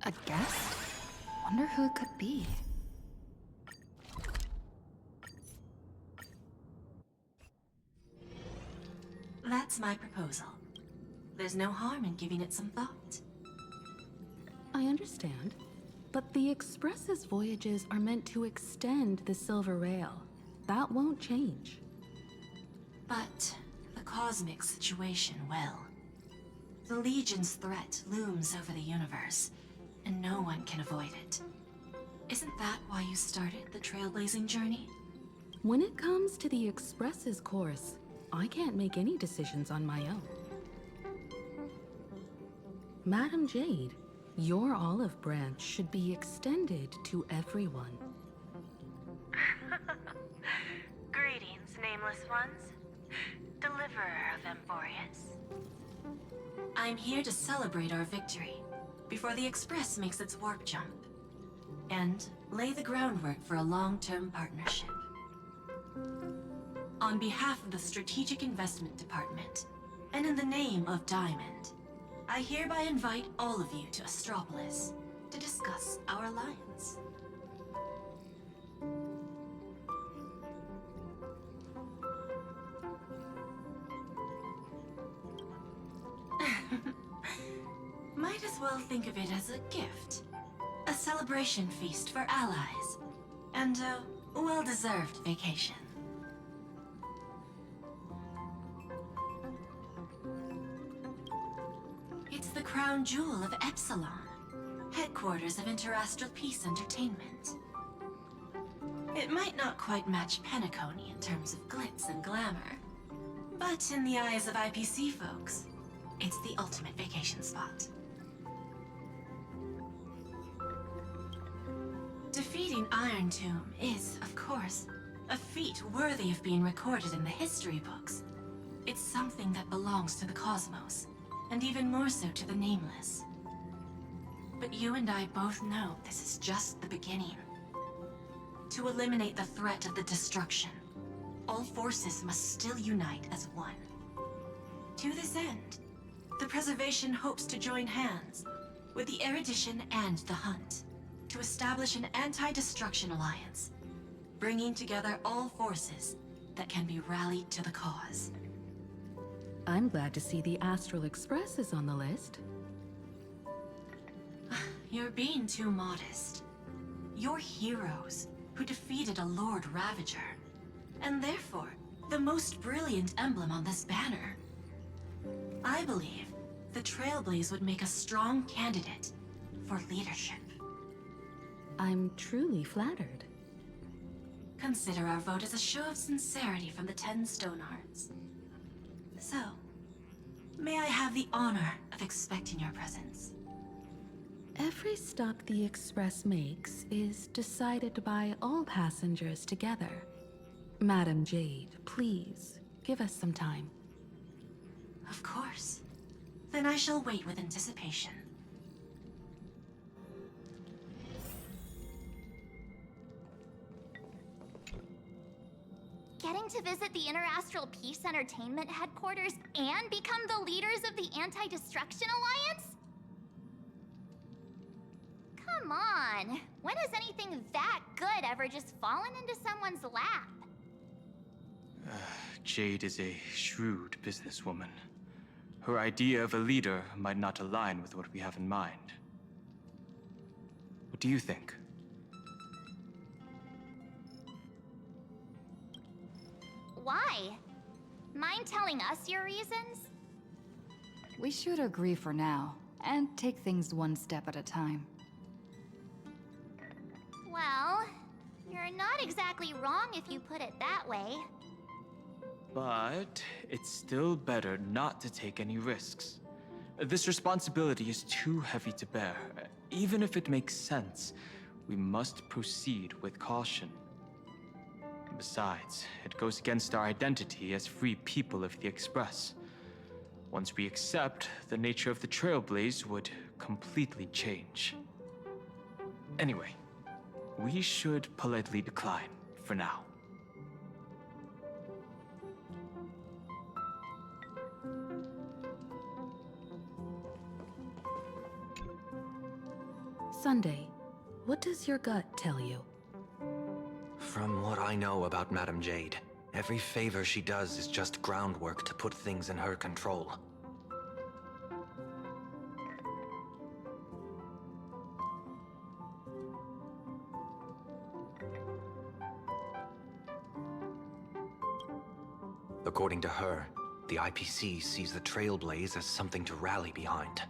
A guest? Wonder who it could be. That's my proposal. There's no harm in giving it some thought. I understand, but the Express's voyages are meant to extend the Silver Rail. That won't change. But the cosmic situation will. The Legion's threat looms over the universe, and no one can avoid it. Isn't that why you started the trailblazing journey? When it comes to the Express's course, I can't make any decisions on my own. Madam Jade, your olive branch should be extended to everyone. Greetings, nameless ones. Deliverer of Emporius. I'm here to celebrate our victory before the Express makes its warp jump, and lay the groundwork for a long-term partnership. On behalf of the Strategic Investment Department, and in the name of Diamond, I hereby invite all of you to Astropolis to discuss our alliance. Might as well think of it as a gift. A celebration feast for allies, and a well-deserved vacation. It's the crown jewel of Epsilon, headquarters of Interastral Peace Entertainment. It might not quite match Penacony in terms of glitz and glamour, but in the eyes of IPC folks, it's the ultimate vacation spot. Defeating Iron Tomb is, of course, a feat worthy of being recorded in the history books. It's something that belongs to the cosmos, and even more so to the Nameless. But you and I both know this is just the beginning. To eliminate the threat of the destruction, all forces must still unite as one. To this end, the Preservation hopes to join hands with the Erudition and the Hunt to establish an anti-destruction alliance, bringing together all forces that can be rallied to the cause. I'm glad to see the Astral Express is on the list. You're being too modest. You're heroes who defeated a Lord Ravager, and therefore the most brilliant emblem on this banner. I believe the Trailblaze would make a strong candidate for leadership. I'm truly flattered. Consider our vote as a show of sincerity from the 10 Stonehearts. So, may I have the honor of expecting your presence? Every stop the Express makes is decided by all passengers together. Madam Jade, please, give us some time. Of course. Then I shall wait with anticipation. Getting to visit the Interastral Peace Entertainment headquarters and become the leaders of the Anti-Destruction Alliance? Come on, when has anything that good ever just fallen into someone's lap? Jade is a shrewd businesswoman. Her idea of a leader might not align with what we have in mind. What do you think? Why? Mind telling us your reasons? We should agree for now, and take things one step at a time. Well, you're not exactly wrong if you put it that way. But it's still better not to take any risks. This responsibility is too heavy to bear. Even if it makes sense, we must proceed with caution. Besides, it goes against our identity as free people of the Express. Once we accept, the nature of the Trailblaze would completely change. Anyway, we should politely decline for now. Sunday, what does your gut tell you? From what I know about Madame Jade, every favor she does is just groundwork to put things in her control. According to her, the IPC sees the Trailblaze as something to rally behind.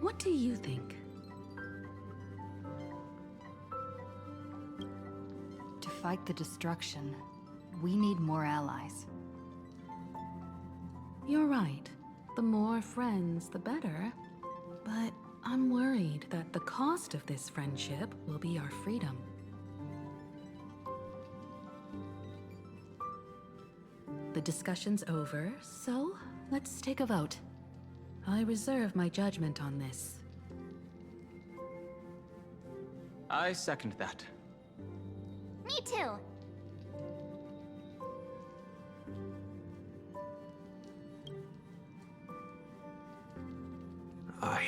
What do you think? To fight the destruction, we need more allies. You're right. The more friends, the better. But I'm worried that the cost of this friendship will be our freedom. The discussion's over, so let's take a vote. I reserve my judgment on this. I second that. Me too. I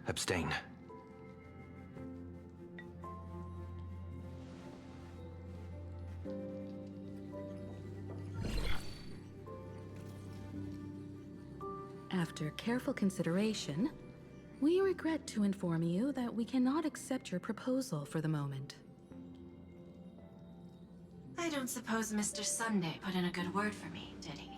abstain. After careful consideration, we regret to inform you that we cannot accept your proposal for the moment. I don't suppose Mr. Sunday put in a good word for me, did he?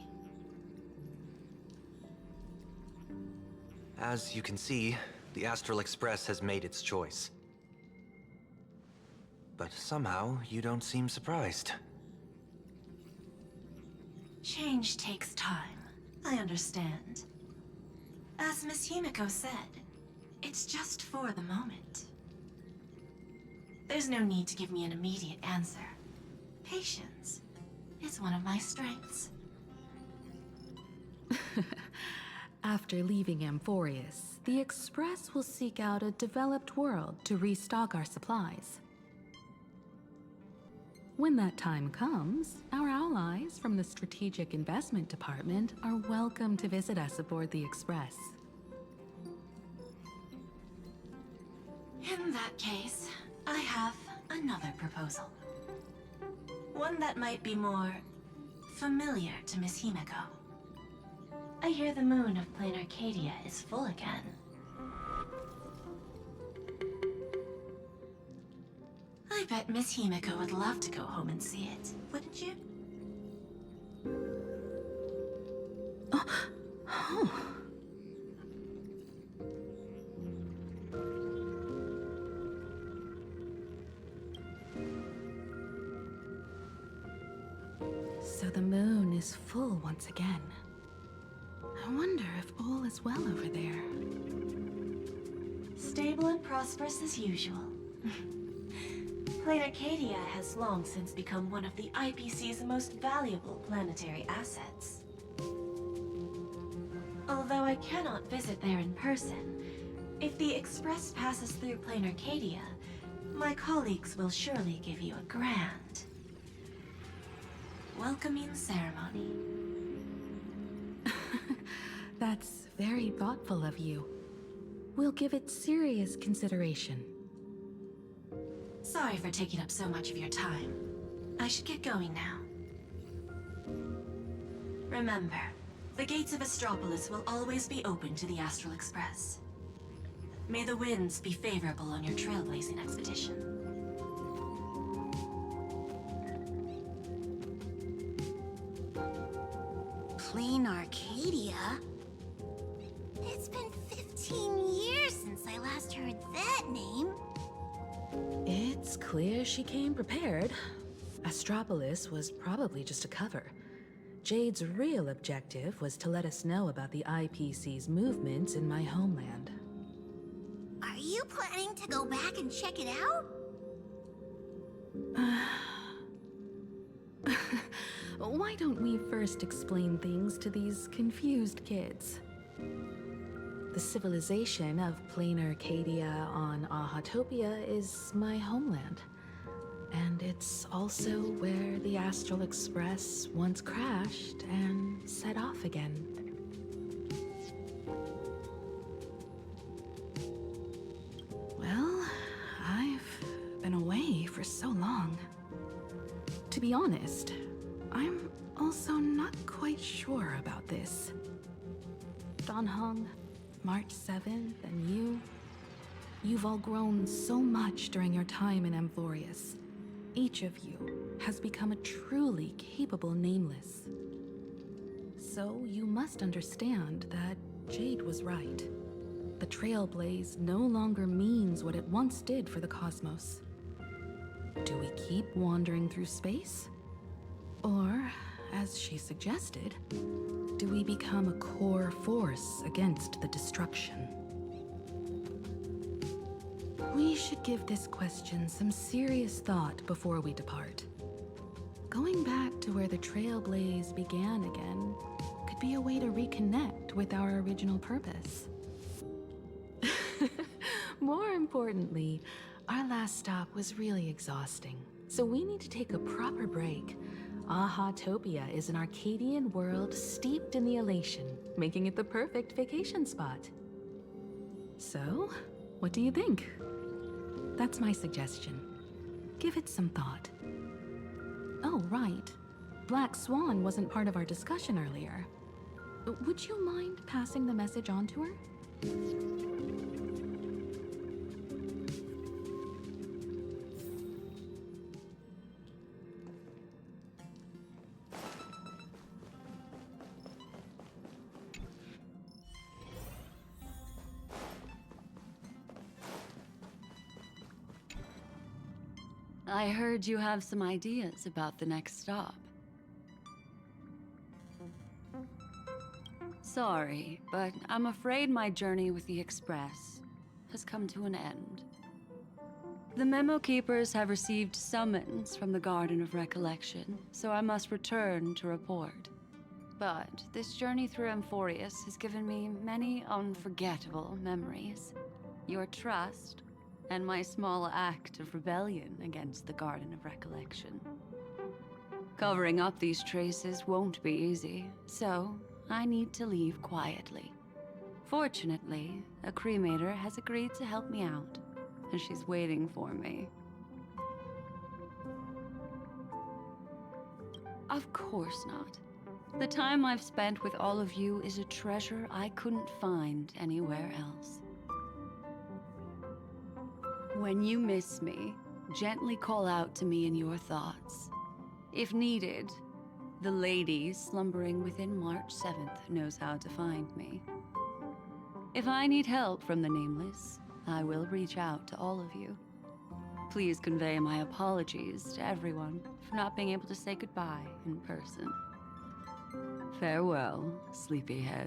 As you can see, the Astral Express has made its choice. But somehow, you don't seem surprised. Change takes time. I understand. As Miss Himiko said, it's just for the moment. There's no need to give me an immediate answer. Patience is one of my strengths. After leaving Amphorius, the Express will seek out a developed world to restock our supplies. When that time comes, our allies from the Strategic Investment Department are welcome to visit us aboard the Express. In that case, I have another proposal. One that might be more familiar to Miss Himiko. I hear the moon of Plain Arcadia is full again. I bet Miss Himiko would love to go home and see it, wouldn't you? So the moon is full once again. I wonder if all is well over there. Stable and prosperous as usual. Plain Arcadia has long since become one of the IPC's most valuable planetary assets. Although I cannot visit there in person, if the Express passes through Plain Arcadia, my colleagues will surely give you a grand welcoming ceremony. That's very thoughtful of you. We'll give it serious consideration. Sorry for taking up so much of your time. I should get going now. Remember, the gates of Astropolis will always be open to the Astral Express. May the winds be favorable on your trailblazing expedition. Plain Arcadia? It's been 15 years since I last heard that name. It's clear she came prepared. Astropolis was probably just a cover. Jade's real objective was to let us know about the IPC's movements in my homeland. Are you planning to go back and check it out? why don't we first explain things to these confused kids? The civilization of plain Arcadia on Ahatopia is my homeland. And it's also where the Astral Express once crashed and set off again. Well, I've been away for so long. To be honest, I'm also not quite sure about this. Dan Heng, March 7th, and you've all grown so much during your time in Amphorius. Each of you has become a truly capable Nameless. So you must understand that Jade was right. The Trailblaze no longer means what it once did for the cosmos. Do we keep wandering through space? Or, as she suggested, do we become a core force against the destruction? We should give this question some serious thought before we depart. Going back to where the Trailblaze began again could be a way to reconnect with our original purpose. More importantly, our last stop was really exhausting, so we need to take a proper break. Ahatopia is an Arcadian world steeped in the elation, making it the perfect vacation spot. So, what do you think? That's my suggestion. Give it some thought. Oh, right. Black Swan wasn't part of our discussion earlier. Would you mind passing the message on to her? I heard you have some ideas about the next stop. Sorry, but I'm afraid my journey with the Express has come to an end. The Memo Keepers have received summons from the Garden of Recollection, so I must return to report. But this journey through Amphorius has given me many unforgettable memories. Your trust, and my small act of rebellion against the Garden of Recollection. Covering up these traces won't be easy, so I need to leave quietly. Fortunately, a cremator has agreed to help me out, and she's waiting for me. Of course not. The time I've spent with all of you is a treasure I couldn't find anywhere else. When you miss me, gently call out to me in your thoughts. If needed, the lady slumbering within March 7th knows how to find me. If I need help from the Nameless, I will reach out to all of you. Please convey my apologies to everyone for not being able to say goodbye in person. Farewell, sleepyhead.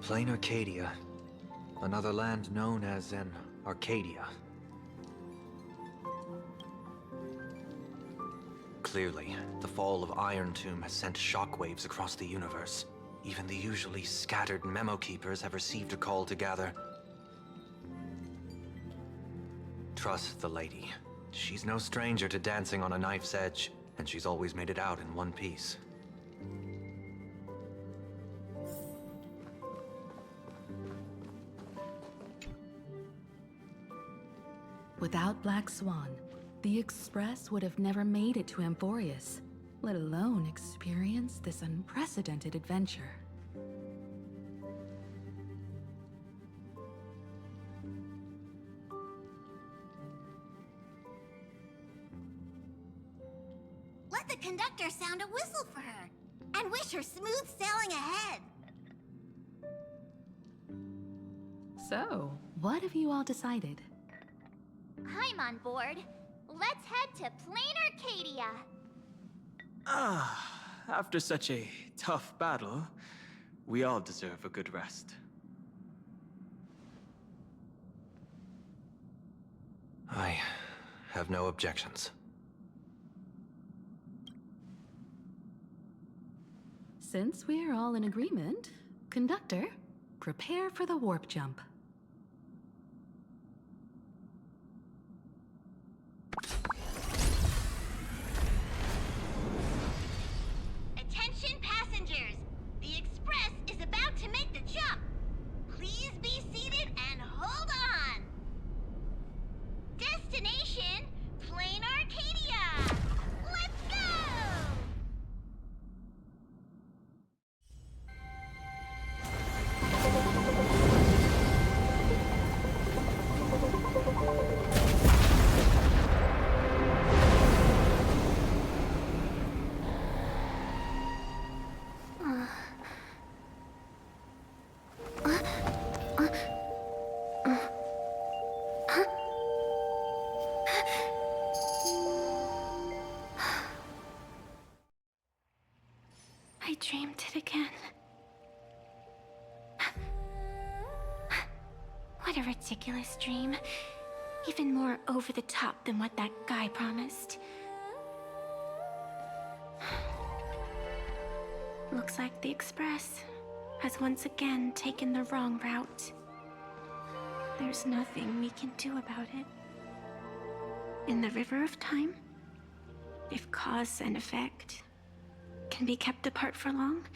Plain Arcadia. Another land known as an Arcadia. Clearly, the fall of Iron Tomb has sent shockwaves across the universe. Even the usually scattered Memo Keepers have received a call to gather. Trust the lady. She's no stranger to dancing on a knife's edge, and she's always made it out in one piece. Without Black Swan, the Express would have never made it to Amphorius, let alone experience this unprecedented adventure. Let the conductor sound a whistle for her, and wish her smooth sailing ahead. So, what have you all decided? I'm on board. Let's head to Plain Arcadia. After such a tough battle, we all deserve a good rest. I have no objections. Since we're all in agreement, Conductor, prepare for the warp jump. Attention passengers! The Express is about to make the jump. Please be seated and hold on. Destination, Plain Arcadia. Let's go! I dreamed it again. What a ridiculous dream. Even more over the top than what that guy promised. Looks like the Express has once again taken the wrong route. There's nothing we can do about it. In the river of time, if cause and effect can be kept apart for long,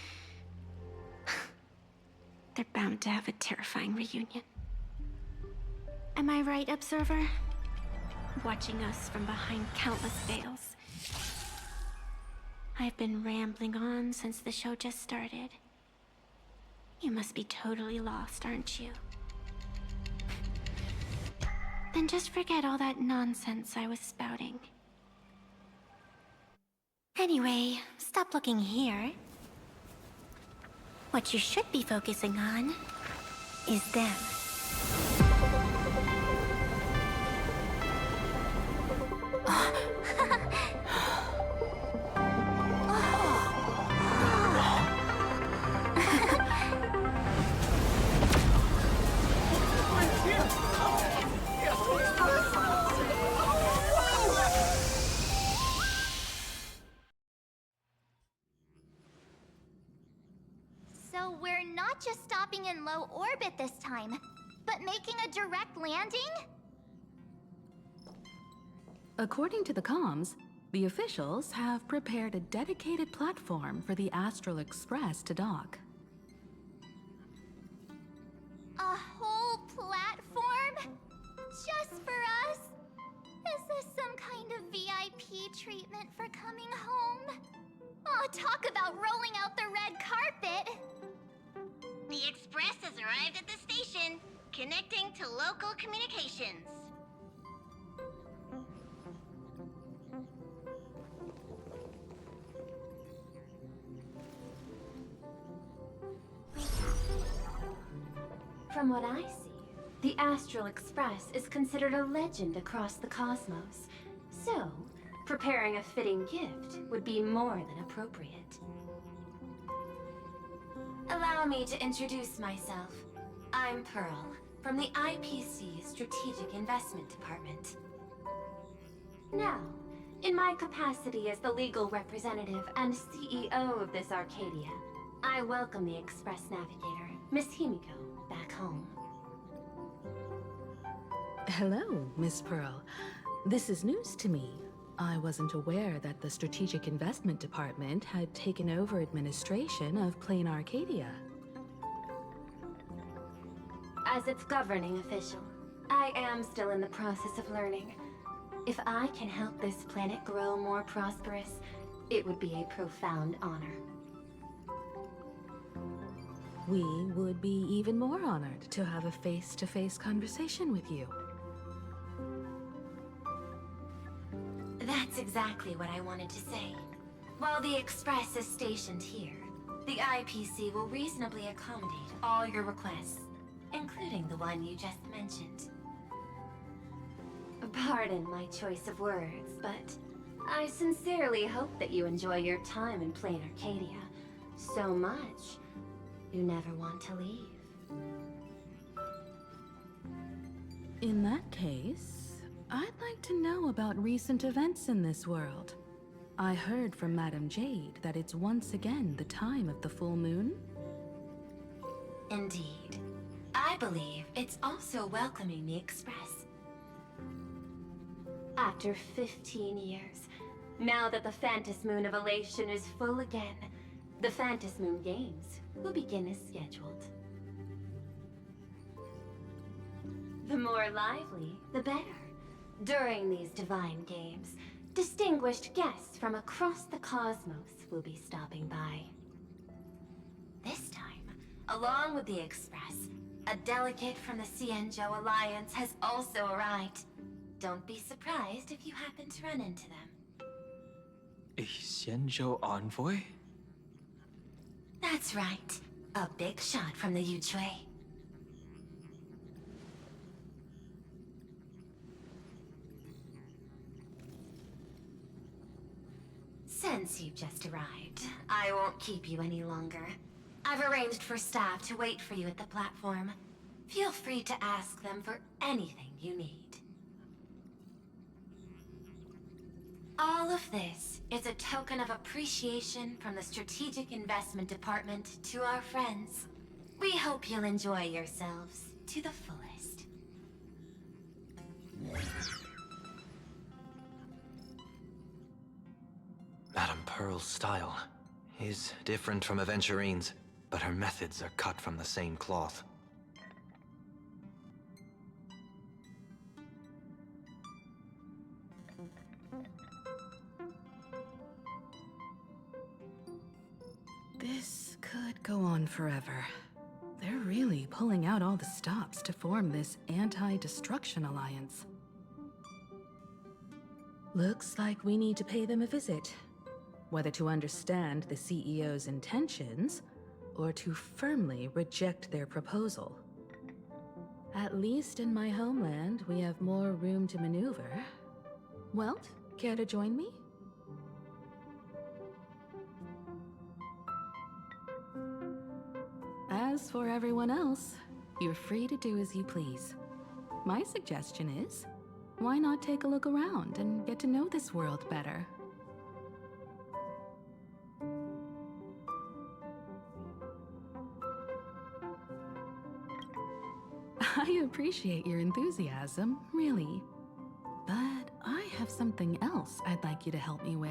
they're bound to have a terrifying reunion. Am I right, Observer? Watching us from behind countless veils. I've been rambling on since the show just started. You must be totally lost, aren't you? Then just forget all that nonsense I was spouting. Anyway, stop looking here. What you should be focusing on is them. So we're not just stopping in low orbit this time, but making a direct landing? According to the comms, the officials have prepared a dedicated platform for the Astral Express to dock. A whole platform? Just for us? Is this some kind of VIP treatment for coming home? Oh, talk about rolling out the red carpet! The Express has arrived at the station, connecting to local communications. From what I see, the Astral Express is considered a legend across the cosmos. So, preparing a fitting gift would be more than appropriate. Allow me to introduce myself. I'm Pearl, from the IPC Strategic Investment Department. Now, in my capacity as the legal representative and CEO of this Arcadia, I welcome the Express Navigator, Miss Himiko, back home. Hello, Miss Pearl. This is news to me. I wasn't aware that the Strategic Investment Department had taken over administration of Plain Arcadia. As its governing official, I am still in the process of learning. If I can help this planet grow more prosperous, it would be a profound honor. We would be even more honored to have a face-to-face conversation with you. That's exactly what I wanted to say. While the Express is stationed here, the IPC will reasonably accommodate all your requests. including the one you just mentioned. Pardon my choice of words, but I sincerely hope that you enjoy your time in Plain Arcadia so much you never want to leave. In that case, I'd like to know about recent events in this world. I heard from Madame Jade that it's once again the time of the full moon. Indeed. I believe it's also welcoming the Express. After 15 years, now that the Phantas Moon of Elation is full again, the Phantas Moon Games will begin as scheduled. The more lively, the better. During these divine games, distinguished guests from across the cosmos will be stopping by. This time, along with the Express, a delegate from the Xianzhou Alliance has also arrived. Don't be surprised if you happen to run into them. A Xianzhou envoy? That's right. A big shot from the Yuchui. Since you've just arrived, I won't keep you any longer. I've arranged for staff to wait for you at the platform. Feel free to ask them for anything you need. All of this is a token of appreciation from the Strategic Investment Department to our friends. We hope you'll enjoy yourselves to the fullest. Madame Pearl's style is different from Aventurine's, but her methods are cut from the same cloth. This could go on forever. They're really pulling out all the stops to form this anti-destruction alliance. Looks like we need to pay them a visit. Whether to understand the CEO's intentions, or to firmly reject their proposal. At least in my homeland, we have more room to maneuver. Welt, care to join me? As for everyone else, you're free to do as you please. My suggestion is, why not take a look around and get to know this world better? I appreciate your enthusiasm, really. But I have something else I'd like you to help me with.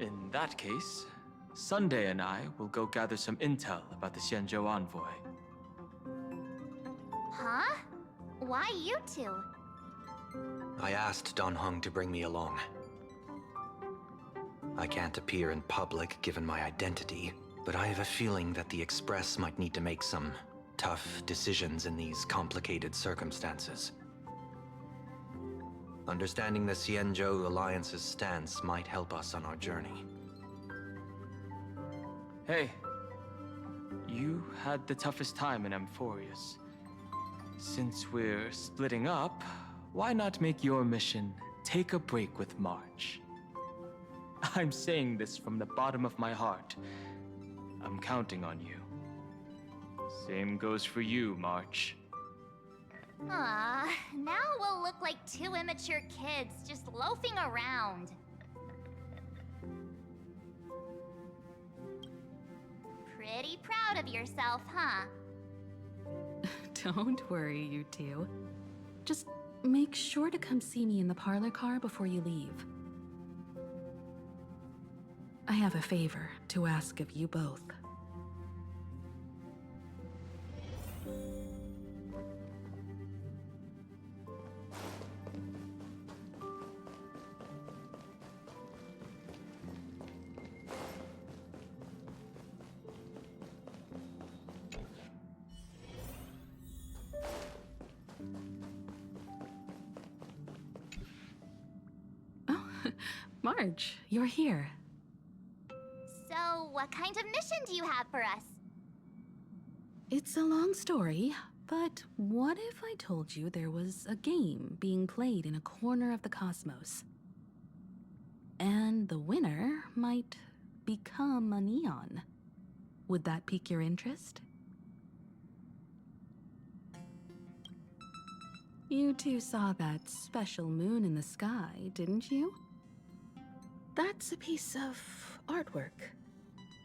In that case, Sunday and I will go gather some intel about the Xianzhou envoy. Huh? Why you two? I asked Don Hung to bring me along. I can't appear in public given my identity, but I have a feeling that the Express might need to make some tough decisions in these complicated circumstances. Understanding the Xianzhou Alliance's stance might help us on our journey. Hey, you had the toughest time in Amphorius. Since we're splitting up, why not make your mission take a break with March? I'm saying this from the bottom of my heart. I'm counting on you. Same goes for you, March. Aw, now we'll look like two immature kids just loafing around. Pretty proud of yourself, huh? Don't worry, you two. Just make sure to come see me in the parlor car before you leave. I have a favor to ask of you both. Marge, you're here. So, what kind of mission do you have for us? It's a long story, but what if I told you there was a game being played in a corner of the cosmos? And the winner might become a neon. Would that pique your interest? You two saw that special moon in the sky, didn't you? That's a piece of artwork.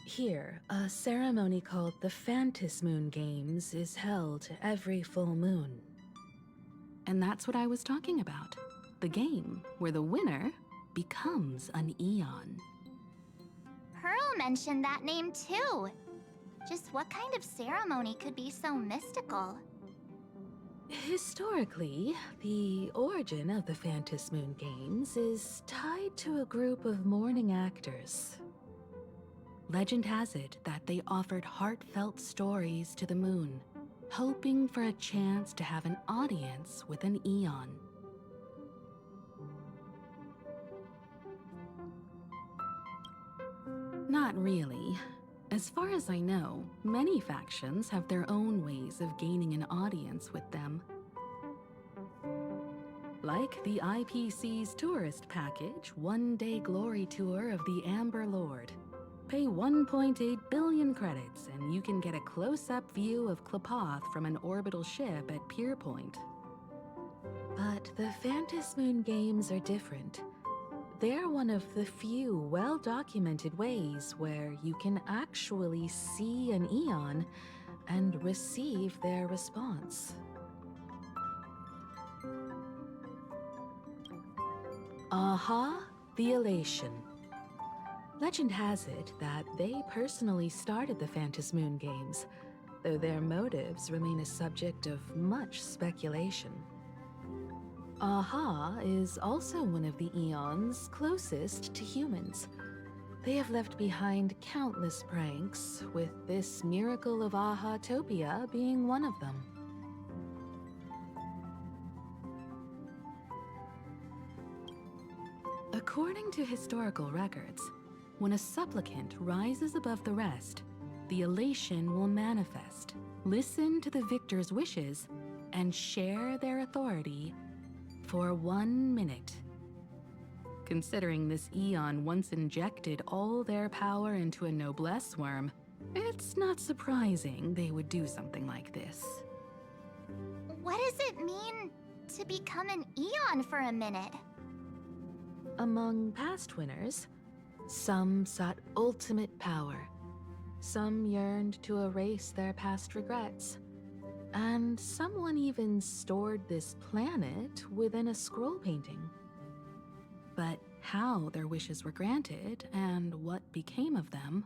Here, a ceremony called the Phantom Moon Games is held every full moon. And that's what I was talking about. The game where the winner becomes an eon. Pearl mentioned that name too. Just what kind of ceremony could be so mystical? Historically, the origin of the Phantom Moon Games is tied to a group of mourning actors. Legend has it that they offered heartfelt stories to the moon, hoping for a chance to have an audience with an eon. Not really. As far as I know, many factions have their own ways of gaining an audience with them. Like the IPC's tourist package, one-day glory tour of the Amber Lord. Pay 1.8 billion credits and you can get a close-up view of Klapoth from an orbital ship at Pier Point. But the Phantom Moon Games are different. They're one of the few well-documented ways where you can actually see an eon and receive their response. Aha, the Elation. Legend has it that they personally started the Phantom Moon Games, though their motives remain a subject of much speculation. Aha is also one of the eons closest to humans. They have left behind countless pranks, with this miracle of Aha-topia being one of them. According to historical records, when a supplicant rises above the rest, the elation will manifest, listen to the victor's wishes, and share their authority for 1 minute. Considering this eon once injected all their power into a noblesse worm, it's not surprising they would do something like this. What does it mean to become an eon for a minute? Among past winners, some sought ultimate power, some yearned to erase their past regrets, and someone even stored this planet within a scroll painting. But how their wishes were granted and what became of them,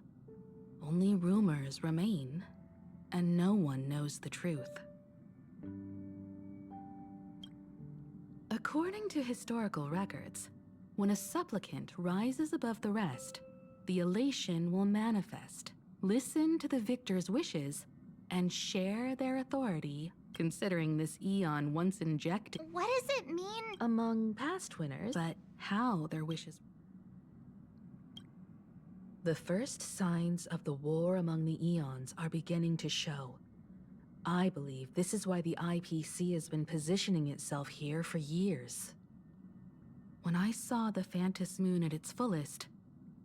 only rumors remain, and no one knows the truth. According to historical records, when a supplicant rises above the rest, the elation will manifest, listen to the victor's wishes, and share their authority, considering this eon once injected. What does it mean? Among past winners, but how their wishes. The first signs of the war among the eons are beginning to show. I believe this is why the IPC has been positioning itself here for years. When I saw the Phantom Moon at its fullest,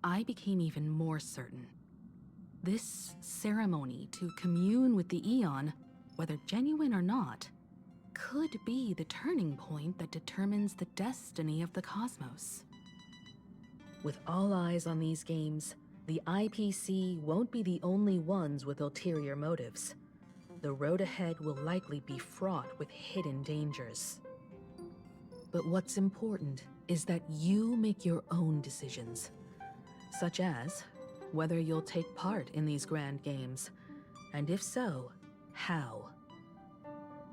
I became even more certain. This ceremony to commune with the eon, whether genuine or not, could be the turning point that determines the destiny of the cosmos. With all eyes on these games, the IPC won't be the only ones with ulterior motives. The road ahead will likely be fraught with hidden dangers. But what's important is that you make your own decisions, such as whether you'll take part in these grand games, and if so, how.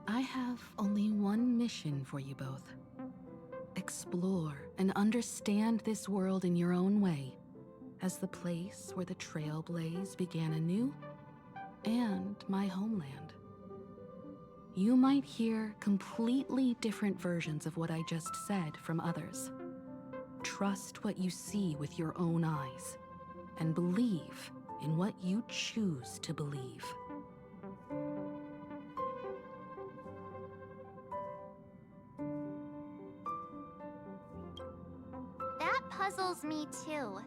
I have only one mission for you both. Explore and understand this world in your own way, as the place where the Trailblaze began anew, and my homeland. You might hear completely different versions of what I just said from others. Trust what you see with your own eyes, and believe in what you choose to believe. puzzles me too.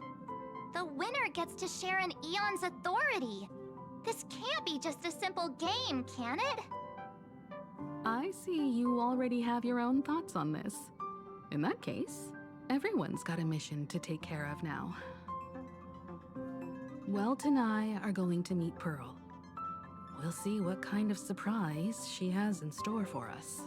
The winner gets to share an Eon's authority. This can't be just a simple game, can it? I see you already have your own thoughts on this. In that case, everyone's got a mission to take care of now. Welt and I are going to meet Pearl. We'll see what kind of surprise she has in store for us.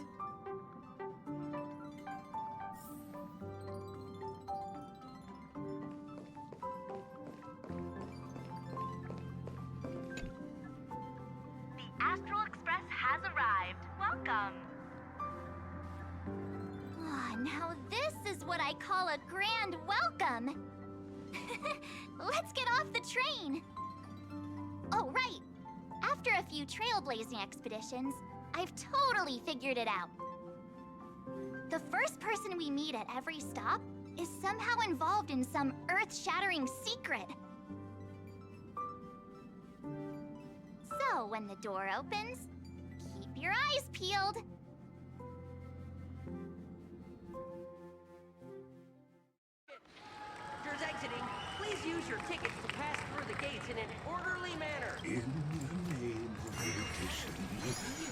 The Astral Express has arrived. Welcome. Ah, now this is what I call a grand welcome. Let's get off the train. Oh, right. After a few trailblazing expeditions, I've totally figured it out. The first person we meet at every stop is somehow involved in some earth-shattering secret. So when the door opens, keep your eyes peeled. Exiting, please use your tickets to pass through the gates in an orderly manner. In the name of education,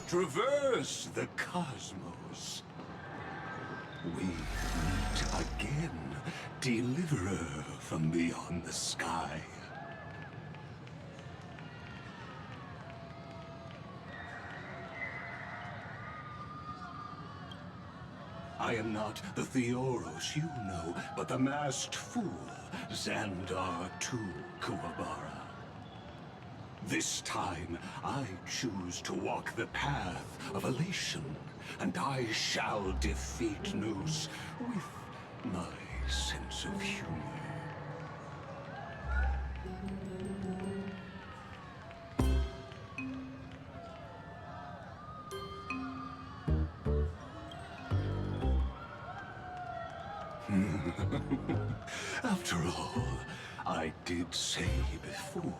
traverse the cosmos. We meet again, deliverer from beyond the sky. I am not the Theoros you know, but the masked fool, Xandar II Kuwabara. This time, I choose to walk the path of elation, and I shall defeat Noose with my sense of humor. After all, I did say before.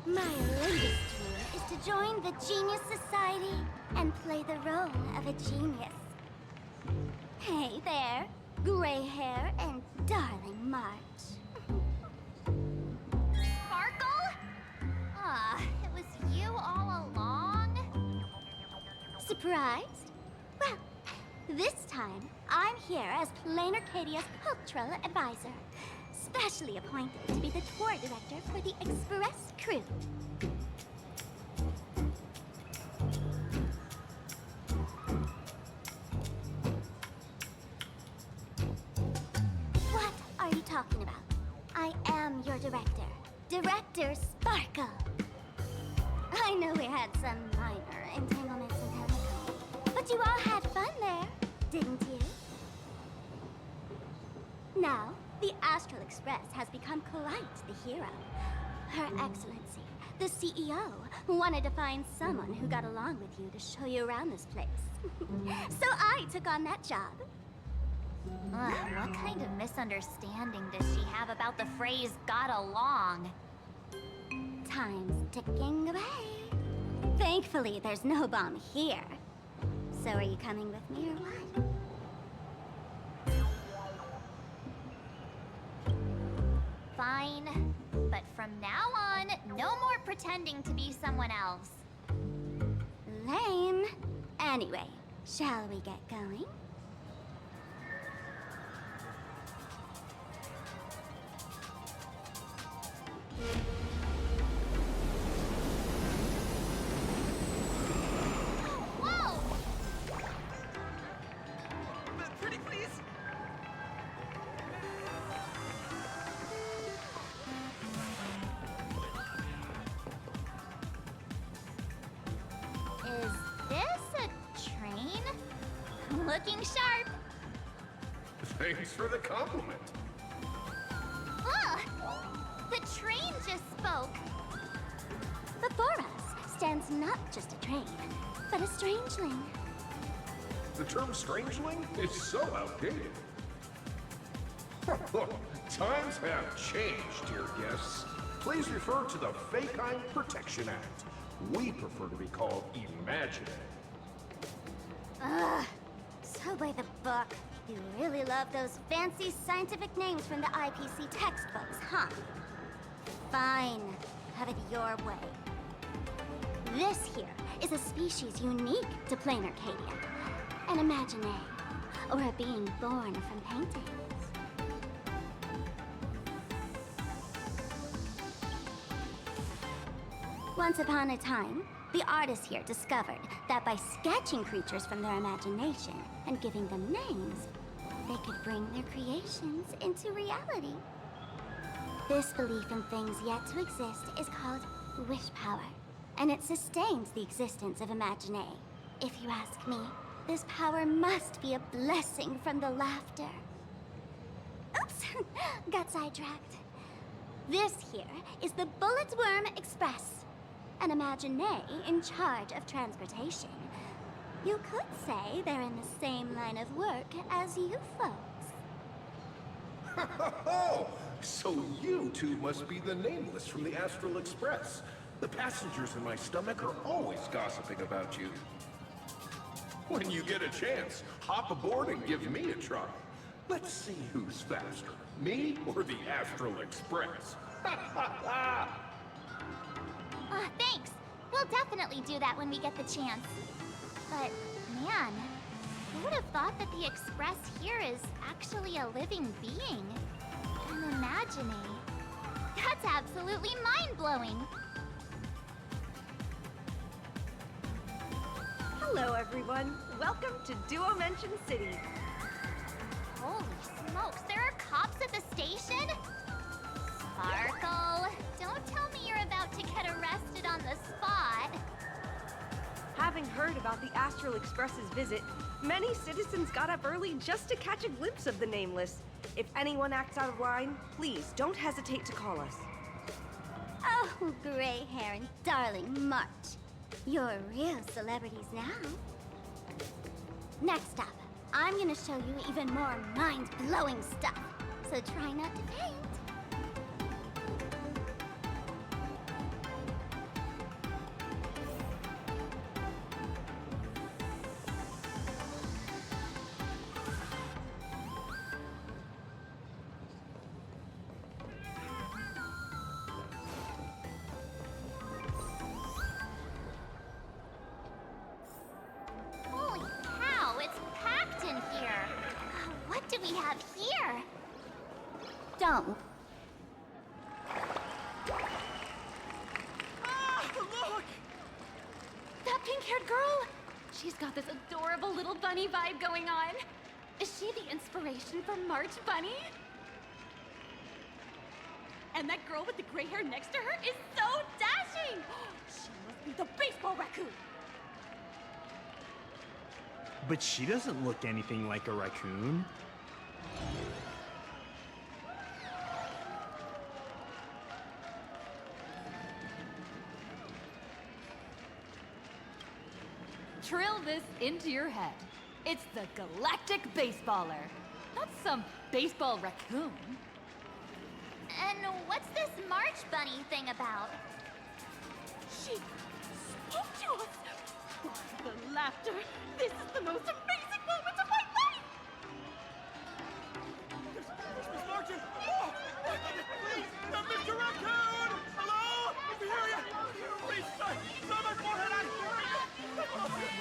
My latest dream is to join the Genius Society and play the role of a genius. Hey there, gray hair and darling March. Sparkle? Ah, it was you all along? Surprised? Well, this time, I'm here as Plain Arcadia's cultural advisor, specially appointed to be the tour director for the Express crew. What are you talking about? I am your director, Director Sparkle. I know we had some minor entanglements in Telecom, but you all had fun there, didn't you? Now, the Astral Express has become quite the hero. Her Excellency, the CEO, wanted to find someone who got along with you to show you around this place. So I took on that job. What kind of misunderstanding does she have about the phrase got along? Time's ticking away. Thankfully, there's no bomb here. So are you coming with me or what? Fine. But from now on, no more pretending to be someone else. Lame. Anyway, shall we get going? Whoa! Pretty please? Is this a train? Looking sharp. Thanks for the compliment. Ugh! The train just spoke. Before us stands not just a train, but a strangeling. The term strangeling is so outdated. Look, times have changed, dear guests. Please refer to the Fake-Eye Protection Act. We prefer to be called imaginary. Ugh, so by the book. You really love those fancy scientific names from the IPC textbooks, huh? Fine. Have it your way. This here is a species unique to plain Arcadia. An imagine, or a being born from paintings. Once upon a time, the artists here discovered that by sketching creatures from their imagination and giving them names, they could bring their creations into reality. This belief in things yet to exist is called wish power, and it sustains the existence of imagine. If you ask me, this power must be a blessing from the laughter. Oops, got sidetracked. This here is the Bullet Worm Express, an imagine in charge of transportation. You could say they're in the same line of work as you folks. Oh, so you two must be the Nameless from the Astral Express. The passengers in my stomach are always gossiping about you. When you get a chance, hop aboard and give me a try. Let's see who's faster, me or the Astral Express. Thanks. We'll definitely do that when we get the chance. But, man, who would have thought that the Express here is actually a living being? An imagine. That's absolutely mind-blowing. Hello, everyone. Welcome to Duo-Mention City. Holy smokes, there are cops at the station? Sparkle, don't tell me you're about to get arrested on the spot. Having heard about the Astral Express's visit, many citizens got up early just to catch a glimpse of the Nameless. If anyone acts out of line, please don't hesitate to call us. Oh, gray hair and darling March. You're real celebrities now. Next up, I'm gonna show you even more mind-blowing stuff. So try not to faint. Holy cow, it's packed in here. What do we have here? Don't. Ah, look! That pink-haired girl? She's got this adorable little bunny vibe going on. Is she the inspiration for March Bunny? And that girl with the gray hair next to her is so dashing! She must be the baseball raccoon! But she doesn't look anything like a raccoon. Trill this into your head. It's the Galactic Baseballer. Not some baseball raccoon. And what's this March Bunny thing about? She spoke to us! The laughter! This is the most amazing moment of my life! Miss Martin! Oh! Please! Mr. Raccoon! Hello? We hear you! Please, throw my forehead out! I love you!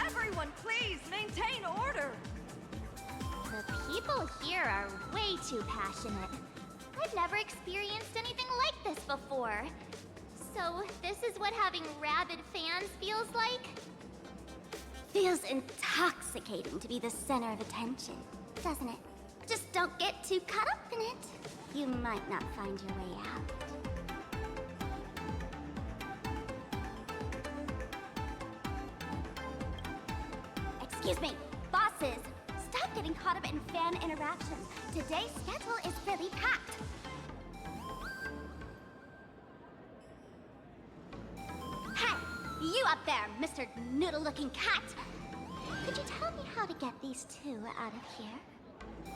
Everyone, please maintain order. The people here are way too passionate. I've never experienced anything like this before. So this is what having rabid fans feels like? Feels intoxicating to be the center of attention, doesn't it? Just don't get too caught up in it. You might not find your way out. Excuse me, bosses. Stop getting caught up in fan interactions. Today's schedule is really packed. You up there, Mr. Noodle-looking cat! Could you tell me how to get these two out of here?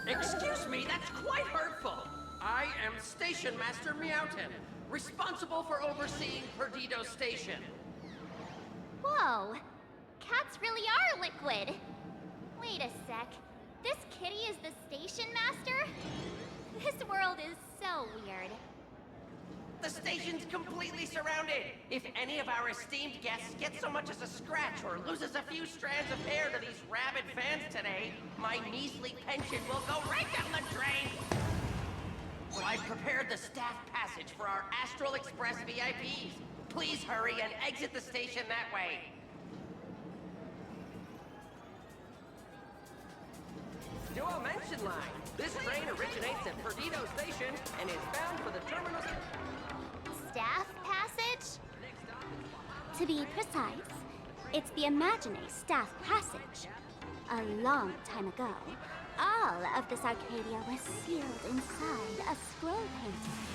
Excuse me, that's quite hurtful. I am Station Master Meowton, responsible for overseeing Perdido Station. Whoa! Cats really are liquid! Wait a sec. This kitty is the station master? This world is so weird. The station's completely surrounded. If any of our esteemed guests get so much as a scratch or loses a few strands of hair to these rabid fans today, my measly pension will go right down the drain. Well, I've prepared the staff passage for our Astral Express VIPs. Please hurry and exit the station that way. Duo Mention Line. This train originates at Perdido Station and is bound for the terminal. Staff passage? To be precise, it's the Imagine Staff Passage. A long time ago, all of this Arcadia was sealed inside a scroll painting.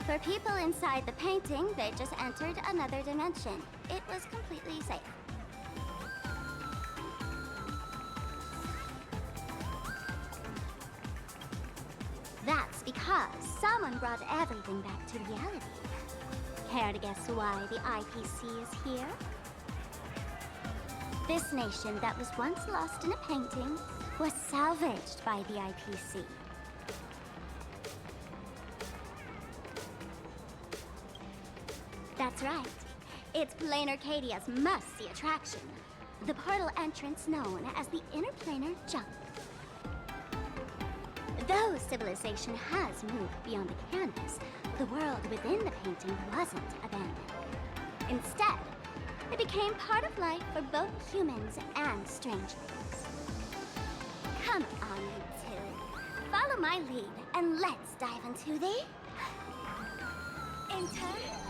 For people inside the painting, they just entered another dimension. It was completely safe. That's because someone brought everything back to reality. Care to guess why the IPC is here? This nation that was once lost in a painting was salvaged by the IPC. That's right. It's Planar Arcadia's must-see attraction. The portal entrance known as the Interplanar Jump. Though civilization has moved beyond the canvas, the world within the painting wasn't abandoned. Instead, it became part of life for both humans and strangelings. Come on, you two. Follow my lead, and let's dive into the... Interplanar!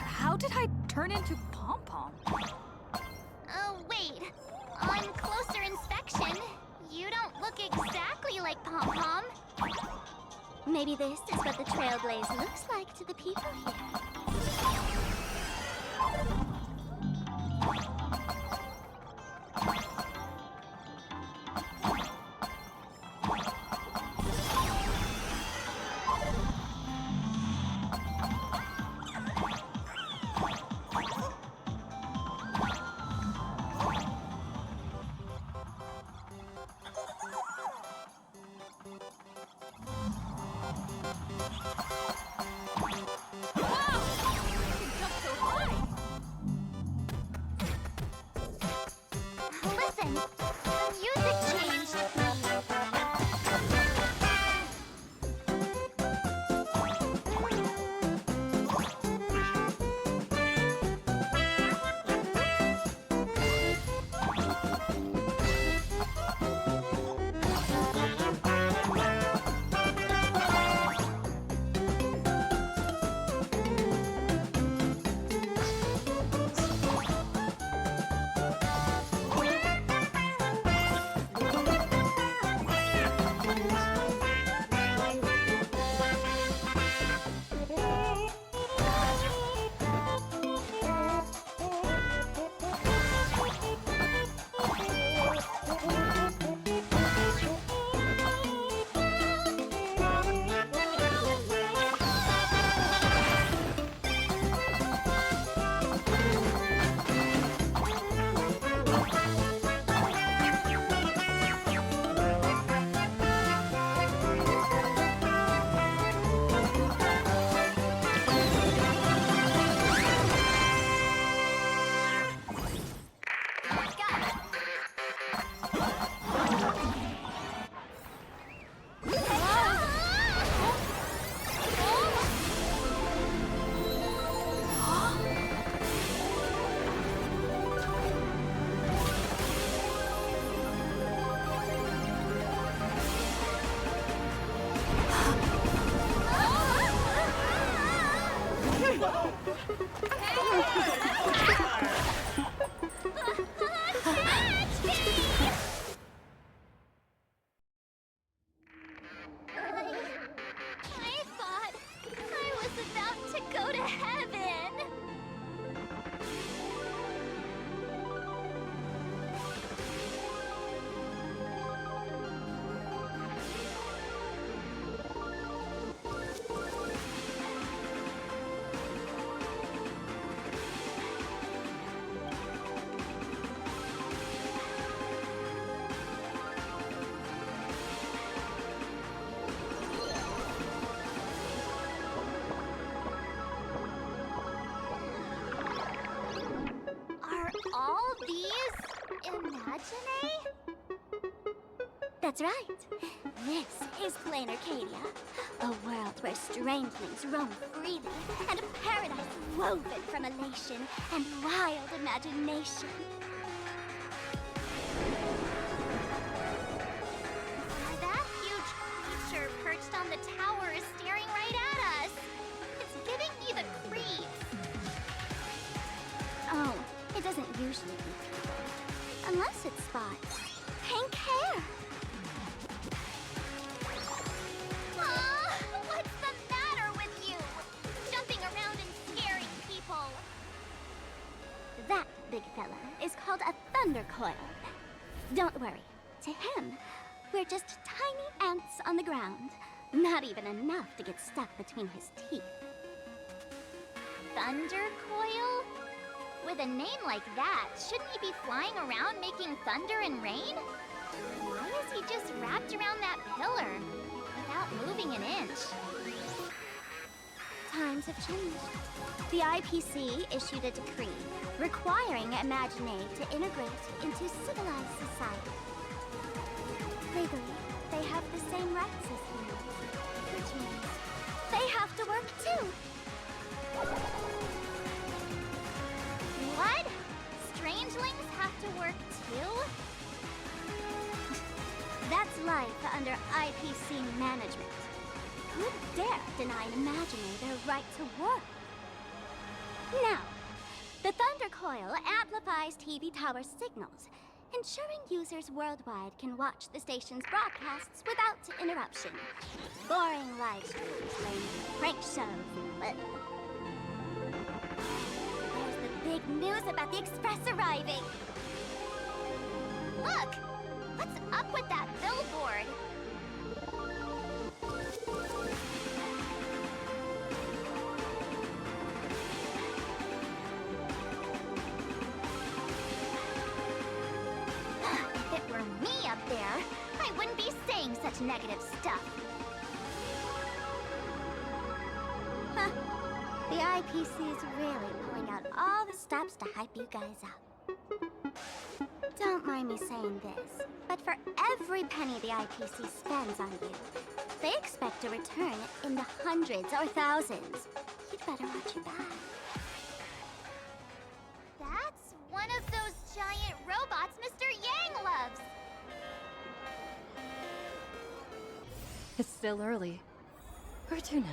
How did I turn into Pom-Pom? Oh, wait. On closer inspection, you don't look exactly like Pom-Pom. Maybe this is what the Trailblaze looks like to the people here. Whoa! I thought I was about to go to heaven. Are all these imaginae? That's right. This is Plain Arcadia, a world where strangelings roam freely, and a paradise woven from elation and wild imagination. That huge creature perched on the tower is staring right at us. It's giving me the creeps. Oh, it doesn't usually eat people. Unless it spots pink hair. Aw, what's the matter with you? Jumping around and scaring people. That big fella is called a thunder coil. Don't worry. To him, we're just tiny ants on the ground. Not even enough to get stuck between his teeth. Thunder coil? With a name like that, shouldn't he be flying around making thunder and rain? Why is he just wrapped around that pillar without moving an inch? Times have changed. The IPC issued a decree requiring imaginae to integrate into civilized society. Legally, they have the same rights as humans, which means they have to work too. What? Strangelings have to work too? That's life under IPC management. Who'd dare deny an imaginae their right to work? Now, the Thunder Coil amplifies TV tower signals, ensuring users worldwide can watch the station's broadcasts without interruption. Boring live streams, lame prank shows, and there's the big news about the Express arriving. Look! What's up with that billboard? If it were me up there, I wouldn't be saying such negative stuff. Huh. The IPC is really pulling out all the stops to hype you guys up. Don't mind me saying this, but for every penny the IPC spends on you, they expect a return in the hundreds or thousands. You'd better watch your back. That's one of those giant robots Mr. Yang loves. It's still early. Where to now?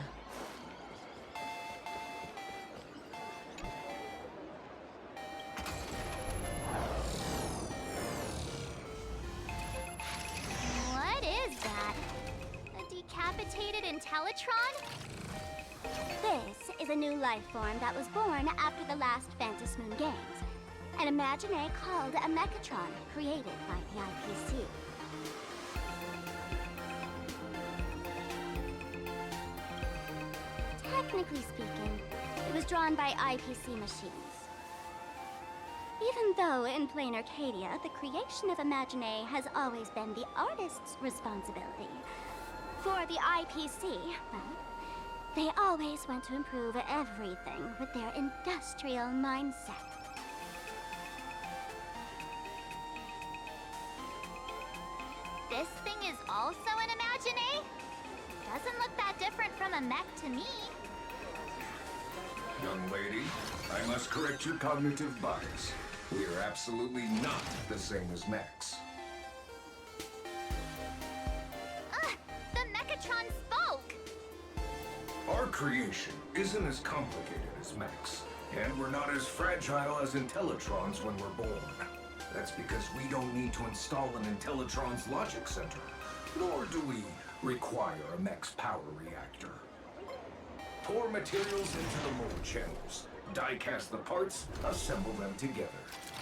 What is that? A decapitated Intellitron? This is a new life form that was born after the last Phantom Moon Games. An imaginae called a Mechatron, created by the IPC. Technically speaking, it was drawn by IPC machines. Even though in Plain Arcadia, the creation of imaginae has always been the artist's responsibility. For the IPC, well, they always want to improve everything with their industrial mindset. This thing is also an imaginae? Doesn't look that different from a mech to me. Young lady, I must correct your cognitive bias. We are absolutely not the same as mechs. The Mechatron spoke! Our creation isn't as complicated as mechs, and we're not as fragile as Intellitrons when we're born. That's because we don't need to install an Intellitron's logic center, nor do we require a mech's power reactor. Pour materials into the mold channels, die-cast the parts, assemble them together.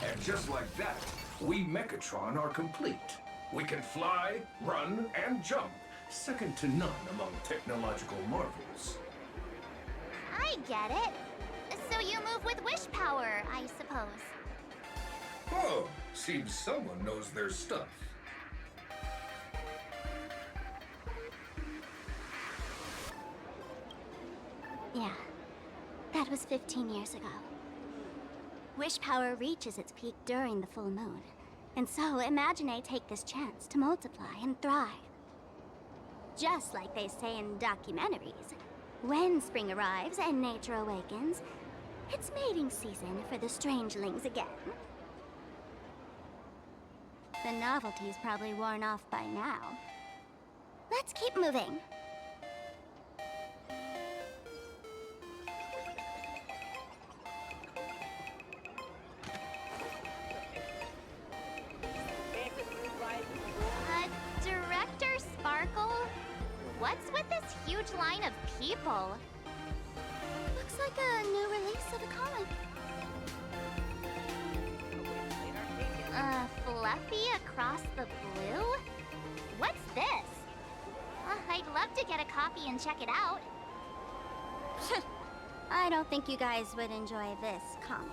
And just like that, we Mechatron are complete. We can fly, run, and jump, second to none among technological marvels. I get it. So you move with wish power, I suppose. Oh, seems someone knows their stuff. Yeah, that was 15 years ago. Wish power reaches its peak during the full moon. And so, Imagine take this chance to multiply and thrive. Just like they say in documentaries, when spring arrives and nature awakens, it's mating season for the strangelings again. The novelty's probably worn off by now. Let's keep moving. Director Sparkle? What's with this huge line of people? Looks like a new release of a comic. Fluffy across the blue? What's this? I'd love to get a copy and check it out. I don't think you guys would enjoy this comic.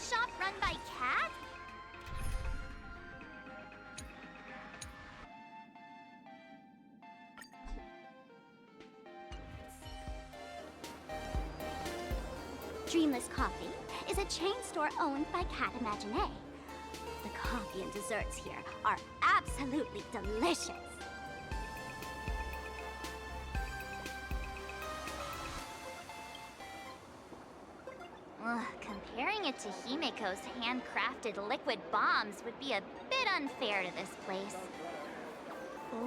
Shop run by Cat? Dreamless Coffee is a chain store owned by Cat Imagine. The coffee and desserts here are absolutely delicious. Comparing it to Himiko's handcrafted liquid bombs would be a bit unfair to this place.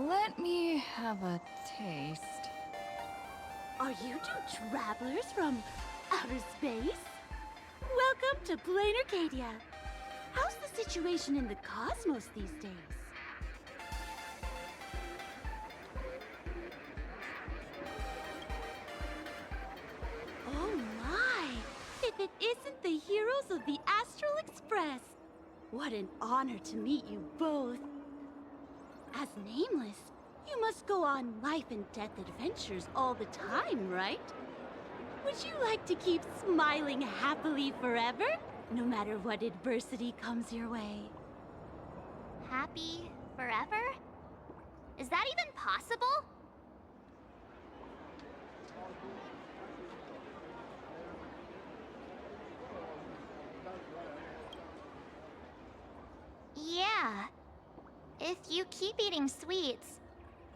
Let me have a taste. Are you two travelers from outer space? Welcome to Plain Arcadia. How's the situation in the cosmos these days? Oh my! If it isn't the heroes of the Astral Express! What an honor to meet you both. As Nameless, you must go on life and death adventures all the time, right? Would you like to keep smiling happily forever, no matter what adversity comes your way? Happy forever? Is that even possible? Yeah. If you keep eating sweets,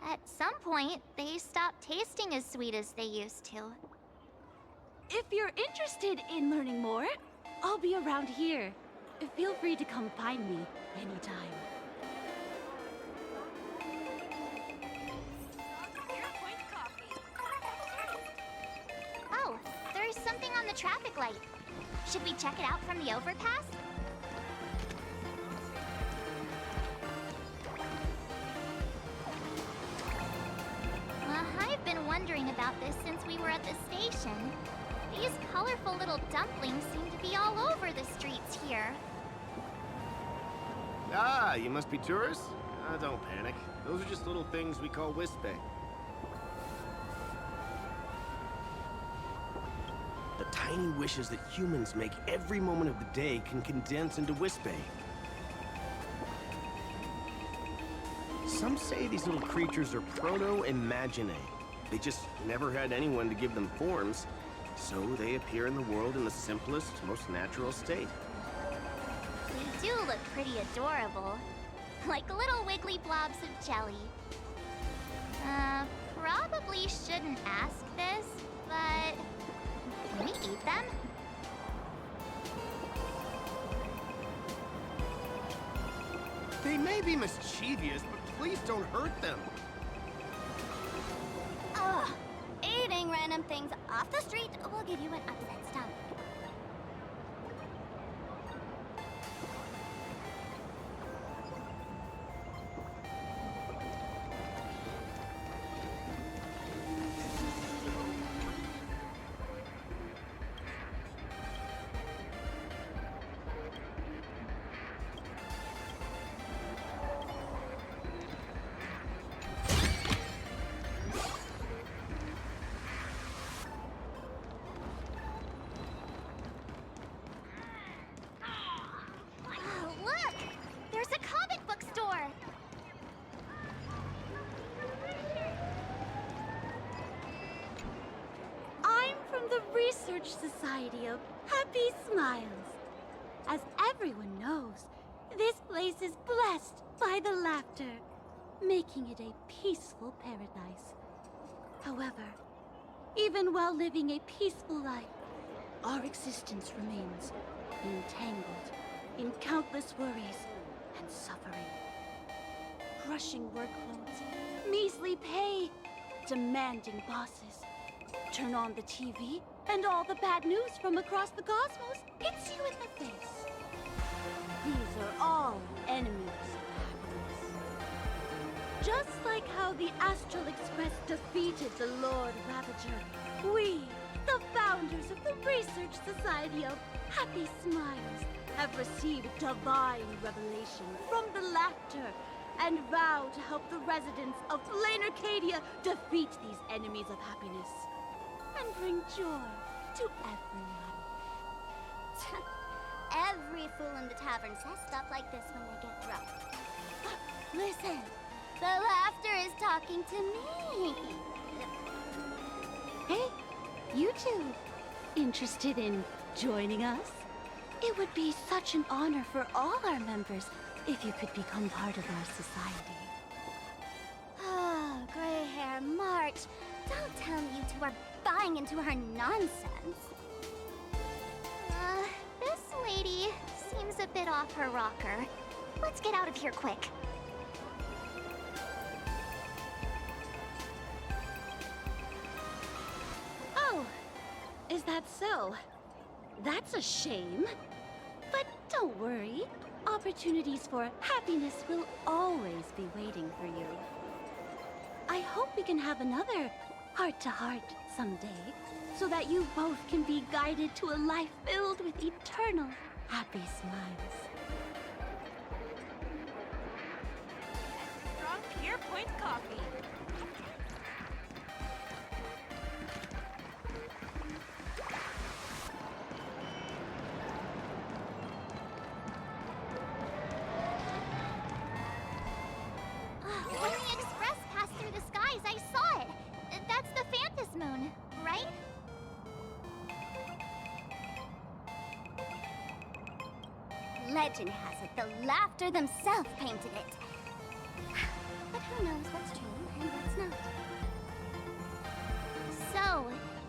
at some point, they stop tasting as sweet as they used to. If you're interested in learning more, I'll be around here. Feel free to come find me anytime. Oh, there's something on the traffic light. Should we check it out from the overpass? I've been wondering about this since we were at the station. These colorful little dumplings seem to be all over the streets here. Ah, you must be tourists? Don't panic. Those are just little things we call Wispe. The tiny wishes that humans make every moment of the day can condense into Wispe. Some say these little creatures are proto-imagine. They just never had anyone to give them forms, so they appear in the world in the simplest, most natural state. They do look pretty adorable. Like little wiggly blobs of jelly. Probably shouldn't ask this, but can we eat them? They may be mischievous, but please don't hurt them. Ugh. Eating random things off the street will give you an upset stomach. Research Society of Happy Smiles. As everyone knows, this place is blessed by the laughter, making it a peaceful paradise. However, even while living a peaceful life, our existence remains entangled in countless worries and suffering. Crushing workloads, measly pay, demanding bosses. Turn on the TV, and all the bad news from across the cosmos hits you in the face. These are all enemies of happiness. Just like how the Astral Express defeated the Lord Ravager, we, the founders of the Research Society of Happy Smiles, have received divine revelation from the laughter and vow to help the residents of Plain Arcadia defeat these enemies of happiness and bring joy to everyone. Every fool in the tavern says stuff like this when they get drunk. Listen, the laughter is talking to me. Hey, you two, interested in joining us? It would be such an honor for all our members if you could become part of our society. Oh, gray hair March, don't tell me you two are buying into her nonsense. This lady seems a bit off her rocker. Let's get out of here quick. Oh, is that so? That's a shame. But don't worry. Opportunities for happiness will always be waiting for you. I hope we can have another heart-to-heart someday, so that you both can be guided to a life filled with eternal happy smiles. Strong Pure Point coffee. When the express passed through the skies, I saw it. That's the Phantom Moon, right? Legend has it the laughter themselves painted it. But who knows what's true and what's not. So,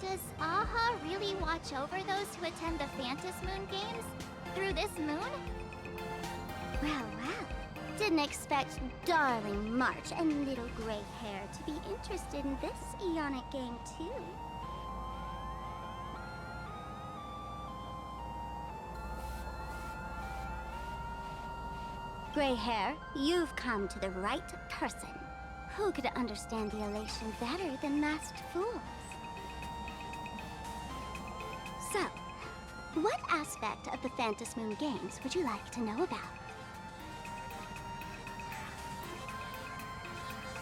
does Aha really watch over those who attend the Phantom Moon games through this moon? Well, well. Didn't expect darling March and little gray hair to be interested in this Eonic game too. Gray hair, you've come to the right person. Who could understand the elation better than masked fools? So, what aspect of the Phantom Moon games would you like to know about?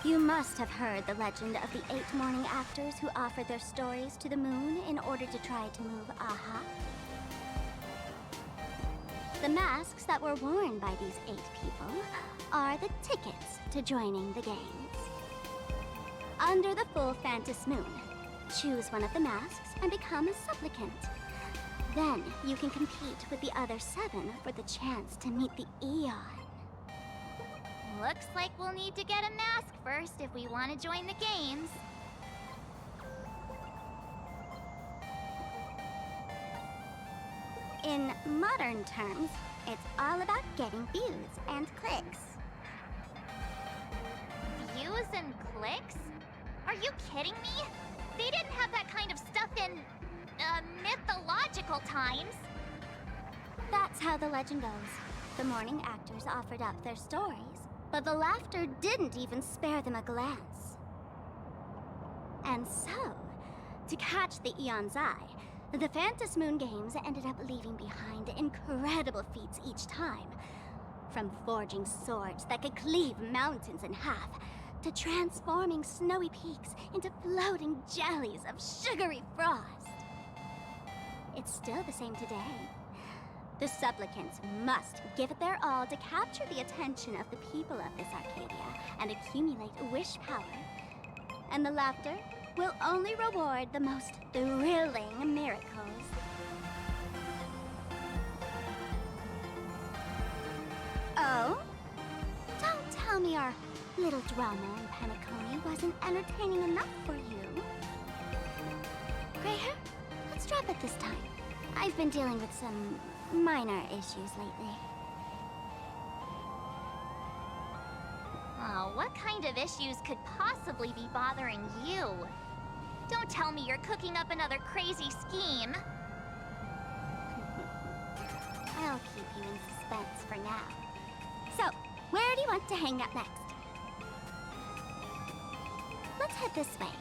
You must have heard the legend of the 8 morning actors who offered their stories to the moon in order to try to move Aha. The masks that were worn by these 8 people are the tickets to joining the games. Under the full Phantom Moon, choose one of the masks and become a supplicant. Then you can compete with the other 7 for the chance to meet the Eon. Looks like we'll need to get a mask first if we want to join the games. In modern terms, it's all about getting views and clicks. Views and clicks? Are you kidding me? They didn't have that kind of stuff in, mythological times. That's how the legend goes. The morning actors offered up their stories, but the laughter didn't even spare them a glance. And so, to catch the Eon's eye, the Phantom Moon Games ended up leaving behind incredible feats each time. From forging swords that could cleave mountains in half, to transforming snowy peaks into floating jellies of sugary frost. It's still the same today. The supplicants must give it their all to capture the attention of the people of this Arcadia and accumulate wish power. And the laughter will only reward the most thrilling miracles. Oh? Don't tell me our little drama in Penacony wasn't entertaining enough for you. Gray hair, let's drop it this time. I've been dealing with some minor issues lately. Oh, what kind of issues could possibly be bothering you? Don't tell me you're cooking up another crazy scheme. I'll keep you in suspense for now. So, where do you want to hang out next? Let's head this way.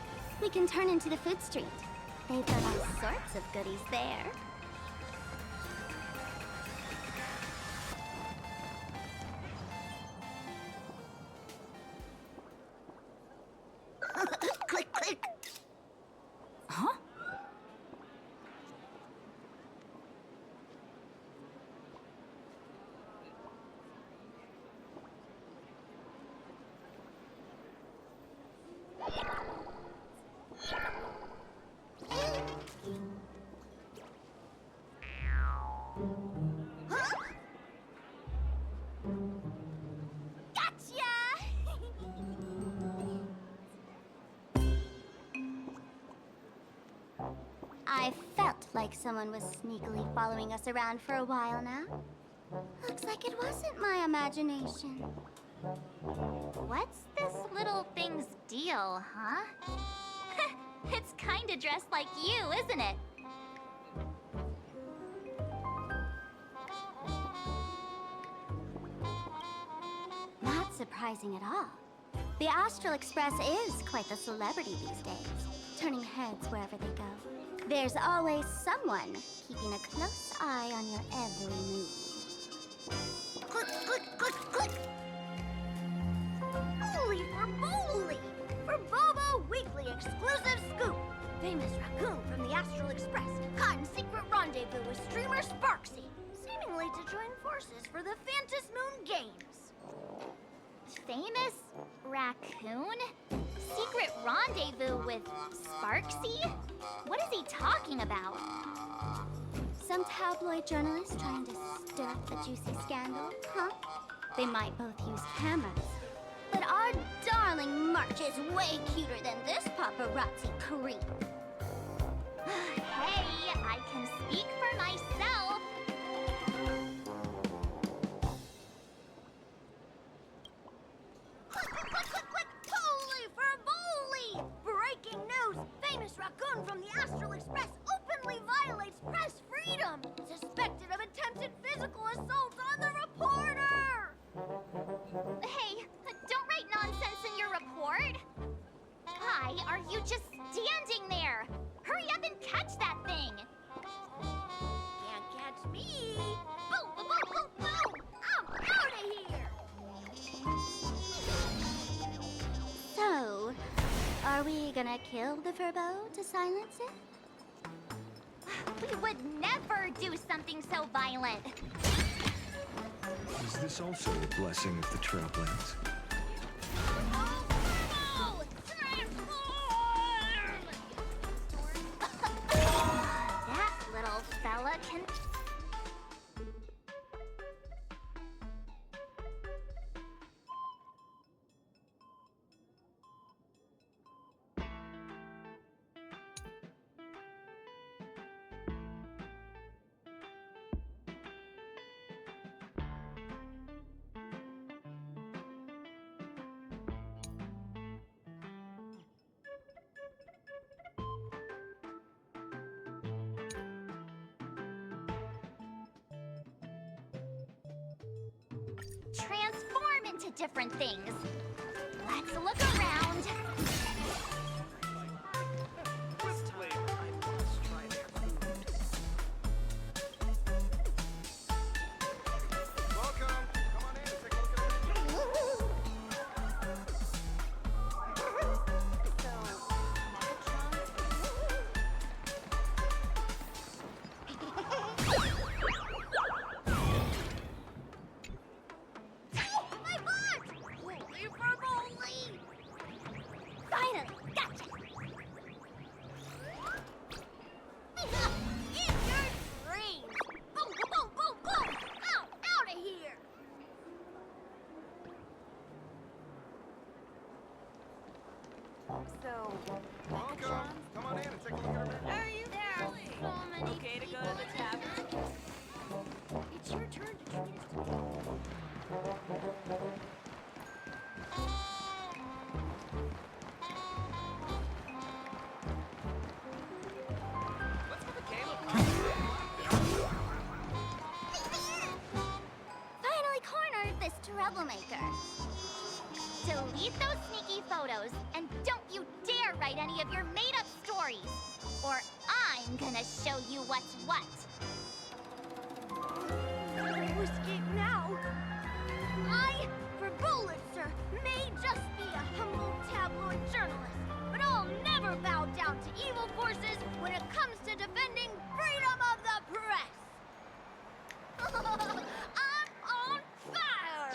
We can turn into the food street. They've got all sorts of goodies there. Click, click. Huh? I felt like someone was sneakily following us around for a while now. Looks like it wasn't my imagination. What's this little thing's deal, huh? It's kinda dressed like you, isn't it? Not surprising at all. The Astral Express is quite the celebrity these days, turning heads wherever they go. There's always someone keeping a close eye on your every move. Click, click, click, click! Holy for moly! For Bobo Weekly exclusive scoop! Famous raccoon from the Astral Express caught in secret rendezvous with streamer Sparksy, seemingly to join forces for the Phantom Moon Games. Famous raccoon? Secret rendezvous with Sparksy? What is he talking about? Some tabloid journalists trying to stir up the juicy scandal, huh? They might both use cameras. But our darling March is way cuter than this paparazzi creep. Hey, I can speak for myself. Click, click, click, click, click! Holy for moly! Breaking news! Famous raccoon from the Astral Express openly violates press freedom! Suspected of attempted physical assault on the reporter! Hey, don't write nonsense in your report. Why are you just standing there? Hurry up and catch that thing. Can't catch me! Boom, boom, boom, boom, boom! I'm out of here! So, are we gonna kill the Furbo to silence it? We would never do something so violent. Is this also a blessing of the Trailblades? That little fella can... transform into different things. Let's look around. Troublemaker. Delete those sneaky photos, and don't you dare write any of your made-up stories, or I'm gonna show you what's what. Escape now. I, for Pulitzer, may just be a humble tabloid journalist, but I'll never bow down to evil forces when it comes to defending freedom of the press. I'm on fire!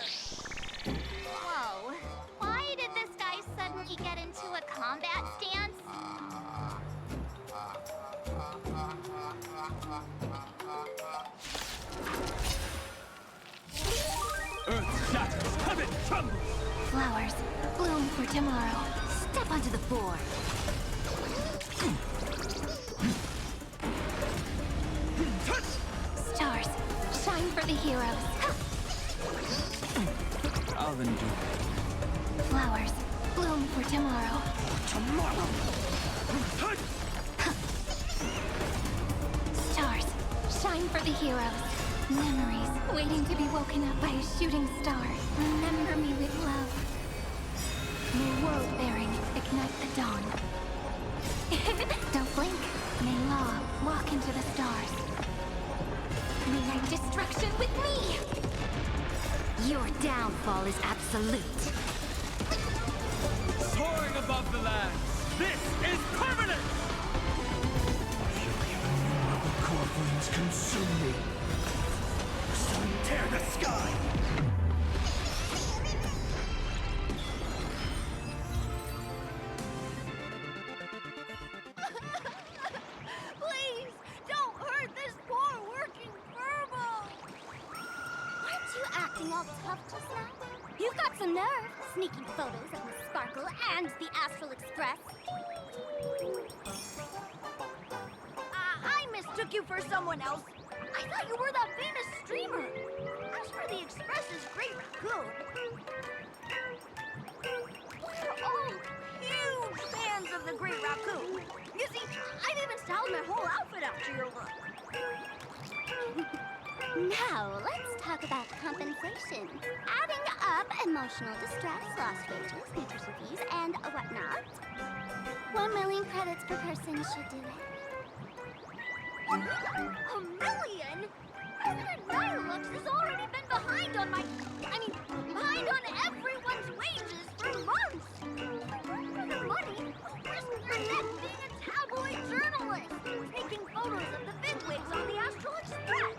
Whoa. Why did this guy suddenly get into a combat stance? Earth shatters, heaven trembles! Flowers, bloom for tomorrow. Step onto the board. Stars, shine for the heroes. Avenue. Flowers, bloom for tomorrow. Tomorrow! Stars, shine for the heroes. Memories waiting to be woken up by a shooting star. Remember me with love. May world-bearing ignite the dawn. Don't blink. May law walk into the stars. May night destruction with me. Your downfall is absolute. Soaring above the land, this is permanent! The core flames consume me. Sun tear the sky! Please, don't hurt this poor working furball! Aren't you acting all tough just now? You've got some nerve, sneaking photos of Miss Sparkle and the Astral Express. I mistook you for someone else. I thought you were that famous streamer. As for the Express's Great Raccoon, we're all huge fans of the Great Raccoon. You see, I've even styled my whole outfit after your look. Now, let's talk about compensation. Adding up emotional distress, lost wages, nutrition fees, and whatnot. 1 million credits per person should do it. 1 million? President Nihilux has already been behind on behind on everyone's wages for months. For the money, risk your neck being a tabloid journalist, taking photos of the bigwigs on the Astral Express.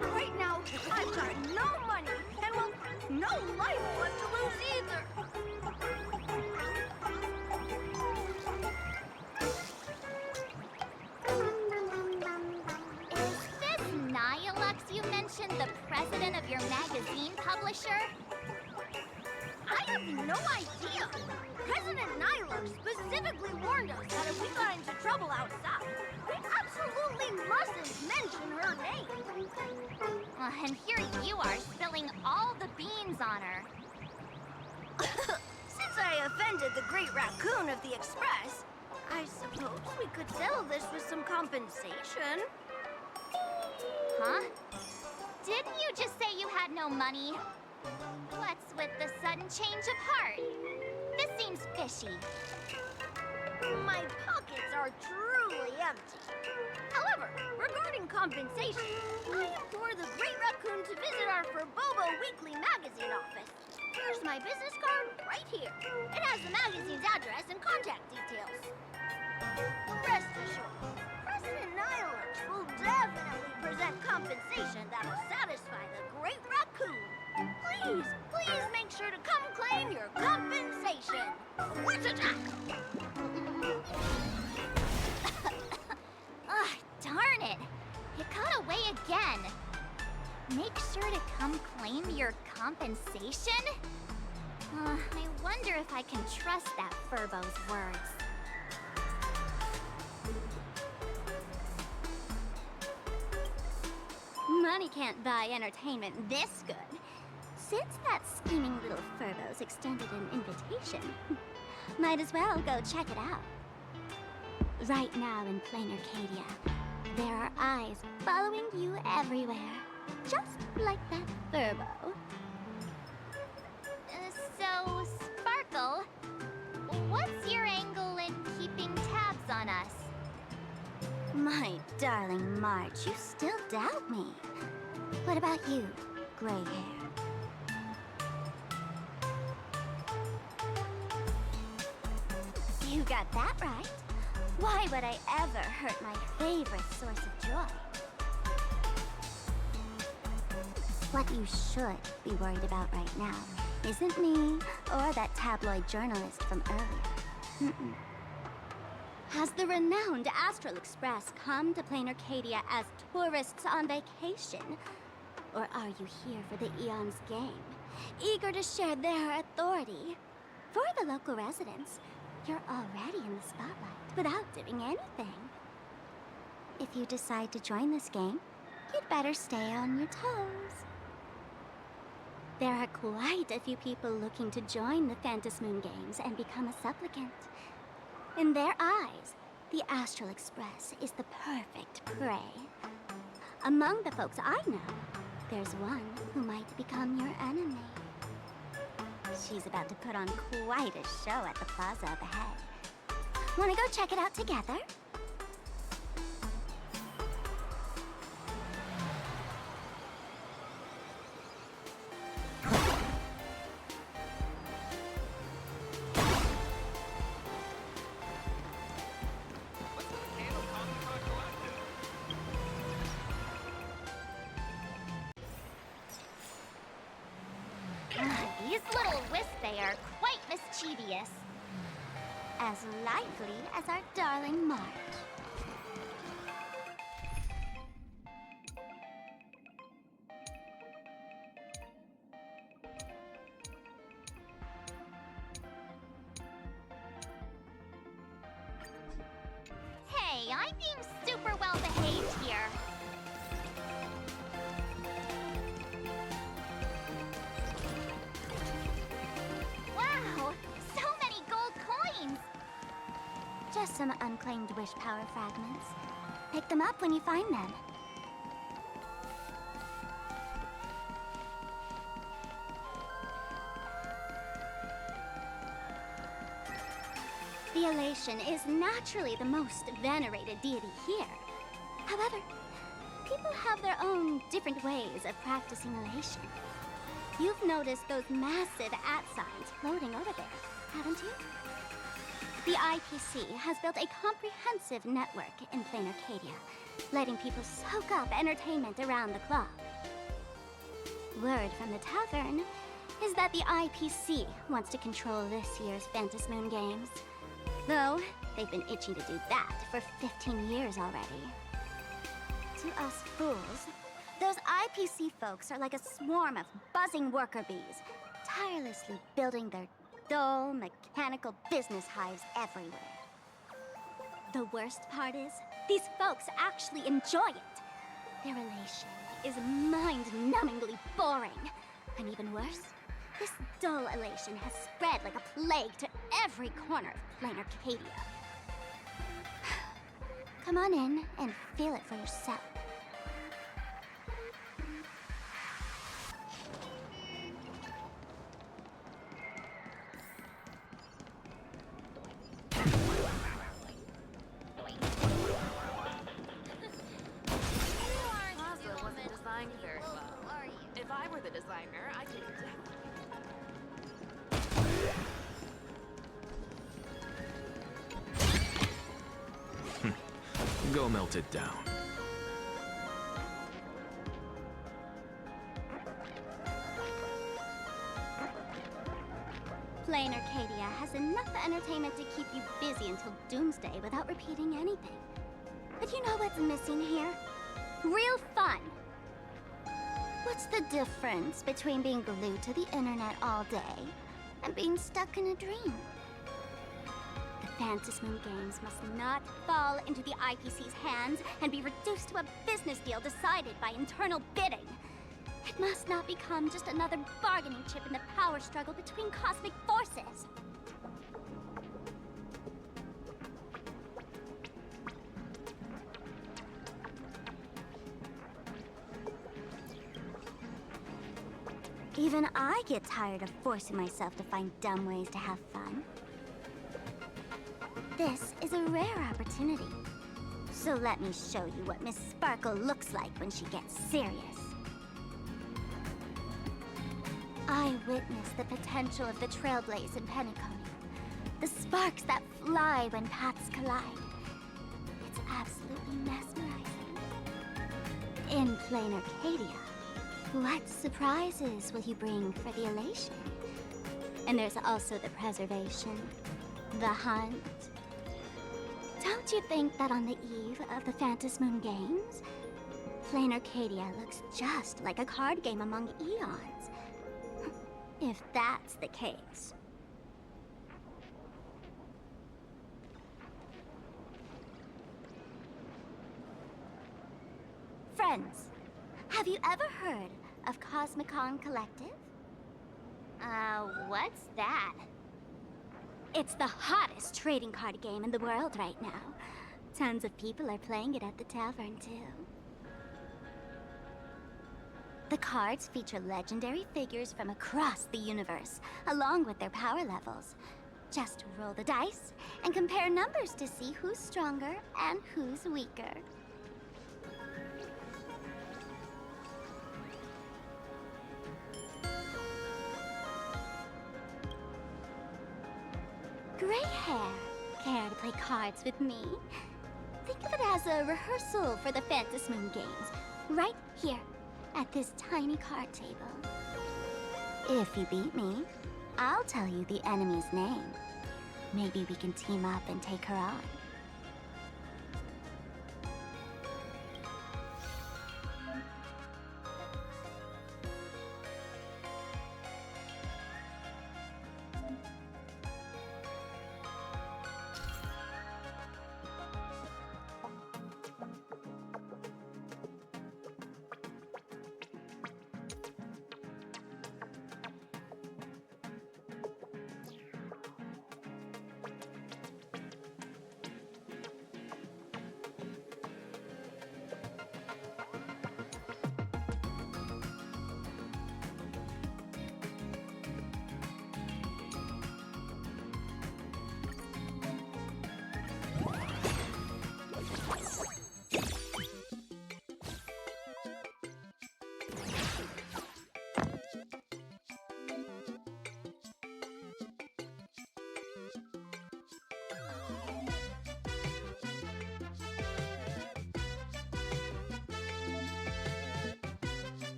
Right now, I've got no money, and well, no life left to lose either. Is this Nihilux you mentioned the president of your magazine publisher? I have no idea. President Nihilux specifically warned us that if we got into trouble outside, we absolutely mustn't mention her name. And here you are spilling all the beans on her. Since I offended the Great Raccoon of the Express, I suppose we could settle this with some compensation. Huh? Didn't you just say you had no money? What's with the sudden change of heart? This seems fishy. My pockets are truly empty. However, regarding compensation, I implore the Great Raccoon to visit our Furbobo Weekly magazine office. Here's my business card right here. It has the magazine's address and contact details. Rest assured, President Nihilux will definitely present compensation that'll satisfy the Great Raccoon. Please make sure to come claim your compensation. Ugh, darn it. It got away again. Make sure to come claim your compensation? I wonder if I can trust that Furbo's words. Money can't buy entertainment this good. Since that scheming little Furbo's extended an invitation, might as well go check it out. Right now in plain Arcadia, there are eyes following you everywhere, just like that Furbo. So, Sparkle, what's your angle in keeping tabs on us? My darling March, you still doubt me. What about you, gray hair? You got that right. Why would I ever hurt my favorite source of joy? What you should be worried about right now isn't me or that tabloid journalist from earlier. Has the renowned Astral Express come to plain Arcadia as tourists on vacation? Or are you here for the Eon's game, eager to share their authority? For the local residents, you're already in the spotlight without doing anything. If you decide to join this game, you'd better stay on your toes. There are quite a few people looking to join the Phantasmoon Games and become a supplicant. In their eyes, the Astral Express is the perfect prey. Among the folks I know, there's one who might become your enemy. She's about to put on quite a show at the plaza up ahead. Wanna go check it out together? These little Wispay are quite mischievous. As lively as our darling March. Hey, I'm being super well behaved here. Wow, so many gold coins! Just some unclaimed wish power fragments. Pick them up when you find them. The elation is naturally the most venerated deity here. However, people have their own different ways of practicing elation. You've noticed those massive @ signs floating over there, haven't you? The IPC has built a comprehensive network in plain Arcadia, letting people soak up entertainment around the clock. Word from the tavern is that the IPC wants to control this year's Phantasmoon Games. Though, they've been itching to do that for 15 years already. To us fools, those IPC folks are like a swarm of buzzing worker bees, tirelessly building their dull, mechanical business hives everywhere. The worst part is, these folks actually enjoy it. Their elation is mind-numbingly boring. And even worse, this dull elation has spread like a plague to every corner of plain Arcadia. Come on in and feel it for yourself. Go melt it down. Plain Arcadia has enough entertainment to keep you busy until doomsday without repeating anything. But you know what's missing here? Real fun! What's the difference between being glued to the internet all day and being stuck in a dream? The Phantasmoon games must not fall into the IPC's hands and be reduced to a business deal decided by internal bidding. It must not become just another bargaining chip in the power struggle between cosmic forces. Even I get tired of forcing myself to find dumb ways to have fun. This is a rare opportunity. So let me show you what Miss Sparkle looks like when she gets serious. I witnessed the potential of the Trailblaze in Pennycone. The sparks that fly when paths collide. It's absolutely mesmerizing. In plain Arcadia, what surprises will you bring for the elation? And there's also the preservation, the hunt. Don't you think that on the eve of the Phantasmoon Games, plain Arcadia looks just like a card game among eons? If that's the case. Friends, have you ever heard of Cosmicon Collective? What's that? It's the hottest trading card game in the world right now. Tons of people are playing it at the tavern, too. The cards feature legendary figures from across the universe, along with their power levels. Just roll the dice and compare numbers to see who's stronger and who's weaker. Gray hair, care to play cards with me? Think of it as a rehearsal for the Phantasmoon Games, right here, at this tiny card table. If you beat me, I'll tell you the enemy's name. Maybe we can team up and take her on.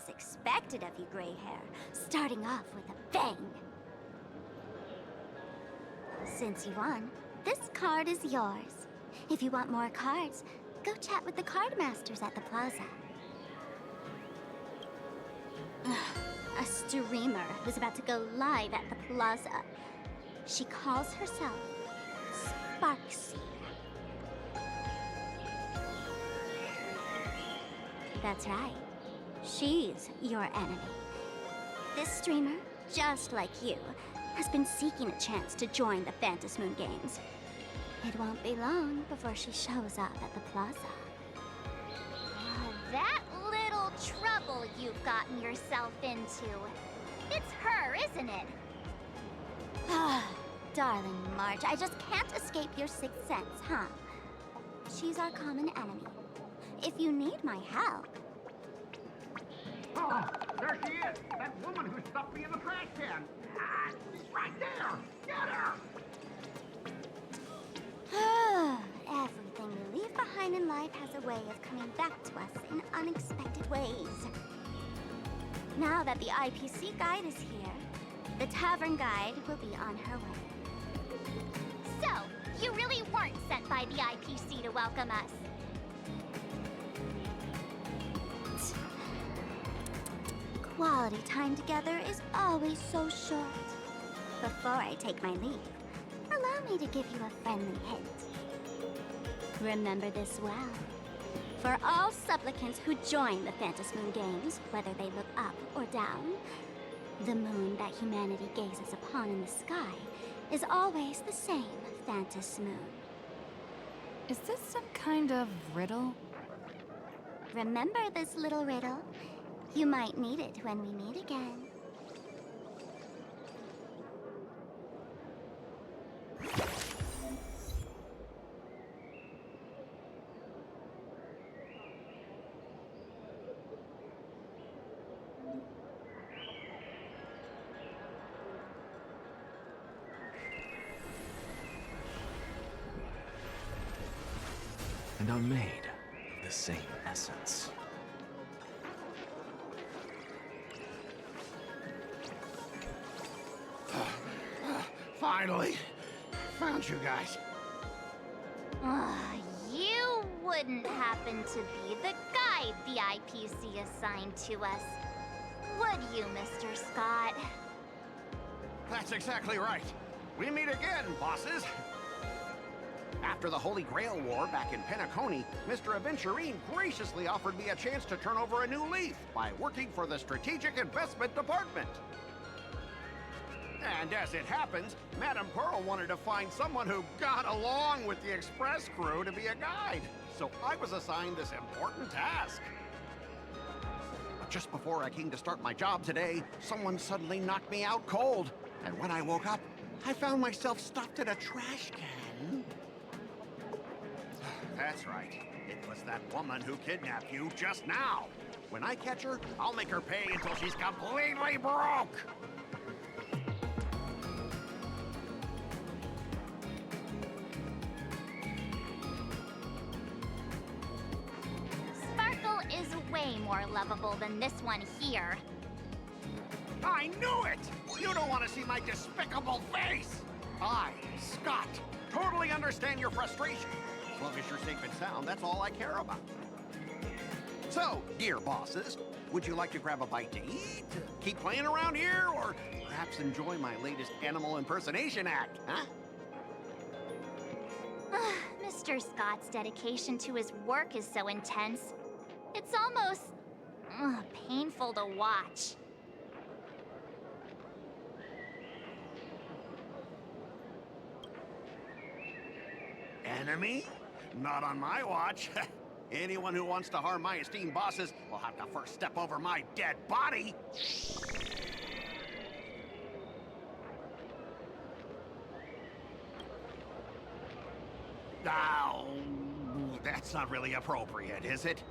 as expected of you, gray hair, starting off with a bang. Since you won, this card is yours. If you want more cards, go chat with the card masters at the plaza. A streamer who's about to go live at the plaza. She calls herself Sparksy. That's right. She's your enemy. This streamer, just like you, has been seeking a chance to join the Phantom Moon Games. It won't be long before she shows up at the plaza. That little trouble you've gotten yourself into. It's her, isn't it? Ah, darling March, I just can't escape your sixth sense, huh? She's our common enemy. If you need my help... Oh, there she is! That woman who stuffed me in the trash can! Ah, right there! Get her! Everything we leave behind in life has a way of coming back to us in unexpected ways. Now that the IPC guide is here, the tavern guide will be on her way. So, you really weren't sent by the IPC to welcome us. Quality time together is always so short. Before I take my leave, allow me to give you a friendly hint. Remember this well. For all supplicants who join the Phantom Moon Games, whether they look up or down, the moon that humanity gazes upon in the sky is always the same Phantom Moon. Is this some kind of riddle? Remember this little riddle? You might need it when we meet again. And are made of the same essence. Finally! Found you guys. You wouldn't happen to be the guide the IPC assigned to us, would you, Mr. Scott? That's exactly right. We meet again, bosses. After the Holy Grail War back in Penacony, Mr. Aventurine graciously offered me a chance to turn over a new leaf by working for the Strategic Investment Department. And as it happens, Madame Pearl wanted to find someone who got along with the Express crew to be a guide. So I was assigned this important task. But just before I came to start my job today, someone suddenly knocked me out cold. And when I woke up, I found myself stuffed in a trash can. That's right. It was that woman who kidnapped you just now. When I catch her, I'll make her pay until she's completely broke. Sparkle is way more lovable than this one here. I knew it! You don't want to see my despicable face! I, Scott, totally understand your frustration. As long as you're safe and sound, that's all I care about. So, dear bosses, would you like to grab a bite to eat? Keep playing around here? Or perhaps enjoy my latest animal impersonation act, huh? Mr. Scott's dedication to his work is so intense. It's almost painful to watch. Enemy? Not on my watch. Anyone who wants to harm my esteemed bosses will have to first step over my dead body. Oh, that's not really appropriate, is it?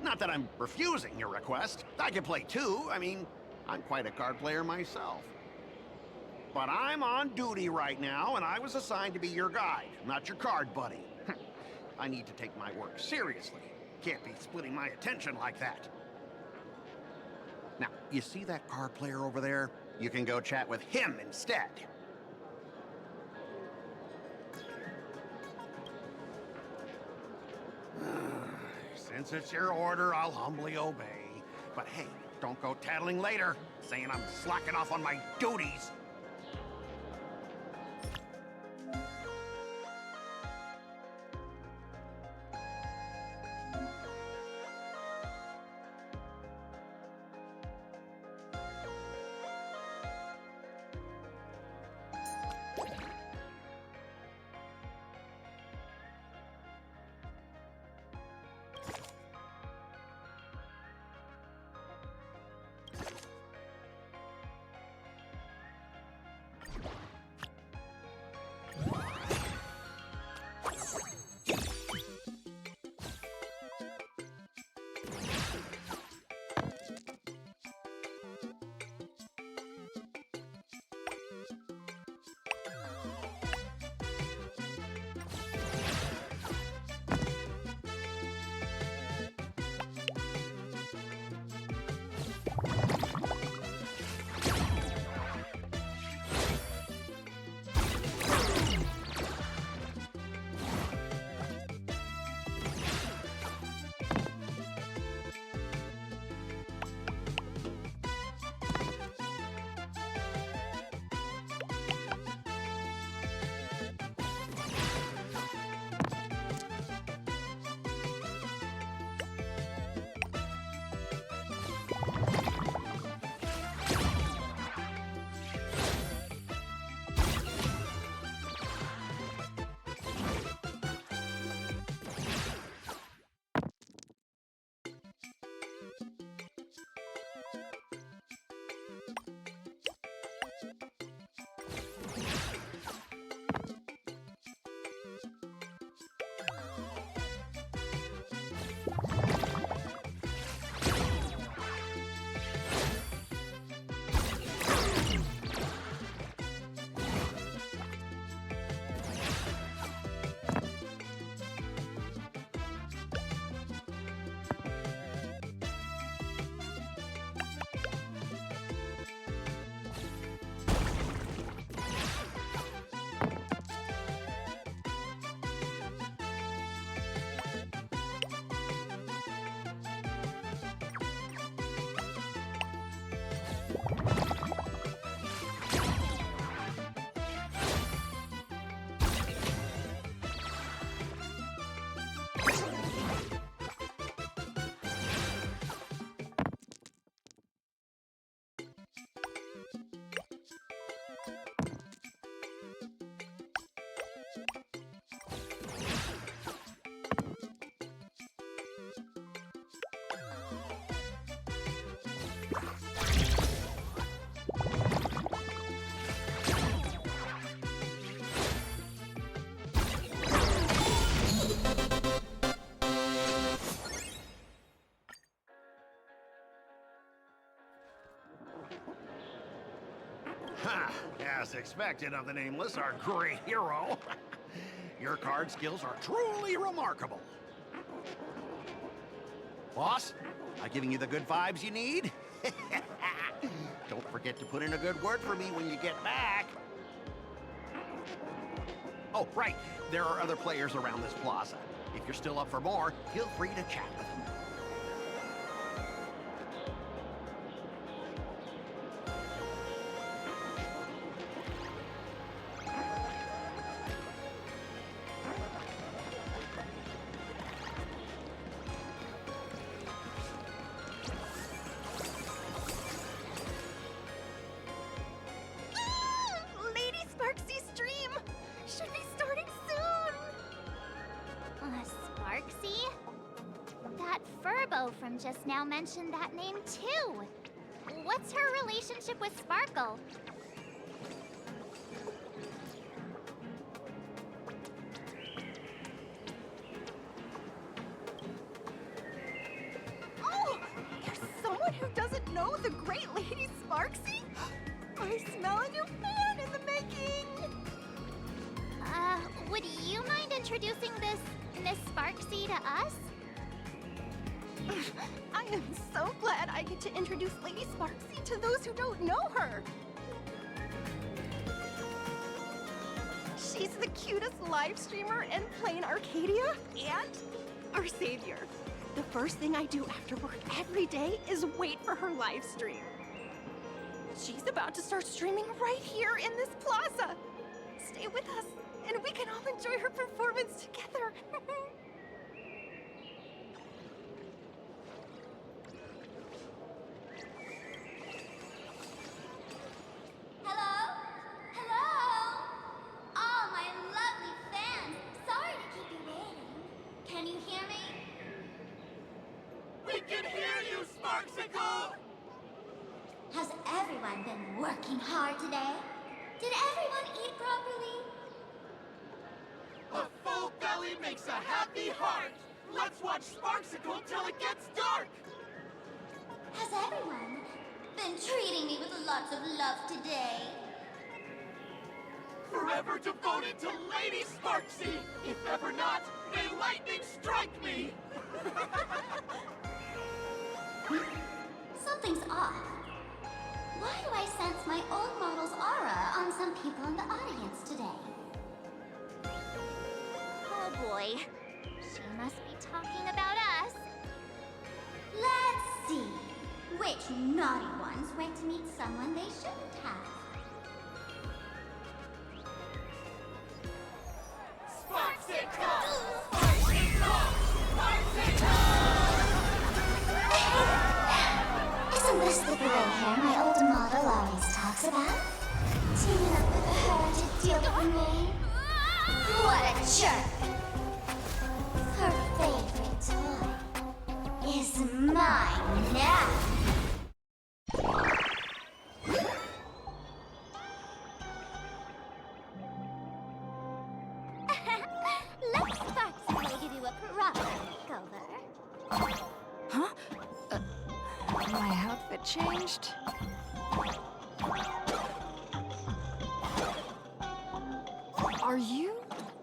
Not that I'm refusing your request. I can play too. I mean, I'm quite a card player myself. But I'm on duty right now, and I was assigned to be your guide, not your card buddy. I need to take my work seriously. Can't be splitting my attention like that. Now, you see that card player over there? You can go chat with him instead. Since it's your order, I'll humbly obey. But hey, don't go tattling later, saying I'm slacking off on my duties. Ha! As expected of the Nameless, our great hero. Your card skills are truly remarkable. Boss, am I giving you the good vibes you need? Don't forget to put in a good word for me when you get back. Oh, right. There are other players around this plaza. If you're still up for more, feel free to chat with them. From just now mentioned that name too. What's her relationship with Sparkle? Oh, there's someone who doesn't know the great Lady Sparksy? I smell a new fan in the making. Would you mind introducing this Miss Sparksy to us? I I am so glad I get to introduce Lady Sparksy to those who don't know her. She's the cutest live streamer in Plain Arcadia and our savior. The first thing I do after work every day is wait for her live stream. She's about to start streaming right here in this plaza. Stay with us, and we can all enjoy her performance together. Hello? Hello? All my lovely fans, sorry to keep you waiting. Can you hear me? We can hear you, Sparksicle! Has everyone been working hard today? Did everyone eat properly? A full belly makes a happy heart. Let's watch Sparksicle till it gets dark. Has everyone been treating me with lots of love today? Forever devoted to Lady Sparksy. If ever not, may lightning strike me. Something's off. Why do I sense my old model's aura on some people in the audience today? Oh boy. She must be talking about us. Let's see. Which naughty ones went to meet someone they shouldn't have? Sparksicle! Sparksicle! Isn't this the gray hair my old model always talks about? Teaming up with her to deal with me? What a jerk! Her favorite toy is mine now! Let's Sparksicle give you a proper makeover. Huh? My outfit changed? Are you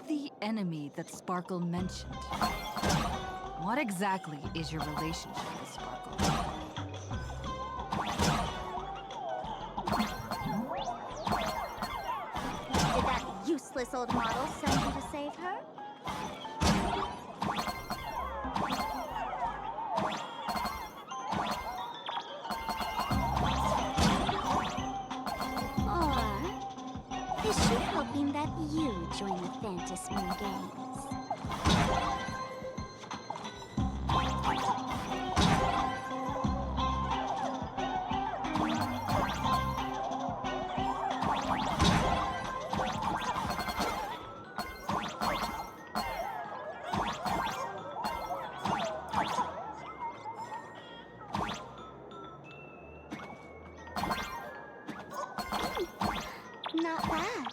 the enemy that Sparkle mentioned? What exactly is your relationship with Sparkle? Did that useless old model send you to save her? Or is she hoping that you join the Fantasmoon games? Not bad.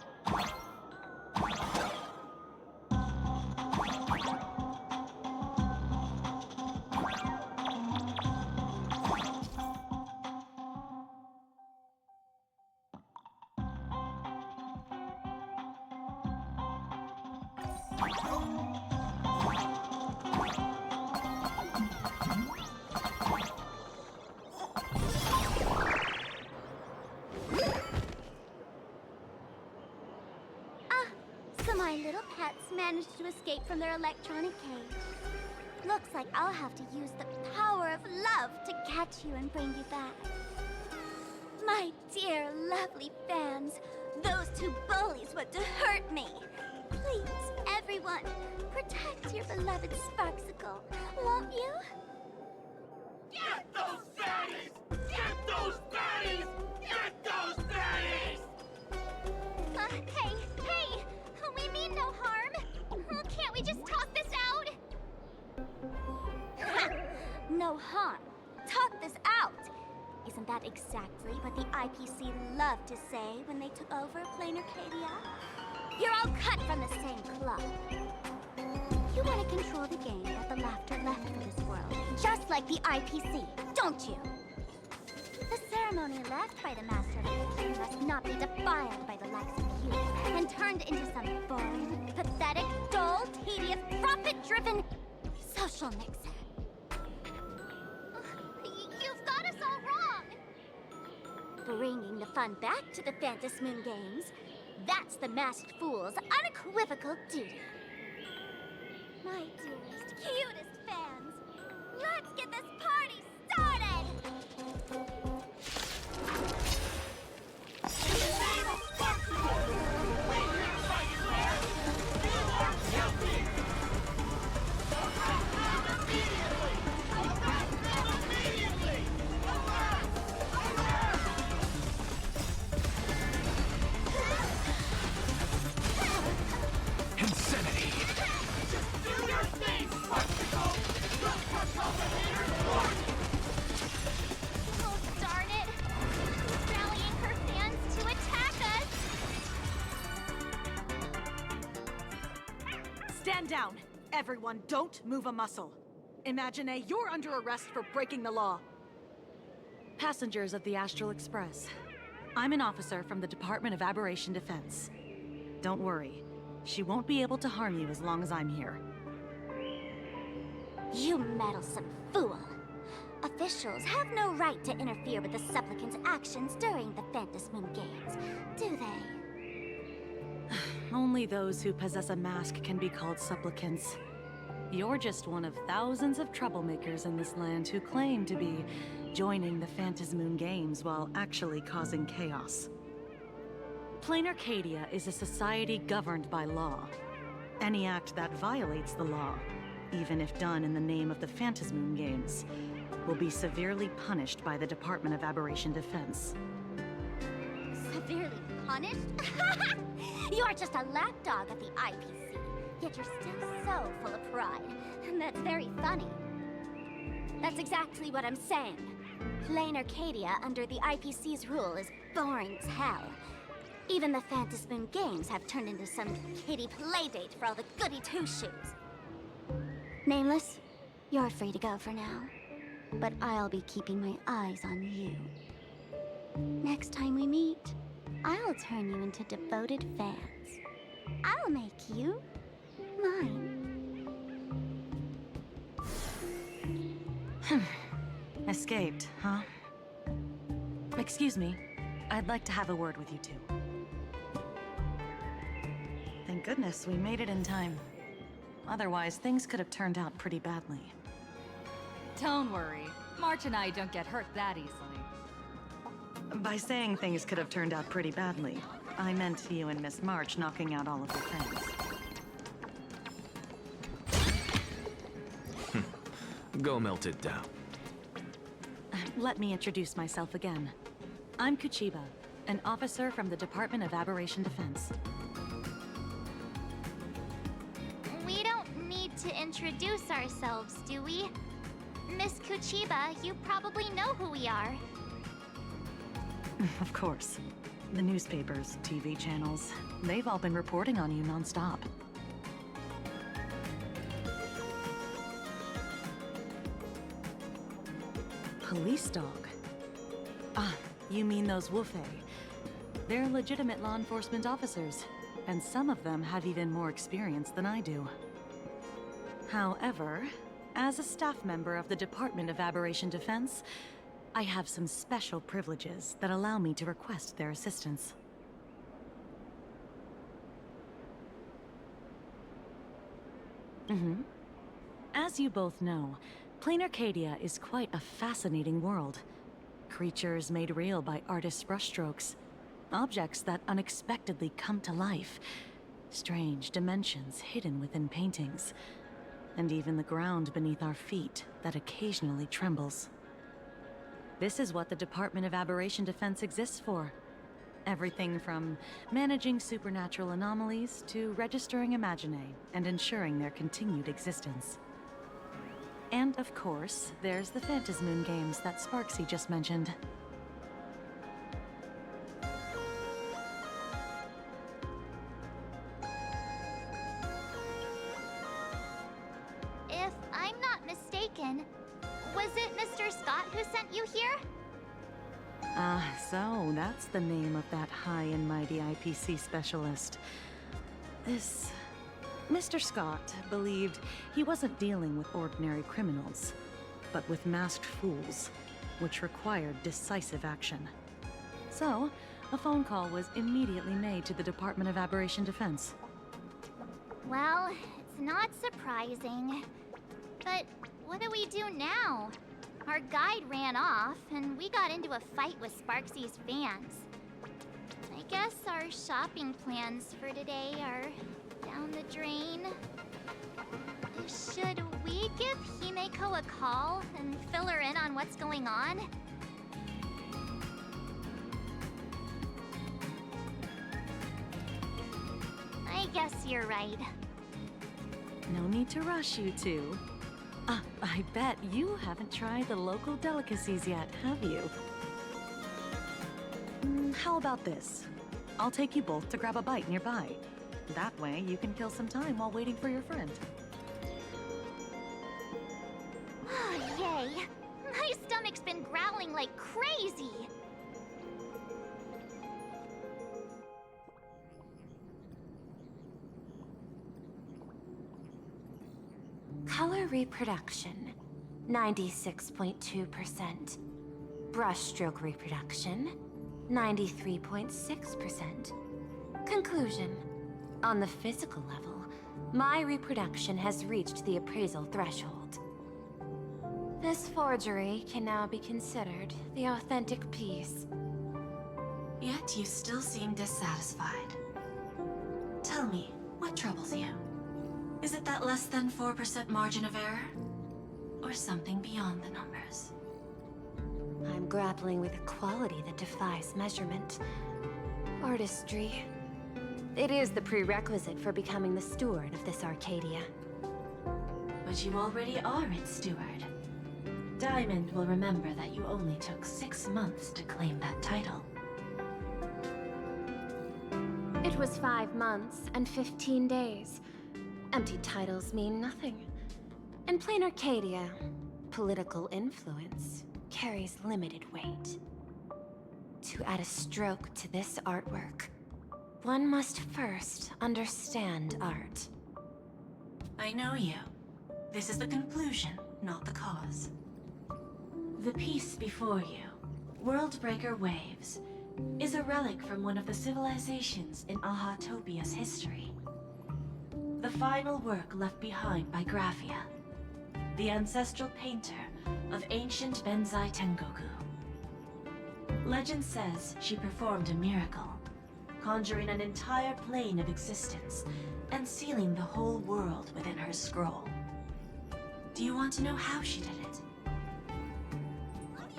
So my little pets managed to escape from their electronic cage. Looks like I'll have to use the power of love to catch you and bring you back. My dear, lovely fans, those two bullies want to hurt me. Please, everyone, protect your beloved Sparksicle, won't you? Get those baddies! Get those baddies! Get those baddies! Hey! We mean no harm. Can't we just talk this out? No harm. Talk this out. Isn't that exactly what the IPC loved to say when they took over Plain Arcadia? You're all cut from the same cloth. You want to control the game that the laughter left for this world, just like the IPC, don't you? The ceremony left by the Master of the Game must not be defiled by the likes of you and turned into some boring, pathetic, dull, tedious, profit-driven social mixer. bringing the fun back to the Phantom Moon Games, that's the Masked Fool's unequivocal duty. My dearest, cutest fans, let's get this party started! Insanity! Just do your thing, Sparkle! Oh, darn it! Rallying her fans to attack us! Stand down! Everyone, don't move a muscle. Imagine you're under arrest for breaking the law. Passengers of the Astral Express. I'm an officer from the Department of Aberration Defense. Don't worry. She won't be able to harm you as long as I'm here. You meddlesome fool! Officials have no right to interfere with the supplicant's actions during the Phantom Moon Games, do they? Only those who possess a mask can be called supplicants. You're just one of thousands of troublemakers in this land who claim to be joining the Phantom Moon Games while actually causing chaos. Plain Arcadia is a society governed by law. Any act that violates the law, even if done in the name of the Phantom Moon Games, will be severely punished by the Department of Aberration Defense. Severely punished? You're just a lapdog of the IPC, yet you're still so full of pride. And that's very funny. That's exactly what I'm saying. Plain Arcadia under the IPC's rule is boring as hell. Even the Phantom Moon Games have turned into some kiddie playdate for all the goody two-shoes. Nameless, you're free to go for now. But I'll be keeping my eyes on you. Next time we meet, I'll turn you into devoted fans. I'll make you mine. Escaped, huh? Excuse me. I'd like to have a word with you two. Thank goodness we made it in time. Otherwise, things could have turned out pretty badly. Don't worry. March and I don't get hurt that easily. By saying things could have turned out pretty badly, I meant you and Miss March knocking out all of your friends. Go melt it down. Let me introduce myself again. I'm Kuchiba, an officer from the Department of Aberration Defense. We don't need to introduce ourselves, do we? Miss Kuchiba, you probably know who we are. Of course. The newspapers, TV channels, they've all been reporting on you nonstop. Police dog? Ah, you mean those Wolfei. They're legitimate law enforcement officers, and some of them have even more experience than I do. However, as a staff member of the Department of Aberration Defense, I have some special privileges that allow me to request their assistance. As you both know, Plain Arcadia is quite a fascinating world. Creatures made real by artists' brushstrokes. Objects that unexpectedly come to life. Strange dimensions hidden within paintings. And even the ground beneath our feet that occasionally trembles. This is what the Department of Aberration Defense exists for. Everything from managing supernatural anomalies to registering imaginae and ensuring their continued existence. And of course, there's the Phantom Moon Games that Sparksy just mentioned. If I'm not mistaken, was it Mr. Scott who sent you here? So that's the name of that high and mighty IPC specialist. This Mr. Scott believed he wasn't dealing with ordinary criminals, but with masked fools, which required decisive action. So, a phone call was immediately made to the Department of Aberration Defense. Well, it's not surprising. But what do we do now? Our guide ran off, and we got into a fight with Sparksy's fans. I guess our shopping plans for today are down the drain. Should we give Himeko a call and fill her in on what's going on? I guess you're right. No need to rush, you two. I bet you haven't tried the local delicacies yet, have you? How about this? I'll take you both to grab a bite nearby. That way, you can kill some time while waiting for your friend. Oh, yay! My stomach's been growling like crazy! Color reproduction, 96.2%. Brushstroke reproduction, 93.6%. Conclusion. On the physical level, my reproduction has reached the appraisal threshold. This forgery can now be considered the authentic piece. Yet you still seem dissatisfied. Tell me, what troubles you? Is it that less than 4% margin of error? Or something beyond the numbers? I'm grappling with a quality that defies measurement. Artistry. It is the prerequisite for becoming the steward of this Arcadia. But you already are its steward. Diamond will remember that you only took 6 months to claim that title. It was 5 months and 15 days. Empty titles mean nothing. In plain Arcadia, political influence carries limited weight. To add a stroke to this artwork, one must first understand art. I know you. This is the conclusion, not the cause. The piece before you, Worldbreaker Waves, is a relic from one of the civilizations in Ahatopia's history. The final work left behind by Graphia, the ancestral painter of ancient Benzai Tengoku. Legend says she performed a miracle, conjuring an entire plane of existence and sealing the whole world within her scroll. Do you want to know how she did it?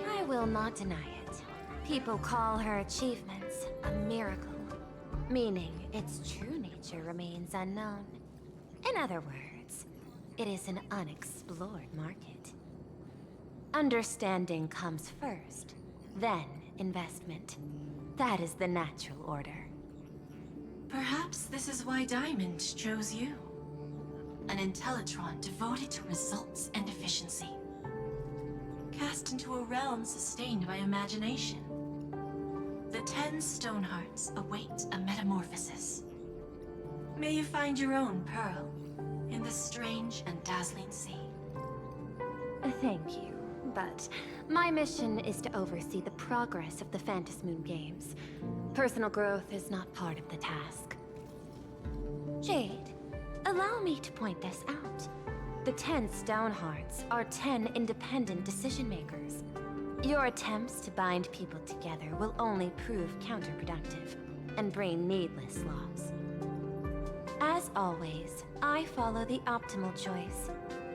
I will not deny it. People call her achievements a miracle, meaning its true nature remains unknown. In other words, it is an unexplored market. Understanding comes first, then investment. That is the natural order. Perhaps this is why Diamond chose you. An Intellitron devoted to results and efficiency. Cast into a realm sustained by imagination. The 10 Stonehearts await a metamorphosis. May you find your own pearl in this strange and dazzling sea. Thank you, but my mission is to oversee the progress of the Phantom Moon Games. Personal growth is not part of the task. Jade, allow me to point this out. The 10 Stonehearts are 10 independent decision-makers. Your attempts to bind people together will only prove counterproductive and bring needless loss. As always, I follow the optimal choice.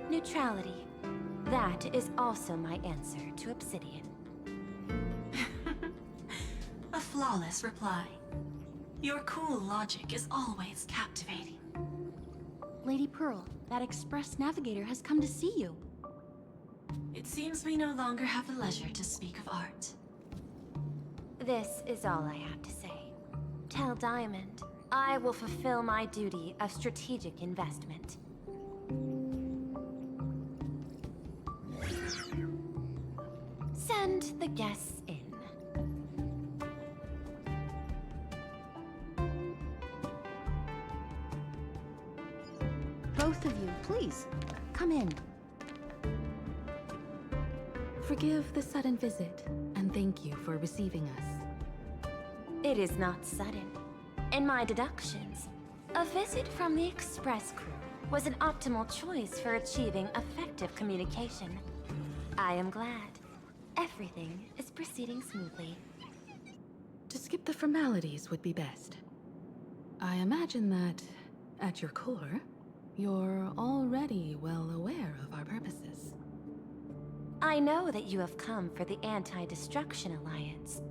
Neutrality. That is also my answer to Obsidian. A flawless reply. Your cool logic is always captivating. Lady Pearl, that Express Navigator has come to see you. It seems we no longer have the leisure to speak of art. This is all I have to say. Tell Diamond, I will fulfill my duty of strategic investment. Send the guests in. Both of you, please, come in. Forgive the sudden visit, and thank you for receiving us. It is not sudden. In my deductions, a visit from the Express crew was an optimal choice for achieving effective communication. I am glad. Everything is proceeding smoothly. To skip the formalities would be best. I imagine that, at your core, you're already well aware of our purposes. I know that you have come for the Anti-Destruction Alliance.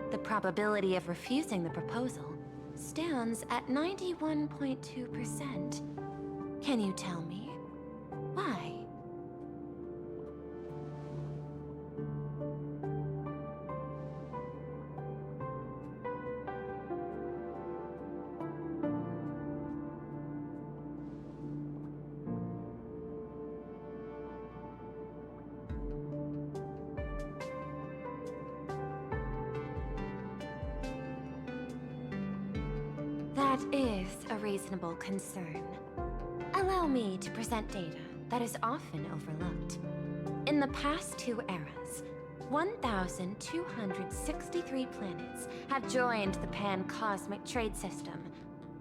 The probability of refusing the proposal stands at 91.2%. Can you tell me why? That is a reasonable concern. Allow me to present data that is often overlooked. In the past 2 eras, 1,263 planets have joined the pan-cosmic trade system,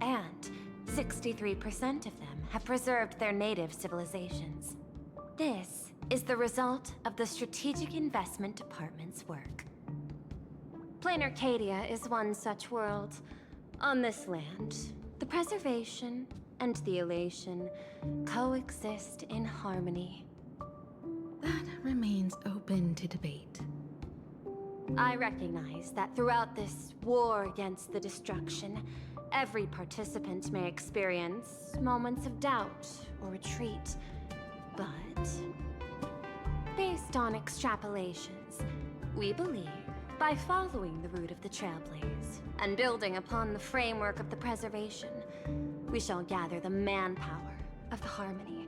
and 63% of them have preserved their native civilizations. This is the result of the Strategic Investment Department's work. Plain Arcadia is one such world. On this land, the preservation and the elation coexist in harmony. That remains open to debate. I recognize that throughout this war against the destruction, every participant may experience moments of doubt or retreat. But, based on extrapolations, we believe by following the route of the Trailblaze and building upon the framework of the preservation, we shall gather the manpower of the harmony,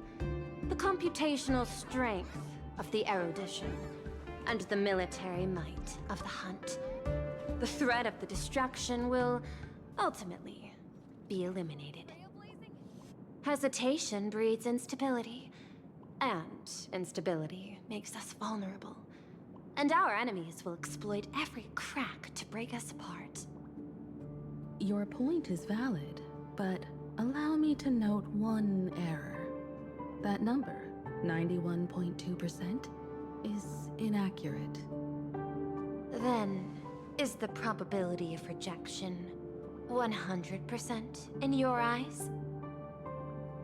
the computational strength of the erudition, and the military might of the hunt. The threat of the destruction will ultimately be eliminated. Hesitation breeds instability, and instability makes us vulnerable. And our enemies will exploit every crack to break us apart. Your point is valid, but allow me to note one error. That number, 91.2%, is inaccurate. Then, is the probability of rejection 100% in your eyes?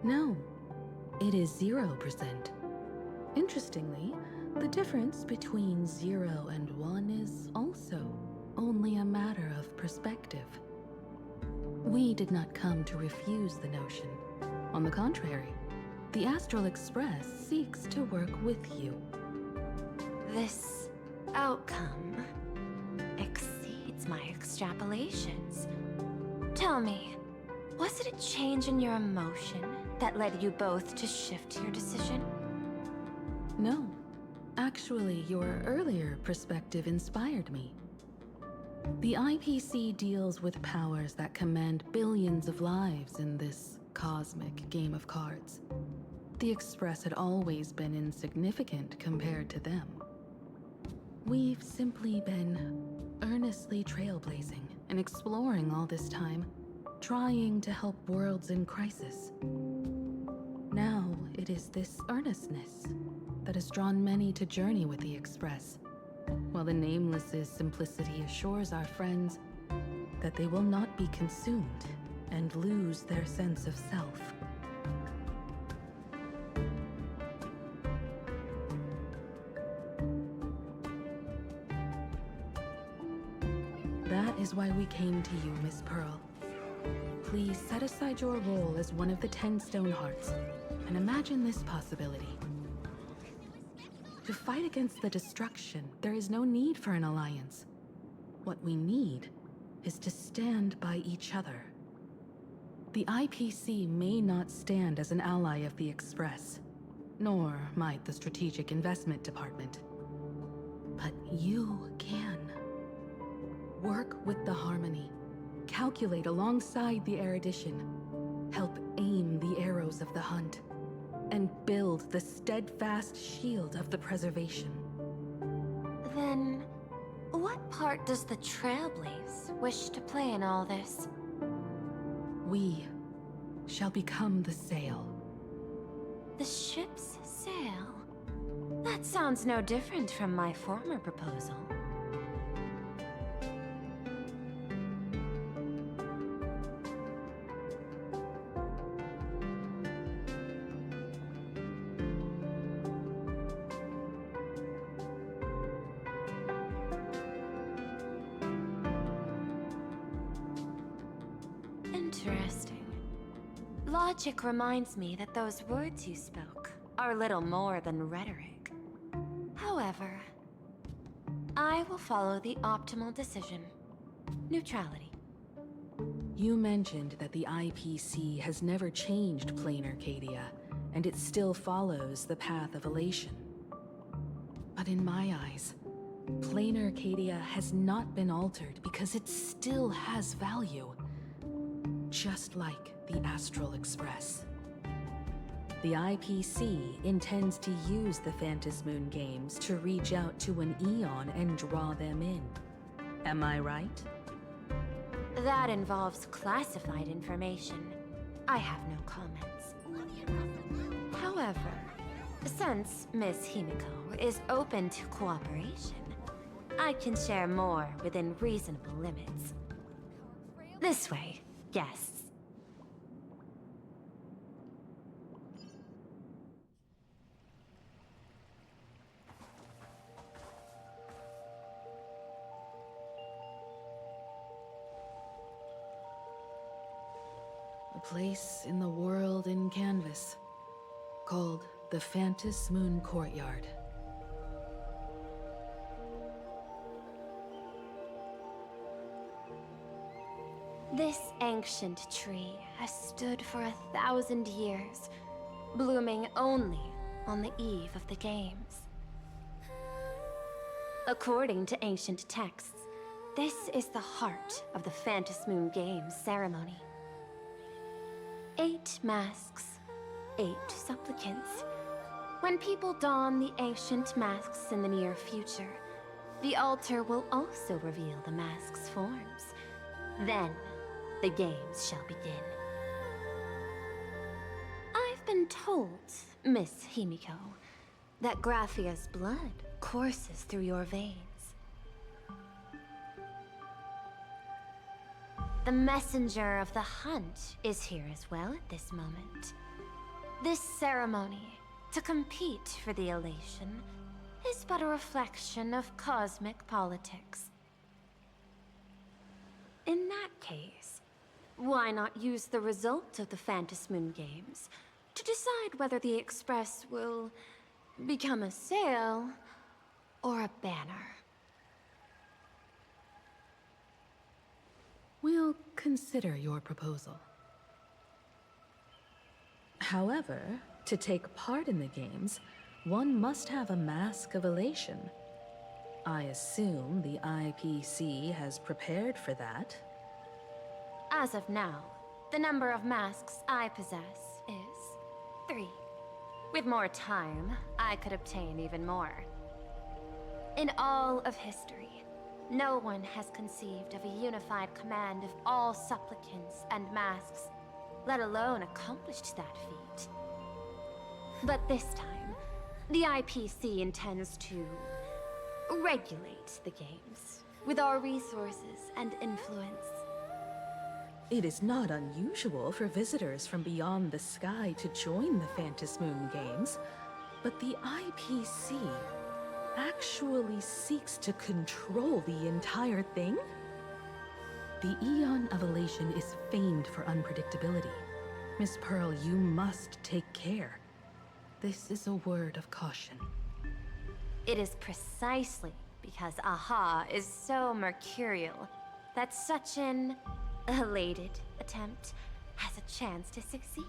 No, it is 0%. Interestingly, the difference between 0 and 1 is also only a matter of perspective. We did not come to refuse the notion. On the contrary, the Astral Express seeks to work with you. This outcome exceeds my extrapolations. Tell me, was it a change in your emotion that led you both to shift your decision? No. Actually, your earlier perspective inspired me. The IPC deals with powers that command billions of lives in this cosmic game of cards. The Express had always been insignificant compared to them. We've simply been earnestly trailblazing and exploring all this time, trying to help worlds in crisis. Now it is this earnestness that has drawn many to journey with the Express, while the Nameless's simplicity assures our friends that they will not be consumed and lose their sense of self. That is why we came to you, Miss Pearl. Please set aside your role as one of the 10 Stonehearts and imagine this possibility. To fight against the destruction, there is no need for an alliance. What we need is to stand by each other. The IPC may not stand as an ally of the Express, nor might the Strategic Investment Department. But you can. Work with the Harmony, calculate alongside the erudition, help aim the arrows of the hunt, and build the steadfast shield of the preservation. Then, what part part does the Trailblaze wish to play in all this? We shall become the sail. The ship's sail? That sounds no different from my former proposal. Interesting. Logic reminds me that those words you spoke are little more than rhetoric. However, I will follow the optimal decision. Neutrality. You mentioned that the IPC has never changed Plain Arcadia, and it still follows the path of elation. But in my eyes, Plain Arcadia has not been altered because it still has value. Just like the Astral Express. The IPC intends to use the Phantasmoon games to reach out to an Eon and draw them in. Am I right? That involves classified information. I have no comments. However, since Miss Himiko is open to cooperation, I can share more within reasonable limits. This way, guests. A place in the world in canvas, called the Phantasmoon Courtyard. This ancient tree has stood for 1,000 years, blooming only on the eve of the games. According to ancient texts, this is the heart of the Phantasmoon Games ceremony. 8 masks, 8 supplicants. When people don the ancient masks in the near future, the altar will also reveal the masks' forms. Then, the games shall begin. I've been told, Miss Himiko, that Graphia's blood courses through your veins. The messenger of the hunt is here as well at this moment. This ceremony, to compete for the elation, is but a reflection of cosmic politics. In that case, why not use the result of the Phantasmoon Games to decide whether the Express will become a sail or a banner? We'll consider your proposal. However, to take part in the games, one must have a mask of elation. I assume the IPC has prepared for that. As of now, the number of masks I possess is 3. With more time, I could obtain even more. In all of history, no one has conceived of a unified command of all supplicants and masks, let alone accomplished that feat. But this time, the IPC intends to regulate the games with our resources and influence. It is not unusual for visitors from beyond the sky to join the Phantasmoon Games, but the IPC actually seeks to control the entire thing? The Eon of Elation is famed for unpredictability. Miss Pearl, you must take care. This is a word of caution. It is precisely because Aha is so mercurial that such an elated attempt has a chance to succeed.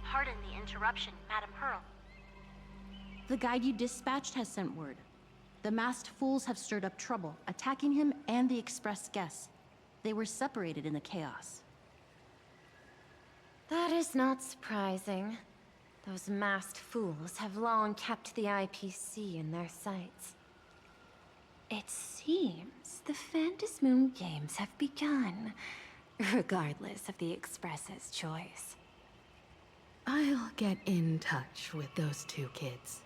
Pardon the interruption, Madam Pearl. The guide you dispatched has sent word. The masked fools have stirred up trouble, attacking him and the express guests. They were separated in the chaos. That is not surprising. Those masked fools have long kept the IPC in their sights. It seems the Phantasmoon Games have begun, regardless of the Express's choice. I'll get in touch with those two kids.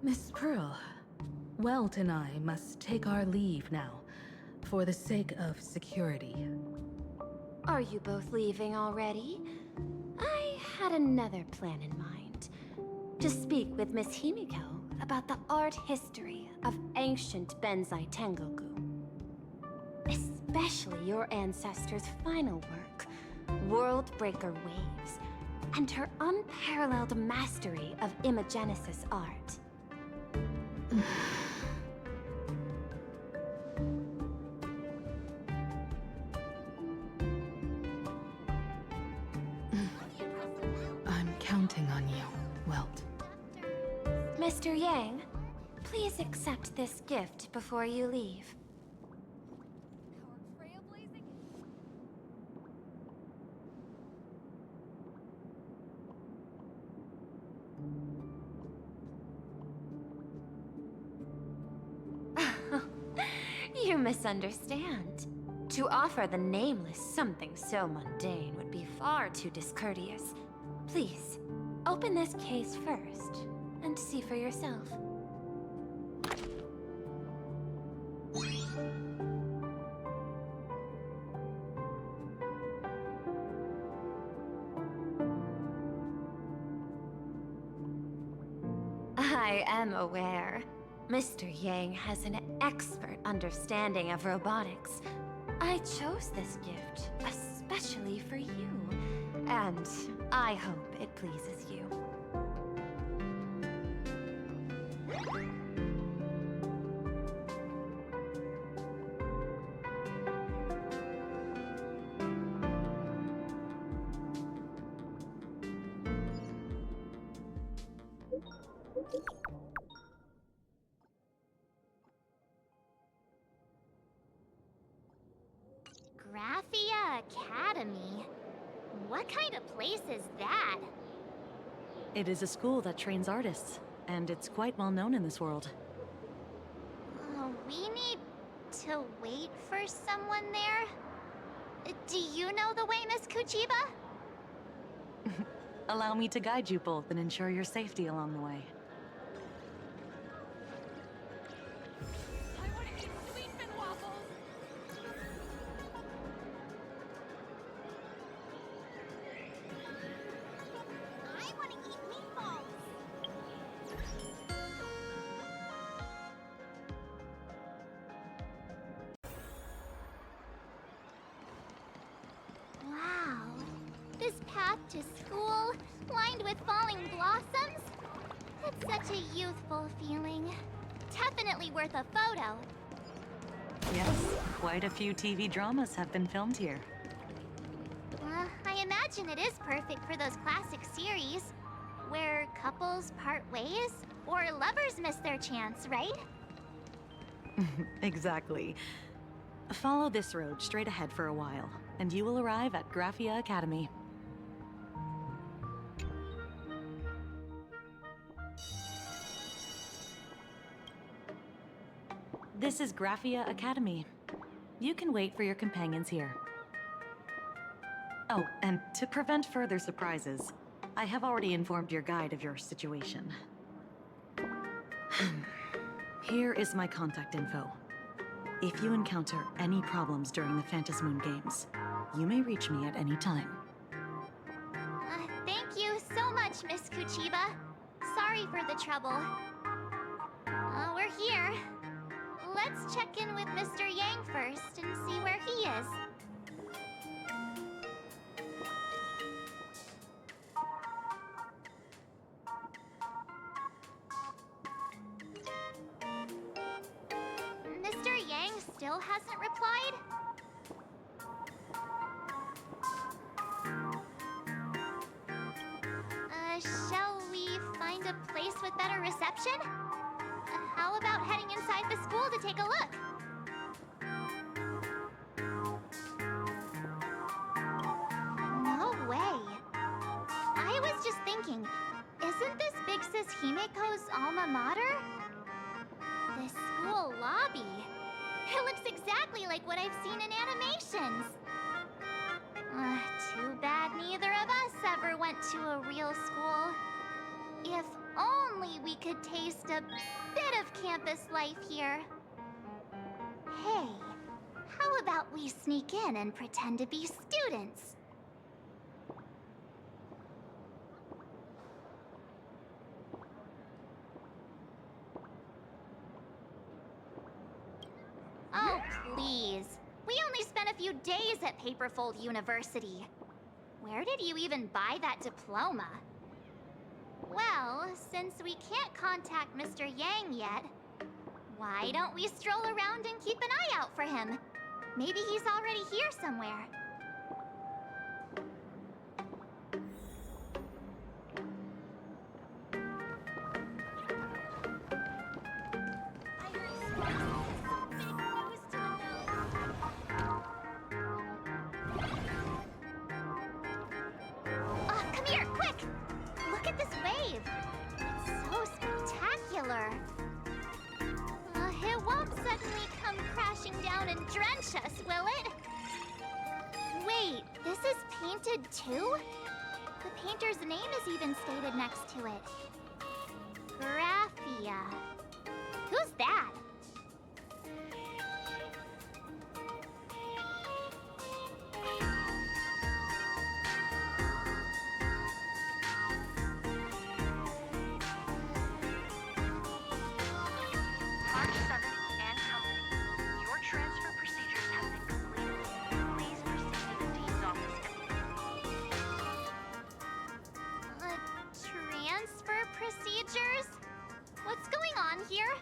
Miss Pearl, Welt and I must take our leave now, for the sake of security. Are you both leaving already? I had another plan in mind. To speak with Miss Himiko about the art history of ancient Benzai Tengoku. Especially your ancestors' final work, Worldbreaker Waves, and her unparalleled mastery of imagenesis art. I'm counting on you, Welt. Mr. Yang, please accept this gift before you leave. You misunderstand. To offer the Nameless something so mundane would be far too discourteous. Please, open this case first, and see for yourself. I am aware. Mr. Yang has an expert understanding of robotics. I chose this gift especially for you, and I hope it pleases you. Graphia Academy? What kind of place is that? It is a school that trains artists, and it's quite well known in this world. We need to wait for someone there? Do you know the way, Miss Kuchiba? Allow me to guide you both and ensure your safety along the way. Wow. This path to school, lined with falling blossoms? It's such a youthful feeling. Definitely worth a photo. Yes, quite a few TV dramas have been filmed here. I imagine it is perfect for those classic series, where couples part ways, or lovers miss their chance, right? Exactly. Follow this road straight ahead for a while, and you will arrive at Graphia Academy. This is Graphia Academy. You can wait for your companions here. Oh, and to prevent further surprises, I have already informed your guide of your situation. Here is my contact info. If you encounter any problems during the Phantasmoon Games, you may reach me at any time. Thank you so much, Miss Kuchiba. Sorry for the trouble. We're here. Let's check in with Mr. Yang first and see where he is. Mr. Yang still hasn't replied? Shall we find a place with better reception? How about heading inside the school to take a look? No way. I was just thinking, isn't this Big Sis Himeko's alma mater? The school lobby. It looks exactly like what I've seen in animations. Too bad neither of us ever went to a real school. If only we could taste a bit of campus life here. Hey, how about we sneak in and pretend to be students? Oh, please. We only spent a few days at Paperfold University. Where did you even buy that diploma? Well, since we can't contact Mr. Yang yet, why don't we stroll around and keep an eye out for him? Maybe he's already here somewhere. Come here, quick! Look at this wave. It's so spectacular. It won't suddenly come crashing down and drench us, will it? Wait, this is painted too? The painter's name is even stated next to it. Graphia. Who's that? March 7th and Company. Your transfer procedures have been completed. Please proceed to the Dean's office Transfer procedures? What's going on here?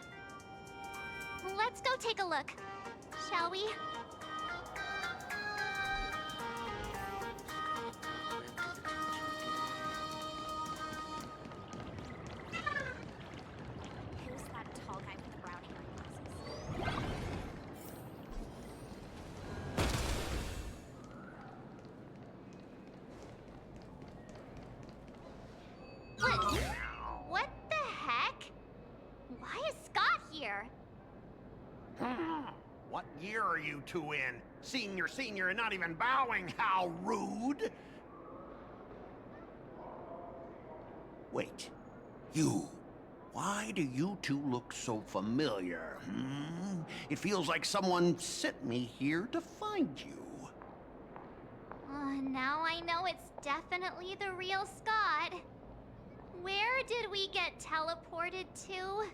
Let's go take a look, shall we? Who's that tall guy with the brown hair and glasses? What the heck? Why is Scott here? What year are you two in? Senior, and not even bowing. How rude! Wait, you. Why do you two look so familiar? It feels like someone sent me here to find you. Now I know it's definitely the real Scott. Where did we get teleported to?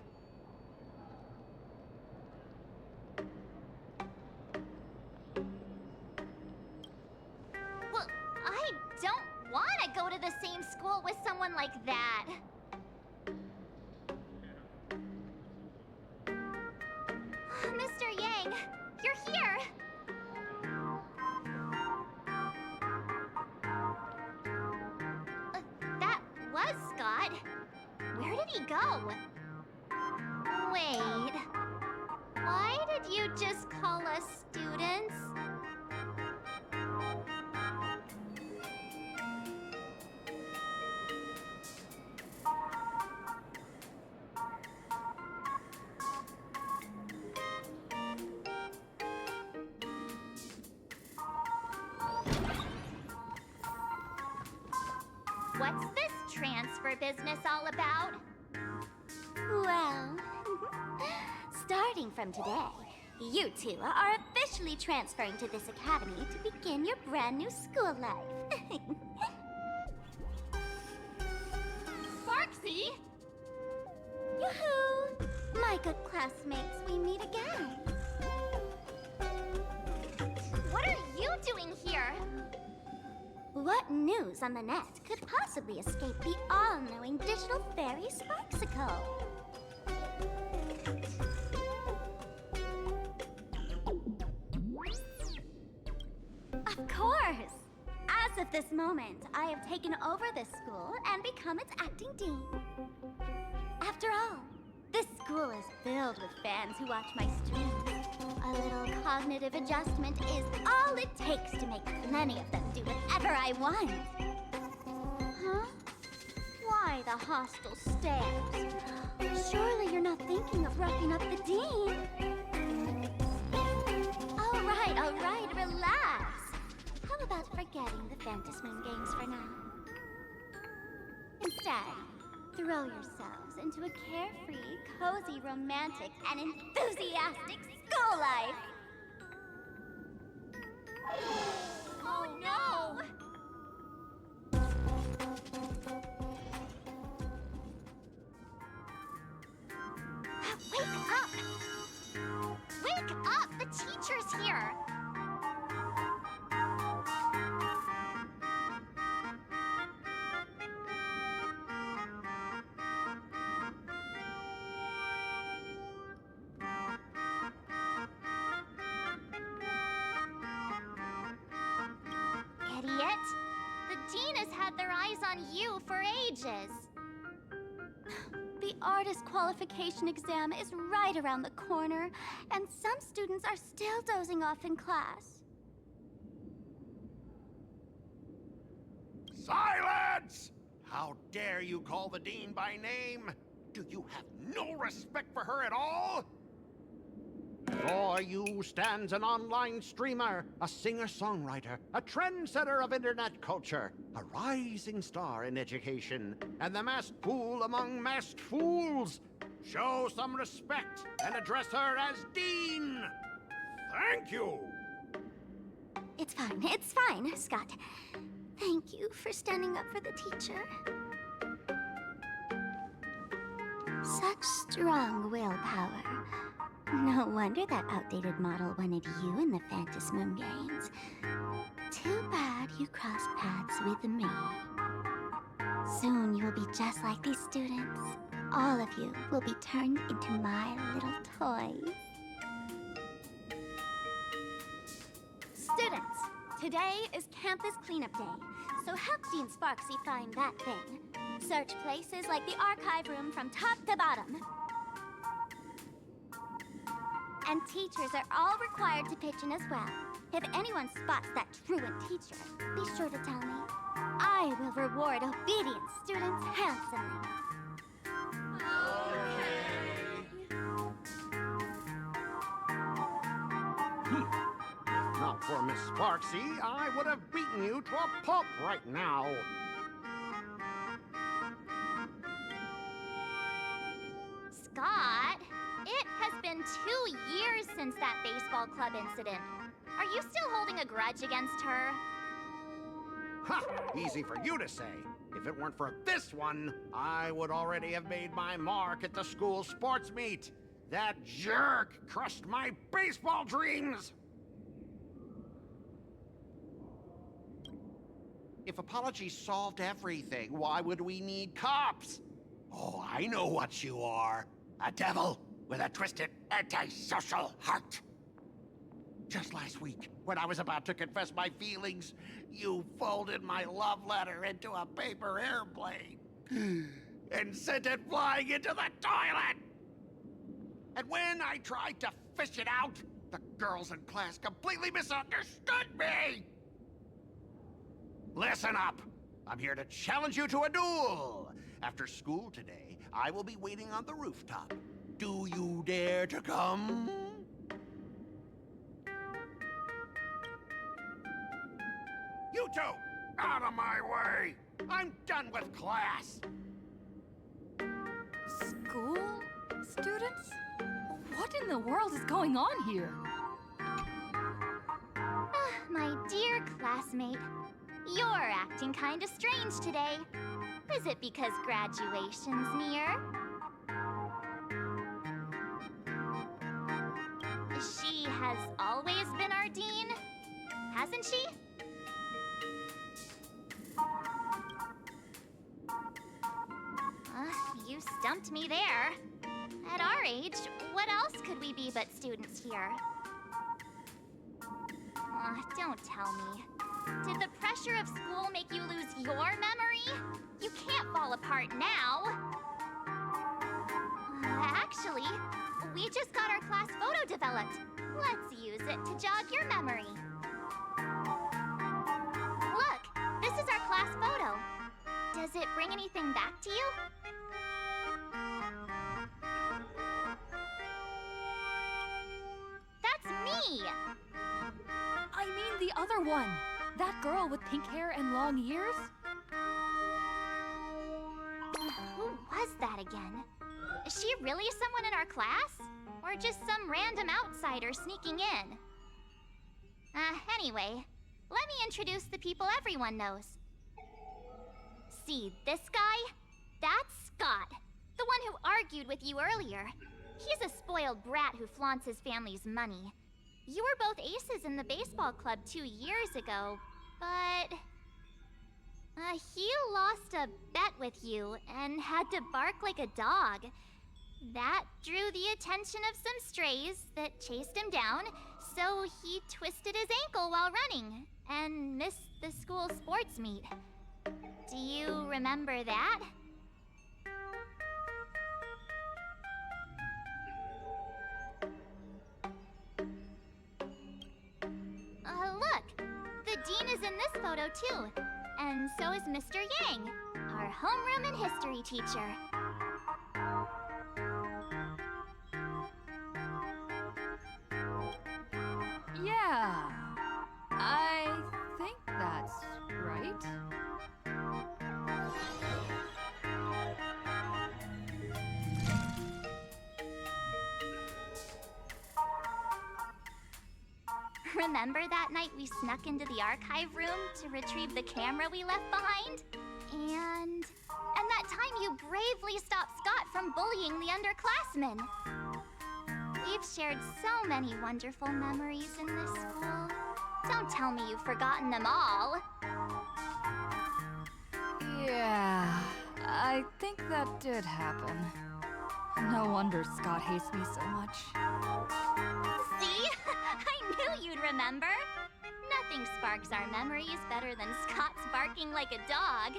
Well, I don't want to go to the same school with someone like that. Mr. Yang, you're here. That was Scott. Where did he go? Wait. Why did you just call us students? What's this transfer business all about? Well, starting from today, you two are officially transferring to this academy to begin your brand new school life. Sparksy! Yoo-hoo! My good classmates, we meet again. What are you doing here? What news on the net could possibly escape the all-knowing digital fairy Sparksicle? Of course! As of this moment, I have taken over this school and become its acting dean. After all, this school is filled with fans who watch my streams. A little cognitive adjustment is all it takes to make plenty of them do whatever I want. Huh? Why the hostile stares? Surely you're not thinking of roughing up the dean? All right, relax. How about forgetting the Phantom Moon games for now? Instead, throw yourselves into a carefree, cozy, romantic, and enthusiastic school life! Oh no! Wake up! Wake up! The teacher's here! Idiot! The dean has had their eyes on you for ages. The artist qualification exam is right around the corner, and some students are still dozing off in class. Silence! How dare you call the dean by name? Do you have no respect for her at all? Before you stands an online streamer, a singer-songwriter, a trendsetter of internet culture, a rising star in education, and the masked fool among masked fools. Show some respect and address her as Dean. Thank you. It's fine, Scott. Thank you for standing up for the teacher. Such strong willpower. No wonder that outdated model wanted you in the Phantom Moon games. Too bad you crossed paths with me. Soon you'll be just like these students. All of you will be turned into my little toys. Students, today is campus cleanup day, so help Dean Sparksy find that thing. Search places like the archive room from top to bottom. And teachers are all required to pitch in as well. If anyone spots that truant teacher, be sure to tell me. I will reward obedient students handsomely. If not for Miss Sparksy, I would have beaten you to a pulp right now. Scott, it has been 2 years since that baseball club incident. Are you still holding a grudge against her? Ha! Easy for you to say. If it weren't for this one, I would already have made my mark at the school sports meet. That jerk crushed my baseball dreams! If apologies solved everything, why would we need cops? Oh, I know what you are. A devil with a twisted, antisocial heart. Just last week, when I was about to confess my feelings, you folded my love letter into a paper airplane and sent it flying into the toilet. And when I tried to fish it out. The girls in class completely misunderstood me. Listen up. I'm here to challenge you to a duel. After school today, I will be waiting on the rooftop. Do you dare to come? You two, out of my way! I'm done with class! School? Students? What in the world is going on here? My dear classmate, you're acting kinda strange today. Is it because graduation's near? She has always been our dean, hasn't she? You stumped me there. At our age, what else could we be but students here? Don't tell me. Did the pressure of school make you lose your memory? You can't fall apart now. Actually, we just got our class photo developed. Let's use it to jog your memory. Look, this is our class photo. Does it bring anything back to you? That's me! I mean the other one. That girl with pink hair and long ears? Who was that again? Is she really someone in our class? Or just some random outsider sneaking in? Anyway, let me introduce the people everyone knows. See this guy? That's Scott, the one who argued with you earlier. He's a spoiled brat who flaunts his family's money. You were both aces in the baseball club 2 years ago, but... he lost a bet with you and had to bark like a dog. That drew the attention of some strays that chased him down, so he twisted his ankle while running and missed the school sports meet. Do you remember that? Look! The dean is in this photo too, and so is Mr. Yang, our homeroom and history teacher. Yeah, I think that's right. Remember that night we snuck into the archive room to retrieve the camera we left behind? And that time you bravely stopped Scott from bullying the underclassmen. We've shared so many wonderful memories in this school. Don't tell me you've forgotten them all. Yeah, I think that did happen. No wonder Scott hates me so much. See? I knew you'd remember. Nothing sparks our memories better than Scott's barking like a dog.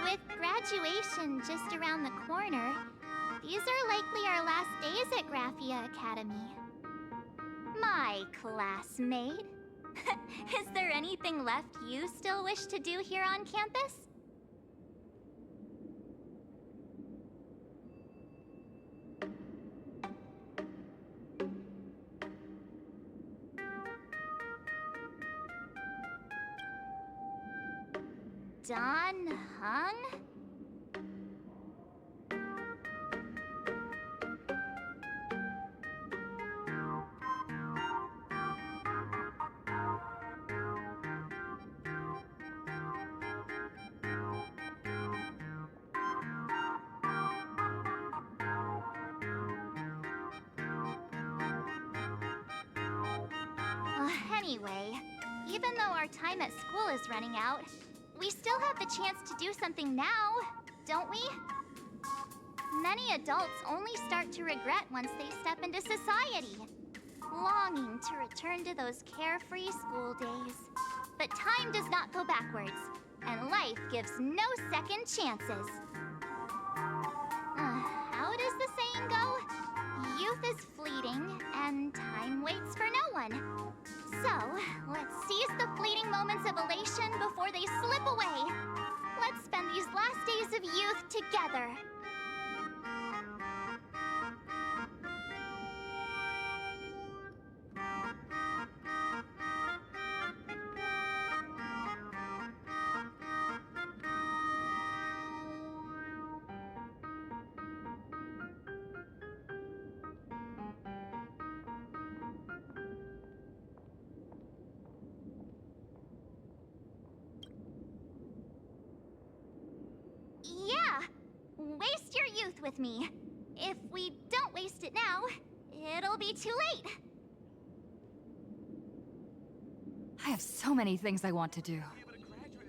With graduation just around the corner, these are likely our last days at Graphia Academy. My classmate. Is there anything left you still wish to do here on campus? Don Hung? Anyway, even though our time at school is running out, we still have the chance to do something now, don't we? Many adults only start to regret once they step into society, longing to return to those carefree school days. But time does not go backwards, and life gives no second chances. How does youth is fleeting, and time waits for no one. So, let's seize the fleeting moments of elation before they slip away. Let's spend these last days of youth together. Yeah, waste your youth with me. If we don't waste it now, it'll be too late. I have so many things I want to do.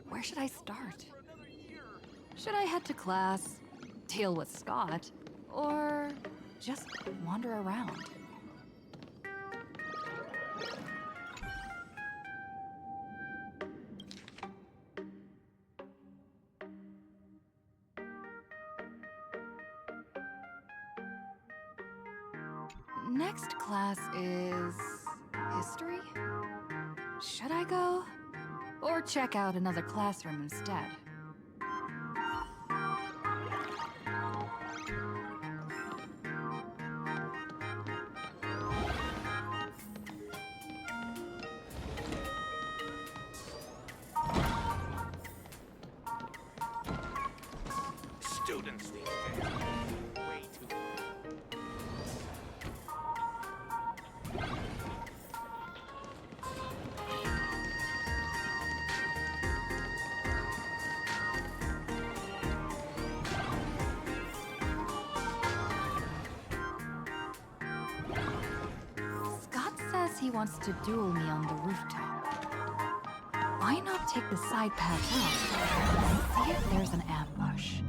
Where should I start? Should I head to class, deal with Scott, or just wander around? Next class is history? Should I go? Or check out another classroom instead? Students these days. Way too. Scott says he wants to duel me on the rooftop. Why not take the side path out and see if there's an ambush?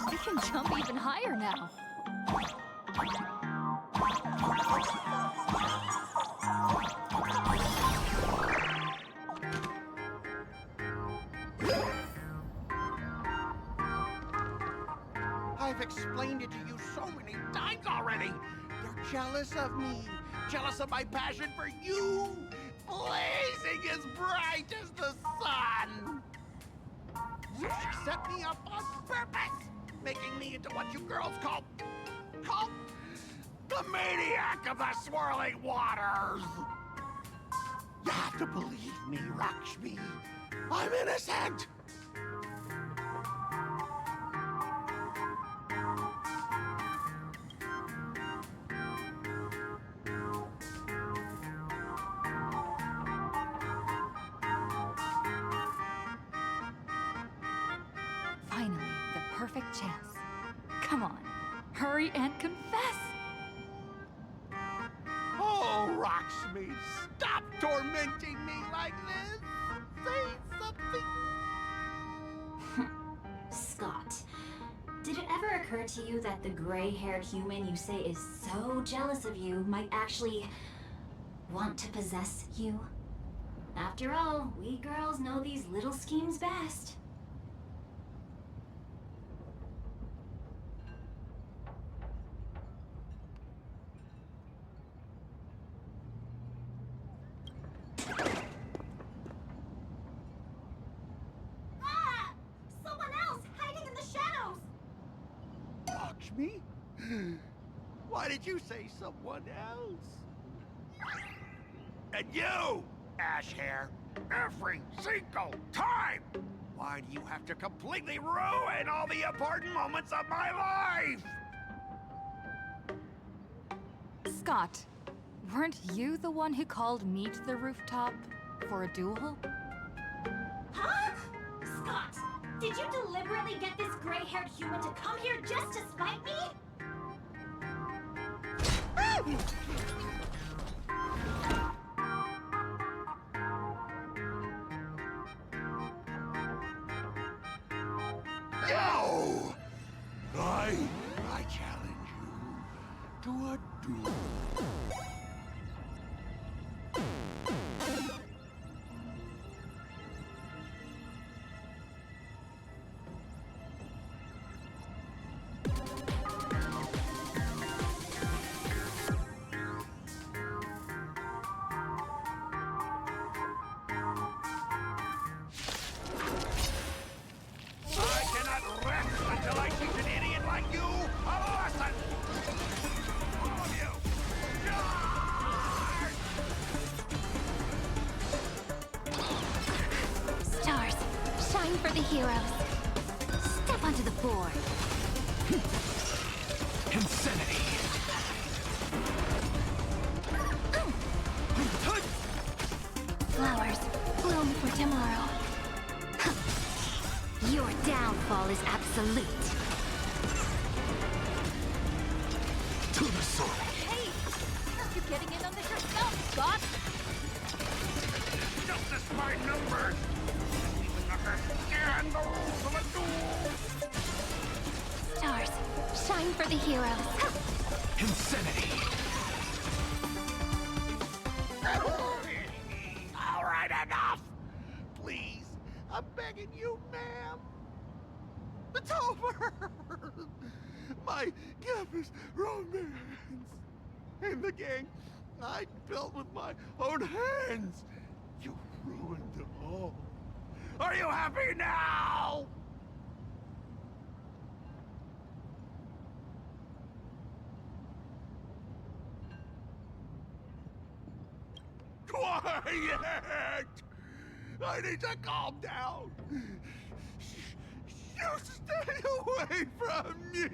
I can jump even higher now. I've explained it to you so many times already. You're jealous of me, jealous of my passion for you, blazing as bright as the sun. So she set me up on purpose, making me into what you girls call the maniac of the swirling waters. You have to believe me, Lakshmi. I'm innocent. Finally, the perfect chance. Come on, hurry and confess! Oh, Lakshmi, stop tormenting me like this. Say something. Scott, did it ever occur to you that the gray-haired human you say is so jealous of you might actually want to possess you? After all, we girls know these little schemes best. Why did you say someone else? And you, Ash Hair, every single time! Why do you have to completely ruin all the important moments of my life? Scott, weren't you the one who called me to the rooftop for a duel? Huh? Scott, did you deliberately get this gray-haired human to come here just to spite me? No! I challenge you to a duel. I cannot rest until I teach an idiot like you a lesson! All of you! Stars, shine for the heroes. Step onto the board. Insanity! Flowers, bloom for tomorrow. Your downfall is absolute. To the soul! Hey! Are you getting in on this yourself, Scott? Justice by numbers! You even understand the rules of a duel! Stars, shine for the heroes. Insanity! All right, enough! Please, I'm begging you, ma'am. It's over! My campus romance in the gang I built with my own hands. You ruined it all. Are you happy now? Quiet! I need to calm down. You stay away from me.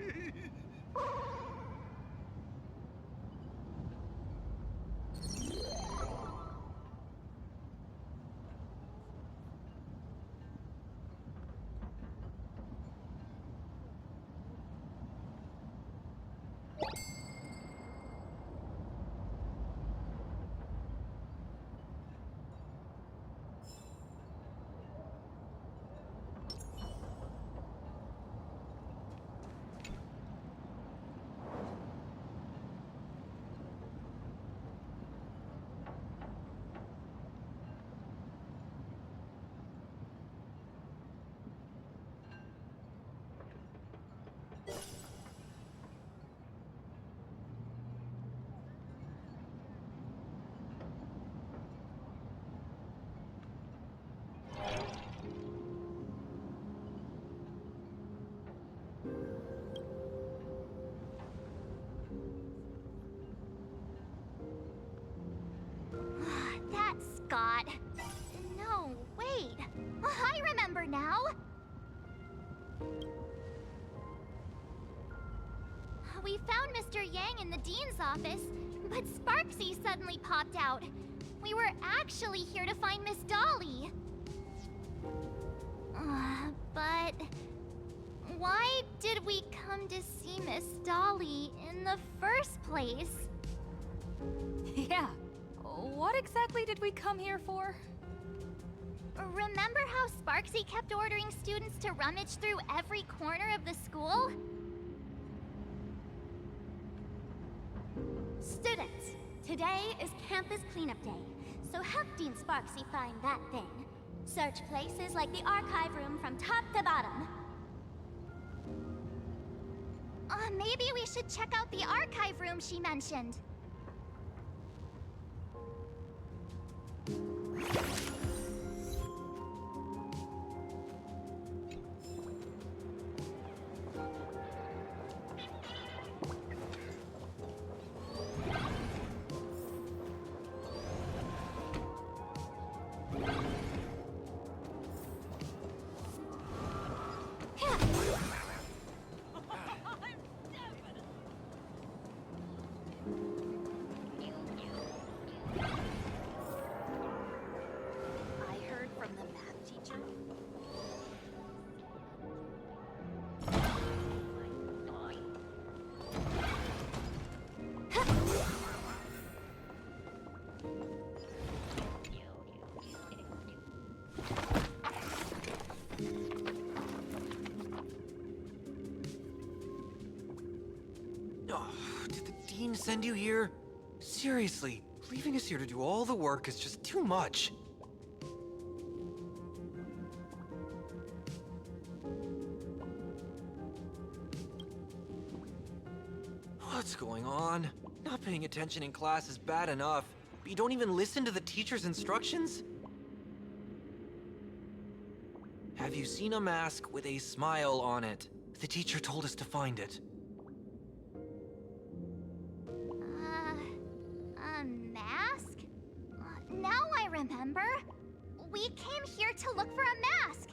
That's Scott. No, wait. I remember now. We found Mr. Yang in the dean's office, but Sparksy suddenly popped out. We were actually here to find Miss Dolly. But why did we come to see Miss Dolly in the first place? Yeah. What exactly did we come here for? Remember how Sparksy kept ordering students to rummage through every corner of the school? Students, today is campus cleanup day, so help Dean Sparksy find that thing. Search places like the archive room from top to bottom. Maybe we should check out the archive room she mentioned. Dean send you here? Seriously, leaving us here to do all the work is just too much. What's going on? Not paying attention in class is bad enough, but you don't even listen to the teacher's instructions? Have you seen a mask with a smile on it? The teacher told us to find it. A mask? Now I remember. We came here to look for a mask.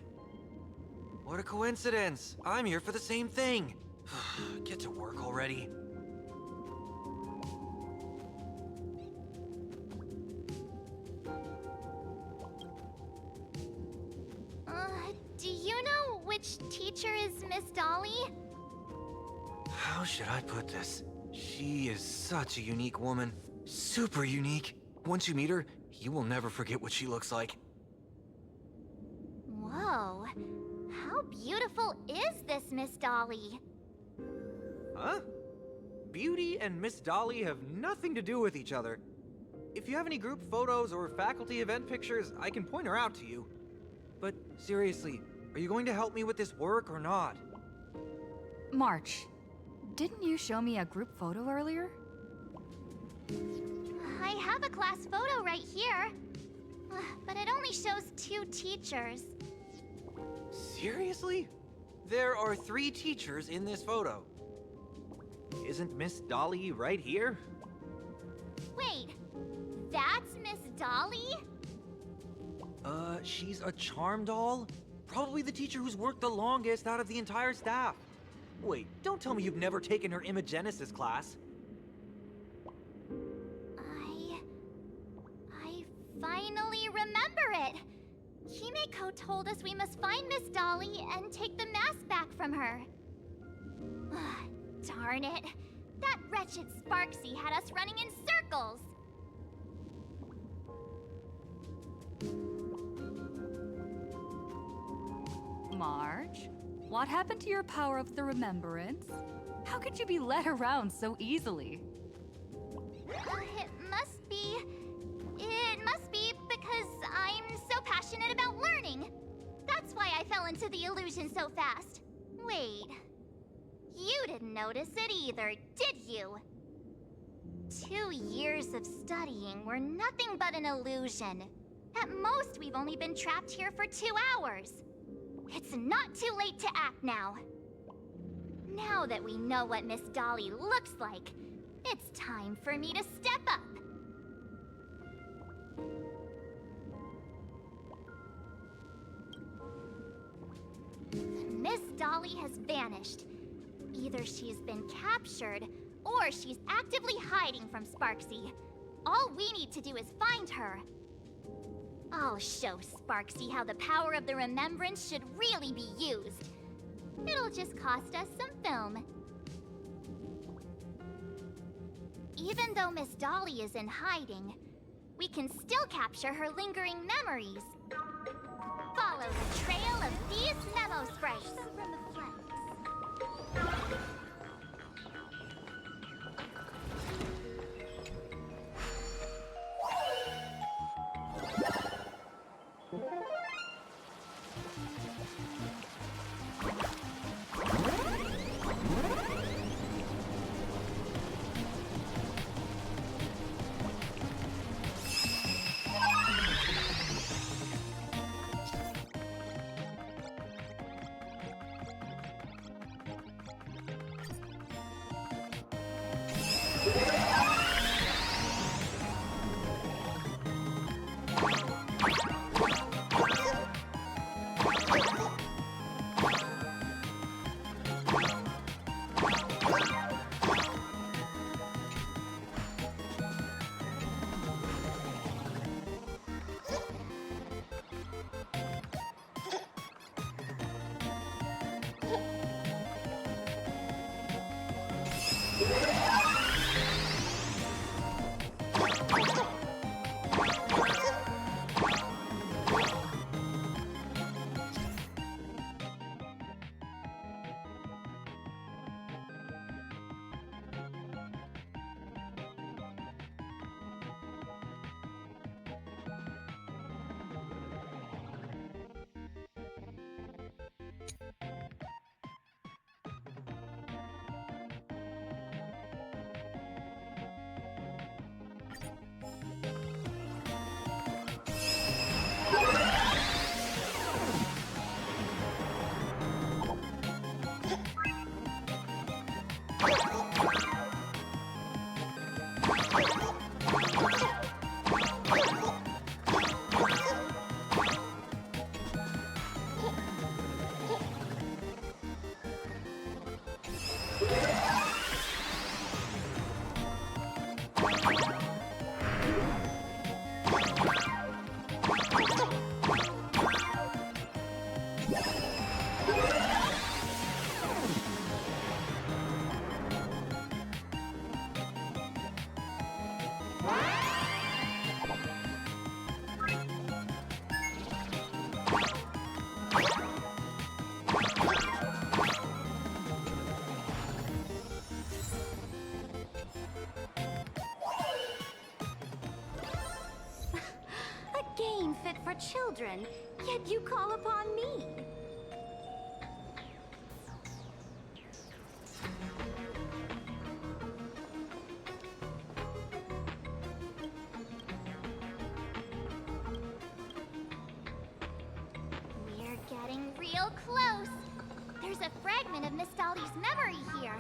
What a coincidence! I'm here for the same thing. Get to work already. Do you know which teacher is Miss Dolly? How should I put this? She is such a unique woman. Super unique. Once you meet her, you will never forget what she looks like. Whoa. How beautiful is this Miss Dolly? Huh? Beauty and Miss Dolly have nothing to do with each other. If you have any group photos or faculty event pictures, I can point her out to you. But seriously, are you going to help me with this work or not? March, didn't you show me a group photo earlier? I have a class photo right here. But it only shows 2 teachers. Seriously? There are 3 teachers in this photo. Isn't Miss Dolly right here? Wait, that's Miss Dolly? She's a charm doll? Probably the teacher who's worked the longest out of the entire staff. Wait, don't tell me you've never taken her Imagenesis class. I finally remember it. Himeko told us we must find Miss Dolly and take the mask back from her. Darn it. That wretched Sparksy had us running in circles. March, what happened to your power of the remembrance? How could you be led around so easily? It must be because I'm so passionate about learning. That's why I fell into the illusion so fast. Wait, you didn't notice it either, did you? 2 years of studying were nothing but an illusion. At most, we've only been trapped here for 2 hours. It's not too late to act now. Now that we know what Miss Dolly looks like, it's time for me to step up. Miss Dolly has vanished. Either she's been captured, or she's actively hiding from Sparksy. All we need to do is find her. I'll show Sparksy how the power of the remembrance should really be used. It'll just cost us some film. Even though Miss Dolly is in hiding, we can still capture her lingering memories. Follow the trail of these memo sprites. fit for children, yet you call upon me. We're getting real close. There's a fragment of Miss Dolly's memory here.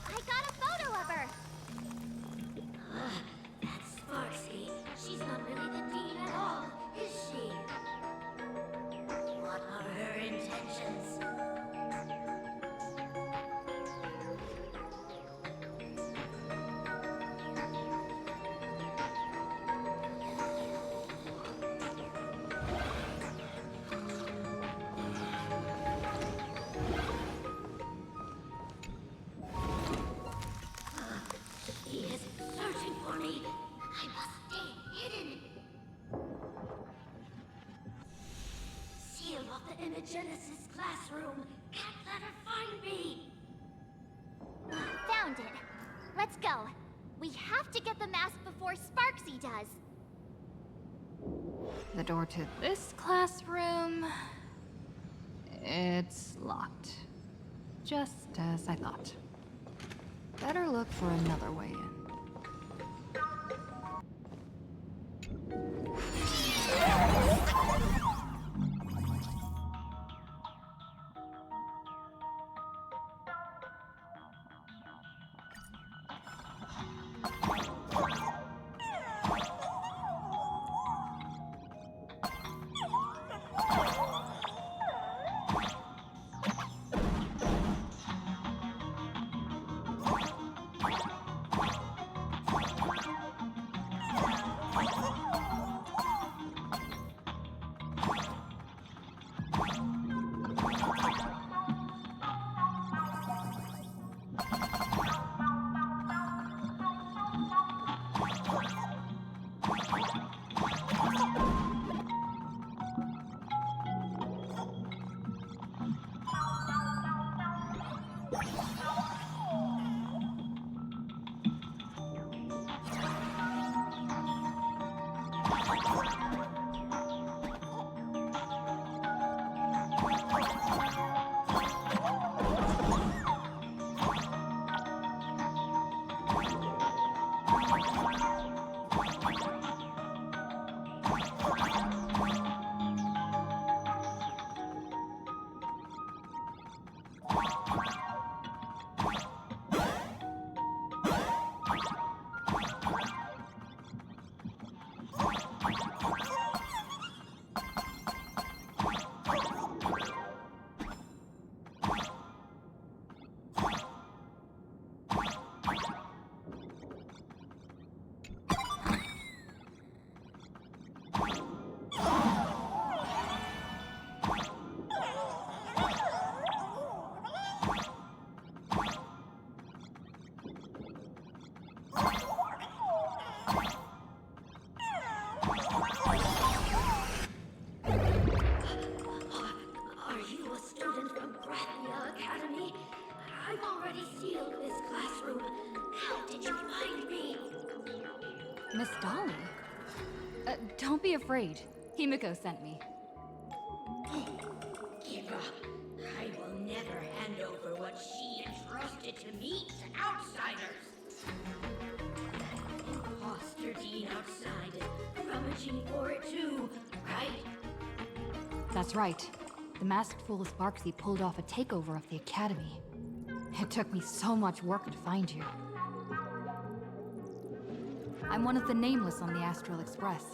I got a photo of her. That's Sparksy. She's not really the dean at all, is she? What are her intentions? He is searching for me. I must stay hidden. Seal off the Imagenesis classroom. Can't let her find me. Found it. Let's go. We have to get the mask before Sparksy does. The door to this classroom... it's locked. Just as I thought. Better look for another way in. Miss Dolly? Don't be afraid. Himiko sent me. Give up. I will never hand over what she entrusted to me to outsiders. That imposter dean outside is rummaging for it too, right? That's right. The masked fool Sparksy pulled off a takeover of the academy. It took me so much work to find you. I'm one of the nameless on the Astral Express.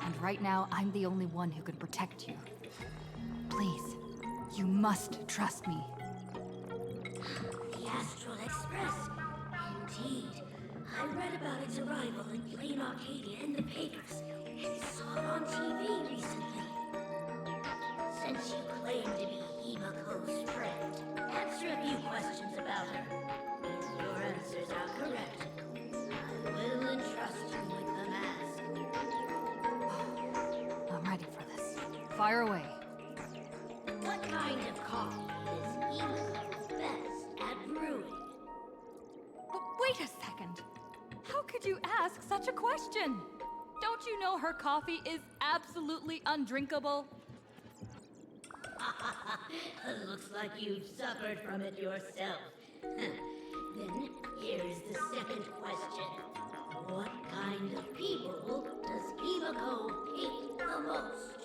And right now, I'm the only one who can protect you. Please, you must trust me. The Astral Express. Indeed. I read about its arrival in Plain Arcadia in the papers and saw it on TV recently. Since you claim to be Himiko's friend, answer a few questions about her. If your answers are correct, I will entrust you with the mask. I'm ready for this. Fire away. What kind of coffee is Himiko's best at brewing? Wait a second. How could you ask such a question? Don't you know her coffee is absolutely undrinkable? Looks like you've suffered from it yourself. Then here's the second question. What kind of people does Himiko hate the most?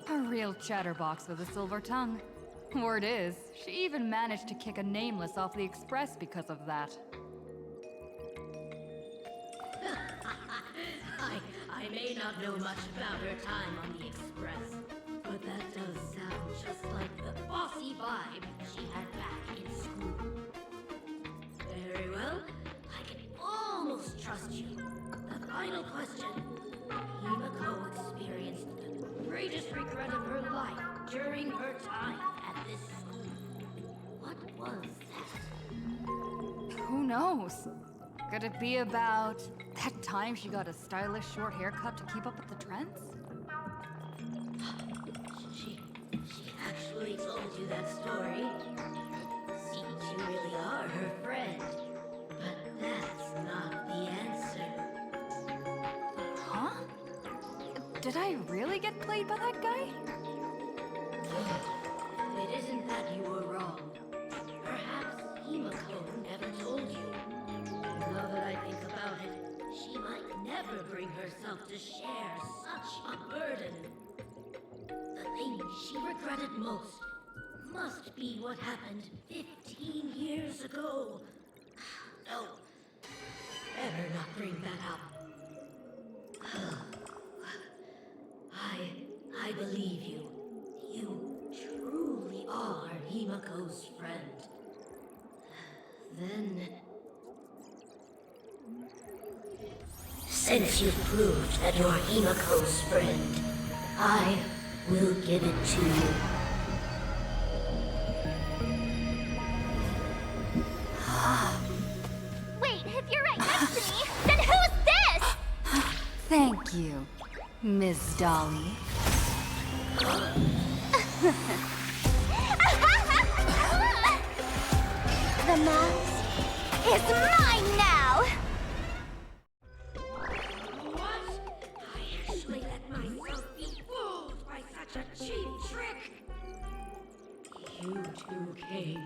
A real chatterbox with a silver tongue. Word is, she even managed to kick a nameless off the express because of that. I may not know much about her time on the express, but that does sound just like the bossy vibe she had back in school. Very well, I can almost trust you. The final question. Himiko experienced the greatest regret of her life during her time at this school. What was that? Who knows? Could it be about that time she got a stylish short haircut to keep up with the trends? She actually told you that story. It seems you really are her friend. But that's not the answer. Huh? Did I really get played by that guy? It isn't that you were wrong. Perhaps Himiko never told you. Now that I think about it, she might never bring herself to share such a burden. The thing she regretted most must be what happened 15 years ago. No, better not bring that up. I believe you. You truly are Himiko's friend. Then... Since you've proved that you're Himiko's friend, I will give it to you. Wait, if you're right next to me, then who's this? Thank you, Miss Dolly. The mouse is mine now! What? I actually let myself be fooled by such a cheap trick. You two came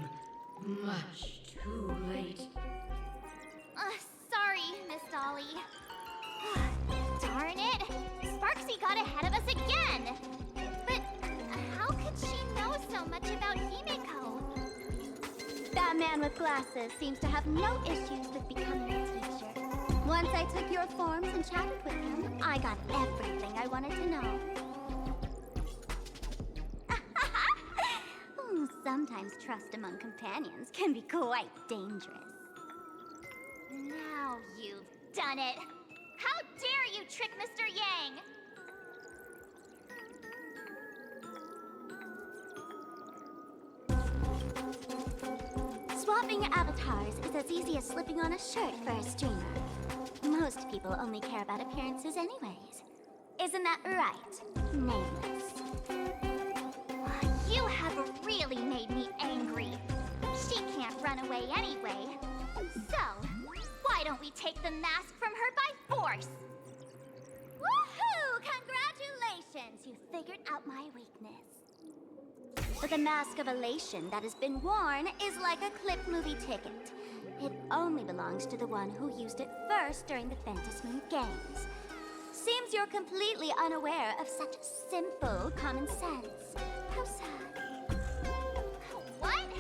much too late. Sorry, Miss Dolly. Darn it! Sparksy got ahead of us again! But how could she know so much about Himiko? That man with glasses seems to have no issues with becoming a teacher. Once I took your forms and chatted with him, I got everything I wanted to know. Sometimes trust among companions can be quite dangerous. Now you've done it! How dare you trick Mr. Yang! Swapping avatars is as easy as slipping on a shirt for a streamer. Most people only care about appearances anyways. Isn't that right, Nameless? You have really made me angry. She can't run away anyway. So, why don't we take the mask from her by force? Woohoo! Congratulations! You figured out my weakness. But the mask of elation that has been worn is like a clip movie ticket. It only belongs to the one who used it first during the Fantasmoon Games. Seems you're completely unaware of such simple common sense. How sad. What?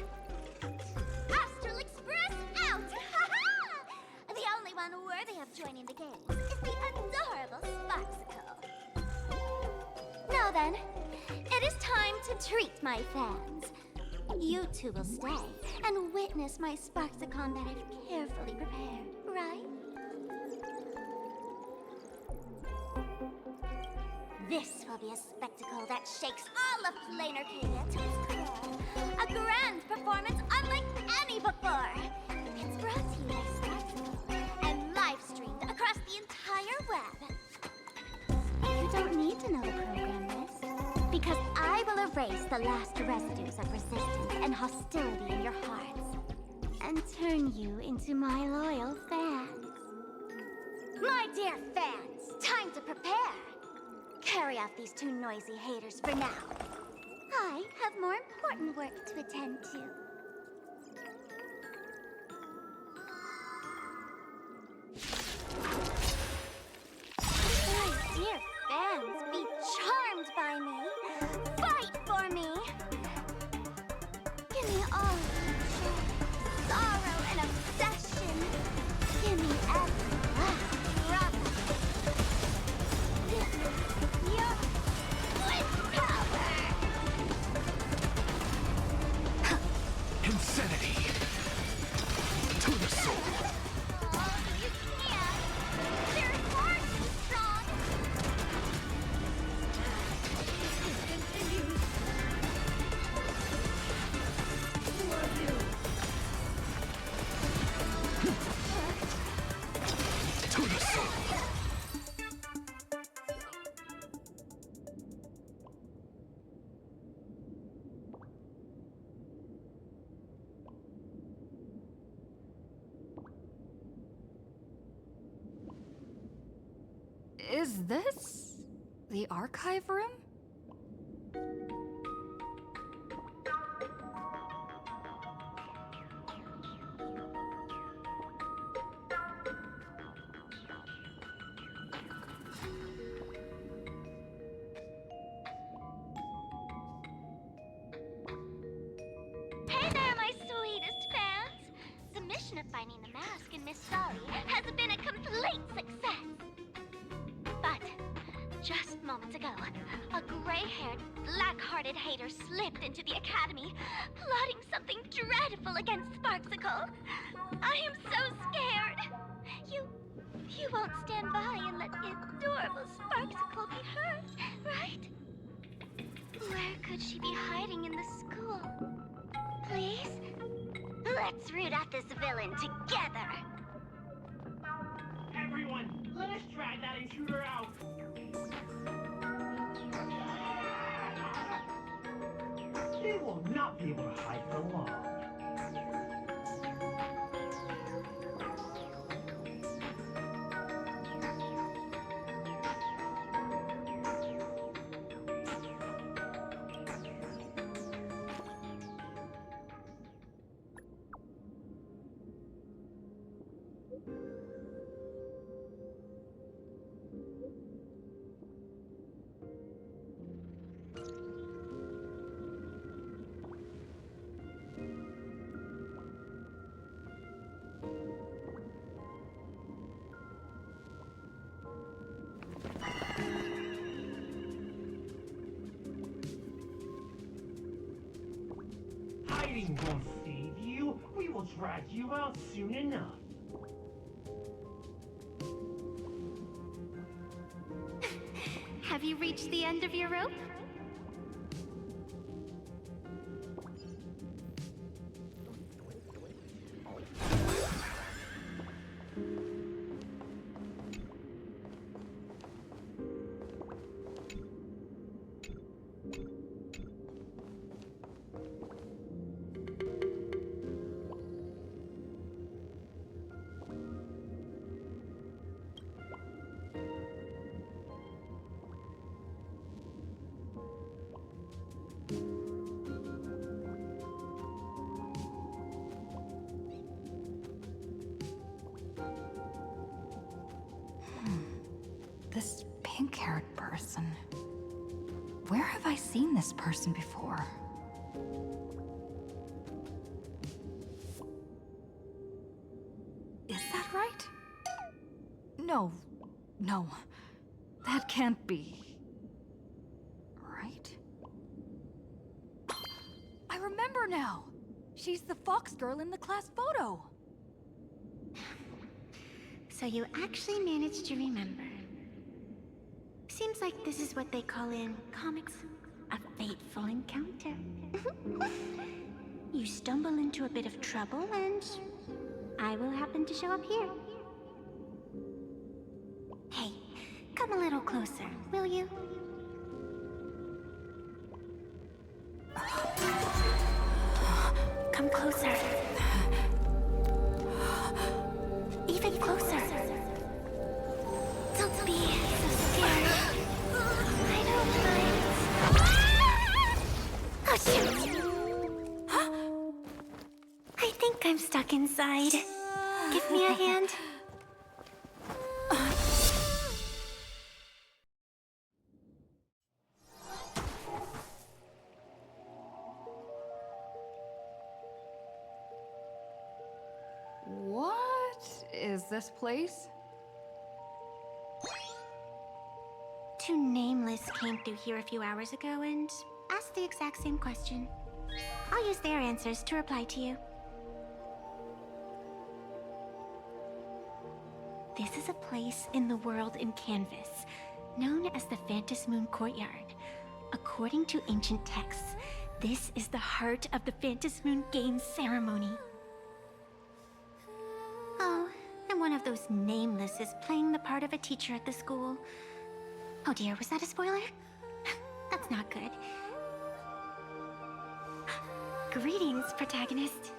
Astral Express out! The only one worthy of joining the games is the adorable Sparksicle. Now then, it is time to treat my fans. You two will stay and witness my Sparksicon that I've carefully prepared, right? This will be a spectacle that shakes all of Plain Arcadia to its core. A grand performance unlike any before. It's brought to you by Sparksicle and live-streamed across the entire web. You don't need to know the program, miss. Because I will erase the last residues of resistance and hostility in your hearts, and turn you into my loyal fans. My dear fans, time to prepare! Carry off these two noisy haters for now. I have more important work to attend to. My dear fans, be charmed by me. Fight for me. Give me all of your joy, sorrow, and obsession. Give me every last drop of it. This is your willpower. Insanity! To the soul! Oh, you can't. They're far too strong. Continues. To the soul! Is this the archive room? Hey there, my sweetest fans! The mission of finding the mask in Miss Dolly has been a complete success. But just moments ago, a gray-haired, black-hearted hater slipped into the academy, plotting something dreadful against Sparksicle. I am so scared. You won't stand by and let the adorable Sparksicle be hurt, right? Where could she be hiding in the school? Please? Let's root out this villain together! Everyone, let us drag that intruder out! They will not be able to hide for long. Hiding won't save you. We will drag you out soon enough. Have you reached the end of your rope? This pink-haired person. Where have I seen this person before? Is that right? No. No. That can't be. Right? I remember now! She's the fox girl in the class photo! So you actually managed to remember. Seems like this is what they call in comics a fateful encounter. You stumble into a bit of trouble and I will happen to show up here. Hey, come a little closer, will you? closer. Even closer. Don't be so scared. I don't mind. Oh, shoot! I think I'm stuck inside. Give me a hand. What is this place? Two nameless came through here a few hours ago and asked the exact same question. I'll use their answers to reply to you. This is a place in the world in Canvas, known as the Phantom Moon Courtyard. According to ancient texts, this is the heart of the Phantom Moon Games ceremony. Oh, and one of those nameless is playing the part of a teacher at the school. Oh dear, was that a spoiler? That's not good. Greetings, protagonist.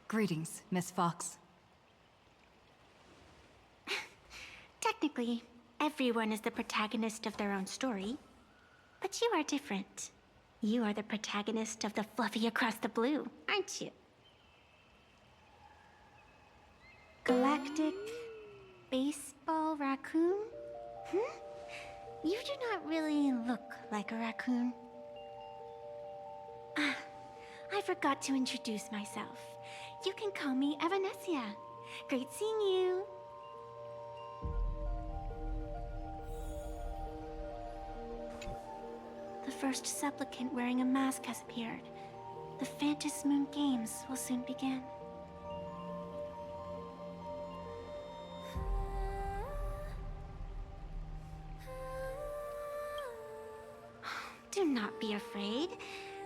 Greetings, Miss Fox. Technically, everyone is the protagonist of their own story. But you are different. You are the protagonist of the Fluffy Across the Blue, aren't you? Galactic baseball raccoon? You do not really look like a raccoon. I forgot to introduce myself. You can call me Evanesia. Great seeing you. The first supplicant wearing a mask has appeared. The Phantom Moon Games will soon begin. Do not be afraid.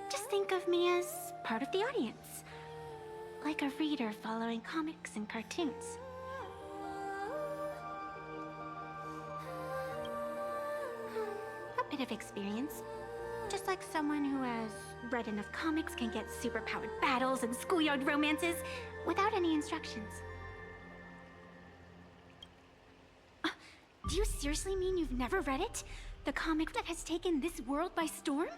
Just think of me as part of the audience. Like a reader following comics and cartoons. A bit of experience. Just like someone who has read enough comics can get superpowered battles and schoolyard romances without any instructions. Do you seriously mean you've never read it? The comic that has taken this world by storm?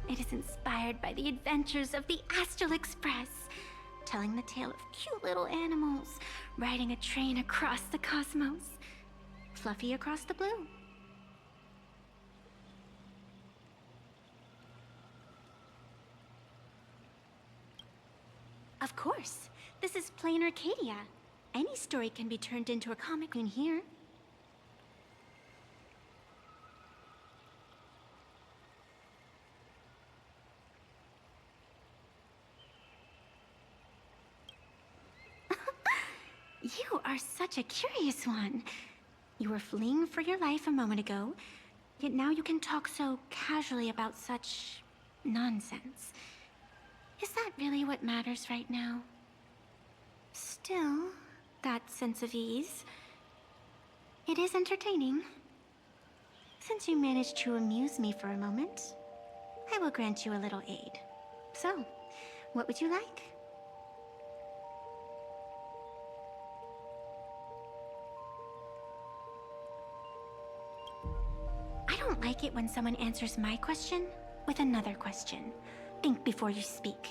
It is inspired by the adventures of the Astral Express, telling the tale of cute little animals riding a train across the cosmos. Fluffy Across the Blue. Of course. This is plain Arcadia. Any story can be turned into a comic in here. You are such a curious one. You were fleeing for your life a moment ago, yet now you can talk so casually about such nonsense. Is that really what matters right now? Still, that sense of ease, it is entertaining. Since you managed to amuse me for a moment, I will grant you a little aid. So, what would you like? I don't like it when someone answers my question with another question. Think before you speak.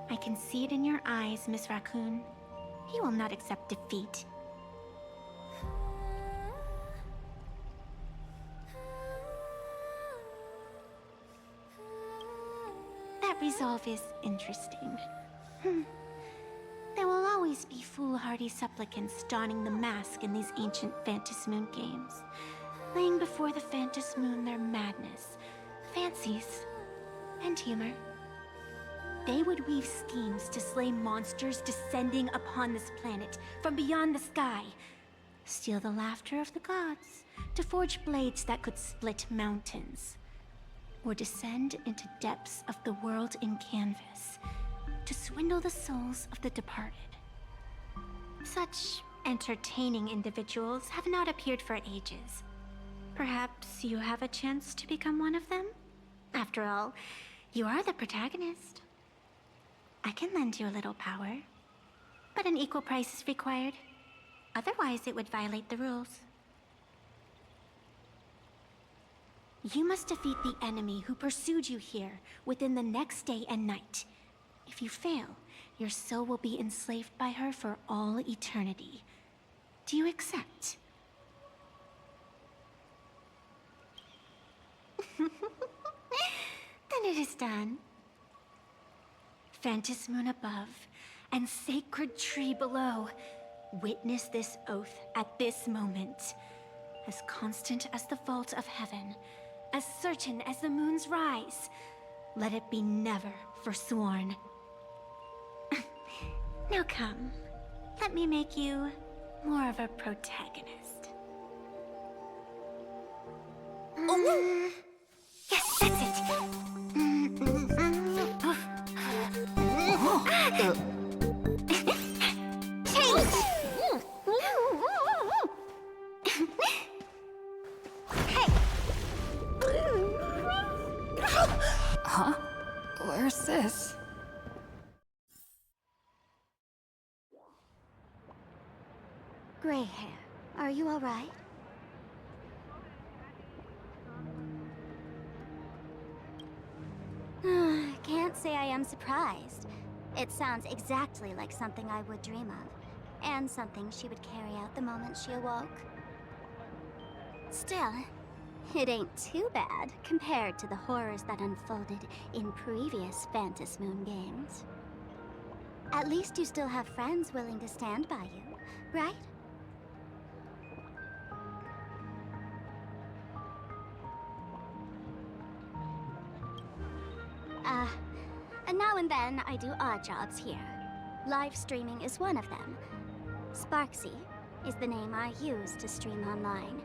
I can see it in your eyes, Miss Raccoon. You will not accept defeat. That resolve is interesting. There will always be foolhardy supplicants donning the mask in these ancient Phantas Moon games, laying before the Phantas Moon their madness, fancies, and humor. They would weave schemes to slay monsters descending upon this planet from beyond the sky, steal the laughter of the gods to forge blades that could split mountains, or descend into depths of the world in canvas to swindle the souls of the departed. Such entertaining individuals have not appeared for ages. Perhaps you have a chance to become one of them? After all, you are the protagonist. I can lend you a little power, but an equal price is required. Otherwise, it would violate the rules. You must defeat the enemy who pursued you here within the next day and night. If you fail, your soul will be enslaved by her for all eternity. Do you accept? Then it is done. Phantas Moon above and sacred tree below, witness this oath at this moment. As constant as the vault of heaven, as certain as the moon's rise, let it be never forsworn. Now come, let me make you more of a protagonist. Yes, that's it. Change! Hey! Huh? Where's this? Gray hair, are you all right? Can't say I am surprised. It sounds exactly like something I would dream of, and something she would carry out the moment she awoke. Still, it ain't too bad compared to the horrors that unfolded in previous Phantas Moon games. At least you still have friends willing to stand by you, right? And now and then I do odd jobs here. Live streaming is one of them. Sparksy is the name I use to stream online.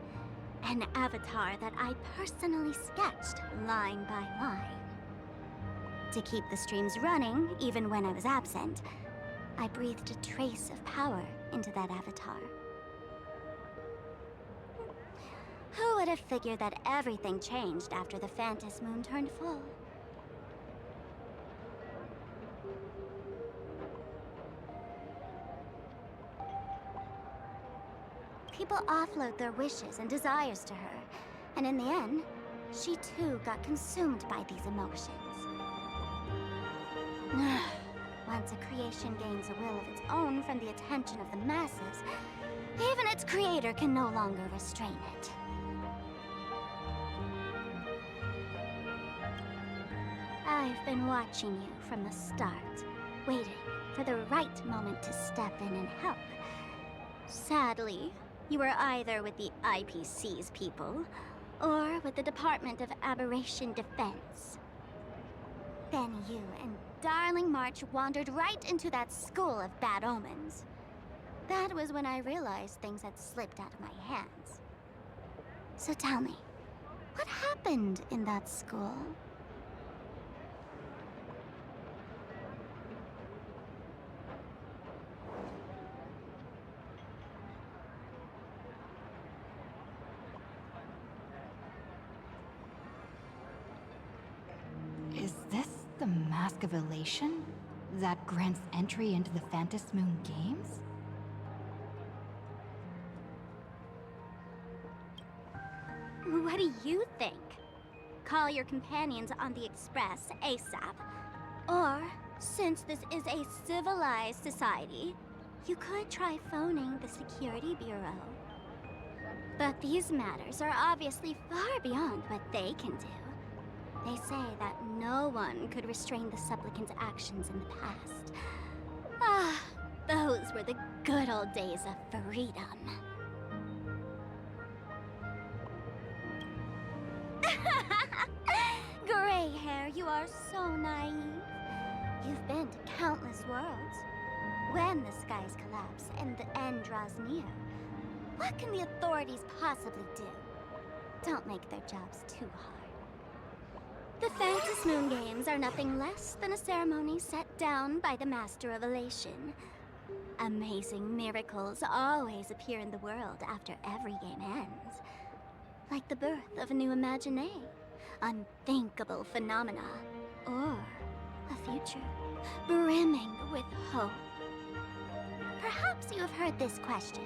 An avatar that I personally sketched line by line. To keep the streams running, even when I was absent, I breathed a trace of power into that avatar. Who would have figured that everything changed after the Phantas Moon turned full? People offload their wishes and desires to her, and in the end, she too got consumed by these emotions. Once a creation gains a will of its own from the attention of the masses, even its creator can no longer restrain it. I've been watching you from the start, waiting for the right moment to step in and help. Sadly, you were either with the IPC's people, or with the Department of Aberration Defense. Then you and Darling March wandered right into that school of bad omens. That was when I realized things had slipped out of my hands. So tell me, what happened in that school? Is this the Mask of Elation that grants entry into the Phantas Moon games? What do you think? Call your companions on the Express ASAP. Or, since this is a civilized society, you could try phoning the Security Bureau. But these matters are obviously far beyond what they can do. They say that no one could restrain the supplicant's actions in the past. Those were the good old days of freedom. Gray hair, you are so naive. You've been to countless worlds. When the skies collapse and the end draws near, what can the authorities possibly do? Don't make their jobs too hard. The Phantom Moon Games are nothing less than a ceremony set down by the Master of Elation. Amazing miracles always appear in the world after every game ends. Like the birth of a new imagination, unthinkable phenomena, or a future brimming with hope. Perhaps you have heard this question.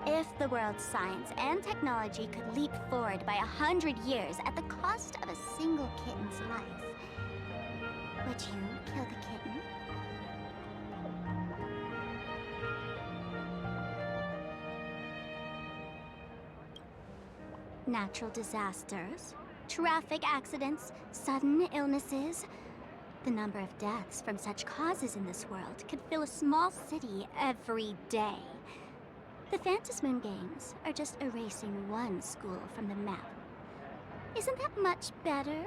If the world's science and technology could leap forward by 100 years at the cost of a single kitten's life, would you kill the kitten? Natural disasters, traffic accidents, sudden illnesses. The number of deaths from such causes in this world could fill a small city every day. The Phantom Moon Games are just erasing one school from the map. Isn't that much better?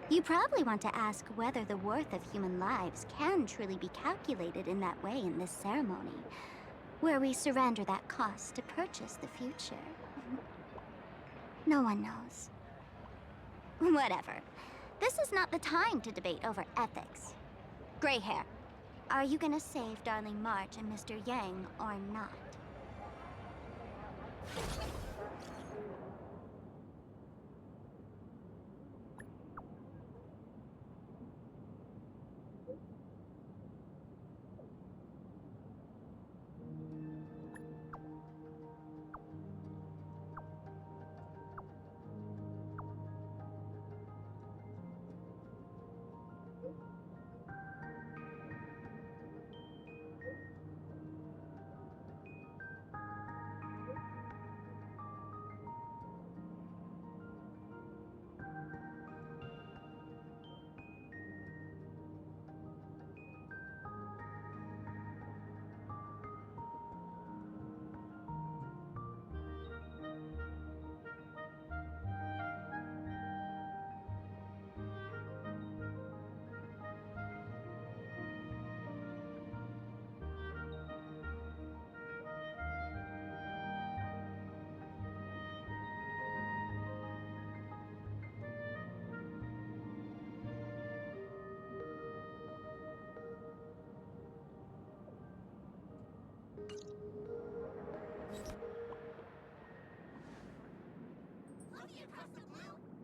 You probably want to ask whether the worth of human lives can truly be calculated in that way in this ceremony, where we surrender that cost to purchase the future. No one knows. Whatever. This is not the time to debate over ethics. Gray hair, are you gonna save Darling March and Mr. Yang or not?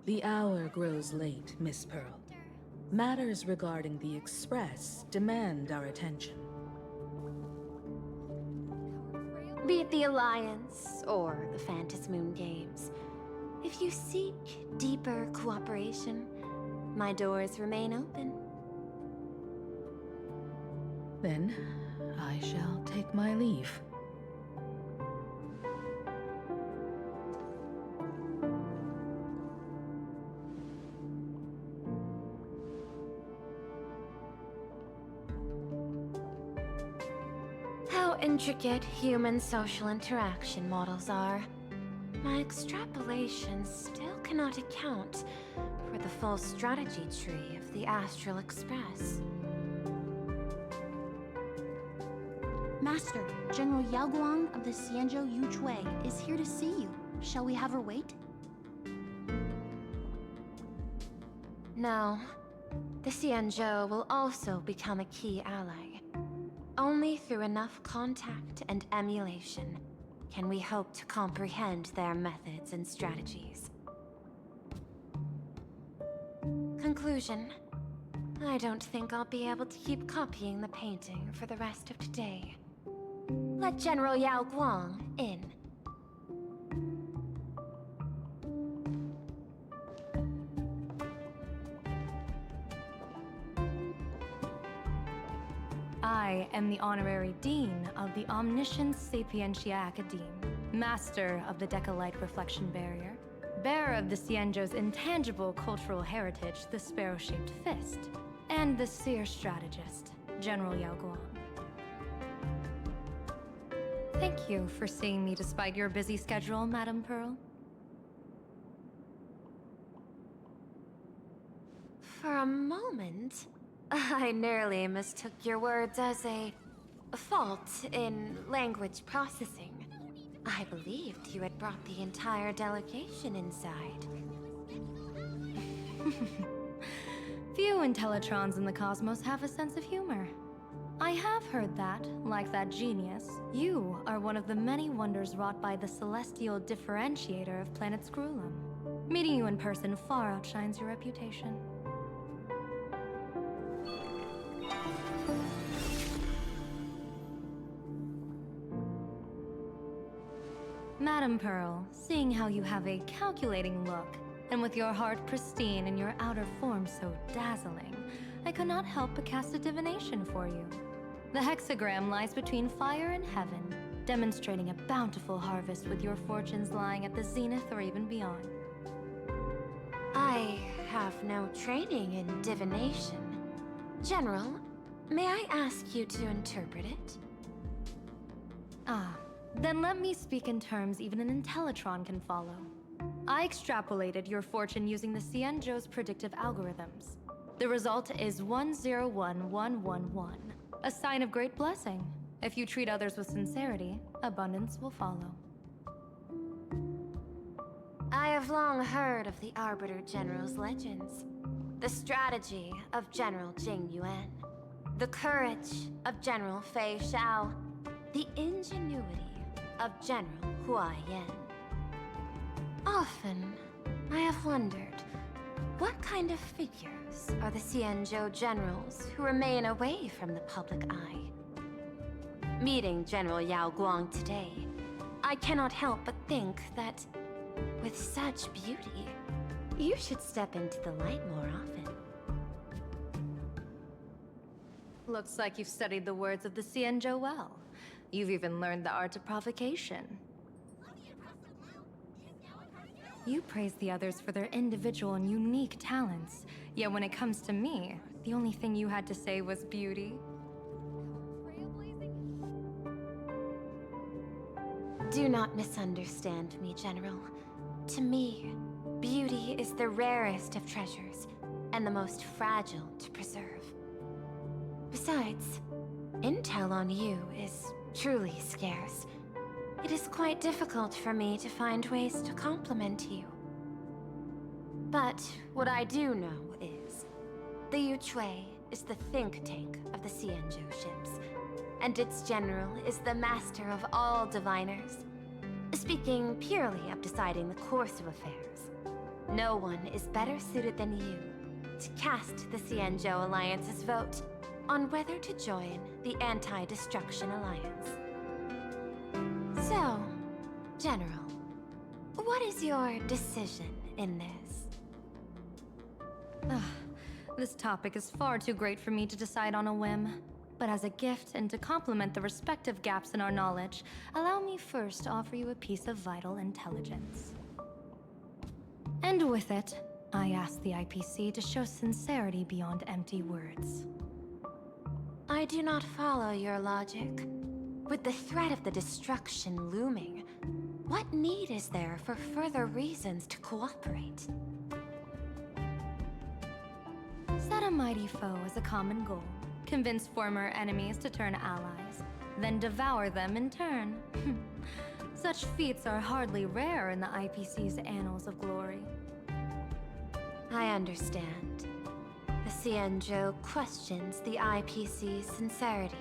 The hour grows late, Miss Pearl. Matters regarding the Express demand our attention. Be it the Alliance or the Phantom Moon Games, if you seek deeper cooperation, my doors remain open. Then, I shall take my leave. How intricate human social interaction models are. My extrapolations still cannot account for the full strategy tree of the Astral Express. Master, General Yao Guang of the Xianzhou Yuchui is here to see you. Shall we have her wait? No. The Xianzhou will also become a key ally. Only through enough contact and emulation can we hope to comprehend their methods and strategies. Conclusion. I don't think I'll be able to keep copying the painting for the rest of today. Let General Yao Guang in. I am the Honorary Dean of the Omniscience Sapientia Academe, Master of the Decalite Reflection Barrier, Bearer of the Xianzhou's intangible cultural heritage, the Sparrow-Shaped Fist, and the Seer Strategist, General Yao Guang. Thank you for seeing me despite your busy schedule, Madam Pearl. For a moment, I nearly mistook your words as a fault in language processing. I believed you had brought the entire delegation inside. Few Intellitrons in the cosmos have a sense of humor. I have heard that, like that genius, you are one of the many wonders wrought by the celestial differentiator of planet Screwlum. Meeting you in person far outshines your reputation. Madam Pearl, seeing how you have a calculating look, and with your heart pristine and your outer form so dazzling, I could not help but cast a divination for you. The hexagram lies between fire and heaven, demonstrating a bountiful harvest with your fortunes lying at the zenith or even beyond. I have no training in divination. General, may I ask you to interpret it? Ah, then let me speak in terms even an Intellitron can follow. I extrapolated your fortune using the Cienjo's predictive algorithms. The result is 101111, a sign of great blessing. If you treat others with sincerity, abundance will follow. I have long heard of the Arbiter General's legends. The strategy of General Jing Yuan. The courage of General Fei Xiao. The ingenuity of General Hua Yan. Often, I have wondered, what kind of figures are the Cienjo generals who remain away from the public eye? Meeting General Yao Guang today, I cannot help but think that, with such beauty, you should step into the light more often. Looks like you've studied the words of the Cienjo well. You've even learned the art of provocation. You praise the others for their individual and unique talents, yet when it comes to me, the only thing you had to say was beauty. Do not misunderstand me, General. To me, beauty is the rarest of treasures, and the most fragile to preserve. Besides, intel on you is truly scarce. It is quite difficult for me to find ways to compliment you. But what I do know is, the Yuchui is the think tank of the Cienjo ships, and its general is the master of all diviners. Speaking purely of deciding the course of affairs, no one is better suited than you to cast the Cienjo Alliance's vote on whether to join the Anti-Destruction Alliance. So, General, what is your decision in this? This topic is far too great for me to decide on a whim. But as a gift and to complement the respective gaps in our knowledge, allow me first to offer you a piece of vital intelligence. And with it, I ask the IPC to show sincerity beyond empty words. I do not follow your logic. With the threat of the destruction looming, what need is there for further reasons to cooperate? Set a mighty foe as a common goal. Convince former enemies to turn allies, then devour them in turn. Such feats are hardly rare in the IPC's annals of glory. I understand. The Cienjo questions the IPC's sincerity.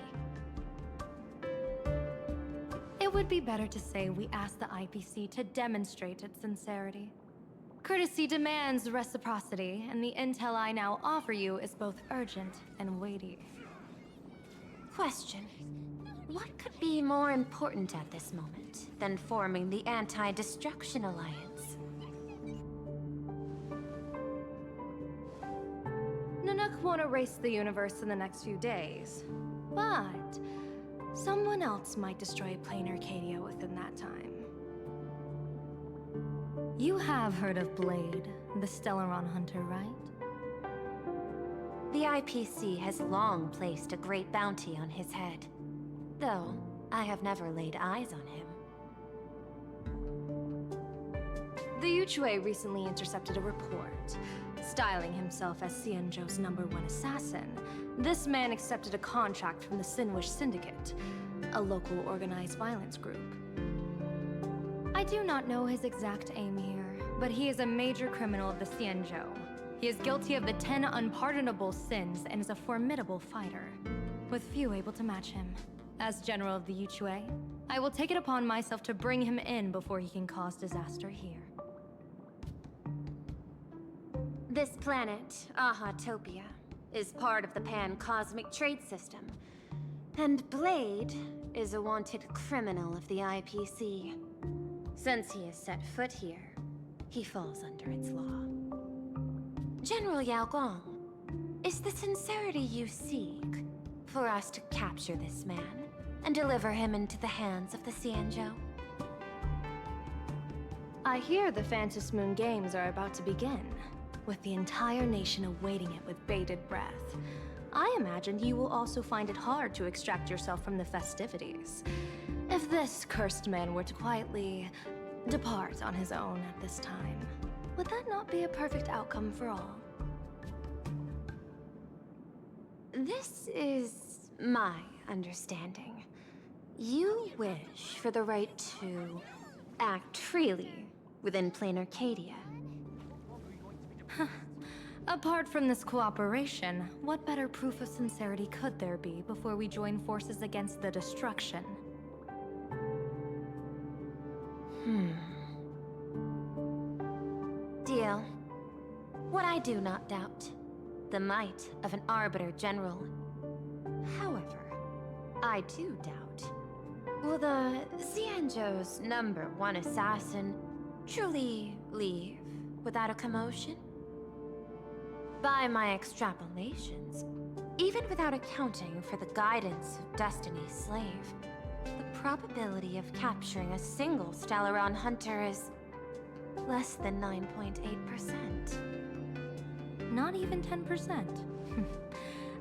It would be better to say we ask the IPC to demonstrate its sincerity. Courtesy demands reciprocity, and the intel I now offer you is both urgent and weighty. Question. What could be more important at this moment than forming the Anti-Destruction Alliance? Nanook won't erase the universe in the next few days, but someone else might destroy plain Arcadia within that time. You have heard of Blade, the Stellaron hunter, right? The IPC has long placed a great bounty on his head. Though, I have never laid eyes on him. The Yuchue recently intercepted a report. Styling himself as Xianzhou's #1 assassin, this man accepted a contract from the Sinwish Syndicate, a local organized violence group. I do not know his exact aim here, but he is a major criminal of the Xianzhou. He is guilty of the 10 unpardonable sins and is a formidable fighter, with few able to match him. As General of the Yuchue, I will take it upon myself to bring him in before he can cause disaster here. This planet, Ahatopia, is part of the pan-cosmic trade system. And Blade is a wanted criminal of the IPC. Since he has set foot here, he falls under its law. General Yao Gong, is the sincerity you seek for us to capture this man and deliver him into the hands of the Xianzhou? I hear the Phantom Moon Games are about to begin, with the entire nation awaiting it with bated breath. I imagine you will also find it hard to extract yourself from the festivities. If this cursed man were to quietly depart on his own at this time, would that not be a perfect outcome for all? This is my understanding. You wish for the right to act freely within plain Arcadia. Apart from this cooperation, what better proof of sincerity could there be before we join forces against the destruction? Deal. What I do not doubt. The might of an Arbiter General. However, I do doubt. Will the Xianzhou's #1 assassin truly leave without a commotion? By my extrapolations, even without accounting for the guidance of Destiny's slave, the probability of capturing a single Stellaron hunter is less than 9.8%. Not even 10%.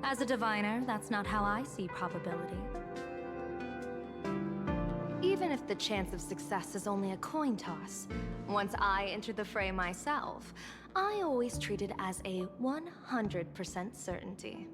As a diviner, that's not how I see probability. Even if the chance of success is only a coin toss, once I enter the fray myself, I always treat it as a 100% certainty.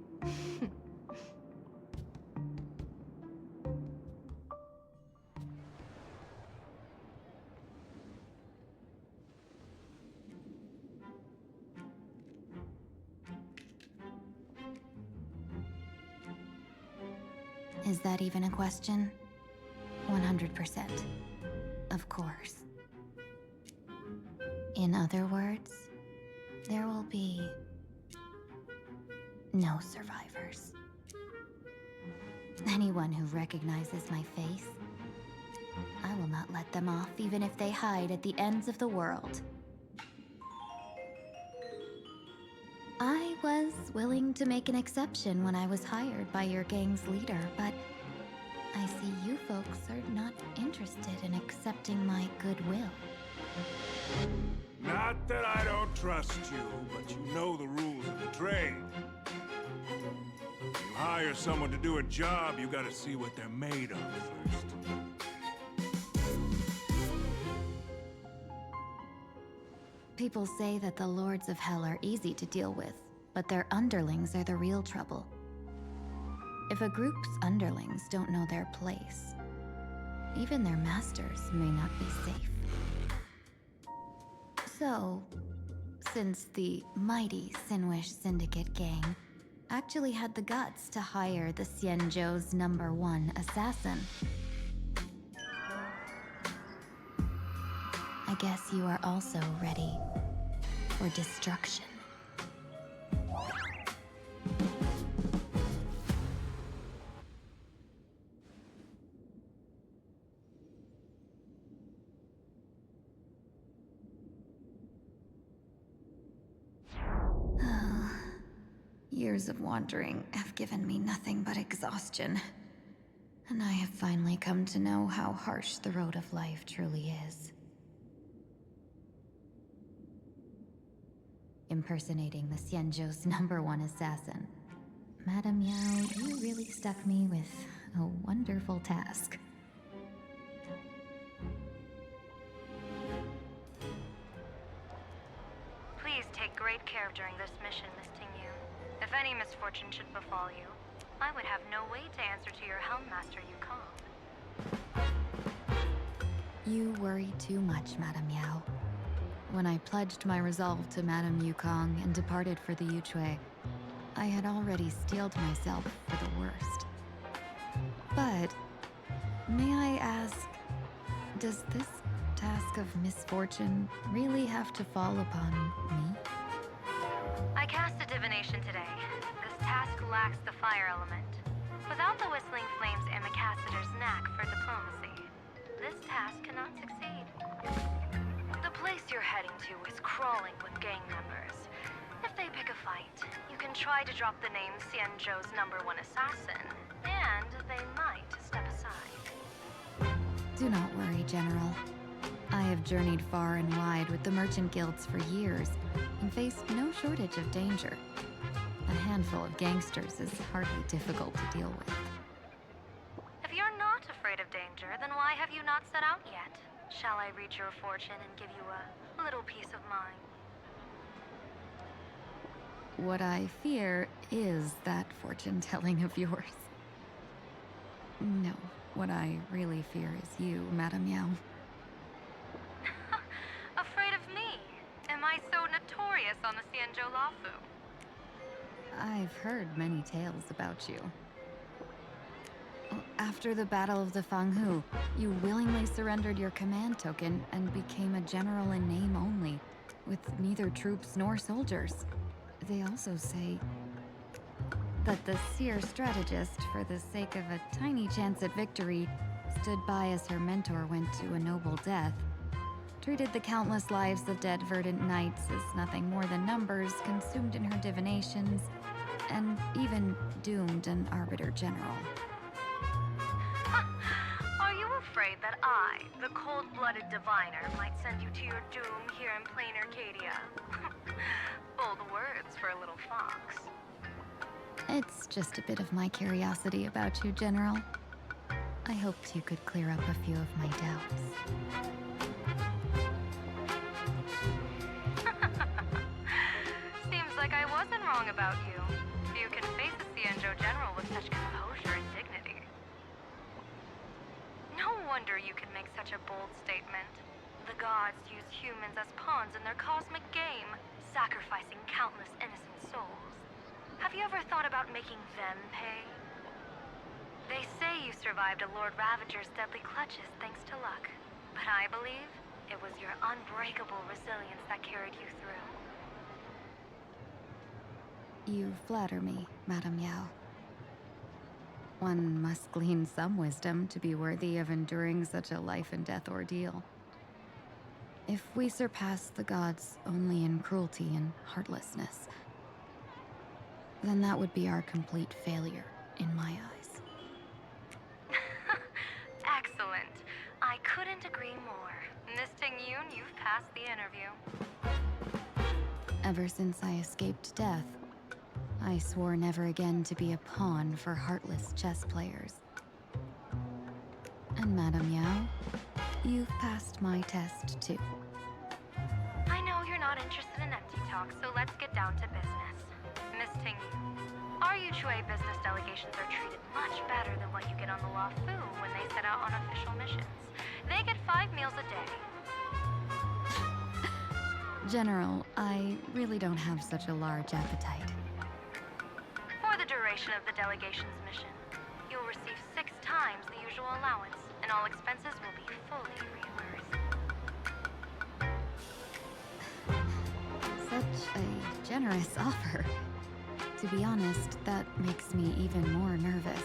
Is that even a question? 100%. Of course. In other words, there will be no survivors. Anyone who recognizes my face, I will not let them off even if they hide at the ends of the world. I was willing to make an exception when I was hired by your gang's leader, but I see you folks are not interested in accepting my goodwill. Not that I don't trust you, but you know the rules of the trade. You hire someone to do a job, you gotta see what they're made of first. People say that the Lords of Hell are easy to deal with, but their underlings are the real trouble. If a group's underlings don't know their place, even their masters may not be safe. So, since the mighty Sinwish Syndicate gang actually had the guts to hire the Xianzhou's #1 assassin, I guess you are also ready for destruction. Years of wandering have given me nothing but exhaustion. And I have finally come to know how harsh the road of life truly is. Impersonating the Xianzhou's #1 assassin. Madame Yao, you really stuck me with A wonderful task. Please take great care during this mission, Miss Tingyu. If any misfortune should befall you, I would have no way to answer to your Helmmaster Yukong. You worry too much, Madame Yao. When I pledged my resolve to Madame Yukong and departed for the Yuchue, I had already steeled myself for the worst. But, may I ask, does this task of misfortune really have to fall upon me? I cast a divination today. This task lacks the fire element. Without the whistling flames and Macassiter's knack for diplomacy, this task cannot succeed. The place you're heading to is crawling with gang members. If they pick a fight, you can try to drop the name Xianzhou's #1 assassin, and they might step aside. Do not worry, General. I have journeyed far and wide with the merchant guilds for years and faced no shortage of danger. A handful of gangsters is hardly difficult to deal with. If you're not afraid of danger, then why have you not set out yet? Shall I read your fortune and give you a little peace of mind? What I fear is that fortune-telling of yours. No, what I really fear is you, Madame Yao. Afraid of me? Am I so notorious on the Xianzhou Lafu? I've heard many tales about you. After the Battle of the Fanghu, you willingly surrendered your command token and became a general in name only, with neither troops nor soldiers. They also say that the seer strategist, for the sake of a tiny chance at victory, stood by as her mentor went to a noble death, treated the countless lives of dead verdant knights as nothing more than numbers consumed in her divinations, and even doomed an arbiter general. Are you afraid that I, the cold-blooded diviner, might send you to your doom here in plain Arcadia? Bold words for a little fox. It's just a bit of my curiosity about you, General. I hoped you could clear up a few of my doubts. Seems like I wasn't wrong about you. You can face a Xianzhou general with such composure and dignity. No wonder you can make such a bold statement. The gods use humans as pawns in their cosmic game, sacrificing countless innocent souls. Have you ever thought about making them pay? They say you survived a Lord Ravager's deadly clutches thanks to luck, but I believe it was your unbreakable resilience that carried you through. You flatter me, Madame Yao. One must glean some wisdom to be worthy of enduring such a life-and-death ordeal. If we surpass the gods only in cruelty and heartlessness, then that would be our complete failure, in my eyes. Excellent. I couldn't agree more. Miss Tingyun, you've passed the interview. Ever since I escaped death, I swore never again to be a pawn for heartless chess players. And Madame Yao, you've passed my test too. I know you're not interested in empty talk, so let's get down to business. Miss Tingyun, our Yuchue business delegations are treated much better than what you get on the Lafu when they set out on official missions. They get 5 meals a day. General, I really don't have such a large appetite. For the duration of the delegation's mission, you'll receive 6 times the usual allowance, and all expenses will be fully reimbursed. Such a generous offer. To be honest, that makes me even more nervous.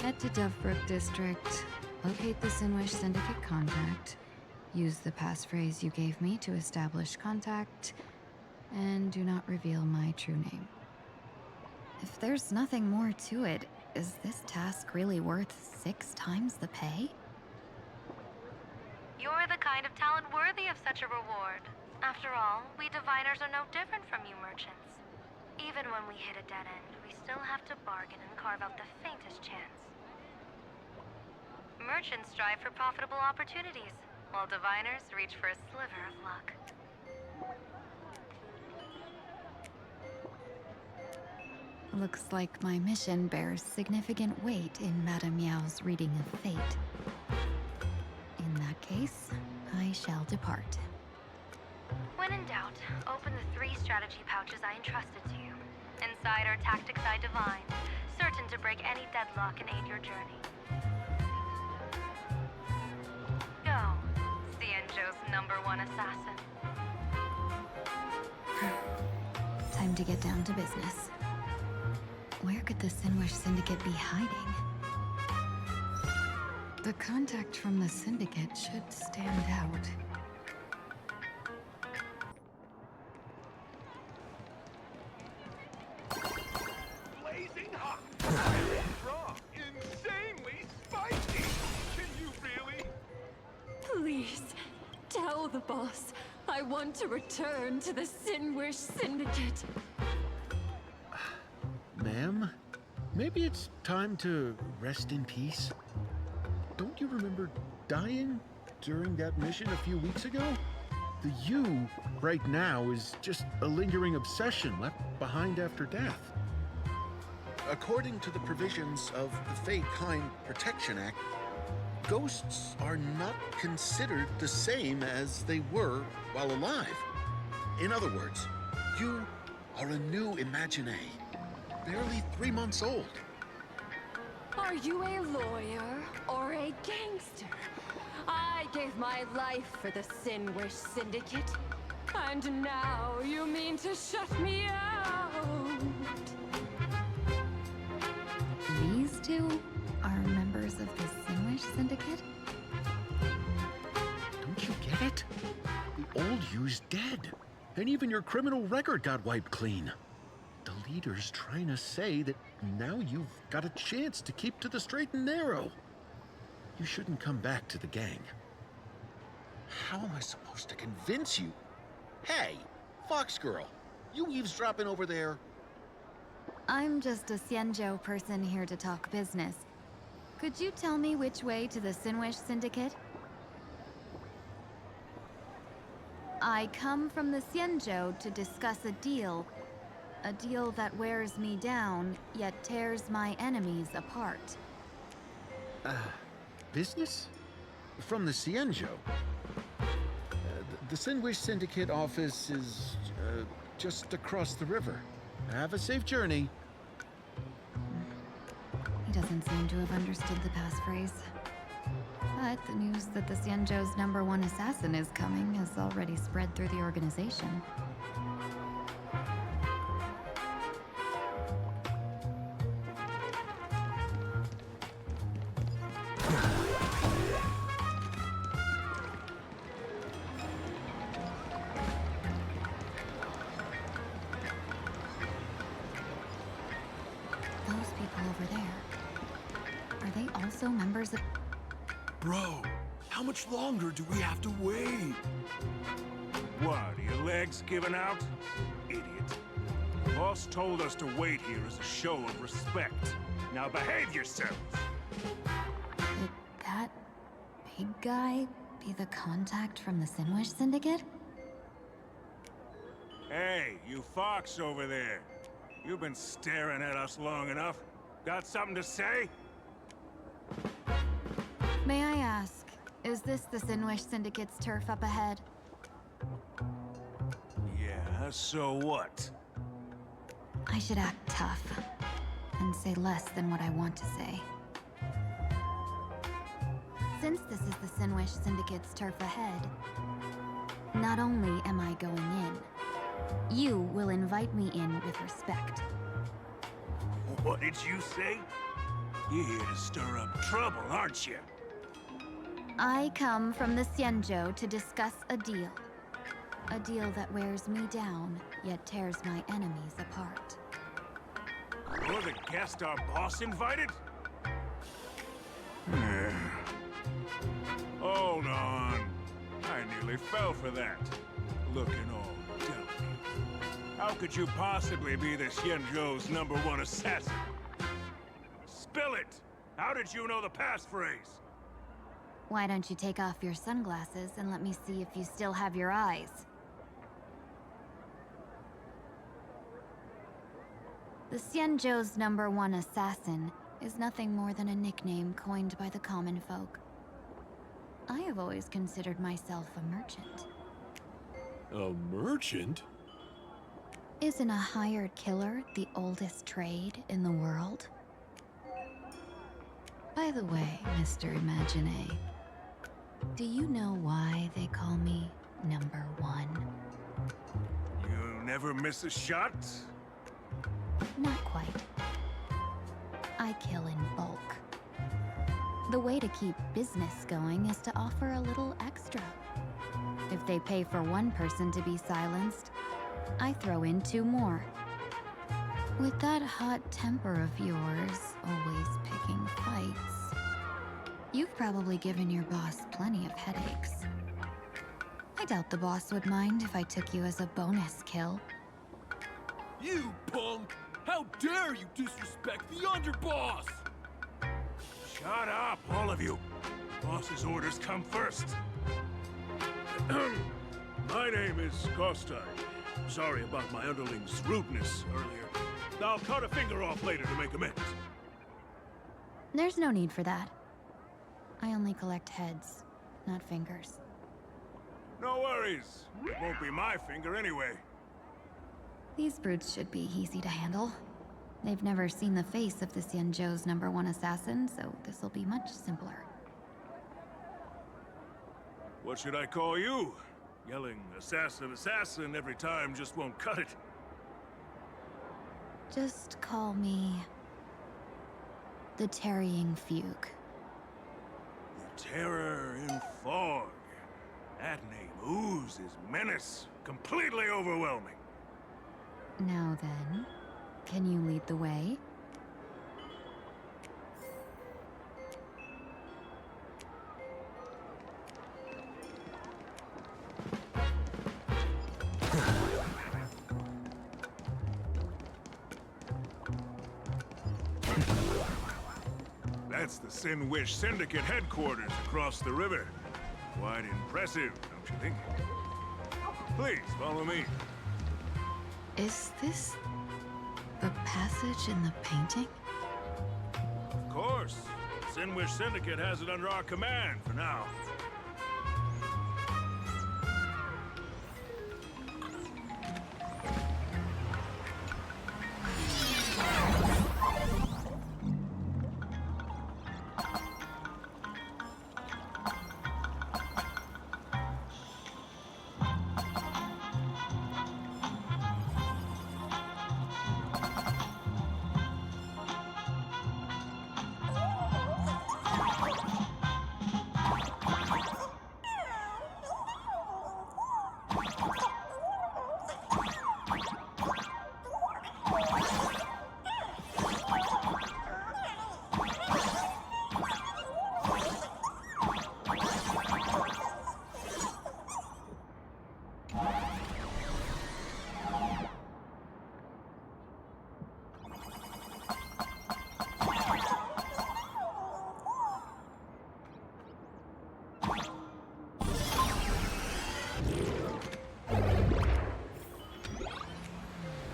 Head to Dovebrook District, locate the Sinwish Syndicate contact, use the passphrase you gave me to establish contact, and do not reveal my true name. If there's nothing more to it, is this task really worth 6 times the pay? You're the kind of talent worthy of such a reward. After all, we diviners are no different from you merchants. Even when we hit a dead end, we still have to bargain and carve out the faintest chance. Merchants strive for profitable opportunities, while diviners reach for a sliver of luck. Looks like my mission bears significant weight in Madame Meow's reading of fate. In that case, I shall depart. When in doubt, open the 3 strategy pouches I entrusted to you. Inside are tactics I divined, certain to break any deadlock and aid your journey. Go, Cienjo's #1 assassin. Time to get down to business. Where could the Sinwish Syndicate be hiding? The contact from the Syndicate should stand out. Blazing hot. Strong. Insanely spicy. Can you really? Please, tell the boss I want to return to the Sinwish Syndicate. Ma'am, maybe it's time to rest in peace. Don't you remember dying during that mission a few weeks ago? The you right now is just a lingering obsession left behind after death. According to the provisions of the Fey-Kind Protection Act, ghosts are not considered the same as they were while alive. In other words, you are a new imagine, barely 3 months old. Are you a lawyer or a gangster? I gave my life for the Sinwish Syndicate, and now you mean to shut me out? These two are members of the Sinwish Syndicate? Don't you get it? The old you's dead, and even your criminal record got wiped clean. The leader's trying to say that now you've got a chance to keep to the straight and narrow. You shouldn't come back to the gang. How am I supposed to convince you? Hey, Fox Girl, you eavesdropping over there? I'm just a Cienjo person here to talk business. Could you tell me which way to the Sinwish Syndicate? I come from the Cienjo to discuss a deal. A deal that wears me down, yet tears my enemies apart. Business? From the Cienjo? The Sinwish Syndicate office is just across the river. Have a safe journey. He doesn't seem to have understood the passphrase. But the news that the Cienjo's #1 assassin is coming has already spread through the organization. Those people over there, are they also members of... Bro, how much longer do we have to wait? What, are your legs giving out? Idiot. Boss told us to wait here as a show of respect. Now behave yourselves! Did that big guy be the contact from the Sinwish Syndicate? Hey, you fox over there. You've been staring at us long enough. Got something to say? May I ask, is this the Sinwish Syndicate's turf up ahead? Yeah, so what? I should act tough and say less than what I want to say. Since this is the Sinwish Syndicate's turf ahead, not only am I going in, you will invite me in with respect. What did you say? You're here to stir up trouble, aren't you? I come from the Cienjo to discuss a deal. A deal that wears me down, yet tears my enemies apart. You're the guest our boss invited? Hold on. I nearly fell for that. Looking all delicate. How could you possibly be the Xianzhou's #1 assassin? Spill it! How did you know the passphrase? Why don't you take off your sunglasses and let me see if you still have your eyes? The Xianzhou's #1 assassin is nothing more than a nickname coined by the common folk. I have always considered myself a merchant. A merchant? Isn't a hired killer the oldest trade in the world? By the way, Mr. Imagine, do you know why they call me #1? You never miss a shot? Not quite. I kill in bulk. The way to keep business going is to offer a little extra. If they pay for one person to be silenced, I throw in 2 more. With that hot temper of yours, always picking fights, you've probably given your boss plenty of headaches. I doubt the boss would mind if I took you as a bonus kill. You punk! How dare you disrespect the underboss! Shut up, all of you! Boss's orders come first. My name is Kostai. Sorry about my underling's rudeness earlier. I'll cut a finger off later to make amends. There's no need for that. I only collect heads, not fingers. No worries. It won't be my finger anyway. These brutes should be easy to handle. They've never seen the face of the Xianzhou's #1 assassin, so this'll be much simpler. What should I call you? Yelling assassin, assassin every time just won't cut it. Just call me the Tarrying Fugue. The Terror in Fog. That name oozes menace. Completely overwhelming. Now then, can you lead the way? That's the Sin Wish Syndicate headquarters across the river. Quite impressive, don't you think? Please, follow me. Is this the passage in the painting? Of course. Sin Wish Syndicate has it under our command for now.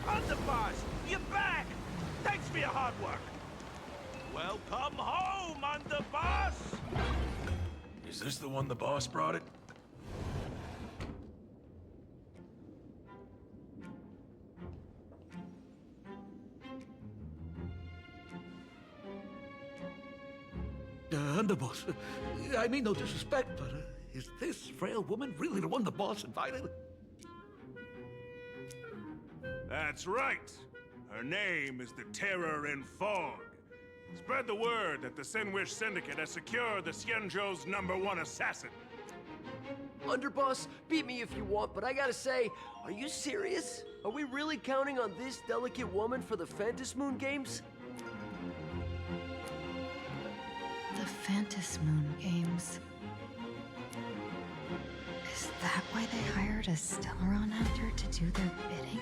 Underboss, you're back! Thanks for your hard work. Welcome home, Underboss! Is this the one the boss brought it? Underboss, I mean no disrespect, but is this frail woman really the one the boss invited? That's right. Her name is the Terror in Fog. Spread the word that the Sin Wish Syndicate has secured the Xianzhou's #1 assassin. Underboss, beat me if you want, but I gotta say, are you serious? Are we really counting on this delicate woman for the Phantasmoon games? The Phantasmoon games. Is that why they hired a Stellaron actor to do their bidding?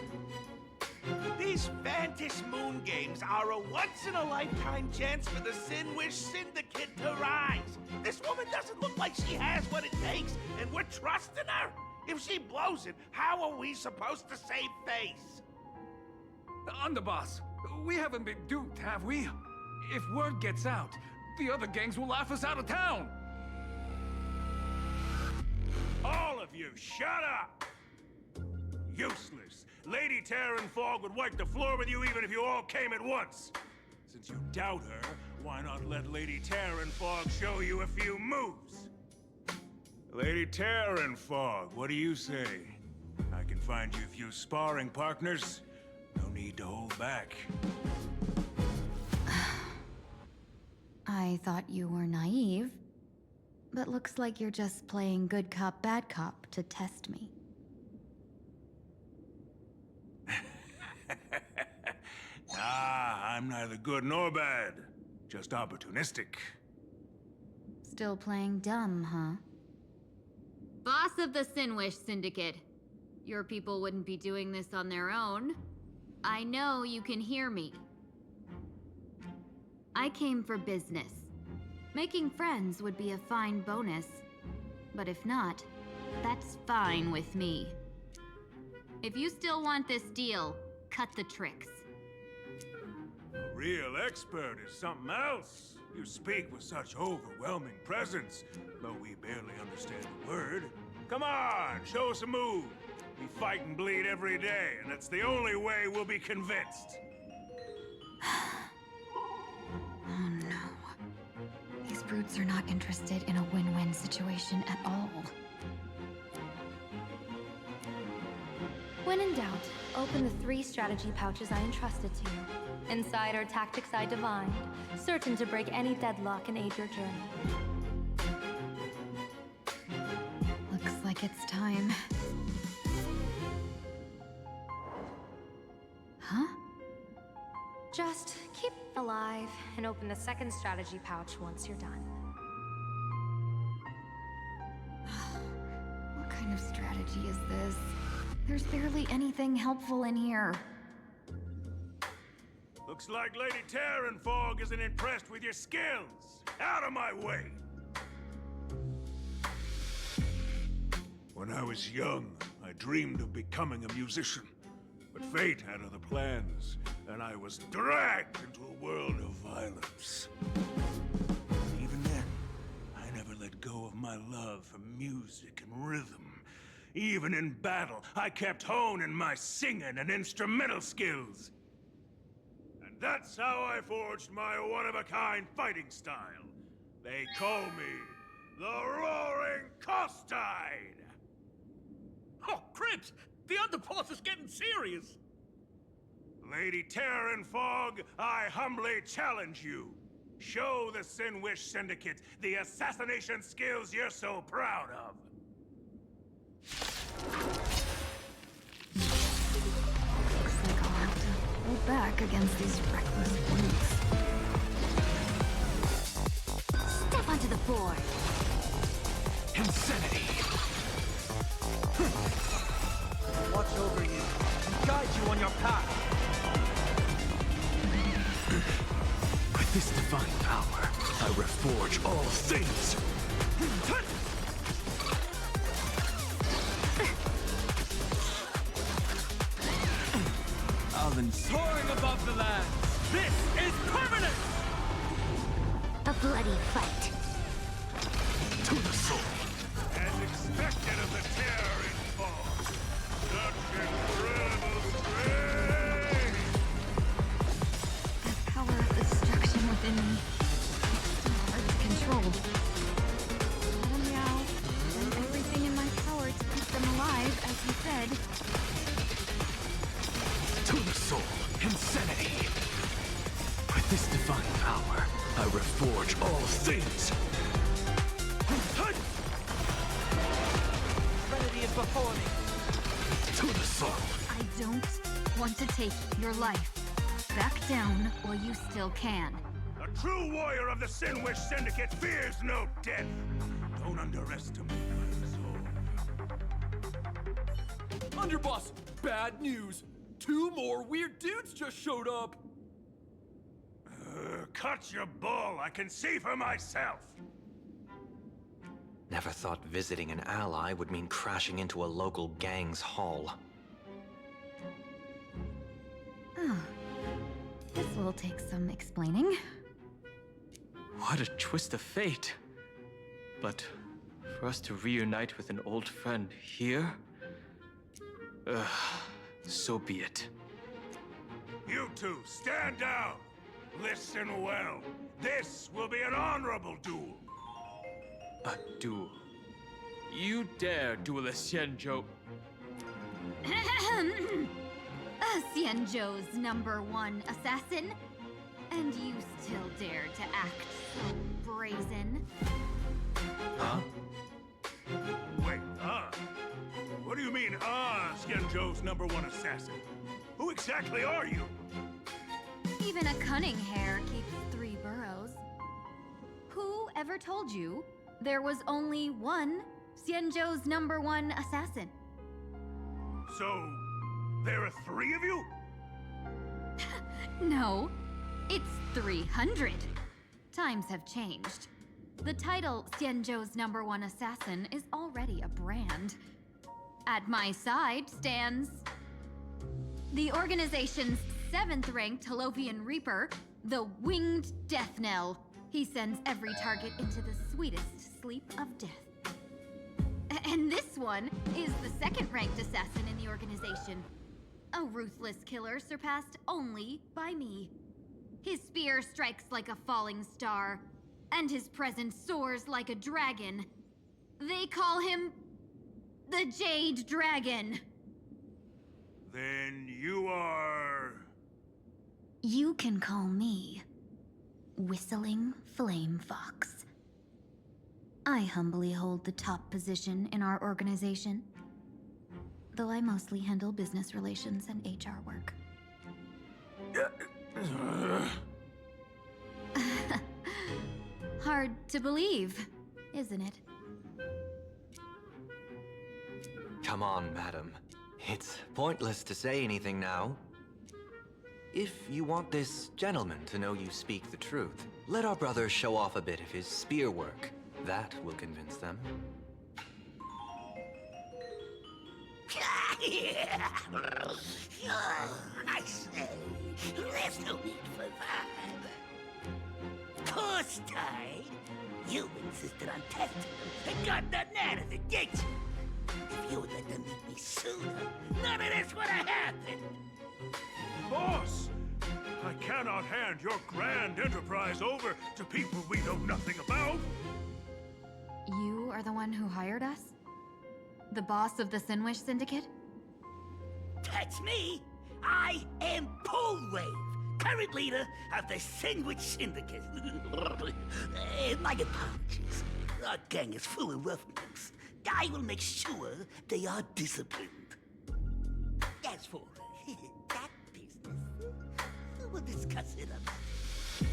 These Fantas Moon games are a once-in-a-lifetime chance for the Sinwish Syndicate to rise. This woman doesn't look like she has what it takes, and we're trusting her. If she blows it, how are we supposed to save face? Underboss, we haven't been duped, have we? If word gets out, the other gangs will laugh us out of town. All of you, shut up! Useless. Lady Terran Fog would wipe the floor with you even if you all came at once. Since you doubt her, why not let Lady Terran Fog show you a few moves? Lady Terran Fog, what do you say? I can find you a few sparring partners. No need to hold back. I thought you were naive, but looks like you're just playing good cop, bad cop to test me. I'm neither good nor bad. Just opportunistic. Still playing dumb, huh? Boss of the Sinwish Syndicate. Your people wouldn't be doing this on their own. I know you can hear me. I came for business. Making friends would be a fine bonus. But if not, that's fine with me. If you still want this deal, cut the tricks. A real expert is something else. You speak with such overwhelming presence, though we barely understand a word. Come on, show us a move. We fight and bleed every day, and that's the only way we'll be convinced. Oh no. These brutes are not interested in a win-win situation at all. When in doubt, open the 3 strategy pouches I entrusted to you. Inside are tactics I divined, certain to break any deadlock and aid your journey. Looks like it's time. Huh? Just keep alive and open the 2nd strategy pouch once you're done. What kind of strategy is this? There's barely anything helpful in here. Looks like Lady Terran Fog isn't impressed with your skills. Out of my way! When I was young, I dreamed of becoming a musician. But fate had other plans, and I was dragged into a world of violence. Even then, I never let go of my love for music and rhythm. Even in battle, I kept honing my singing and instrumental skills. And that's how I forged my one-of-a-kind fighting style. They call me the Roaring Costide! Oh, Cribs! The underboss is getting serious! Lady Terran Fog, I humbly challenge you. Show the Sinwish Syndicate the assassination skills you're so proud of. Looks like I'll have to hold back against these reckless brutes. Step onto the board. Insanity! Watch over you and guide you on your path. With this divine power, I reforge all things. Soaring above the land. This is permanent! A bloody fight. To the soul. As expected of the Terran Fog. Such incredible strength! The power of destruction within me. It's hard to control. Let 'em meow. Done everything in my power to keep them alive, as you said. To the soul. Insanity. With this divine power, I reforge all things. Trinity is before me. To the soul. I don't want to take your life. Back down, or you still can. A true warrior of the Sinwish Syndicate fears no death. Don't underestimate my resolve. Underboss, bad news. 2 more weird dudes just showed up! Cut your bull, I can see for myself! Never thought visiting an ally would mean crashing into a local gang's hall. Oh. This will take some explaining. What a twist of fate. But for us to reunite with an old friend here? So be it. You two, stand down! Listen well. This will be an honorable duel. A duel? You dare duel a Xianzhou? Xianzhou's #1 assassin? And you still dare to act so brazen? Huh? Wait, What do you mean, Xianzhou's #1 assassin? Who exactly are you? Even a cunning hare keeps 3 burrows. Who ever told you there was only one Xianzhou's #1 assassin? So, there are 3 of you? No, it's 300. Times have changed. The title Xianzhou's #1 assassin is already a brand. At my side stands the organization's 7th-ranked Holovian Reaper, the Winged Death Knell. He sends every target into the sweetest sleep of death. And this one is the 2nd-ranked assassin in the organization. A ruthless killer surpassed only by me. His spear strikes like a falling star, and his presence soars like a dragon. They call him the Jade Dragon. Then you are... You can call me Whistling Flame Fox. I humbly hold the top position in our organization, though I mostly handle business relations and HR work. Hard to believe, isn't it? Come on, madam. It's pointless to say anything now. If you want this gentleman to know you speak the truth, let our brother show off a bit of his spear work. That will convince them. I say, there's no need for that. Of course, Tide. You insisted on testing them and got nothing out of it, didn't you? If you would let them meet me sooner, none of this would have happened. Boss! I cannot hand your grand enterprise over to people we know nothing about! You are the one who hired us? The boss of the Sinwish Syndicate? That's me! I am Polwave, current leader of the Sandwich Syndicate. My apologies. Our gang is full of roughnecks. I will make sure they are disciplined. As for that business, we'll discuss it up.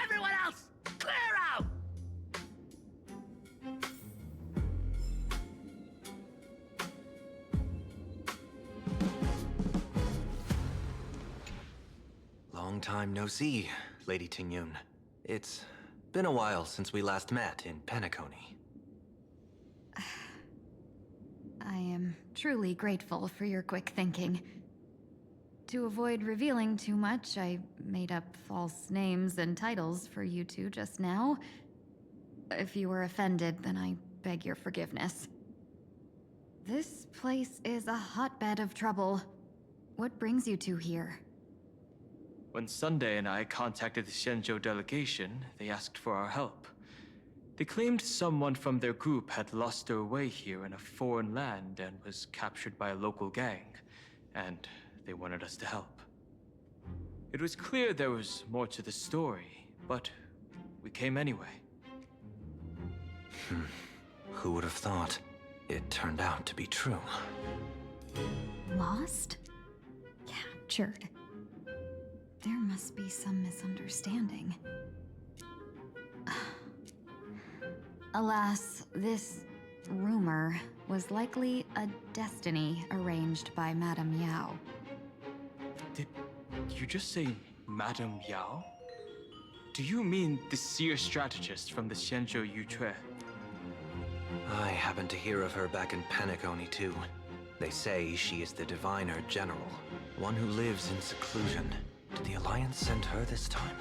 Everyone else, clear out! Long time no see, Lady Tingyun. It's been a while since we last met in Penacony. I am truly grateful for your quick thinking. To avoid revealing too much, I made up false names and titles for you two just now. If you were offended, then I beg your forgiveness. This place is a hotbed of trouble. What brings you two here? When Sunday and I contacted the Xianzhou delegation, they asked for our help. They claimed someone from their group had lost their way here in a foreign land and was captured by a local gang, and they wanted us to help. It was clear there was more to the story, but we came anyway. Who would have thought? It turned out to be true. Lost? Captured. There must be some misunderstanding. Alas, this rumor was likely a destiny arranged by Madame Yao. Did you just say Madame Yao? Do you mean the seer strategist from the Xianzhou Yutue? I happened to hear of her back in Penacony too. They say she is the diviner general, one who lives in seclusion. Did the Alliance send her this time?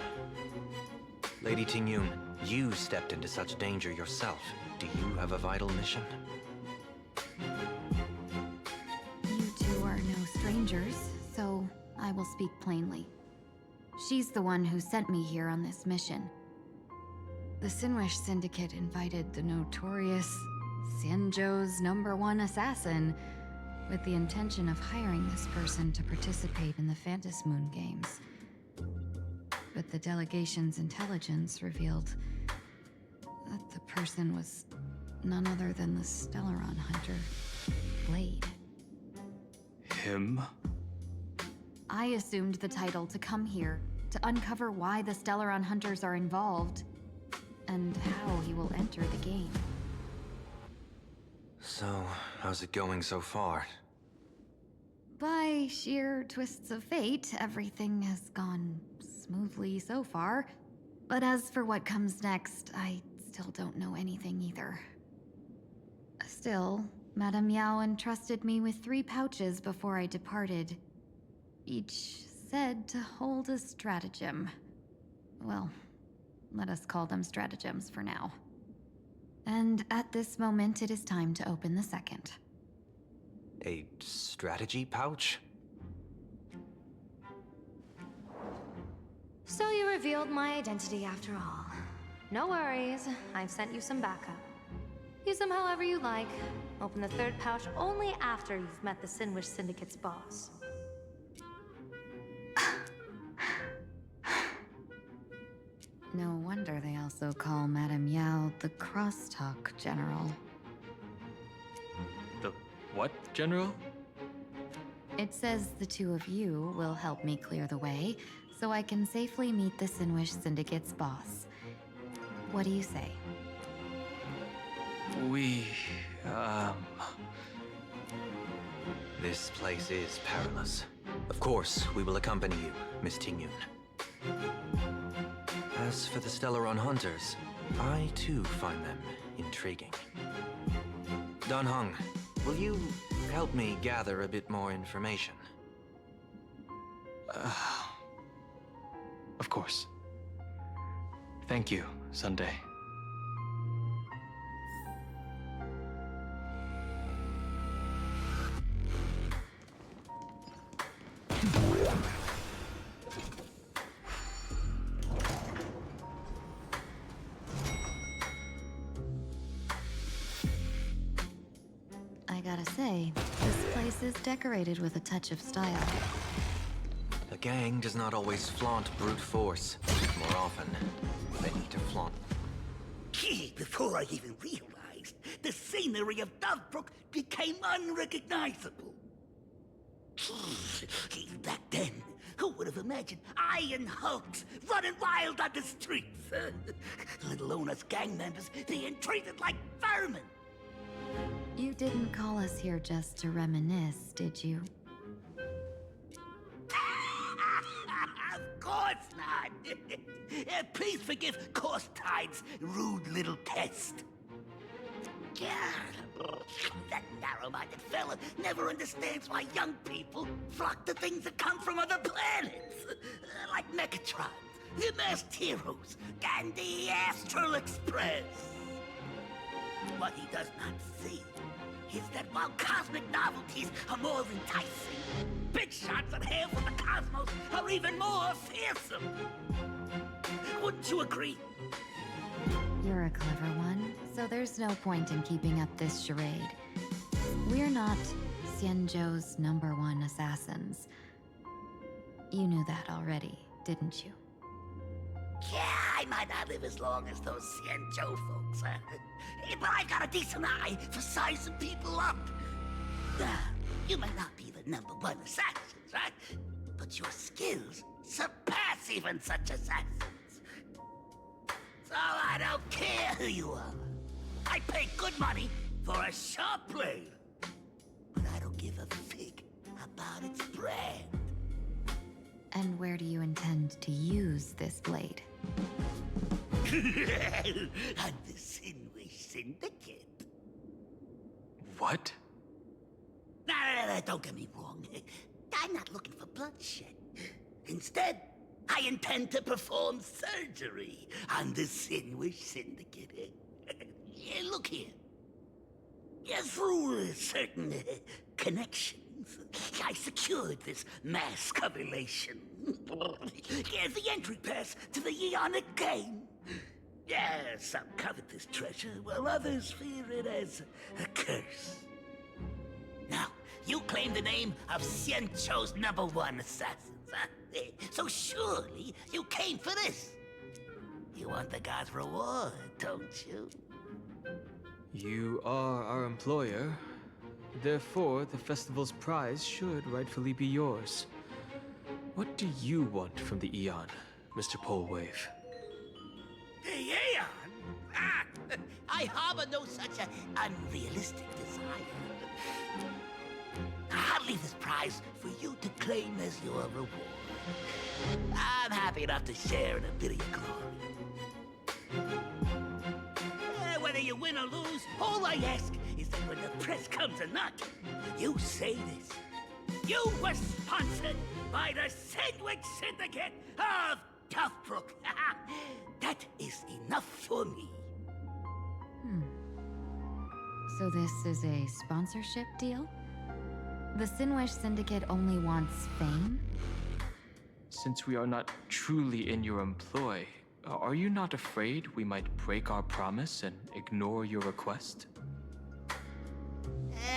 Lady Tingyun, you stepped into such danger yourself. Do you have a vital mission? You two are no strangers, so I will speak plainly. She's the one who sent me here on this mission. The Sinwish Syndicate invited the notorious Xianzhou's #1 assassin with the intention of hiring this person to participate in the Phantom Moon Games. But the delegation's intelligence revealed that the person was none other than the Stellaron hunter, Blade. Him? I assumed the title to come here, to uncover why the Stellaron hunters are involved, and how he will enter the game. So, how's it going so far? By sheer twists of fate, everything has gone smoothly so far. But as for what comes next, I still don't know anything either. Still, Madame Yao entrusted me with 3 pouches before I departed. Each said to hold a stratagem. Well, let us call them stratagems for now. And at this moment, it is time to open the second. A strategy pouch? So you revealed my identity after all. No worries, I've sent you some backup. Use them however you like. Open the 3rd pouch only after you've met the Sinwish Syndicate's boss. No wonder they also call Madame Yao the Crosstalk General. The what, General? It says the 2 of you will help me clear the way, so I can safely meet the Sinwish Syndicate's boss. What do you say? This place is perilous. Of course, we will accompany you, Miss Tingyun. As for the Stellaron hunters, I too find them intriguing. Dan Heng, will you help me gather a bit more information? Of course. Thank you, Sunday. I gotta say, this place is decorated with a touch of style. The gang does not always flaunt brute force. More often, they need to flaunt. Before I even realized, the scenery of Dovebrook became unrecognizable. Back then, who would have imagined iron hulks running wild on the streets? Let alone us gang members being treated like vermin. You didn't call us here just to reminisce, did you? Of course not. Please forgive Corstide's rude little test. That narrow-minded fella never understands why young people flock to things that come from other planets. Like Mechatrons, the masked heroes, and the Astral Express. What he does not see is that while cosmic novelties are more enticing, big shots that hail from the cosmos are even more fearsome. Wouldn't you agree? You're a clever one, so there's no point in keeping up this charade. We're not Xianzhou's #1 assassins. You knew that already, didn't you? Yeah, I might not live as long as those Xianzhou folks, but I've got a decent eye for sizing people up. You might not be the #1 assassins, right? But your skills surpass even such assassins. So I don't care who you are. I pay good money for a sharp blade. But I don't give a fig about its brand. And where do you intend to use this blade? On the Sinwish Syndicate. What? No, don't get me wrong. I'm not looking for bloodshed. Instead, I intend to perform surgery on the Sinwish Syndicate. Look here. Through certain connections, I secured this mass correlation. The entry pass to the Eonic game. Some covet this treasure, while others fear it as a curse. Now, you claim the name of Xianzhou's #1 assassins, huh? So surely you came for this. You want the god's reward, don't you? You are our employer. Therefore, the festival's prize should rightfully be yours. What do you want from the Eon, Mr. Polewave? The Aeon? I harbor no such an unrealistic desire. I'll leave this prize for you to claim as your reward. I'm happy enough to share in a bit of your glory. Whether you win or lose, all I ask is that when the press comes a knock, you say this. You were sponsored by the Sandwich Syndicate of Toughbrook. That is enough for me. So this is a sponsorship deal? The Sinwish Syndicate only wants fame? Since we are not truly in your employ, are you not afraid we might break our promise and ignore your request?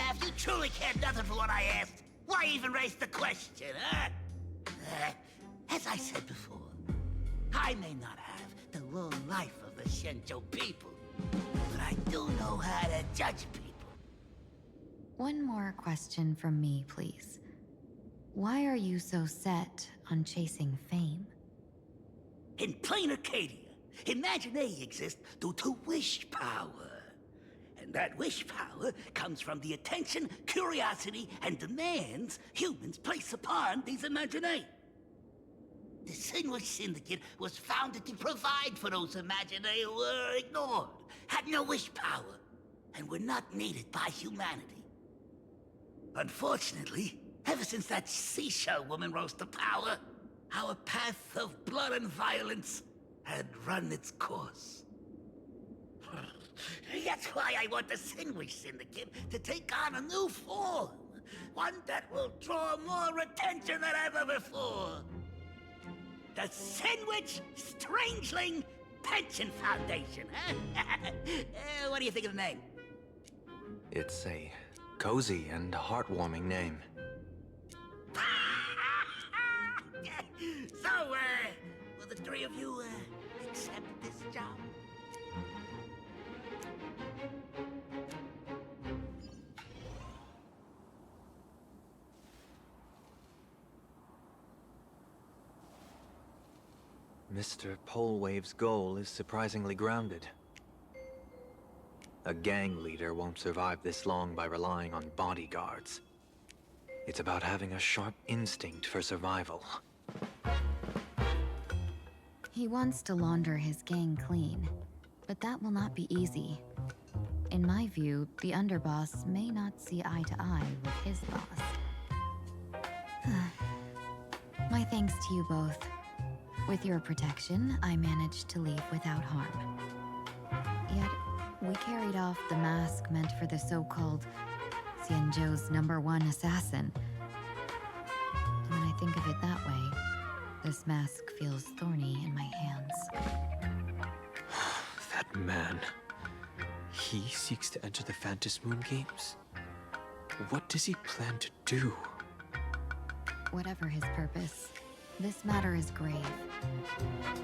If you truly cared nothing for what I asked, why even raise the question, huh? As I said before, I may not have the long life of the Shenzhou people, but I do know how to judge people. One more question from me, please. Why are you so set on chasing fame? In plain Arcadia, Imagination exists due to wish power. And that wish power comes from the attention, curiosity, and demands humans place upon these imaginae. The Sinwish Syndicate was founded to provide for those imaginae who were ignored, had no wish power, and were not needed by humanity. Unfortunately, ever since that seashell woman rose to power, our path of blood and violence had run its course. That's why I want the Sinwish Syndicate to take on a new form. One that will draw more attention than ever before. The Sinwish Strangeling Pension Foundation, huh? What do you think of the name? It's a cozy and heartwarming name. So, will the three of you, accept this job? Mr. Polewave's goal is surprisingly grounded. A gang leader won't survive this long by relying on bodyguards. It's about having a sharp instinct for survival. He wants to launder his gang clean, but that will not be easy. In my view, the underboss may not see eye to eye with his boss. My thanks to you both. With your protection, I managed to leave without harm. Yet, we carried off the mask meant for the so-called Xianzhou's #1 assassin. When I think of it that way, this mask feels thorny in my hands. That man. He seeks to enter the Phantom Moon Games? What does he plan to do? Whatever his purpose, this matter is grave.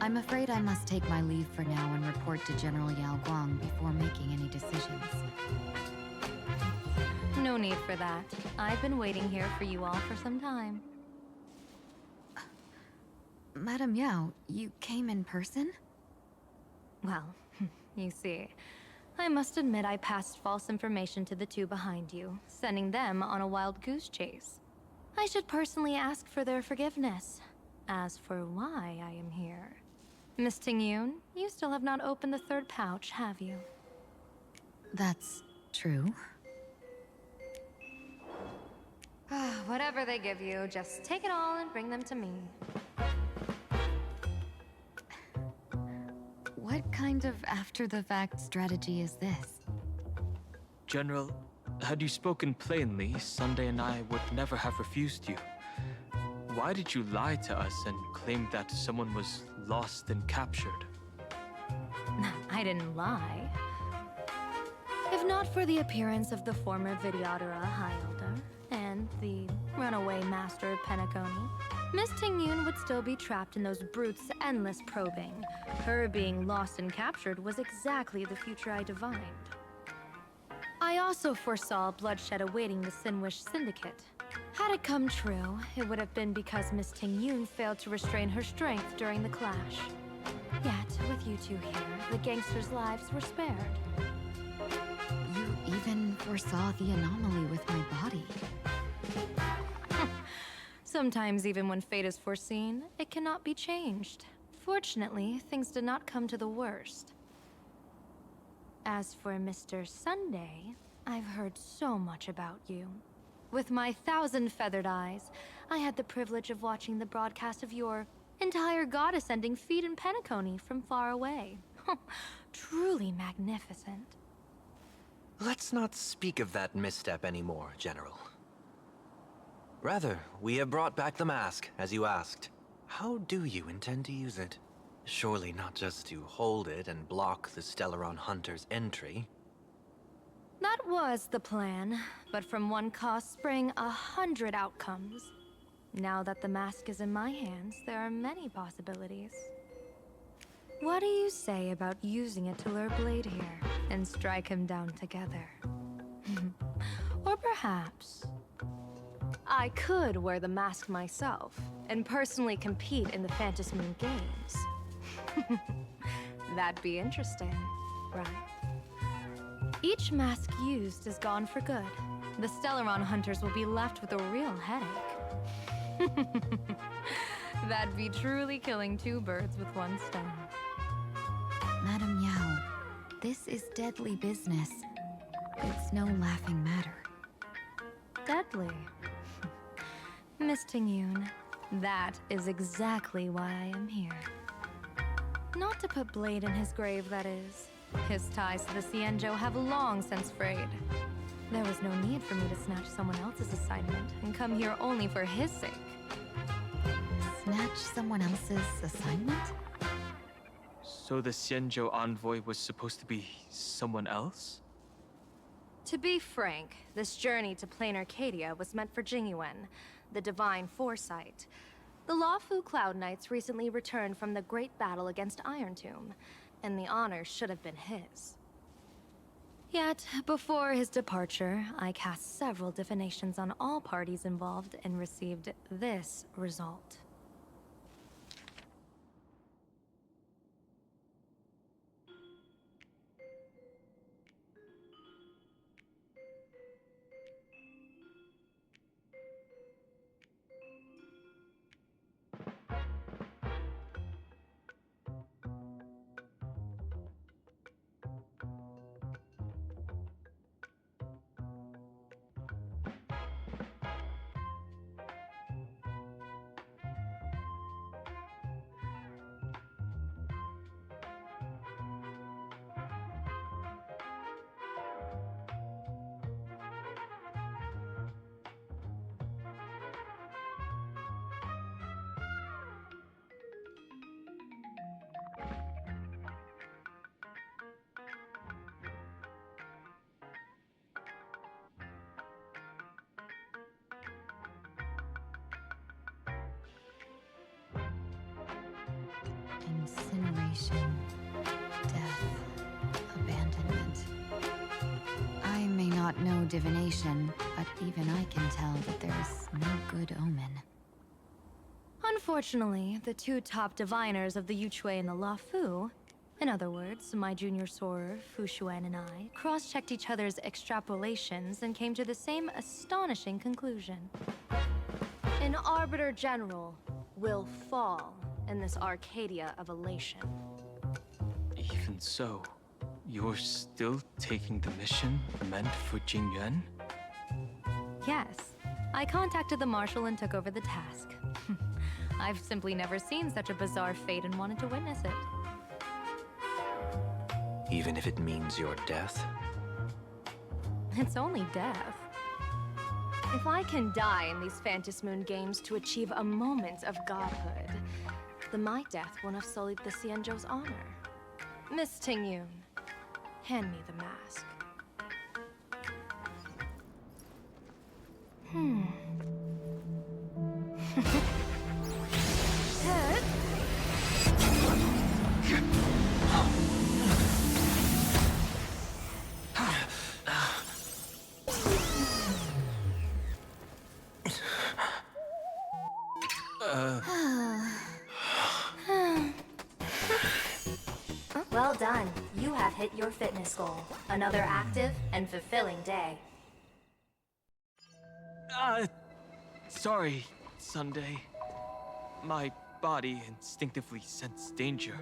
I'm afraid I must take my leave for now and report to General Yao Guang before making any decisions. No need for that. I've been waiting here for you all for some time. Madam Yao, you came in person? Well, you see, I must admit I passed false information to the two behind you, sending them on a wild goose chase. I should personally ask for their forgiveness. As for why I am here, Miss Ting-Yoon, you still have not opened the third pouch, have you? That's true. Whatever they give you, just take it all and bring them to me. What kind of after-the-fact strategy is this? General, had you spoken plainly, Sunday and I would never have refused you. Why did you lie to us and claim that someone was lost and captured? I didn't lie. If not for the appearance of the former Videodora High Elder and the runaway master of Penacony, Miss Ting-Yoon would still be trapped in those brutes' endless probing. Her being lost and captured was exactly the future I divined. I also foresaw bloodshed awaiting the Sinwish Syndicate. Had it come true, it would have been because Miss Ting-Yoon failed to restrain her strength during the clash. Yet, with you two here, the gangsters' lives were spared. You even foresaw the anomaly with my body. Sometimes even when fate is foreseen, it cannot be changed. Fortunately, things did not come to the worst. As for Mr. Sunday, I've heard so much about you. With my 1,000 feathered eyes, I had the privilege of watching the broadcast of your entire goddess-ending feat in Penacony from far away. Truly magnificent. Let's not speak of that misstep anymore, General. Rather, we have brought back the mask, as you asked. How do you intend to use it? Surely not just to hold it and block the Stellaron Hunter's entry. That was the plan, but from one cost spring 100 outcomes. Now that the mask is in my hands, there are many possibilities. What do you say about using it to lure Blade here and strike him down together? Or perhaps I could wear the mask myself and personally compete in the Phantasmoon Games. That'd be interesting, right? Each mask used is gone for good. The Stellaron hunters will be left with a real headache. That'd be truly killing two birds with one stone. Madam Yao, this is deadly business. It's no laughing matter. Deadly? Miss Ting-Yoon, that is exactly why I am here. Not to put Blade in his grave, that is. His ties to the Xianzhou have long since frayed. There was no need for me to snatch someone else's assignment and come here only for his sake. Snatch someone else's assignment? So the Xianzhou envoy was supposed to be someone else? To be frank, this journey to Plain Arcadia was meant for Jingyuan, the divine foresight. The Lawfu Cloud Knights recently returned from the great battle against Iron Tomb, and the honor should have been his. Yet, before his departure, I cast several divinations on all parties involved and received this result. Incineration, death, abandonment. I may not know divination, but even I can tell that there's no good omen. Unfortunately, the two top diviners of the Yuchui and the Lawfu In other words, my junior soarer, Fu Xuan, and I cross-checked each other's extrapolations and came to the same astonishing conclusion. An Arbiter General will fall in this Arcadia of elation. Even so, you're still taking the mission meant for Jingyuan? Yes, I contacted the Marshal and took over the task. I've simply never seen such a bizarre fate and wanted to witness it. Even if it means your death? It's only death. If I can die in these Phantom Moon games to achieve a moment of godhood, then my death won't have sullied the Xianzhou's honor. Miss Tingyun, hand me the mask. Well done. You have hit your fitness goal. Another active and fulfilling day. Sorry, Sunday. My body instinctively sensed danger.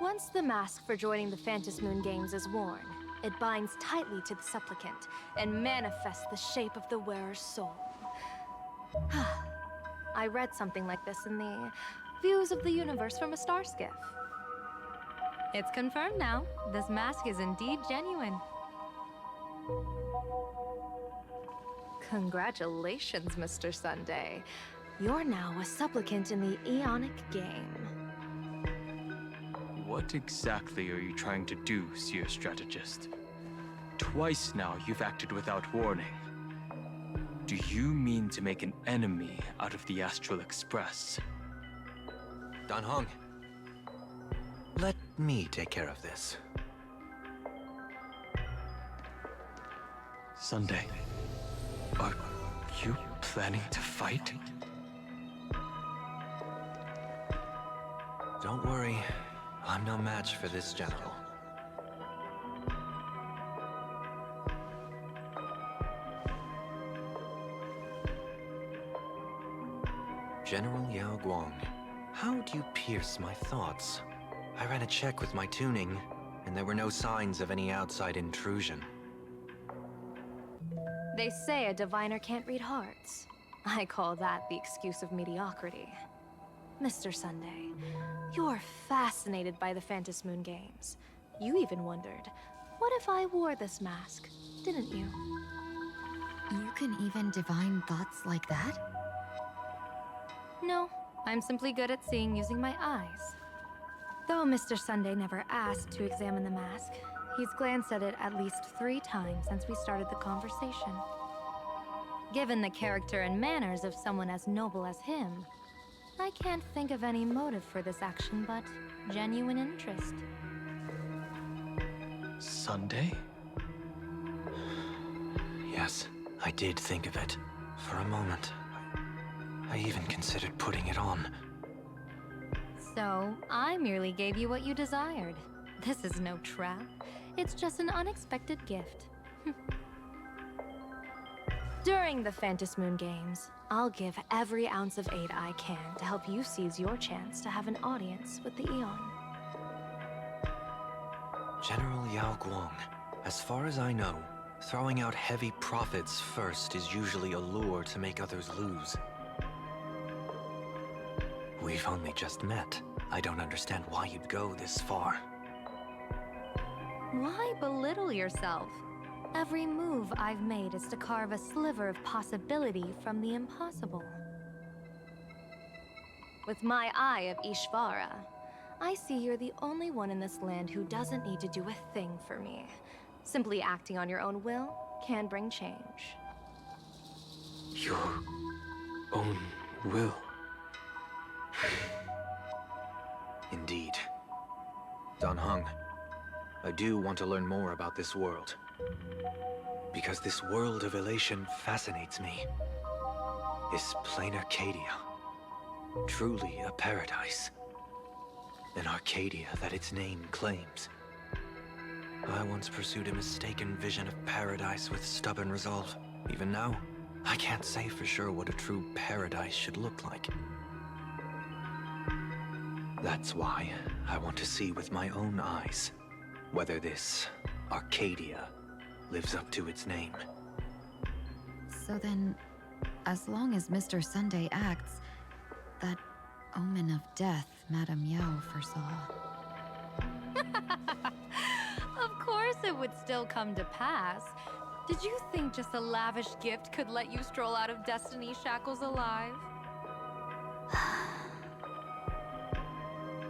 Once the mask for joining the Phantom Moon games is worn, it binds tightly to the supplicant and manifests the shape of the wearer's soul. I read something like this in the Views of the Universe from a Star Skiff. It's confirmed now. This mask is indeed genuine. Congratulations, Mr. Sunday. You're now a supplicant in the Aeonic game. What exactly are you trying to do, Seer Strategist? Twice now you've acted without warning. Do you mean to make an enemy out of the Astral Express? Dan Heng, let me take care of this. Sunday, are you planning to fight? Don't worry, I'm no match for this general. General Yao Guang, how do you pierce my thoughts? I ran a check with my tuning, and there were no signs of any outside intrusion. They say a diviner can't read hearts. I call that the excuse of mediocrity. Mr. Sunday, you're fascinated by the Phantom Moon games. You even wondered, what if I wore this mask, didn't you? You can even divine thoughts like that? No, I'm simply good at seeing using my eyes. Though Mr. Sunday never asked to examine the mask, he's glanced at it at least 3 times since we started the conversation. Given the character and manners of someone as noble as him, I can't think of any motive for this action but genuine interest. Sunday? Yes, I did think of it. For a moment. I even considered putting it on. So, I merely gave you what you desired. This is no trap. It's just an unexpected gift. During the Phantom Moon games, I'll give every ounce of aid I can to help you seize your chance to have an audience with the Eon. General Yao Guang, as far as I know, throwing out heavy profits first is usually a lure to make others lose. We've only just met. I don't understand why you'd go this far. Why belittle yourself? Every move I've made is to carve a sliver of possibility from the impossible. With my eye of Ishvara, I see you're the only one in this land who doesn't need to do a thing for me. Simply acting on your own will can bring change. Your own will? Indeed. Dan Heng, I do want to learn more about this world. Because this world of elation fascinates me. This plain Arcadia. truly a paradise. An Arcadia that its name claims. I once pursued a mistaken vision of paradise with stubborn resolve. Even now, I can't say for sure what a true paradise should look like. That's why I want to see with my own eyes whether this Arcadia lives up to its name. So then, as long as Mr. Sunday acts, that omen of death Madame Yao foresaw. Of course it would still come to pass. Did you think just a lavish gift could let you stroll out of Destiny's shackles alive?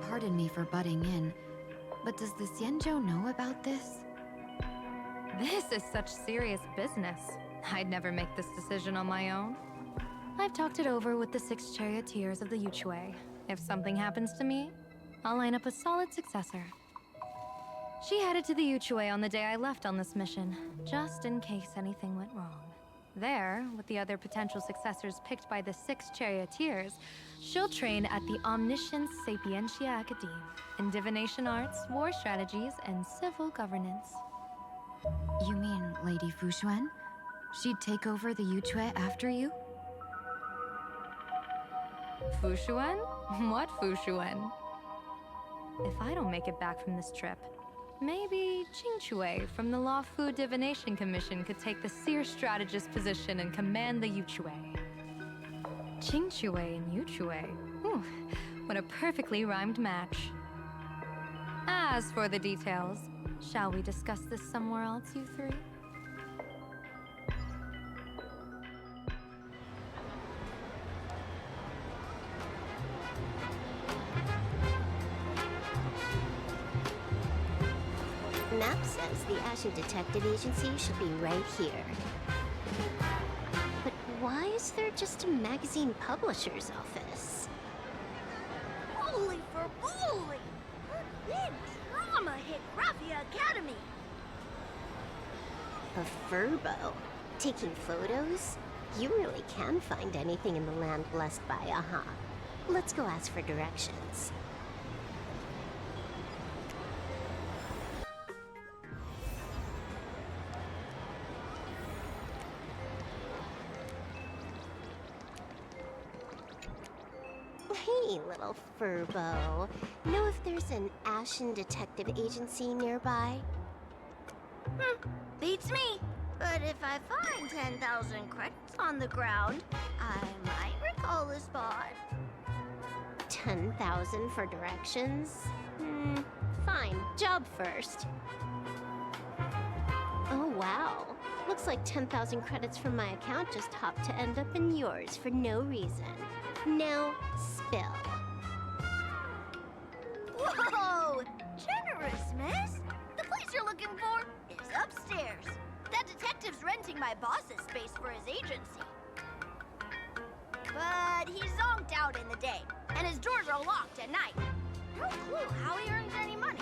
Pardon me for butting in, but does the Xianzhou know about this? This is such serious business. I'd never make this decision on my own. I've talked it over with the 6 charioteers of the Yuchue. If something happens to me, I'll line up a solid successor. She headed to the Yuchue on the day I left on this mission, just in case anything went wrong. There, with the other potential successors picked by the 6 charioteers, she'll train at the Omniscience Sapientia Academe in divination arts, war strategies, and civil governance. You mean Lady Fushuan? She'd take over the Yuchue after you? Fushuan? What Fushuan? If I don't make it back from this trip, maybe Qingchue from the Law Fu Divination Commission could take the seer strategist position and command the Yuchue. Qingchue and Yuchue. Ooh, what a perfectly rhymed match. As for the details, shall we discuss this somewhere else, you three? Map says the Ashen Detective Agency should be right here. But why is there just a magazine publisher's office? Holy for bully! Big drama hit Raffia Academy! A furbo? Taking photos? You really can find anything in the land blessed by Aha. Let's go ask for directions. Hey, little furbo. Know if there's an Ashen Detective Agency nearby? Beats me. But if I find 10,000 credits on the ground, I might recall the spot. 10,000 for directions? Fine. Job first. Oh, wow. Looks like 10,000 credits from my account just hopped to end up in yours for no reason. Now, spill. Whoa! Generous, miss. The place you're looking for is upstairs. That detective's renting my boss's space for his agency. But he's zonked out in the day, and his doors are locked at night. No clue how he earns any money.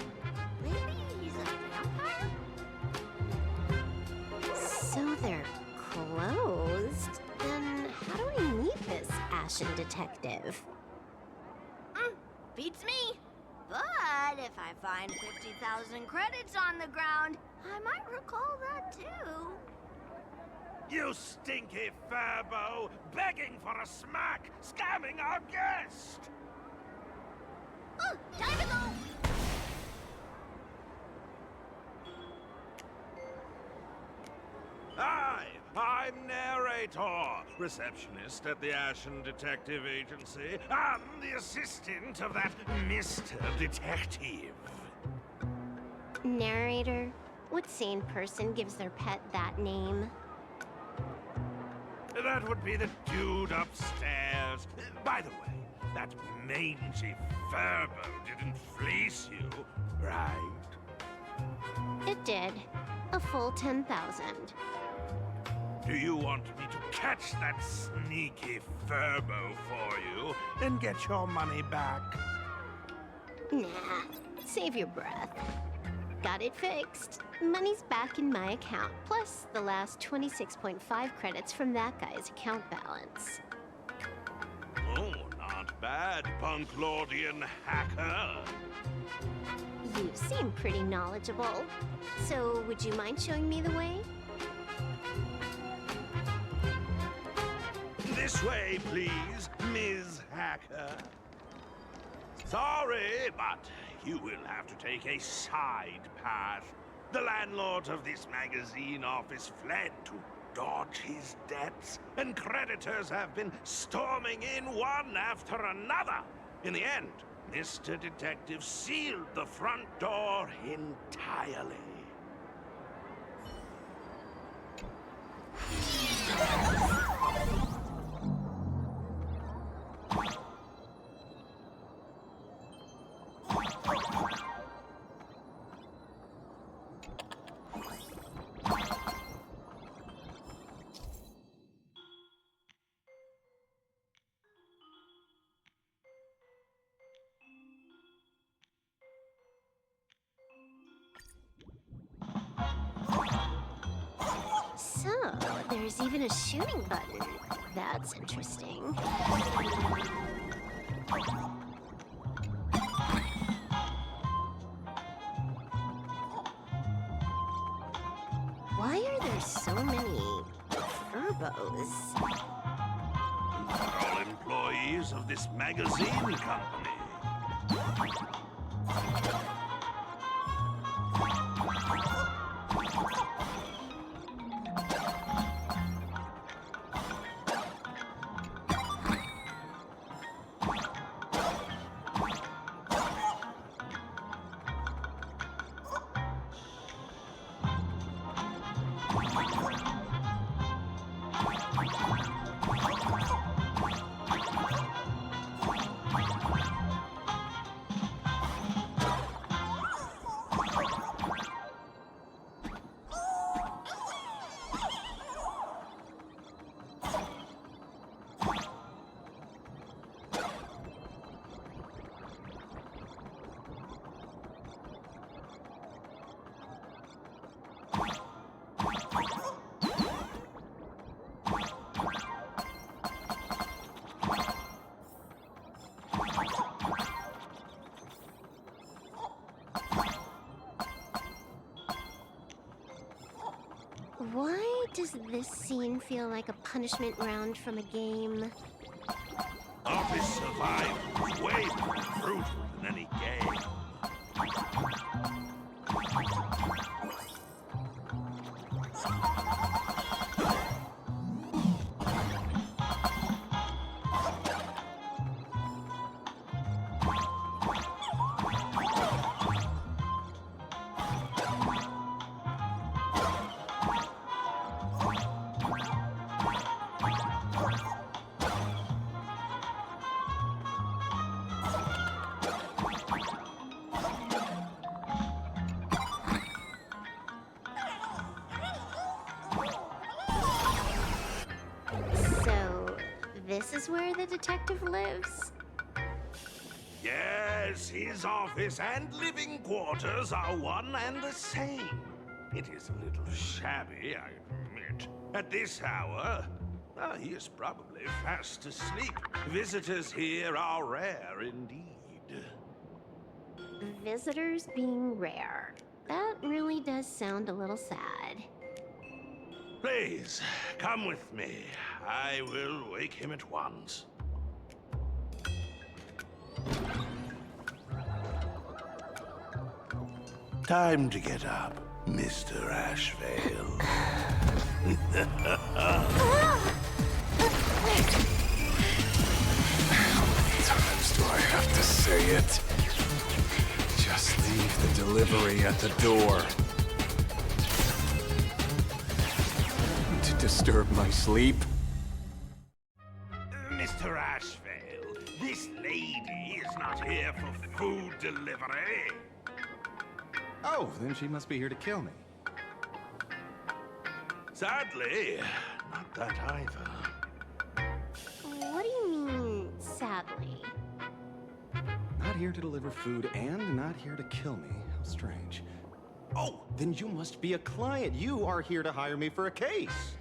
Maybe he's a vampire? So they're closed? Then how do I meet this Ashen Detective? Beats me. But if I find 50,000 credits on the ground, I might recall that too. You stinky furbo! Begging for a smack! Scamming our guest! Oh, time to go! Hi, I'm Narrator, receptionist at the Ashen Detective Agency. I'm the assistant of that Mr. Detective. Narrator? What sane person gives their pet that name? That would be the dude upstairs. By the way, that mangy furbo didn't fleece you, right? It did. A full 10,000. Do you want me to catch that sneaky furbo for you and get your money back? Nah, save your breath. Got it fixed. Money's back in my account, plus the last 26.5 credits from that guy's account balance. Oh, not bad. bad, Punklordian hacker. You seem pretty knowledgeable. So, would you mind showing me the way? This way, please, Ms. Hacker. Sorry, but you will have to take a side path. The landlord of this magazine office fled to dodge his debts, and creditors have been storming in one after another. In the end, Mr. Detective sealed the front door entirely. So, there's even a shooting button. That's interesting. Why are there so many furbos? They're all employees of this magazine company. Why does this scene feel like a punishment round from a game? Office survival is way more brutal than any game. This is where the detective lives? Yes, his office and living quarters are one and the same. It is a little shabby, I admit. At this hour, he is probably fast asleep. Visitors here are rare indeed. Visitors being rare. That really does sound a little sad. Please, come with me. I will wake him at once. Time to get up, Mr. Ashvale. How many times do I have to say it? Just leave the delivery at the door. To disturb my sleep? Mr. Ashvale, this lady is not here for food delivery. Oh, then she must be here to kill me. Sadly, not that either. What do you mean, sadly? Not here to deliver food and not here to kill me. How strange. Oh, then you must be a client. You are here to hire me for a case.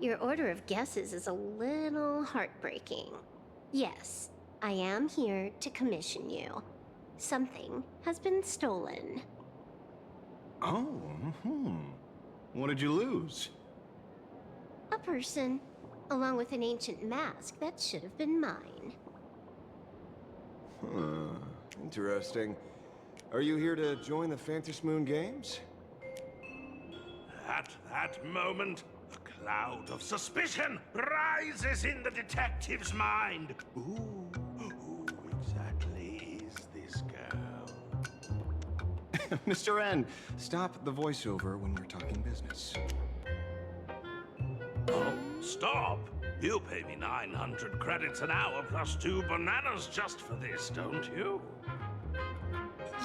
Your order of guesses is a little heartbreaking. Yes, I am here to commission you. Something has been stolen. Oh, What did you lose? A person, along with an ancient mask that should have been mine. Interesting. Are you here to join the Fantasy Moon Games? At that moment, a cloud of suspicion rises in the detective's mind. Who exactly is this girl? Mr. N, stop the voiceover when we're talking business. Oh, stop! You pay me 900 credits an hour plus 2 bananas just for this, don't you?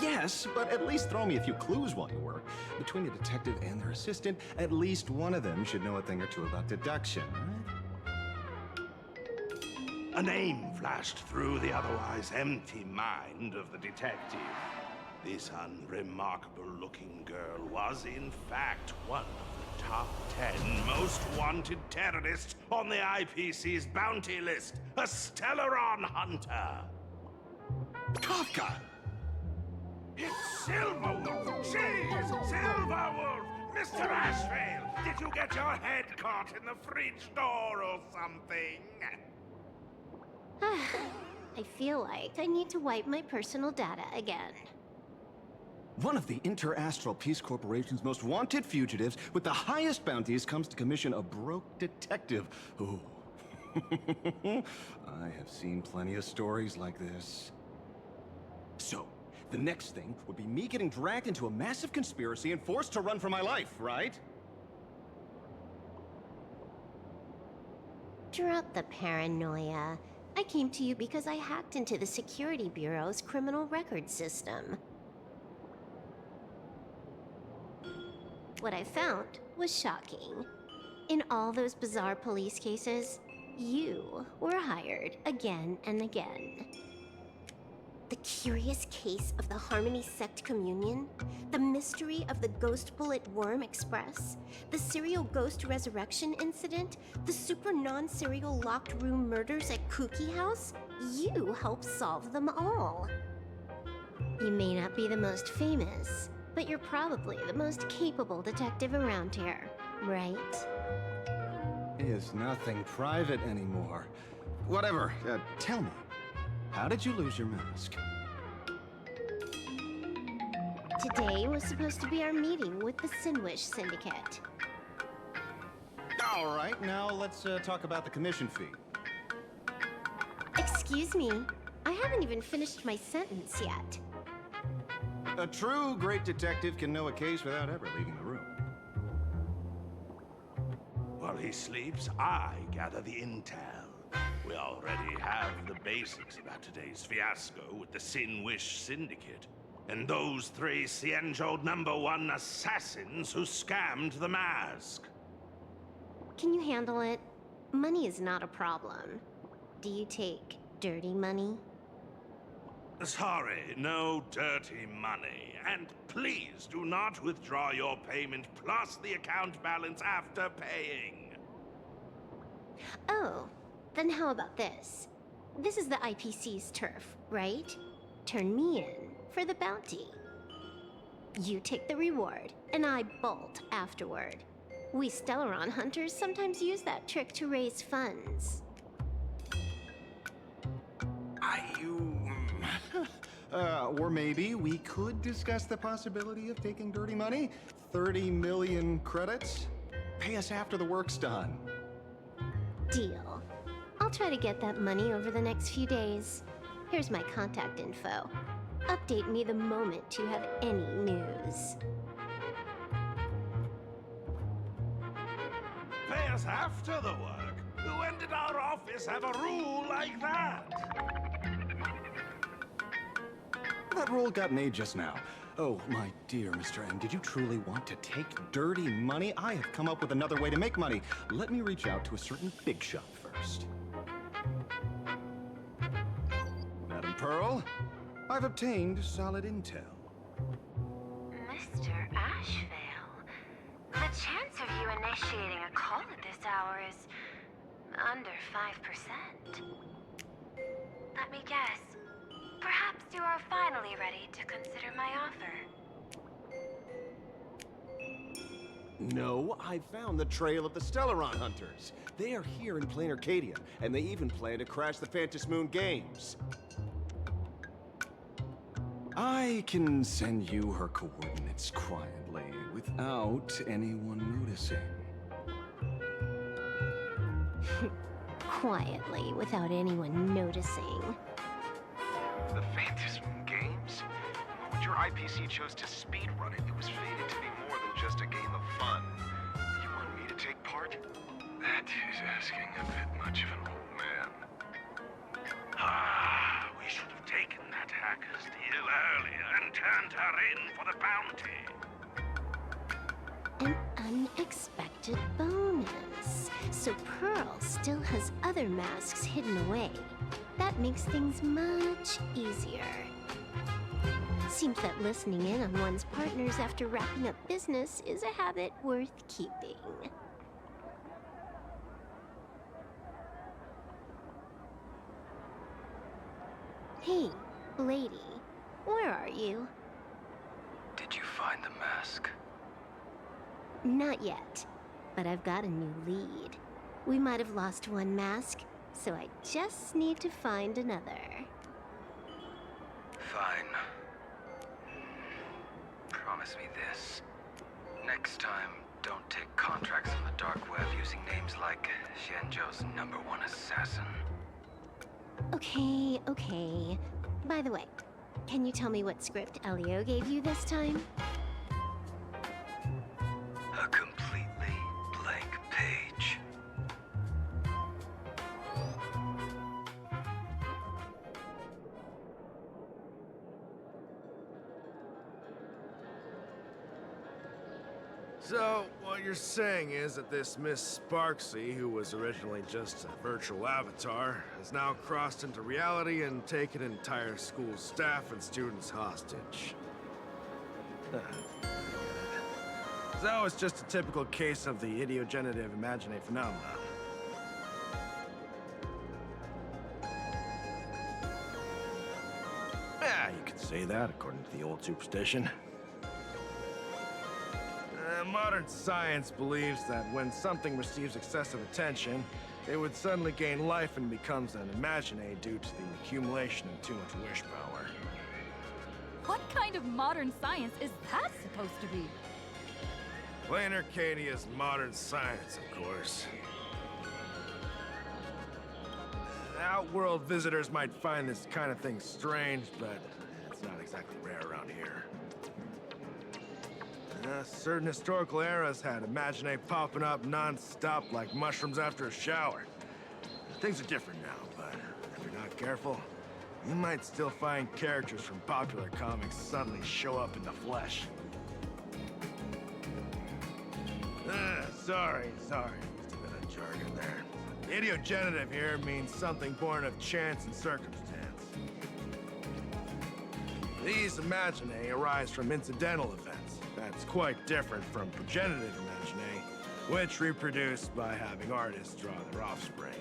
Yes, but at least throw me a few clues while you work. Between the detective and their assistant, at least one of them should know a thing or two about deduction, right? A name flashed through the otherwise empty mind of the detective. This unremarkable-looking girl was, in fact, one of the top 10 most wanted terrorists on the IPC's bounty list, a Stellaron hunter. Kafka! It's Silverwolf! She's Silverwolf! Mr. Ashvale, did you get your head caught in the fridge door or something? I feel like I need to wipe my personal data again. One of the Interastral Peace Corporation's most wanted fugitives with the highest bounties comes to commission a broke detective. Ooh. I have seen plenty of stories like this. So, the next thing would be me getting dragged into a massive conspiracy and forced to run for my life, right? Drop the paranoia. I came to you because I hacked into the Security Bureau's criminal record system. What I found was shocking. In all those bizarre police cases, you were hired again and again. The curious case of the Harmony Sect Communion, the mystery of the Ghost Bullet Worm Express, the serial ghost resurrection incident, the super non-serial locked room murders at Kooky House, you helped solve them all. You may not be the most famous, but you're probably the most capable detective around here, right? Is nothing private anymore. Whatever, tell me. How did you lose your mask? Today was supposed to be our meeting with the Sinwish Syndicate. All right, now let's talk about the commission fee. Excuse me, I haven't even finished my sentence yet. A true great detective can know a case without ever leaving the room. While he sleeps, I gather the intel. We already have the basics about today's fiasco with the Sinwish Syndicate, and those 3 Cienjo #1 assassins who scammed the mask. Can you handle it? Money is not a problem. Do you take dirty money? Sorry, no dirty money. And please do not withdraw your payment plus the account balance after paying. Oh, then how about this? This is the IPC's turf, right? Turn me in for the bounty. You take the reward, and I bolt afterward. We Stellaron hunters sometimes use that trick to raise funds. Or maybe we could discuss the possibility of taking dirty money? 30 million credits? Pay us after the work's done. Deal. I'll try to get that money over the next few days. Here's my contact info. Update me the moment you have any news. Pay us after the work? When did our office have a rule like that? That rule got made just now. Oh, my dear Mr. N, did you truly want to take dirty money? I have come up with another way to make money. Let me reach out to a certain big shot first. Madam Pearl, I've obtained solid intel. Mr. Ashvale, the chance of you initiating a call at this hour is under 5%. me guess. Perhaps you are finally ready to consider my offer. No, I found the trail of the Stellaron Hunters. They are here in plain Arcadia, and they even plan to crash the Phantom Moon games. I can send you her coordinates quietly, without anyone noticing. Quietly, without anyone noticing. The Phantom Moon games? When your IPC chose to speedrun it, it was fated to be more than just a game of fun. You want me to take part? That is asking a bit much of an old man. Ah, we should have taken that hacker's deal earlier and turned her in for the bounty. An unexpected bonus. So Pearl still has other masks hidden away. That makes things much easier. Seems that listening in on one's partners after wrapping up business is a habit worth keeping. Hey, lady, where are you? Did you find the mask? Not yet, but I've got a new lead. We might have lost one mask, so I just need to find another. Fine. Promise me this. Next time, don't take contracts on the dark web using names like Xianzhou's #1 assassin. Okay, okay. By the way, can you tell me what script Elio gave you this time? A completely blank page. So, what you're saying is that this Miss Sparksy, who was originally just a virtual avatar, has now crossed into reality and taken entire school staff and students hostage. So it's just a typical case of the idiogenerative imaginary phenomenon. Yeah, you could say that according to the old superstition. Modern science believes that when something receives excessive attention, it would suddenly gain life and becomes an imaginary due to the accumulation of too much wish power. What kind of modern science is that supposed to be? Plain Arcadia's modern science, of course. Outworld visitors might find this kind of thing strange, but it's not exactly rare around here. Certain historical eras had imaginary popping up non-stop like mushrooms after a shower. Things are different now, but if you're not careful, you might still find characters from popular comics suddenly show up in the flesh. Sorry. Just a bit of jargon there. Idiogenerative here means something born of chance and circumstance. These imaginae arise from incidental events. That's quite different from progenitive imaginae, which reproduce by having artists draw their offspring.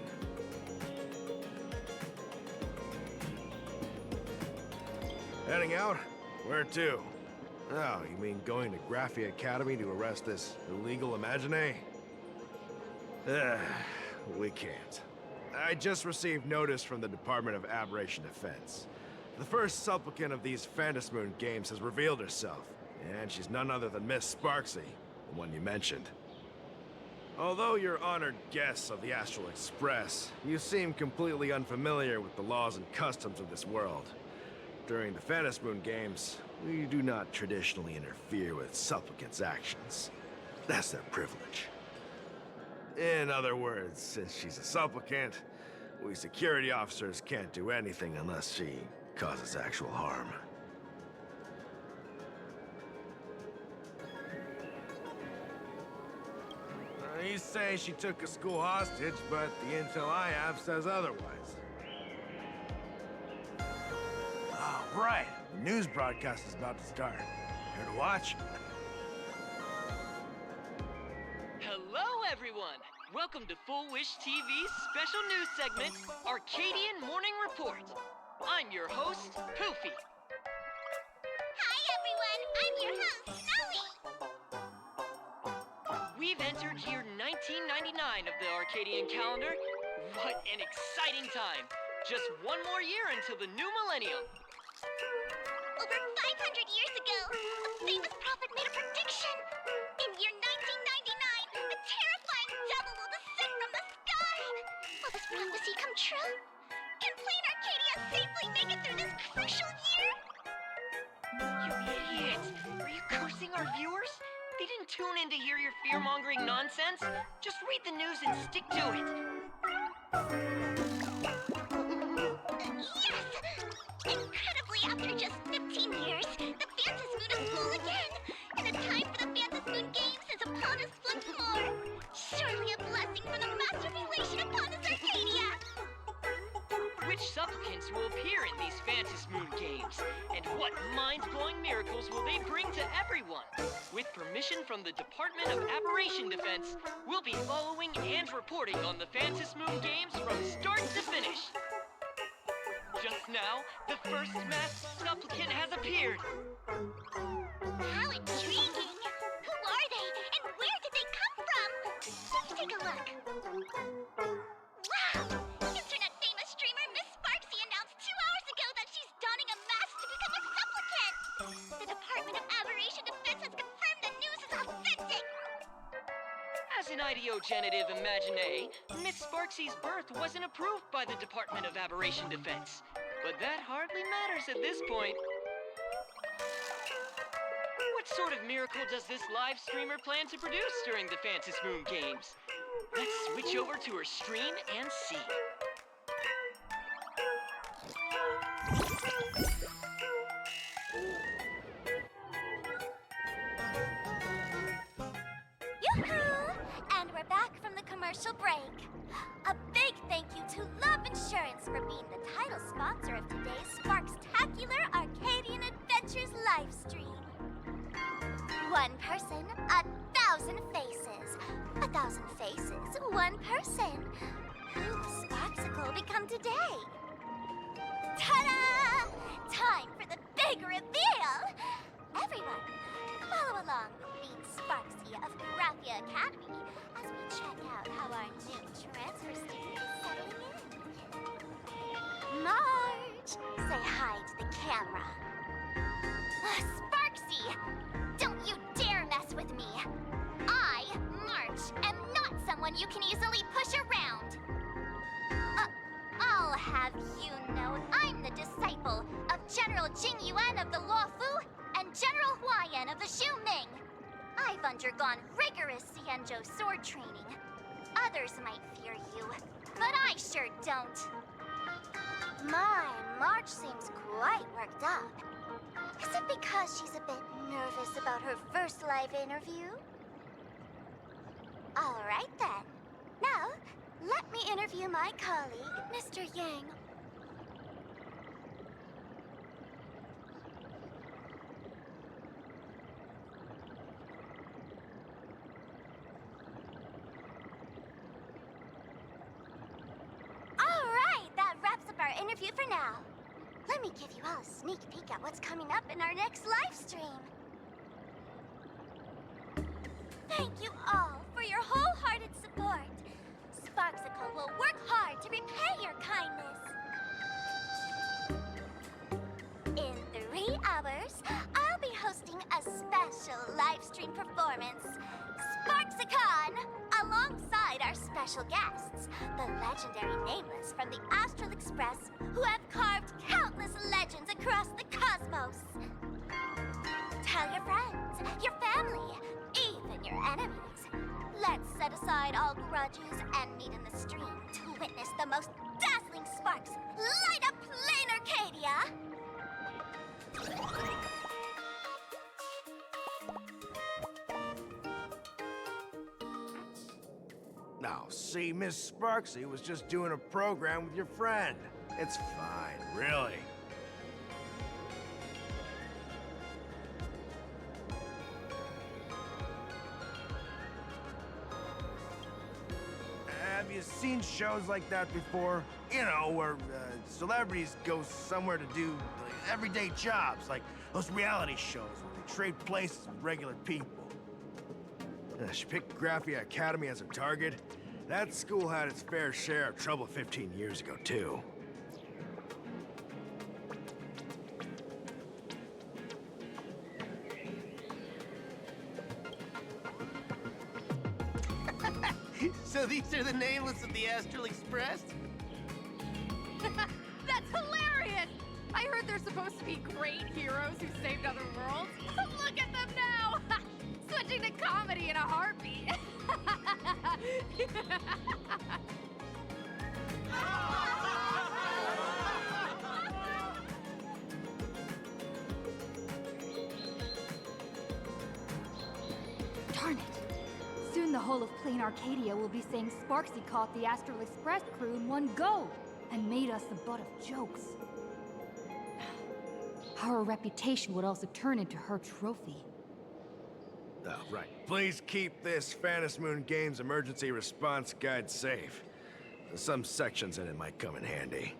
Heading out? Where to? Oh, you mean going to Graphia Academy to arrest this illegal imaginae? We can't. I just received notice from the Department of Aberration Defense. The first supplicant of these Phantom Moon games has revealed herself, and she's none other than Miss Sparksy, the one you mentioned. Although you're honored guests of the Astral Express, you seem completely unfamiliar with the laws and customs of this world. During the Phantom Moon games, we do not traditionally interfere with supplicants' actions. That's their privilege. In other words, since she's a supplicant, we security officers can't do anything unless she causes actual harm. You say she took a school hostage, but the intel I have says otherwise. Oh, right. The news broadcast is about to start. Here to watch? Hello, everyone! Welcome to Full Wish TV's special news segment, Arcadian Morning Report. I'm your host, Poofy. Hi, everyone. I'm your host, Snowy. We've entered year 1999 of the Arcadian calendar. What an exciting time. Just one more year until the new millennium. Over 500 years ago, a famous prophet made a prediction. In year 1999, a terrifying devil will descend from the sky. Will this prophecy come true? Can Plain Arcadia safely make it through this crucial year? You idiot! Are you cursing our viewers? They didn't tune in to hear your fear-mongering nonsense. Just read the news and stick to it. Yes! Incredibly, after just 15 years, the Phantasm Moon is full again, and the time for the Phantasm Moon Games is upon us once more. Surely a blessing from the master relation upon us, Arcadia! Which supplicants will appear in these Phantasm Moon games? And what mind-blowing miracles will they bring to everyone? With permission from the Department of Aberration Defense, we'll be following and reporting on the Phantasm Moon games from start to finish. Just now, the first masked supplicant has appeared. How intriguing! Who are they, and where did they come from? Let's take a look. Wow! Internet-famous streamer Miss Sparksy announced 2 hours ago that she's donning a mask to become a supplicant! The Department of Aberration Defense has confirmed the news is authentic! As an ideogenitive imagine, Miss Sparksy's birth wasn't approved by the Department of Aberration Defense. But that hardly matters at this point. What sort of miracle does this live streamer plan to produce during the Phantasm Moon games? Let's switch over to her stream and see. Yoo-hoo! And we're back from the commercial break. A big thank you to Love Insurance for being the title sponsor of today's Sparkstacular Arcadian Adventures livestream. One person, 1,000 faces. 1,000 faces, one person. Who will Sparksicle become today? Ta-da! Time for the big reveal! Everyone, follow along with me, Sparksy of Graphia Academy, as we check out how our new transfer student is settling in. Marge, say hi to the camera. Sparksy, don't you dare mess with me. I, Marge, am not someone you can easily push around. I'll have you know I'm the disciple of General Jing Yuan of the Luofu and General Huayan of the Xu Ming. I've undergone rigorous Xianzhou sword training. Others might fear you, but I sure don't. My, Marge seems quite worked up. Is it because she's a bit nervous about her first live interview? All right then. Now, let me interview my colleague, Mr. Yang. All right, that wraps up our interview for now. Let me give you all a sneak peek at what's coming up in our next live stream. Thank you all for your wholehearted support. Sparksicle will work hard to repay your kindness. In 3 hours, I'll be hosting a special live stream performance, Sparksicon, alongside our special guests, the legendary Nameless from the Astral Express, who have carved countless legends across the cosmos. Tell your friends, your family, even your enemies. Let's set aside all grudges and meet in the stream to witness the most dazzling sparks light up Plain Arcadia! Now, see, Miss Sparksy was just doing a program with your friend. It's fine, really. Have you seen shows like that before? You know, where celebrities go somewhere to do everyday jobs, like those reality shows where they trade places with regular people. She picked Graphia Academy as a target. That school had its fair share of trouble 15 years ago, too. So these are the nameless of the Astral Express? That's hilarious! I heard they're supposed to be great heroes who saved other worlds. Look at them now! Switching to comedy in a heartbeat. Darn it! Soon the whole of Plain Arcadia will be saying Sparksy caught the Astral Express crew in one go and made us the butt of jokes. Our reputation would also turn into her trophy. Oh, right. Please keep this Phantom Moon Games emergency response guide safe. Some sections in it might come in handy.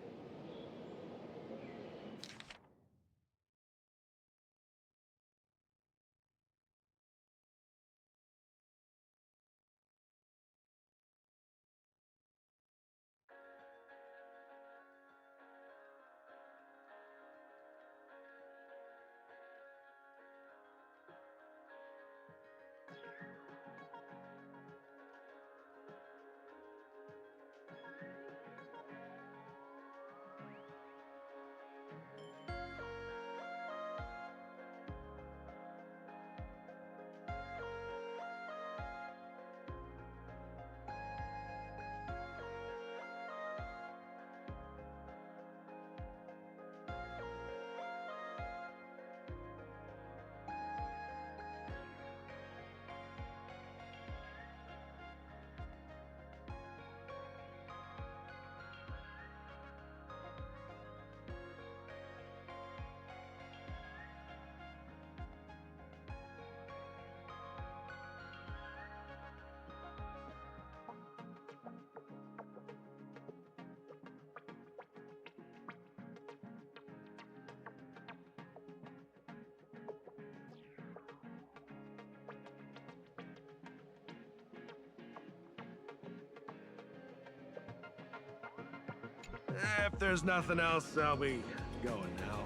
If there's nothing else, I'll be going now.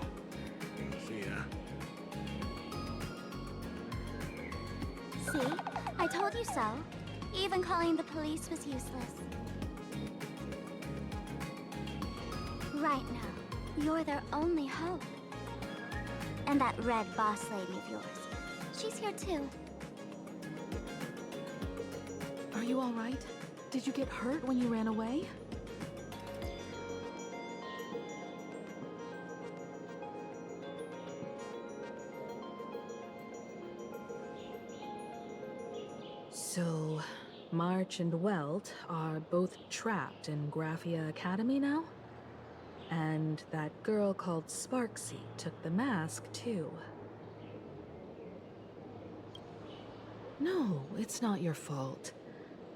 See ya. See? I told you so. Even calling the police was useless. Right now, you're their only hope. And that red boss lady of yours. She's here too. Are you all right? Did you get hurt when you ran away? So, March and Welt are both trapped in Graphia Academy now? And that girl called Sparksy took the mask, too. No, it's not your fault.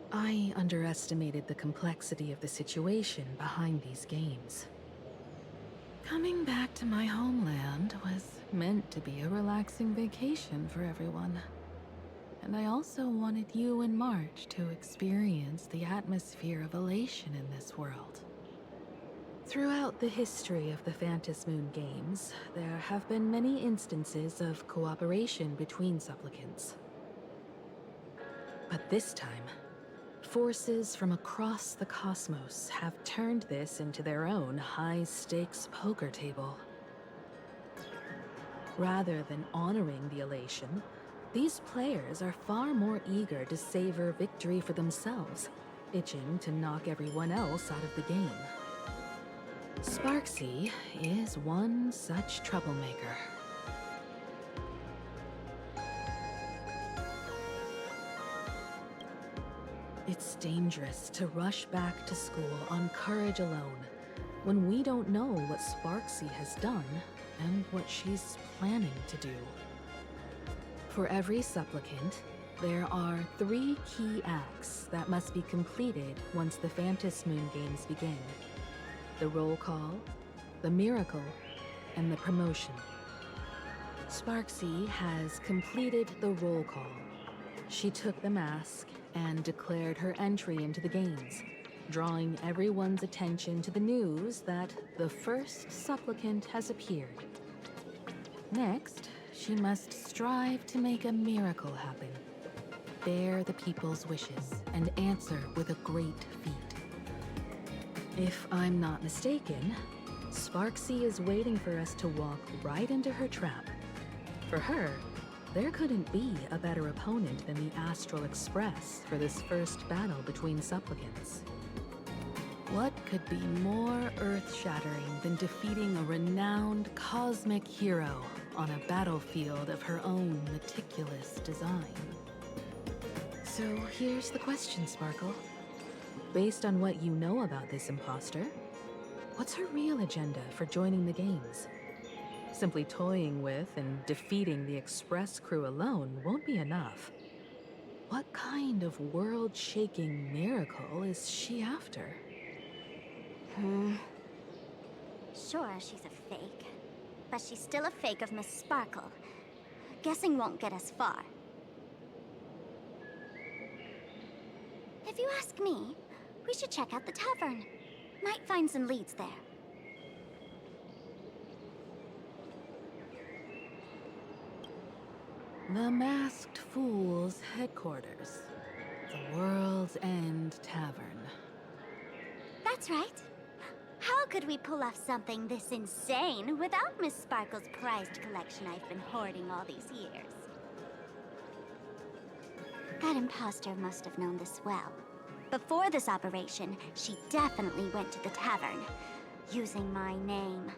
I underestimated the complexity of the situation behind these games. Coming back to my homeland was meant to be a relaxing vacation for everyone. And I also wanted you and March to experience the atmosphere of elation in this world. Throughout the history of the Phantom Moon Games, there have been many instances of cooperation between supplicants. But this time, forces from across the cosmos have turned this into their own high-stakes poker table. Rather than honoring the elation, these players are far more eager to savor victory for themselves, itching to knock everyone else out of the game. Sparksy is one such troublemaker. It's dangerous to rush back to school on courage alone, when we don't know what Sparksy has done and what she's planning to do. For every supplicant, There are 3 key acts that must be completed once the Phantom Moon games begin. The roll call, the miracle, and the promotion. Sparksy has completed the roll call. She took the mask and declared her entry into the games, drawing everyone's attention to the news that the first supplicant has appeared. Next, she must strive to make a miracle happen. Bear the people's wishes and answer with a great feat. If I'm not mistaken, Sparksy is waiting for us to walk right into her trap. For her, there couldn't be a better opponent than the Astral Express for this first battle between supplicants. What could be more earth-shattering than defeating a renowned cosmic hero on a battlefield of her own meticulous design? So here's the question, Sparkle. Based on what you know about this imposter, what's her real agenda for joining the games? Simply toying with and defeating the Express crew alone won't be enough. What kind of world-shaking miracle is she after? Sure, she's a fake. But she's still a fake of Miss Sparkle. Guessing won't get us far. If you ask me, we should check out the tavern. Might find some leads there. The Masked Fool's headquarters. The World's End Tavern. That's right. How could we pull off something this insane without Miss Sparkle's prized collection I've been hoarding all these years? That imposter must have known this well. Before this operation, she definitely went to the tavern, using my name.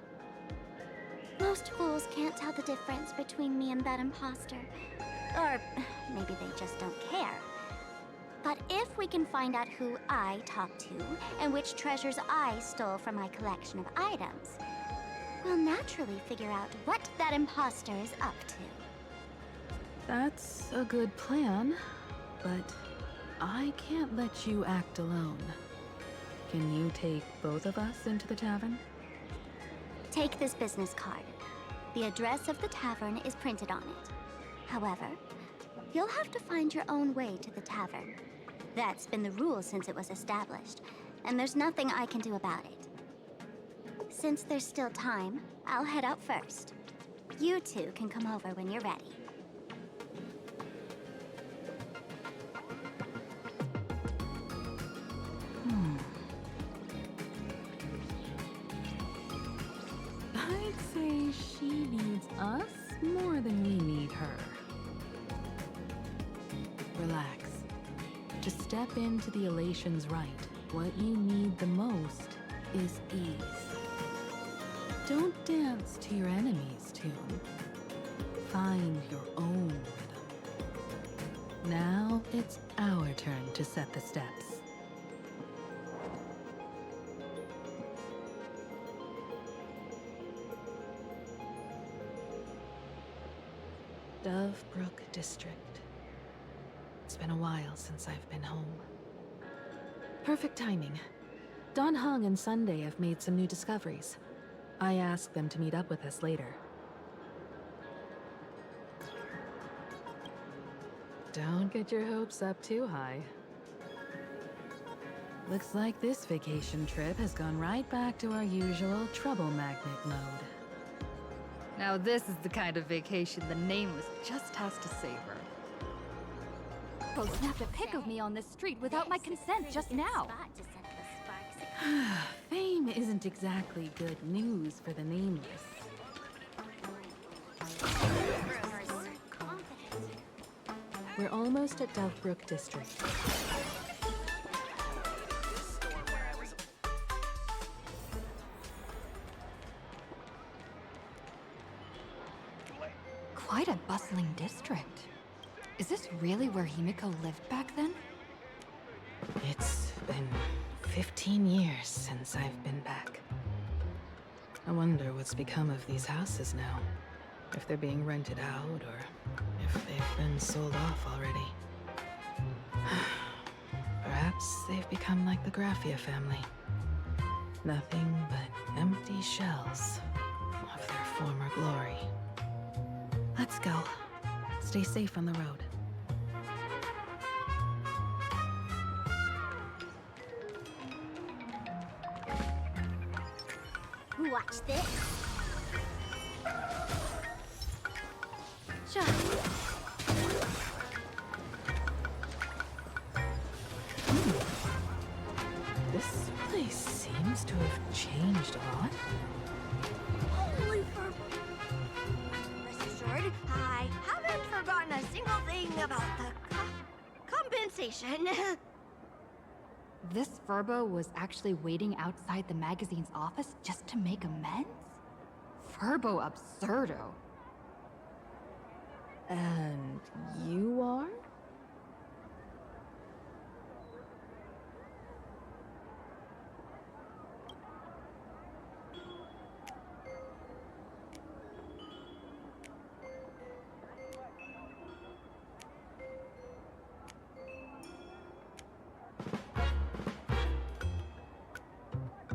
Most fools can't tell the difference between me and that imposter. Or maybe they just don't care. But if we can find out who I talked to, and which treasures I stole from my collection of items, we'll naturally figure out what that imposter is up to. That's a good plan, but I can't let you act alone. Can you take both of us into the tavern? Take this business card. The address of the tavern is printed on it. However, you'll have to find your own way to the tavern. That's been the rule since it was established, and there's nothing I can do about it. Since there's still time, I'll head out first. You two can come over when you're ready. I'd say she needs us more than we need her. Relax. Just step into the elations right. What you need the most is ease. Don't dance to your enemy's tune. Find your own rhythm. Now it's our turn to set the steps. Dovebrook District. It's been a while since I've been home. Perfect timing. Don Hung and Sunday have made some new discoveries. I asked them to meet up with us later. Don't get your hopes up too high. Looks like this vacation trip has gone right back to our usual trouble magnet mode. Now this is the kind of vacation the Nameless just has to savor. Bro snapped a pic of me on this street without my consent just now. Fame isn't exactly good news for the Nameless. We're almost at Dovebrook District. Quite a bustling district. Is this really where Himiko lived back then? It's been 15 years since I've been back. I wonder what's become of these houses now. If they're being rented out, or if they've been sold off already. Perhaps they've become like the Graphia family. Nothing but empty shells of their former glory. Let's go. Stay safe on the road. Watch this. Sure. This place seems to have changed a lot. Holy for... Rest assured, I haven't forgotten a single thing about the compensation. This Furbo was actually waiting outside the magazine's office just to make amends? Furbo absurdo. And you are?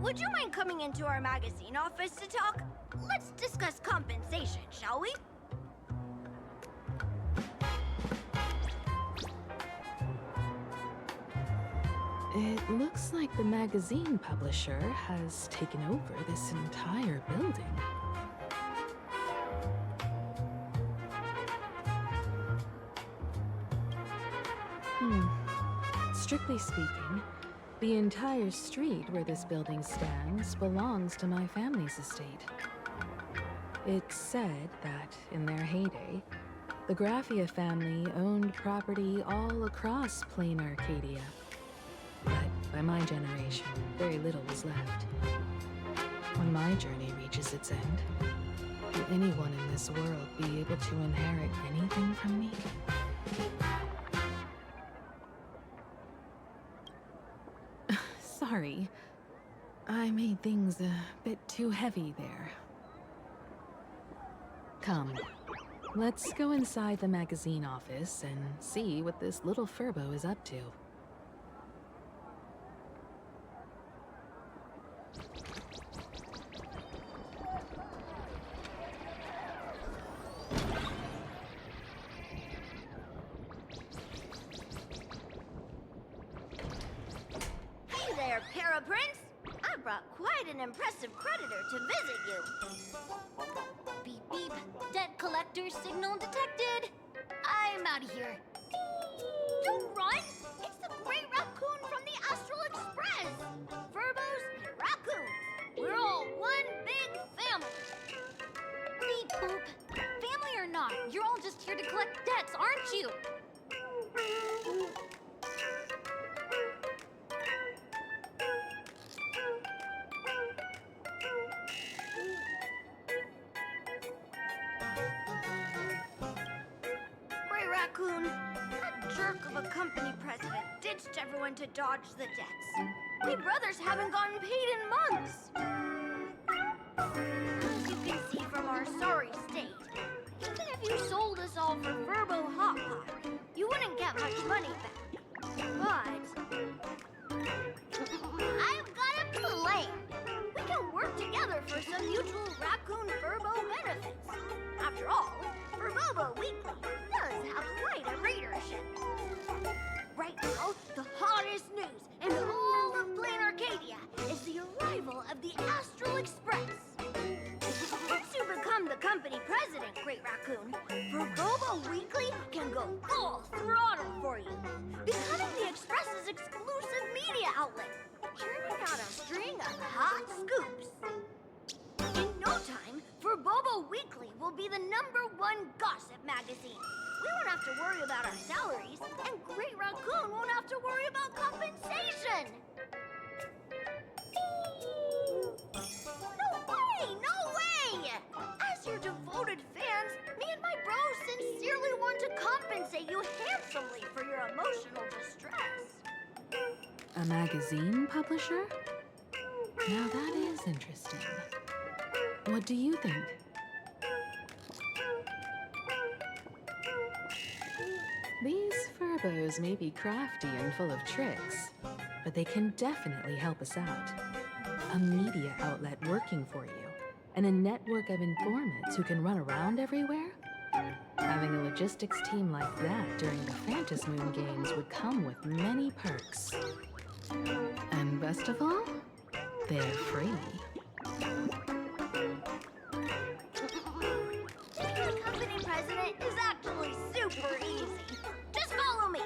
Would you mind coming into our magazine office to talk? Let's discuss compensation, shall we? It looks like the magazine publisher has taken over this entire building. Strictly speaking, the entire street where this building stands belongs to my family's estate. It's said that, in their heyday, the Graphia family owned property all across plain Arcadia. But by my generation, very little was left. When my journey reaches its end, will anyone in this world be able to inherit anything from me? Sorry. I made things a bit too heavy there. Come, let's go inside the magazine office and see what this little Furbo is up to. Hey there, Paraprince! I brought quite an impressive creditor to visit you. Beep beep. Debt collector signal detected. I'm out of here. Don't run! It's the Great Raccoon from the Astral Express! Furbos and raccoons. We're all one big family. Beep boop. Family or not, you're all just here to collect debts, aren't you? Great Raccoon, that jerk of a company president ditched everyone to dodge the debts. We brothers haven't gotten paid in months. As you can see from our sorry state, even if you sold us all for Furbo Hot Pot, you wouldn't get much money back. But I've got a plan. We can work together for some mutual raccoon Furbo benefits. After all, Furbobo Weekly does have quite a readership. Right now, the hottest news in all of Plain Arcadia is the arrival of the Astral Express. Once you become the company president, Great Raccoon, Furbobo Weekly can go full throttle for you, becoming the Express's exclusive media outlet, churning out a string of hot scoops. In no time, Furbobo Weekly will be the #1 gossip magazine. We won't have to worry about our salaries, and Great Raccoon won't have to worry about compensation. No way! No way! As your devoted fans, me and my bros sincerely want to compensate you handsomely for your emotional distress. A magazine publisher? Now that is interesting. What do you think? These Furbos may be crafty and full of tricks, but they can definitely help us out. A media outlet working for you, and a network of informants who can run around everywhere? Having a logistics team like that during the Phantasmoon games would come with many perks. And best of all, they're free. Being a company president is actually super easy. Just follow me.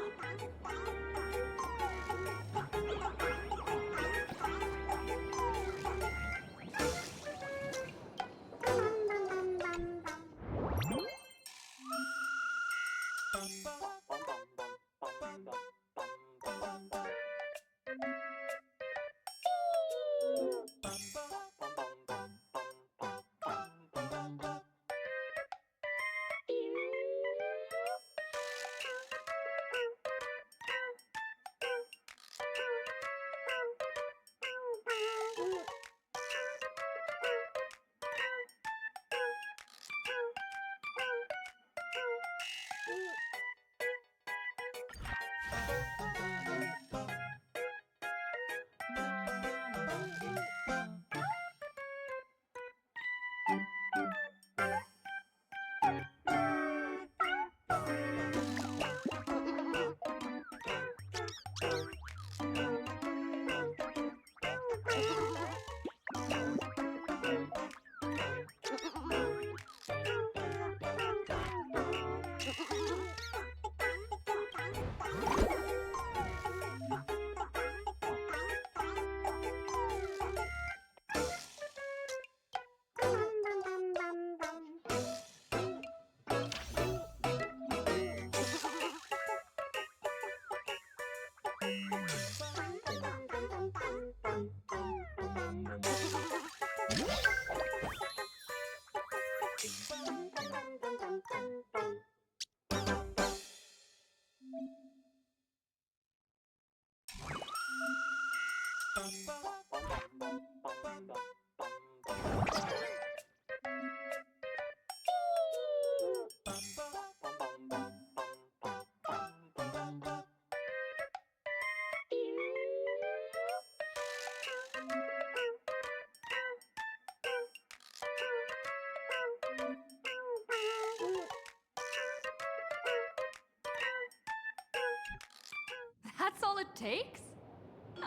That's all it takes?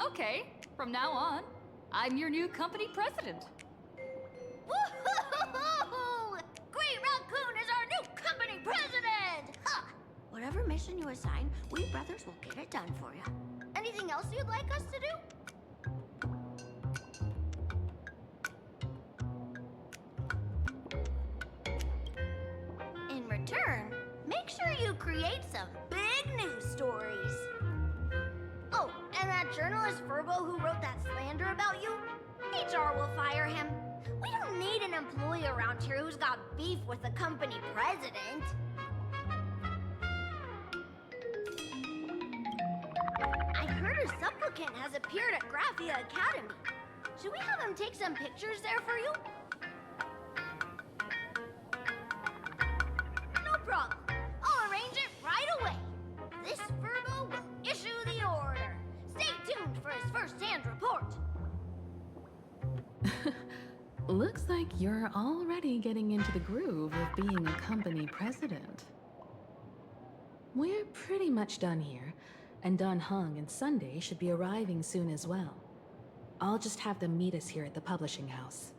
Okay, from now on, I'm your new company president. Woo-hoo-hoo-hoo! Great Raccoon is our new company president! Ha! Whatever mission you assign, we brothers will get it done for you. Anything else you'd like us to do? In return, make sure you create some big news stories. Oh, and that journalist Furbo who wrote that slander about you? HR will fire him. We don't need an employee around here who's got beef with the company president. I heard a supplicant has appeared at Graphia Academy. Should we have him take some pictures there for you? No problem. I'll arrange it right away. This Furbo will issue the order. Stay tuned for his first-hand report. Looks like you're already getting into the groove of being a company president. We're pretty much done here, and Dun Hung and Sunday should be arriving soon as well. I'll just have them meet us here at the publishing house.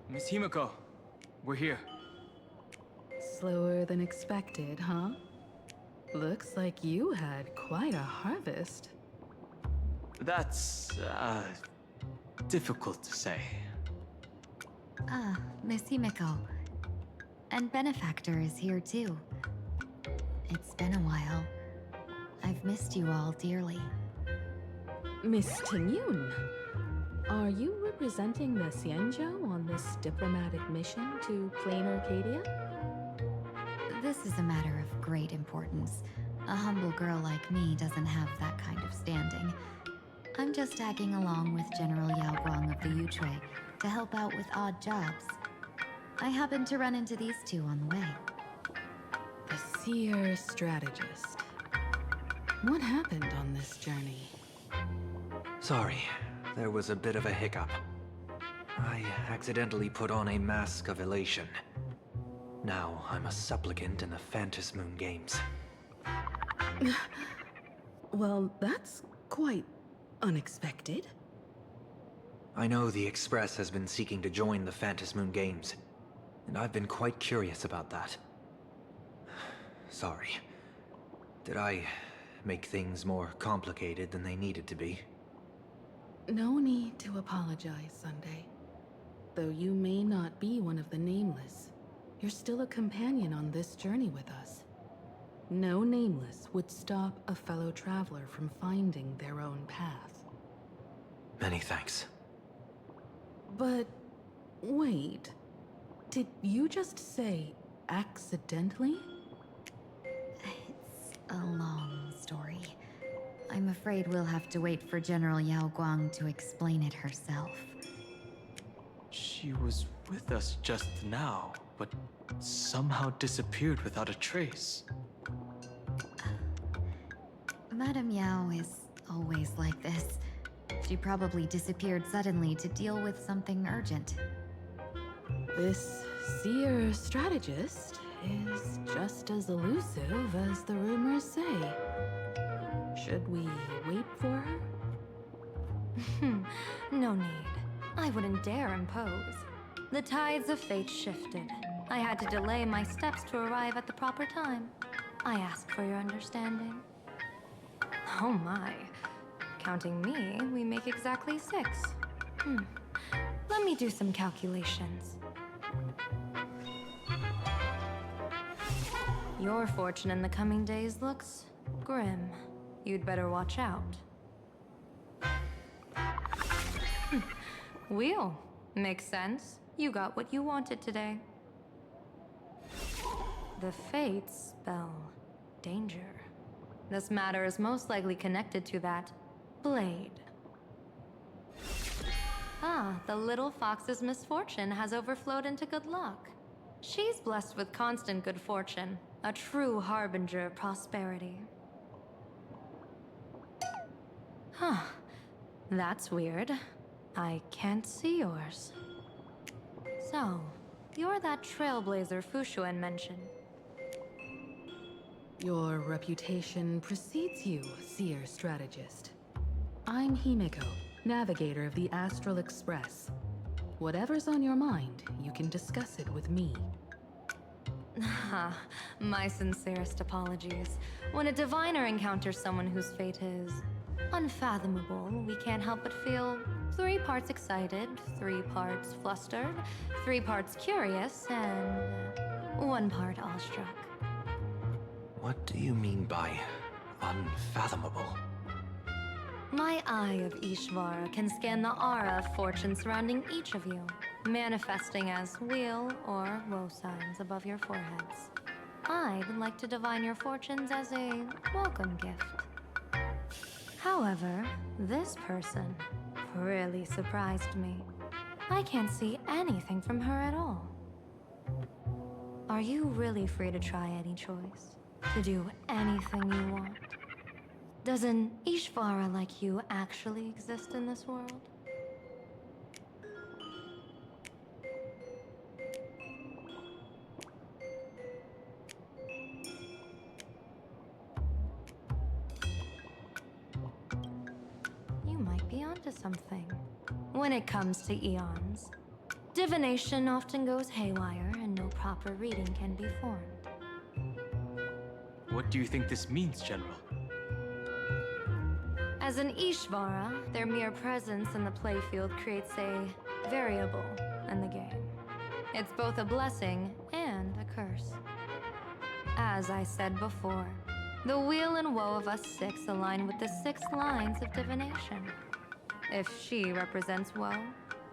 Miss Himiko, we're here. Slower than expected, huh? Looks like you had quite a harvest. That's, difficult to say. Ah, Miss Himiko. And Benefactor is here too. It's been a while. I've missed you all dearly. Miss Tingyun, are you representing the Xianzhou on this diplomatic mission to Plain Arcadia? This is a matter of great importance. A humble girl like me doesn't have that kind of standing. I'm just tagging along with General Yao Guang of the Yushui, to help out with odd jobs. I happened to run into these two on the way. A seer strategist. What happened on this journey? Sorry, there was a bit of a hiccup. I accidentally put on a mask of elation. Now I'm a supplicant in the Phantom Moon games. Well, that's quite unexpected. I know the Express has been seeking to join the Phantom Moon games, and I've been quite curious about that. Sorry. Did I make things more complicated than they needed to be? No need to apologize, Sunday. Though you may not be one of the Nameless, you're still a companion on this journey with us. No Nameless would stop a fellow traveler from finding their own path. Many thanks. But wait, did you just say accidentally? It's a long story. I'm afraid we'll have to wait for General Yao Guang to explain it herself. She was with us just now, but somehow disappeared without a trace. Madame Yao is always like this. She probably disappeared suddenly to deal with something urgent. This seer strategist is just as elusive as the rumors say. Should we wait for her? No need. I wouldn't dare impose. The tides of fate shifted. I had to delay my steps to arrive at the proper time. I ask for your understanding. Oh my. Counting me, we make exactly 6. Let me do some calculations. Your fortune in the coming days looks grim. You'd better watch out. Wheel. Makes sense. You got what you wanted today. The fates spell danger. This matter is most likely connected to that blade. Ah, the little fox's misfortune has overflowed into good luck. She's blessed with constant good fortune, a true harbinger of prosperity. Huh. That's weird. I can't see yours. So, you're that trailblazer Fushuen mentioned. Your reputation precedes you, seer strategist. I'm Himeko, navigator of the Astral Express. Whatever's on your mind, you can discuss it with me. My sincerest apologies. When a diviner encounters someone whose fate is unfathomable, we can't help but feel 3 parts excited, 3 parts flustered, 3 parts curious, and 1 part awestruck. What do you mean by unfathomable? My eye of Ishvara can scan the aura of fortune surrounding each of you, manifesting as weal or woe signs above your foreheads. I'd like to divine your fortunes as a welcome gift. However, this person really surprised me. I can't see anything from her at all. Are you really free to try any choice? To do anything you want? Does an Ishvara like you actually exist in this world? You might be onto something. When it comes to eons, divination often goes haywire and no proper reading can be formed. What do you think this means, General? As an Ishvara, their mere presence in the playfield creates a variable in the game. It's both a blessing and a curse. As I said before, the weal and woe of us 6 align with the 6 lines of divination. If she represents woe,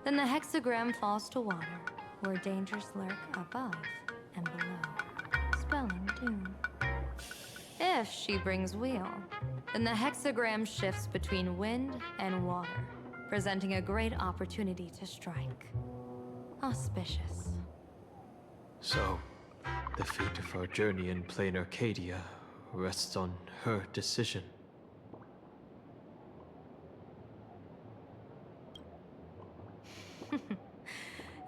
then the hexagram falls to water, where dangers lurk above and below, spelling doom. If she brings weal, then the hexagram shifts between wind and water, presenting a great opportunity to strike. Auspicious. So, the fate of our journey in plain Arcadia rests on her decision.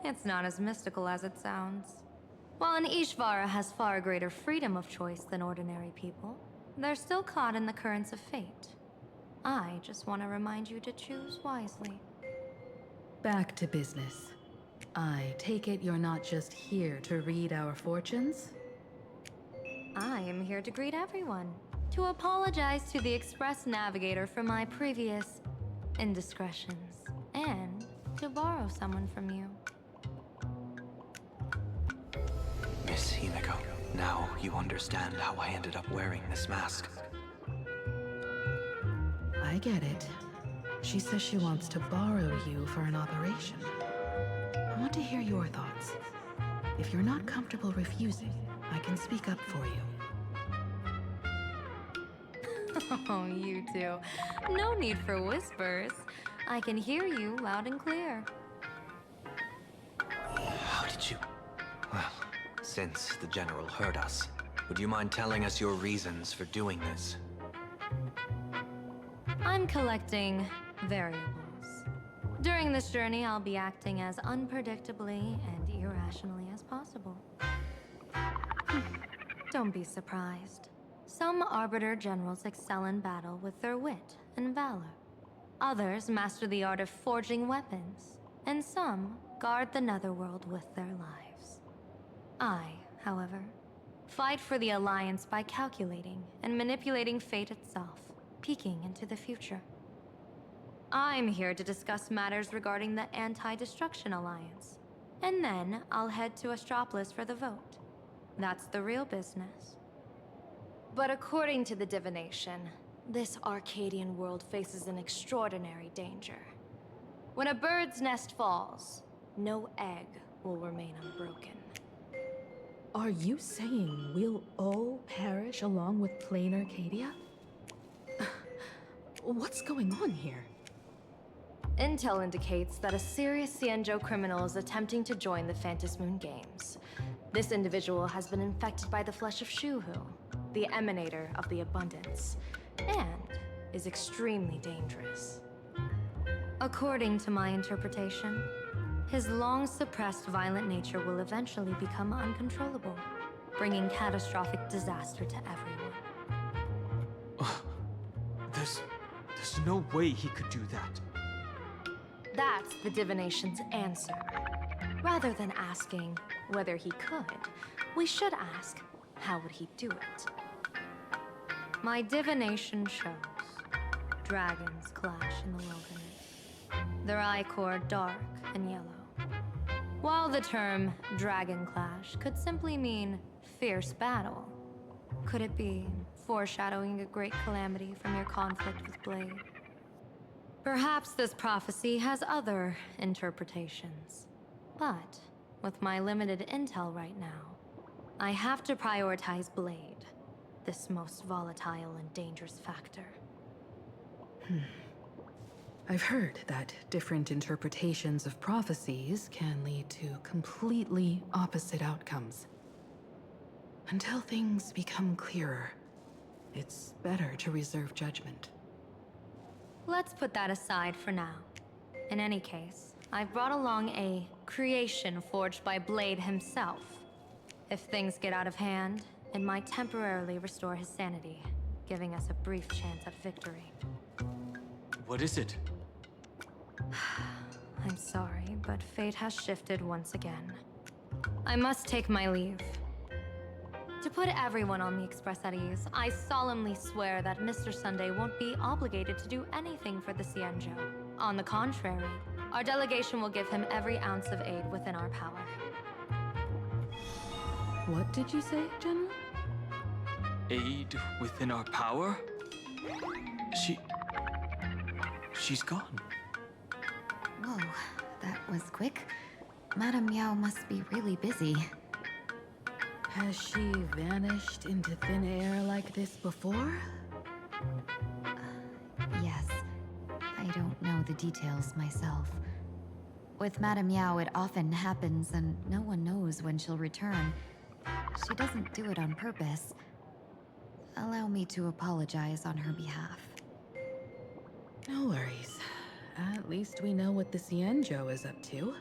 It's not as mystical as it sounds. While an Ishvara has far greater freedom of choice than ordinary people, they're still caught in the currents of fate. I just want to remind you to choose wisely. Back to business. I take it you're not just here to read our fortunes? I am here to greet everyone, to apologize to the Express Navigator for my previous indiscretions, and to borrow someone from you. Miss Himeko, now you understand how I ended up wearing this mask. I get it. She says she wants to borrow you for an operation. I want to hear your thoughts. If you're not comfortable refusing, I can speak up for you. Oh, you two. No need for whispers. I can hear you loud and clear. How did you... Well, since the General heard us, would you mind telling us your reasons for doing this? I'm collecting variables. During this journey, I'll be acting as unpredictably and irrationally as possible. Don't be surprised. Some Arbiter Generals excel in battle with their wit and valor. Others master the art of forging weapons, and some guard the netherworld with their lives. I, however, fight for the Alliance by calculating and manipulating fate itself, peeking into the future. I'm here to discuss matters regarding the Anti-Destruction Alliance, and then I'll head to Astropolis for the vote. That's the real business. But according to the divination, this Arcadian world faces an extraordinary danger. When a bird's nest falls, no egg will remain unbroken. Are you saying we'll all perish along with plain Arcadia? What's going on here? Intel indicates that a serious Xianzhou criminal is attempting to join the Phantom Moon Games. This individual has been infected by the flesh of Shuhu, the emanator of the abundance, and is extremely dangerous. According to my interpretation, his long-suppressed violent nature will eventually become uncontrollable, bringing catastrophic disaster to everyone. There's no way he could do that. That's the divination's answer. Rather than asking whether he could, we should ask, how would he do it? My divination shows dragons clash in the wilderness, their ichor dark and yellow. While the term dragon clash could simply mean fierce battle, could it be foreshadowing a great calamity from your conflict with Blade? Perhaps this prophecy has other interpretations. But with my limited intel right now, I have to prioritize Blade, this most volatile and dangerous factor. I've heard that different interpretations of prophecies can lead to completely opposite outcomes. Until things become clearer, it's better to reserve judgment. Let's put that aside for now. In any case, I've brought along a creation forged by Blade himself. If things get out of hand, it might temporarily restore his sanity, giving us a brief chance at victory. What is it? I'm sorry, but fate has shifted once again. I must take my leave. To put everyone on the Express at ease, I solemnly swear that Mr. Sunday won't be obligated to do anything for the Xianzhou. On the contrary, our delegation will give him every ounce of aid within our power. What did you say, General? Aid within our power? She's gone. Whoa, that was quick. Madame Meow must be really busy. Has she vanished into thin air like this before? Yes. I don't know the details myself. With Madame Yao, it often happens and no one knows when she'll return. She doesn't do it on purpose. Allow me to apologize on her behalf. No worries. At least we know what the Xianzhou is up to.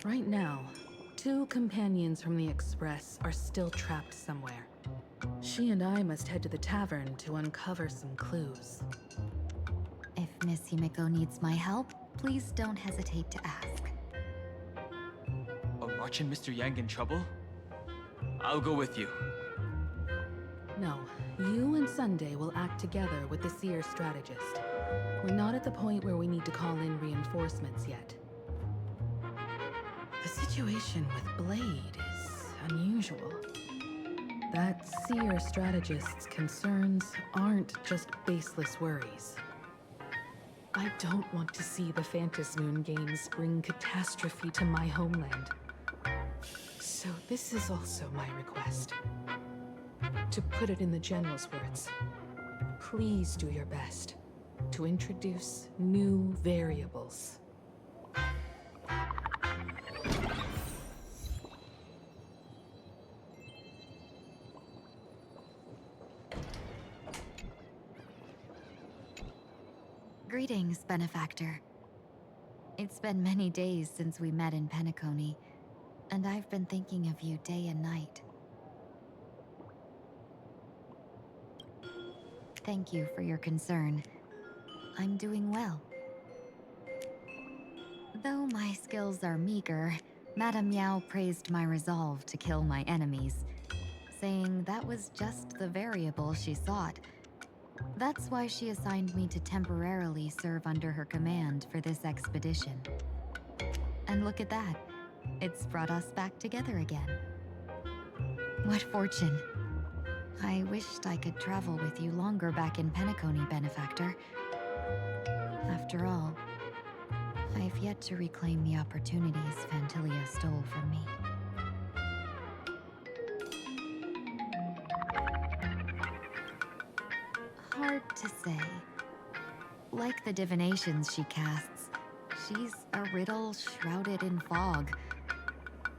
Right now, 2 companions from the Express are still trapped somewhere. She and I must head to the tavern to uncover some clues. If Miss Himeko needs my help, please don't hesitate to ask. Are March and Mr. Yang in trouble? I'll go with you. No, you and Sunday will act together with the Seer strategist. We're not at the point where we need to call in reinforcements yet. The situation with Blade is unusual. That Seer strategist's concerns aren't just baseless worries. I don't want to see the Phantasmoon games bring catastrophe to my homeland. So this is also my request. To put it in the General's words, please do your best to introduce new variables. Greetings, Benefactor. It's been many days since we met in Penacony, and I've been thinking of you day and night. Thank you for your concern. I'm doing well. Though my skills are meager, Madame Yao praised my resolve to kill my enemies, saying that was just the variable she sought. That's why she assigned me to temporarily serve under her command for this expedition. And look at that. It's brought us back together again. What fortune. I wished I could travel with you longer back in Penacony, Benefactor. After all, I've yet to reclaim the opportunities Phantilia stole from me. Hard to say. Like the divinations she casts, she's a riddle shrouded in fog.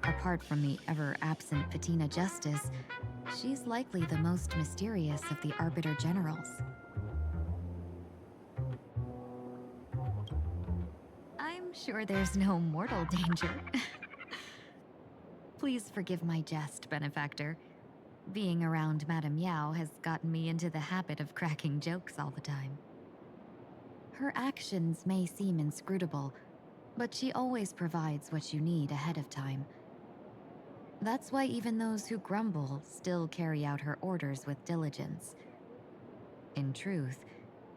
Apart from the ever-absent Patina Justice, she's likely the most mysterious of the Arbiter Generals. I'm sure there's no mortal danger. Please forgive my jest, Benefactor. Being around Madame Yao has gotten me into the habit of cracking jokes all the time. Her actions may seem inscrutable, but she always provides what you need ahead of time. That's why even those who grumble still carry out her orders with diligence. In truth,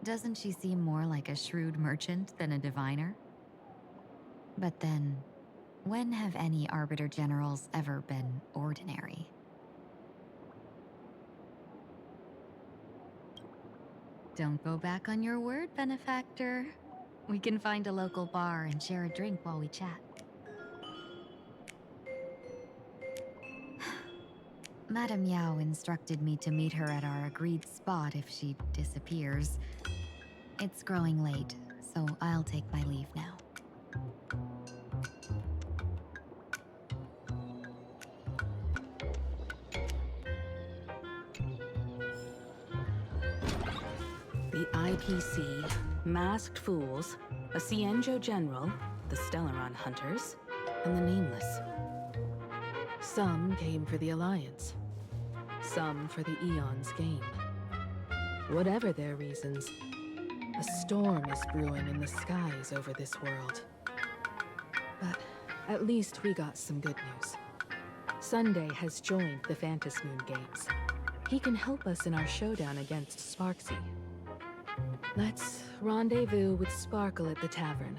doesn't she seem more like a shrewd merchant than a diviner? But then, when have any Arbiter Generals ever been ordinary? Don't go back on your word, Benefactor. We can find a local bar and share a drink while we chat. Madame Yao instructed me to meet her at our agreed spot if she disappears. It's growing late, so I'll take my leave now. The IPC, Masked Fools, a Xianzhou General, the Stellaron Hunters, and the Nameless. Some came for the Alliance. Some for the Eon's game. Whatever their reasons, a storm is brewing in the skies over this world. But at least we got some good news. Sunday has joined the Phantasmoon games. He can help us in our showdown against Sparksy. Let's rendezvous with Sparkle at the tavern.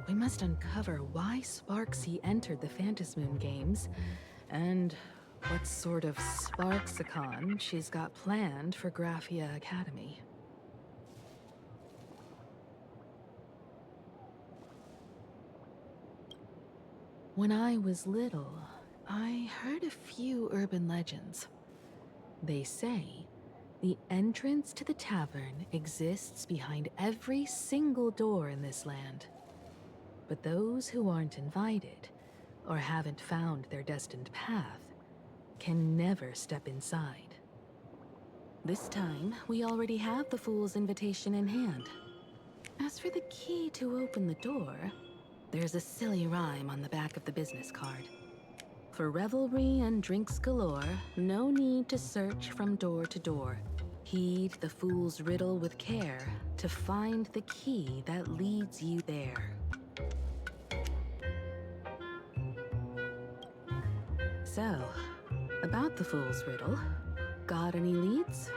We must uncover why Sparksy entered the Phantasmoon games, and what sort of Sparksicon she's got planned for Graphia Academy. When I was little, I heard a few urban legends. They say The entrance to the tavern exists behind every single door in this land. But those who aren't invited, or haven't found their destined path, can never step inside. This time, we already have the Fool's invitation in hand. As for the key to open the door, there's a silly rhyme on the back of the business card. For revelry and drinks galore, no need to search from door to door. Heed the fool's riddle with care to find the key that leads you there. So, about the fool's riddle, got any leads?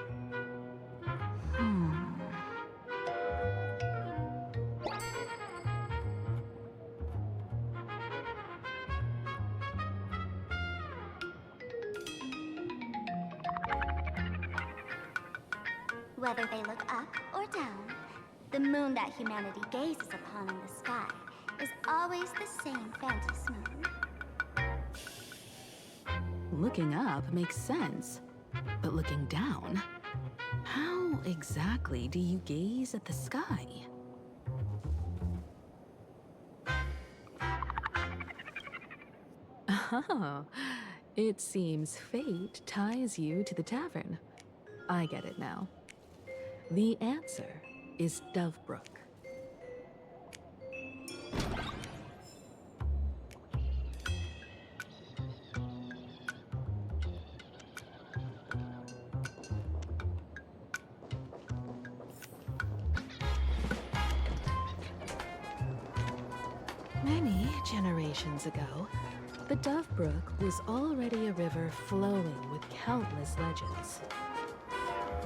Whether they look up or down, the moon that humanity gazes upon in the sky is always the same Phantom moon. Looking up makes sense, but looking down? How exactly do you gaze at the sky? Oh, it seems fate ties you to the tavern. I get it now. The answer is Dovebrook. Many generations ago, the Dovebrook was already a river flowing with countless legends.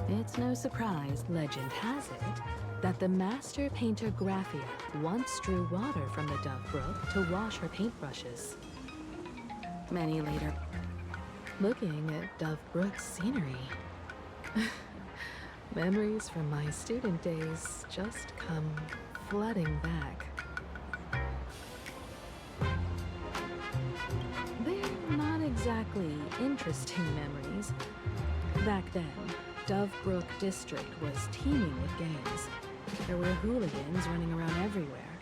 It's no surprise, legend has it, that the master painter Graphia once drew water from the Dovebrook to wash her paintbrushes. Many later, looking at Dovebrook's scenery. Memories from my student days just come flooding back. They're not exactly interesting memories. Back then, Dovebrook District was teeming with gangs. There were hooligans running around everywhere,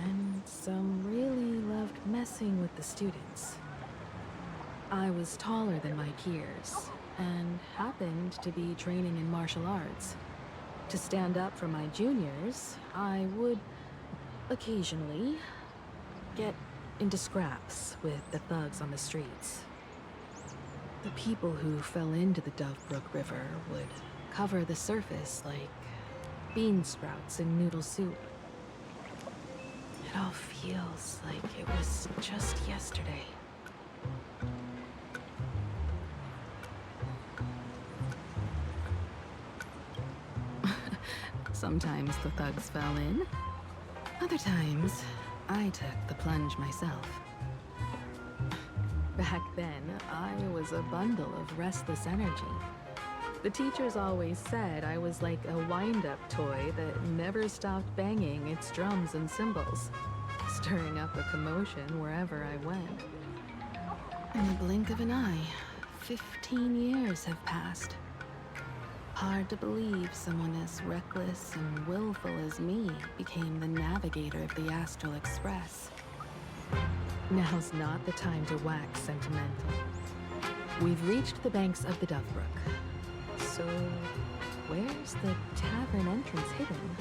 and some really loved messing with the students. I was taller than my peers, and happened to be training in martial arts. To stand up for my juniors, I would occasionally get into scraps with the thugs on the streets. The people who fell into the Dovebrook River would cover the surface like bean sprouts in noodle soup. It all feels like it was just yesterday. Sometimes the thugs fell in. Other times, I took the plunge myself. Back then, I was a bundle of restless energy. The teachers always said I was like a wind-up toy that never stopped banging its drums and cymbals, stirring up a commotion wherever I went. In the blink of an eye, 15 years have passed. Hard to believe someone as reckless and willful as me became the navigator of the Astral Express. Now's not the time to wax sentimental. We've reached the banks of the Dovebrook. So, where's the tavern entrance hidden?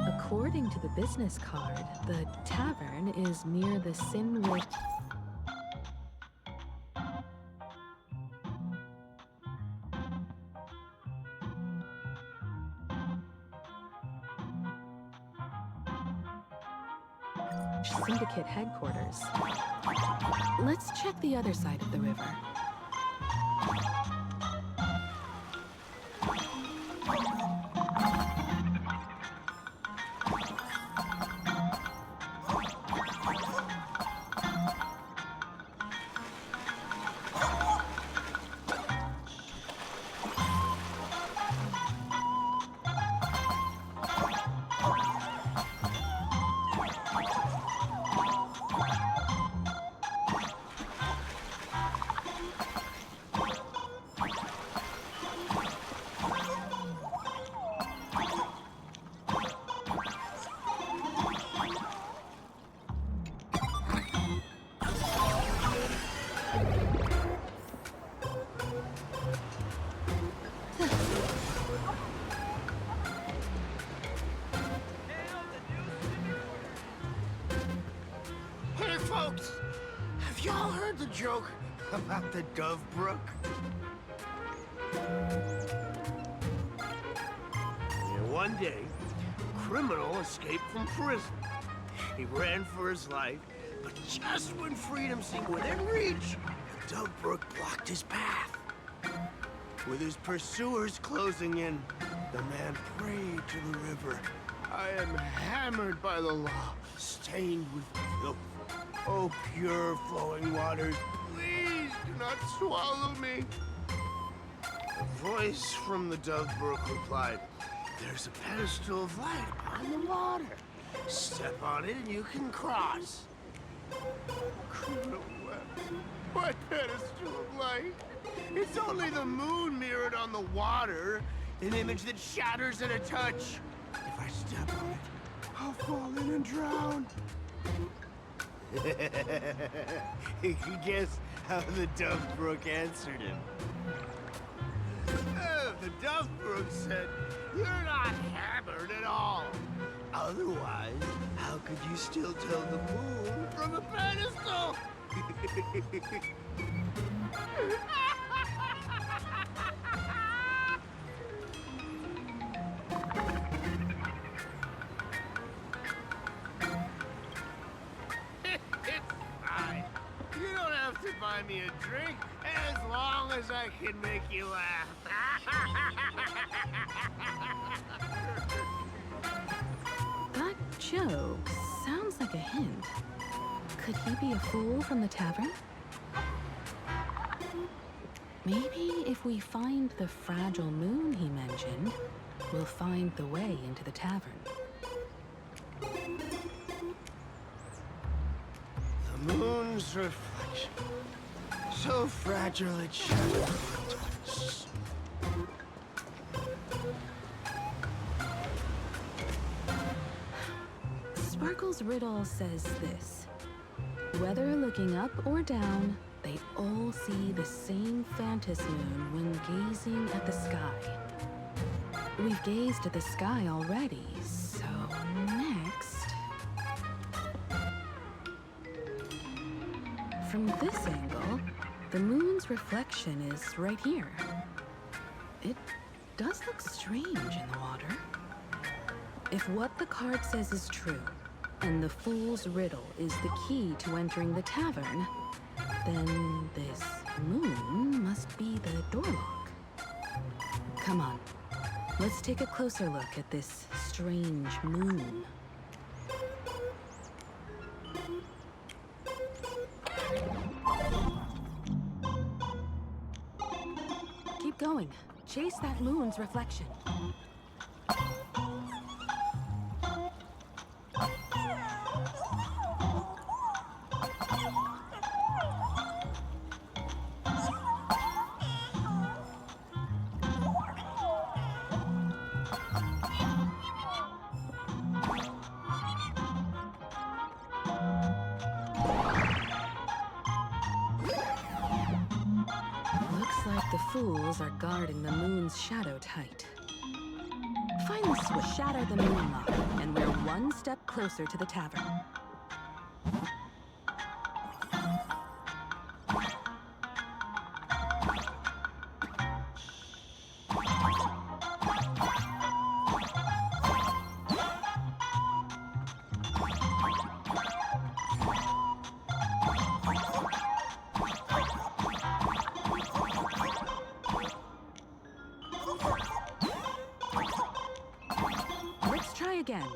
According to the business card, the tavern is near the Sinwich. Syndicate headquarters. Let's check the other side of the river. Have y'all heard the joke about the Dove Brook? One day, a criminal escaped from prison. He ran for his life, but just when freedom seemed within reach, the Dove Brook blocked his path. With his pursuers closing in, the man prayed to the river. I am hammered by the law, stained with filth. Oh, pure flowing waters, please do not swallow me. A voice from the Dove Brook replied, there's a pedestal of light upon the water. Step on it and you can cross. Criminal wept. What pedestal of light? It's only the moon mirrored on the water, an image that shatters at a touch. If I step on it, I'll fall in and drown. You can guess how the Dove Brook answered him. The Dove Brook said, you're not hammered at all. Otherwise, how could you still tell the moon from a pedestal? It's fine. You don't have to buy me a drink as long as I can make you laugh. That joke sounds like a hint. Could he be a fool from the tavern? Maybe if we find the fragile moon he mentioned, we'll find the way into the tavern. The moon's reflection. So fragile it shatters. Sparkle's riddle says this. Whether looking up or down, they all see the same phantom moon when gazing at the sky. We've gazed at the sky already, so next... From this angle, the moon's reflection is right here. It does look strange in the water. If what the card says is true, and the fool's riddle is the key to entering the tavern, then this moon must be the door lock. Come on, let's take a closer look at this strange moon. Keep going. Chase that moon's reflection. The fools are guarding the moon's shadow tight. Find the switch, shatter the moon lock, and we're one step closer to the tavern. Again.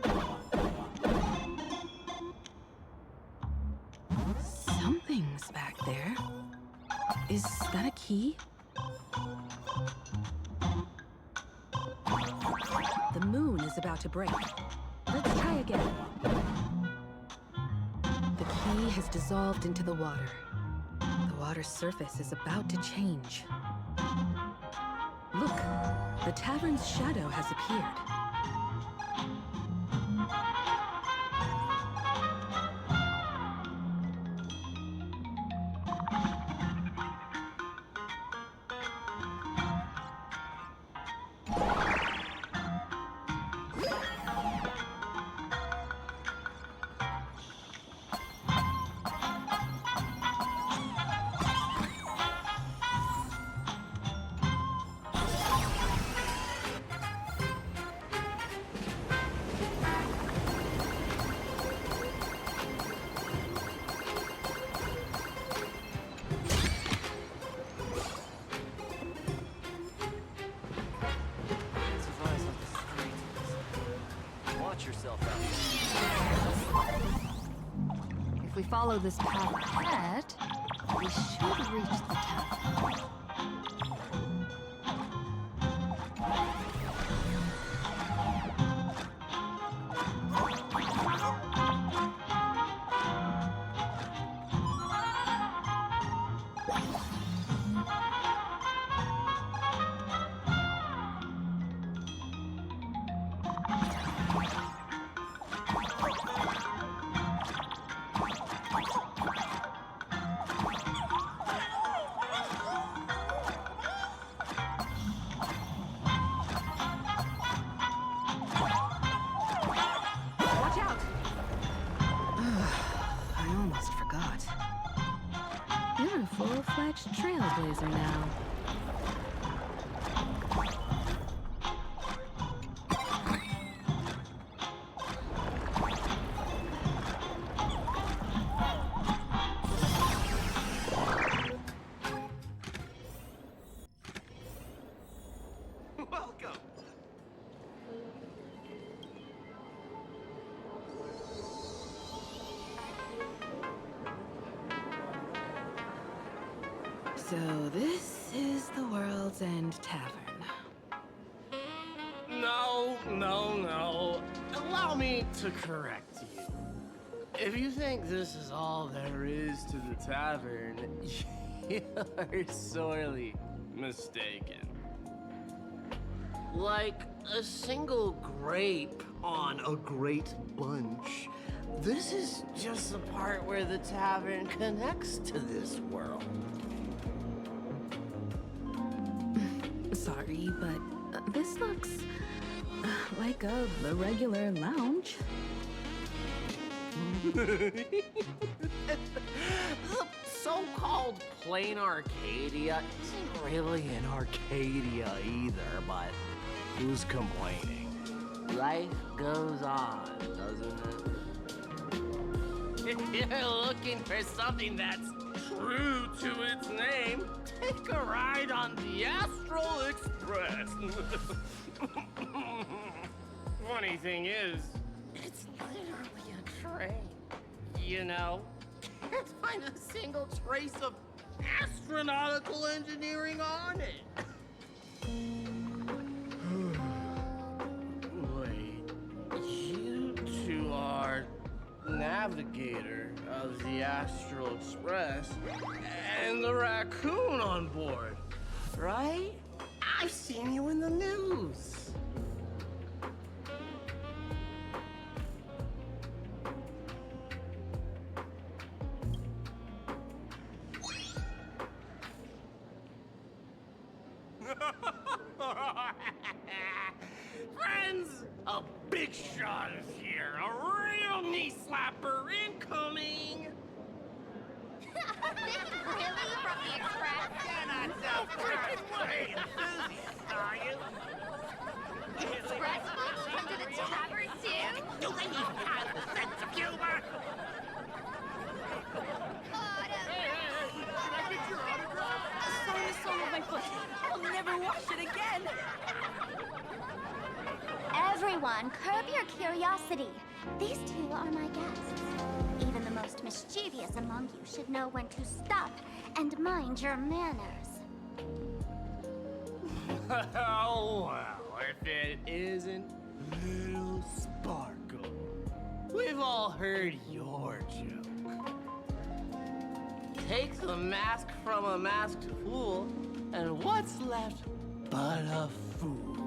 Something's back there. Is that a key? The moon is about to break. Let's try again. The key has dissolved into the water. The water's surface is about to change. Look, the tavern's shadow has appeared. we follow this path ahead, we should reach the tavern. Trailblazer now. Welcome. So this is the World's End Tavern. No. Allow me to correct you. If you think this is all there is to the tavern, you're sorely mistaken. Like a single grape on a great bunch, this is just the part where the tavern connects to this world. Sorry, but this looks like a regular lounge. The so-called plain Arcadia isn't really an Arcadia either, but who's complaining? Life goes on, doesn't it? If you're looking for something that's true to its name, take a ride on the Astral Express. Funny thing is, it's literally a train. You know, can't find a single trace of astronautical engineering on it. Wait, you two are navigator of the Astral Express and the raccoon on board, right? I've seen you in the news. Friends, a big shot is here. A real knee slapper incoming. Really? From the Express? You're not self-way enthusiast, are you? Express folks come to the tavern too? Do they even have a sense of humor? Can I get your autograph? Sign the sole of my foot. I'll never wash it again. Everyone, curb your curiosity. These two are my guests. Even the most mischievous among you should know when to stop and mind your manners. Oh, well, if it isn't Little Sparkle. We've all heard your joke. Take the mask from a masked fool, and what's left but a fool?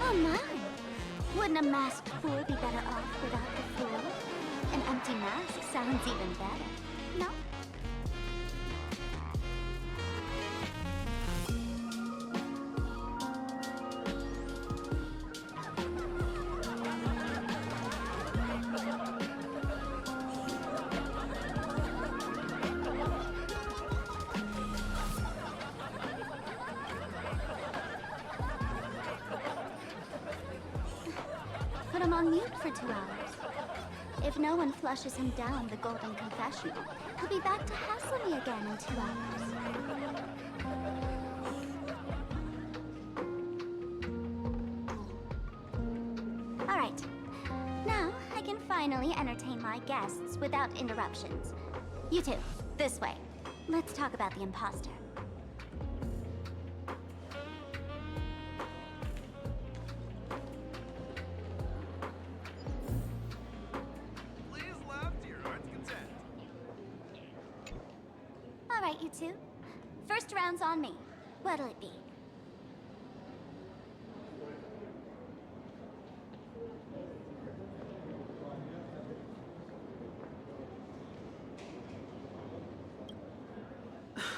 Oh my! Wouldn't a masked fool be better off without the fool? An empty mask sounds even better, no? Put him on mute for 2 hours. If no one flushes him down the golden confessional, he'll be back to hassle me again in 2 hours. All right. Now I can finally entertain my guests without interruptions. You two, this way. Let's talk about the imposter. Please left, your heart's content. All right, you two. First round's on me. What'll it be?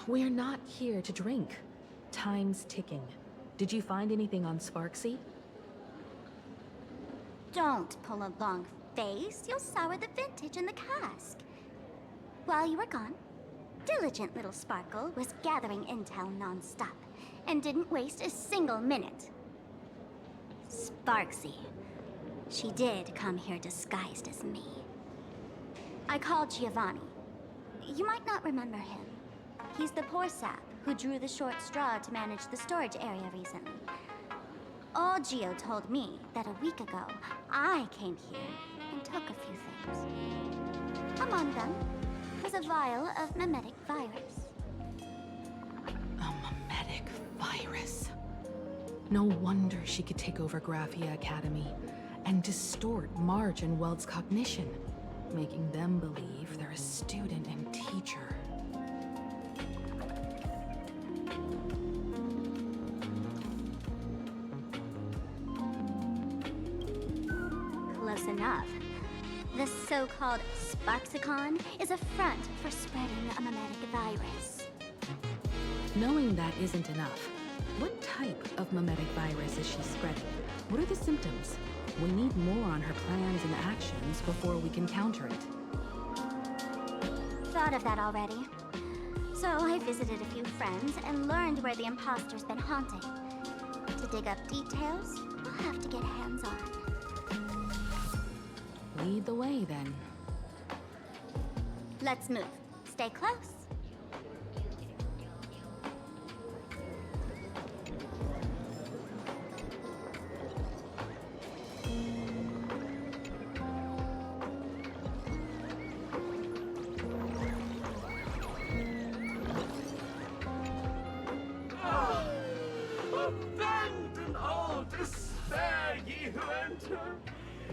We're not here to drink. Time's ticking. Did you find anything on Sparksy? Don't pull a long face. You'll sour the vintage in the cask. While you were gone, diligent little Sparkle was gathering intel non-stop and didn't waste a single minute. Sparksy. She did come here disguised as me. I called Giovanni. You might not remember him. He's the poor sap who drew the short straw to manage the storage area recently. Old Gio told me that a week ago, I came here and took a few things. Among them was a vial of mimetic virus. A mimetic virus. No wonder she could take over Graphia Academy and distort Marge and Weld's cognition, making them believe they're a student and teacher. Close enough. The so-called Sparksicon is a front for spreading a mimetic virus. Knowing that isn't enough, what type of mimetic virus is she spreading? What are the symptoms? We need more on her plans and actions before we can counter it. Thought of that already. So I visited a few friends and learned where the imposter's been haunting. To dig up details, I'll have to get hands-on. Lead the way, then. Let's move. Stay close. Abandon all despair, ye who enter.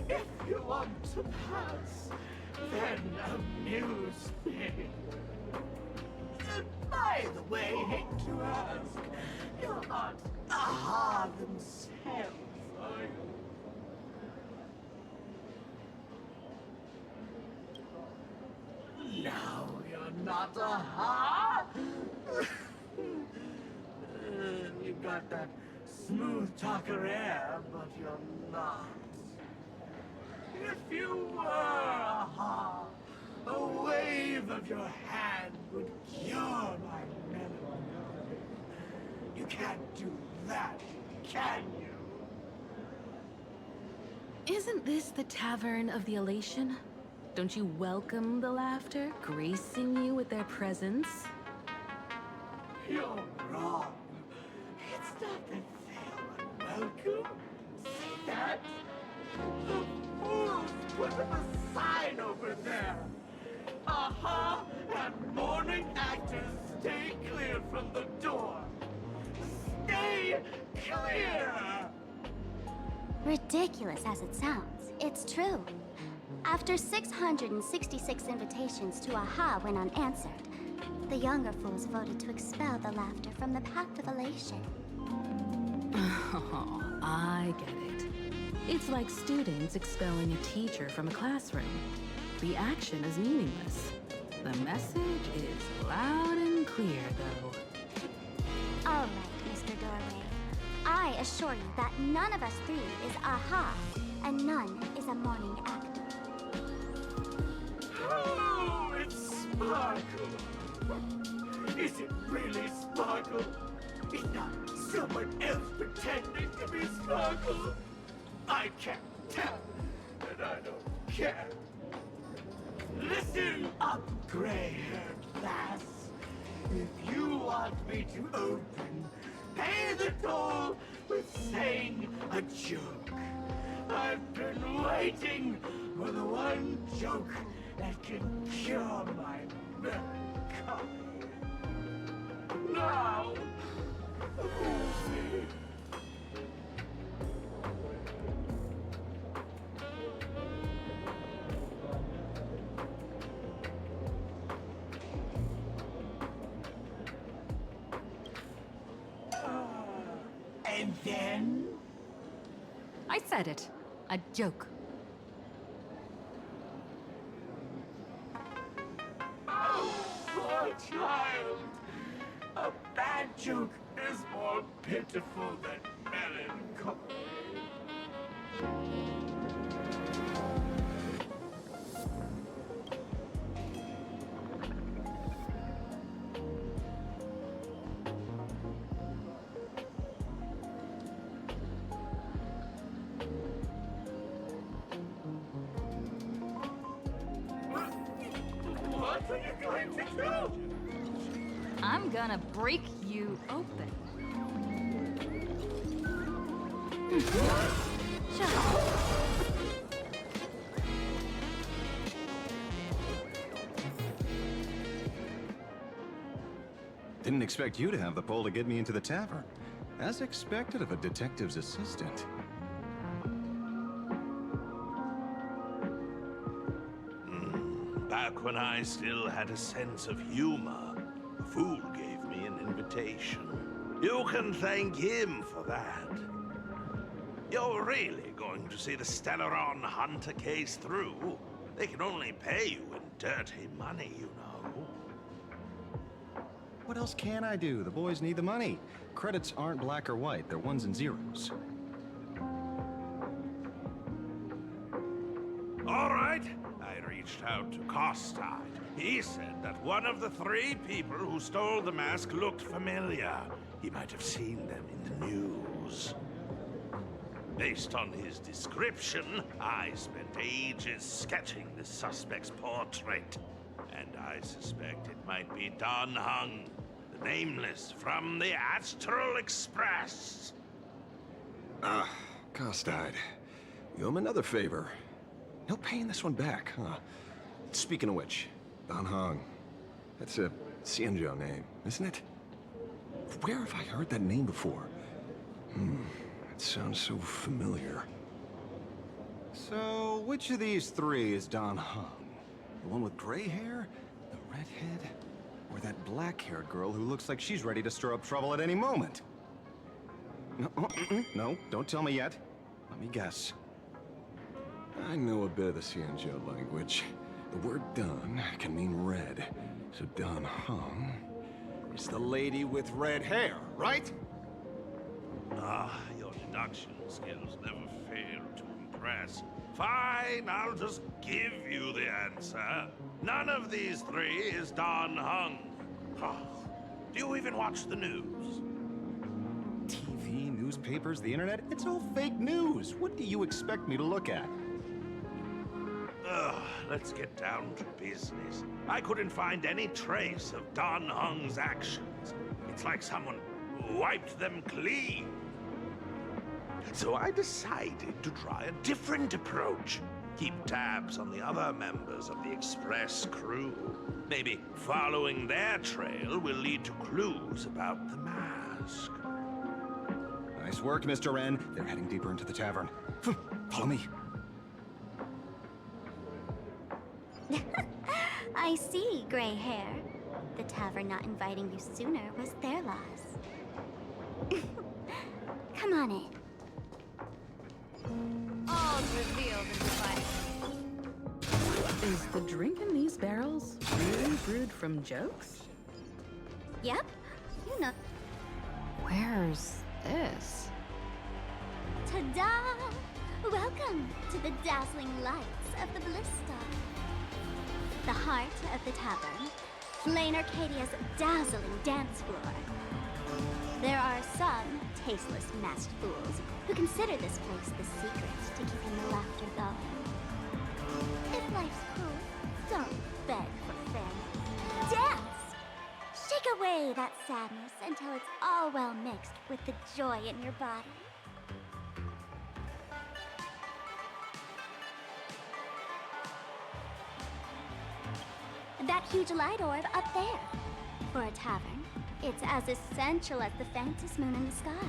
If you want to pass, then amuse me. By the way, hate to ask, you're not aha themselves, are you? No, you're not aha. You've got that smooth talker air, but you're not. If you were aha, a wave of your hand would cure my melancholy. You can't do that, can you? Isn't this the Tavern of the Elation? Don't you welcome the laughter, gracing you with their presence? You're wrong. It's not that they're unwelcome. See that? The fools put up a sign over there. Aha and morning actors, stay clear from the door. Stay clear! Ridiculous as it sounds, it's true. After 666 invitations to AHA went unanswered, the younger fools voted to expel the laughter from the path of elation. Oh, I get it. It's like students expelling a teacher from a classroom. The action is meaningless. The message is loud and clear, though. All right, Mr. Doorway. I assure you that none of us three is AHA, and none is a morning actor. Oh, it's Sparkle! Is it really Sparkle? Is not someone else pretending to be Sparkle? I can't tell, and I don't care. Listen up, gray-haired lass. If you want me to open, pay the toll with saying a joke. I've been waiting for the one joke that can cure my melancholy. Now, and then? I said it. A joke. Oh, poor child. A bad joke is more pitiful than melancholy. What are you going to do? I'm gonna break you open. Shut up. Didn't expect you to have the pull to get me into the tavern. As expected of a detective's assistant. Back when I still had a sense of humor, a fool gave me an invitation. You can thank him for that. You're really going to see the Stellaron Hunter case through? They can only pay you in dirty money, you know. What else can I do? The boys need the money. Credits aren't black or white, they're ones and zeros. All right. I reached out to Costard. He said that one of the 3 people who stole the mask looked familiar. He might have seen them in the news. Based on his description, I spent ages sketching the suspect's portrait. And I suspect it might be Don Hung, the Nameless from the Astral Express. Costard. You owe him another favor. No paying this one back, huh? Speaking of which, Don Hong. That's a Xianzhou name, isn't it? Where have I heard that name before? It sounds so familiar. So, which of these 3 is Don Hong? The one with gray hair? The redhead? Or that black-haired girl who looks like she's ready to stir up trouble at any moment? No, no, don't tell me yet. Let me guess. I know a bit of the Xianzhou language. The word Don can mean red. So Don Hong is the lady with red hair, right? Your deduction skills never fail to impress. Fine, I'll just give you the answer. None of these 3 is Don Hung. Do you even watch the news? TV, newspapers, the internet, it's all fake news. What do you expect me to look at? Let's get down to business. I couldn't find any trace of Don Hung's actions. It's like someone wiped them clean. So I decided to try a different approach. Keep tabs on the other members of the Express crew. Maybe following their trail will lead to clues about the mask. Nice work, Mr. Wren. They're heading deeper into the tavern. Follow me. I see, gray hair. The tavern not inviting you sooner was their loss. Come on in. All's revealed in dividing. Is the drink in these barrels really brewed from jokes? Yep, you know. Where's this? Ta-da! Welcome to the dazzling lights of the Bliss Star. The heart of the tavern, Plain Arcadia's dazzling dance floor. There are some tasteless masked fools who consider this place the secret to keeping the laughter going. If life's cruel, don't beg for fame. Dance! Shake away that sadness until it's all well mixed with the joy in your body. That huge light orb up there. For a tavern, it's as essential as the faintest moon in the sky.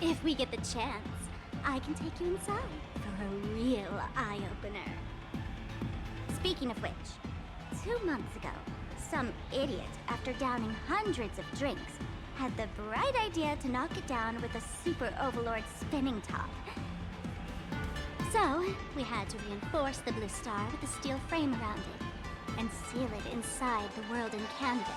If we get the chance, I can take you inside for a real eye-opener. Speaking of which, 2 months ago, some idiot, after downing hundreds of drinks, had the bright idea to knock it down with a super overlord spinning top. So, we had to reinforce the blue star with a steel frame around it, and seal it inside the world in canvas.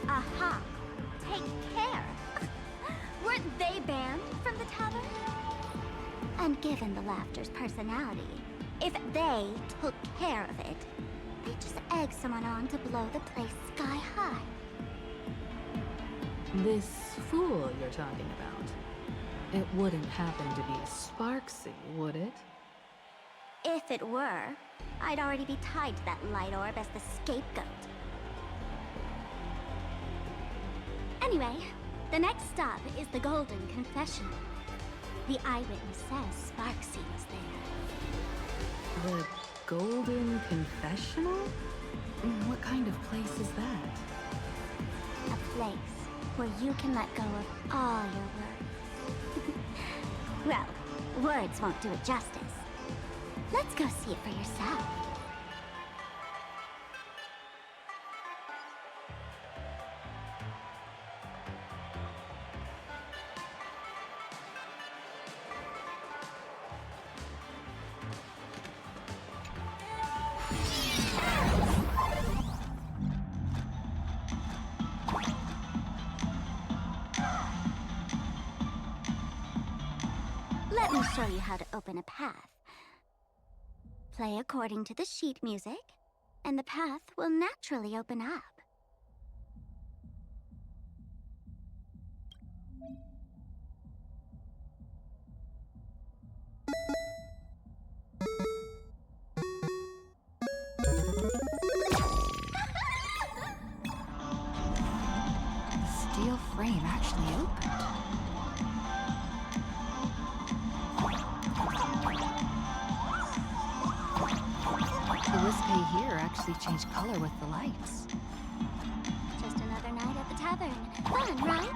Aha! Take care! Weren't they banned from the tavern? And given the Laughter's personality, if they took care of it, they'd just egg someone on to blow the place sky high. This fool you're talking about. It wouldn't happen to be Sparksy, would it? If it were, I'd already be tied to that light orb as the scapegoat. Anyway, the next stop is the Golden Confessional. The eyewitness says Sparksy was there. The Golden Confessional? What kind of place is that? A place where you can let go of all your worries. Well, words won't do it justice. Let's go see it for yourself. Let me show you how to open a path. Play according to the sheet music, and the path will naturally open up. The steel frame actually opened. The Wispy here actually changed color with the lights. Just another night at the tavern. Fun, right?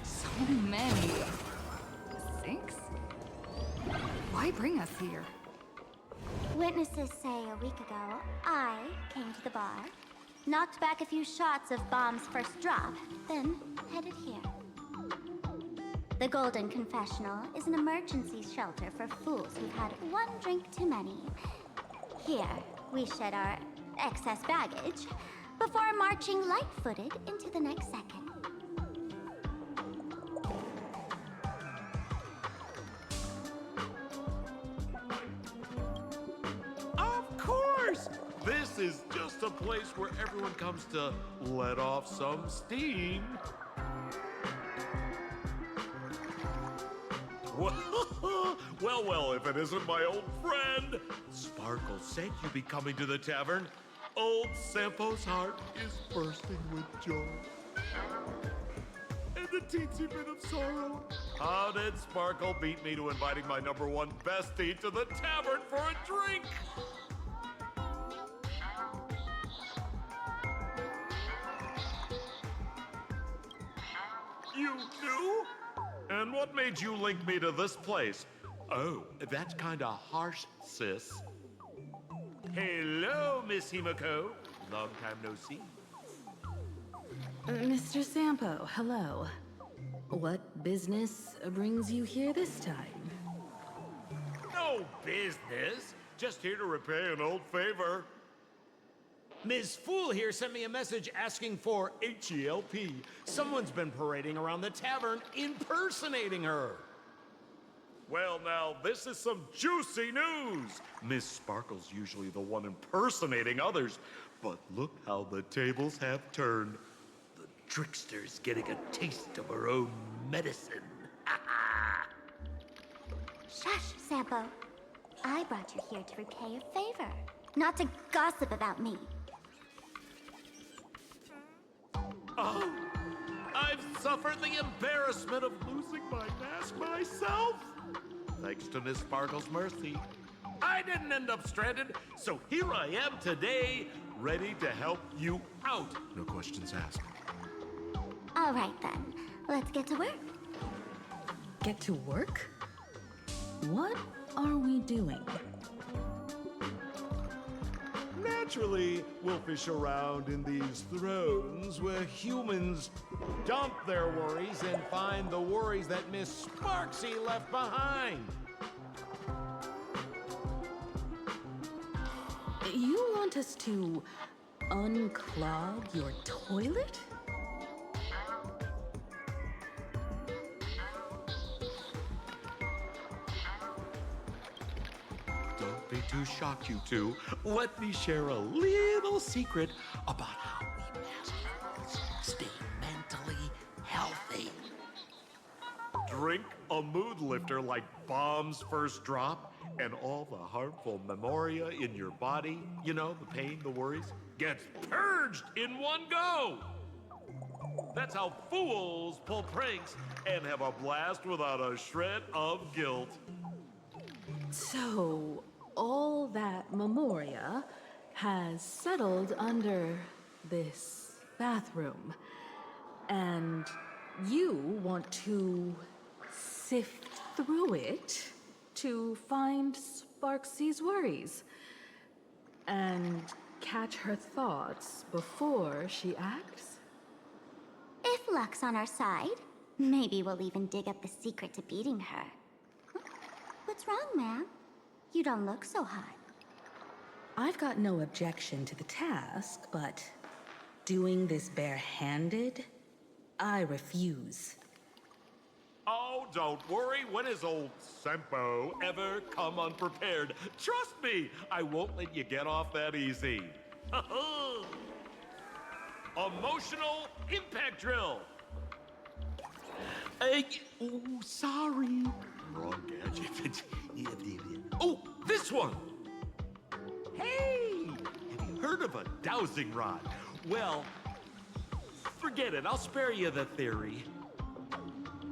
So many. 6? Why bring us here? Witnesses say a week ago, I came to the bar, knocked back a few shots of Bomb's first drop, then headed here. The Golden Confessional is an emergency shelter for fools who've had one drink too many. Here, we shed our excess baggage before marching light-footed into the next second. Of course! This is just a place where everyone comes to let off some steam. Well, if it isn't my old friend. Sparkle said you'd be coming to the tavern. Old Sampo's heart is bursting with joy. And the teensy bit of sorrow. How did Sparkle beat me to inviting my #1 bestie to the tavern for a drink? You knew? And what made you link me to this place? Oh, that's kinda harsh, sis. Hello, Miss Himiko. Long time no see. Mr. Sampo, hello. What business brings you here this time? No business. Just here to repay an old favor. Ms. Fool here sent me a message asking for H-E-L-P. Someone's been parading around the tavern impersonating her. Well, now, this is some juicy news. Miss Sparkle's usually the one impersonating others, but look how the tables have turned. The trickster's getting a taste of her own medicine. Shush, Sampo. I brought you here to repay a favor, not to gossip about me. Oh, I've suffered the embarrassment of losing my mask myself. Thanks to Miss Sparkle's mercy, I didn't end up stranded, so here I am today, ready to help you out. No questions asked. All right then, let's get to work. Get to work? What are we doing? Naturally, we'll fish around in these thrones where humans dump their worries and find the worries that Miss Sparksy left behind. You want us to unclog your toilet? Don't be too shocked, you two. Let me share a little secret about how we masculites stay mentally healthy. Drink a mood lifter like Bomb's First Drop, and all the harmful memoria in your body, you know, the pain, the worries, gets purged in one go. That's how fools pull pranks and have a blast without a shred of guilt. So, all that memoria has settled under this bathroom. And you want to sift through it to find Sparksy's worries and catch her thoughts before she acts? If luck's on our side, maybe we'll even dig up the secret to beating her. What's wrong, ma'am? You don't look so hot. I've got no objection to the task, but doing this barehanded, I refuse. Oh, don't worry. When has old Sempo ever come unprepared? Trust me, I won't let you get off that easy. Emotional impact drill. Oh, sorry. Wrong gadget. Oh, this one. Hey, have you heard of a dowsing rod? Well, forget it. I'll spare you the theory.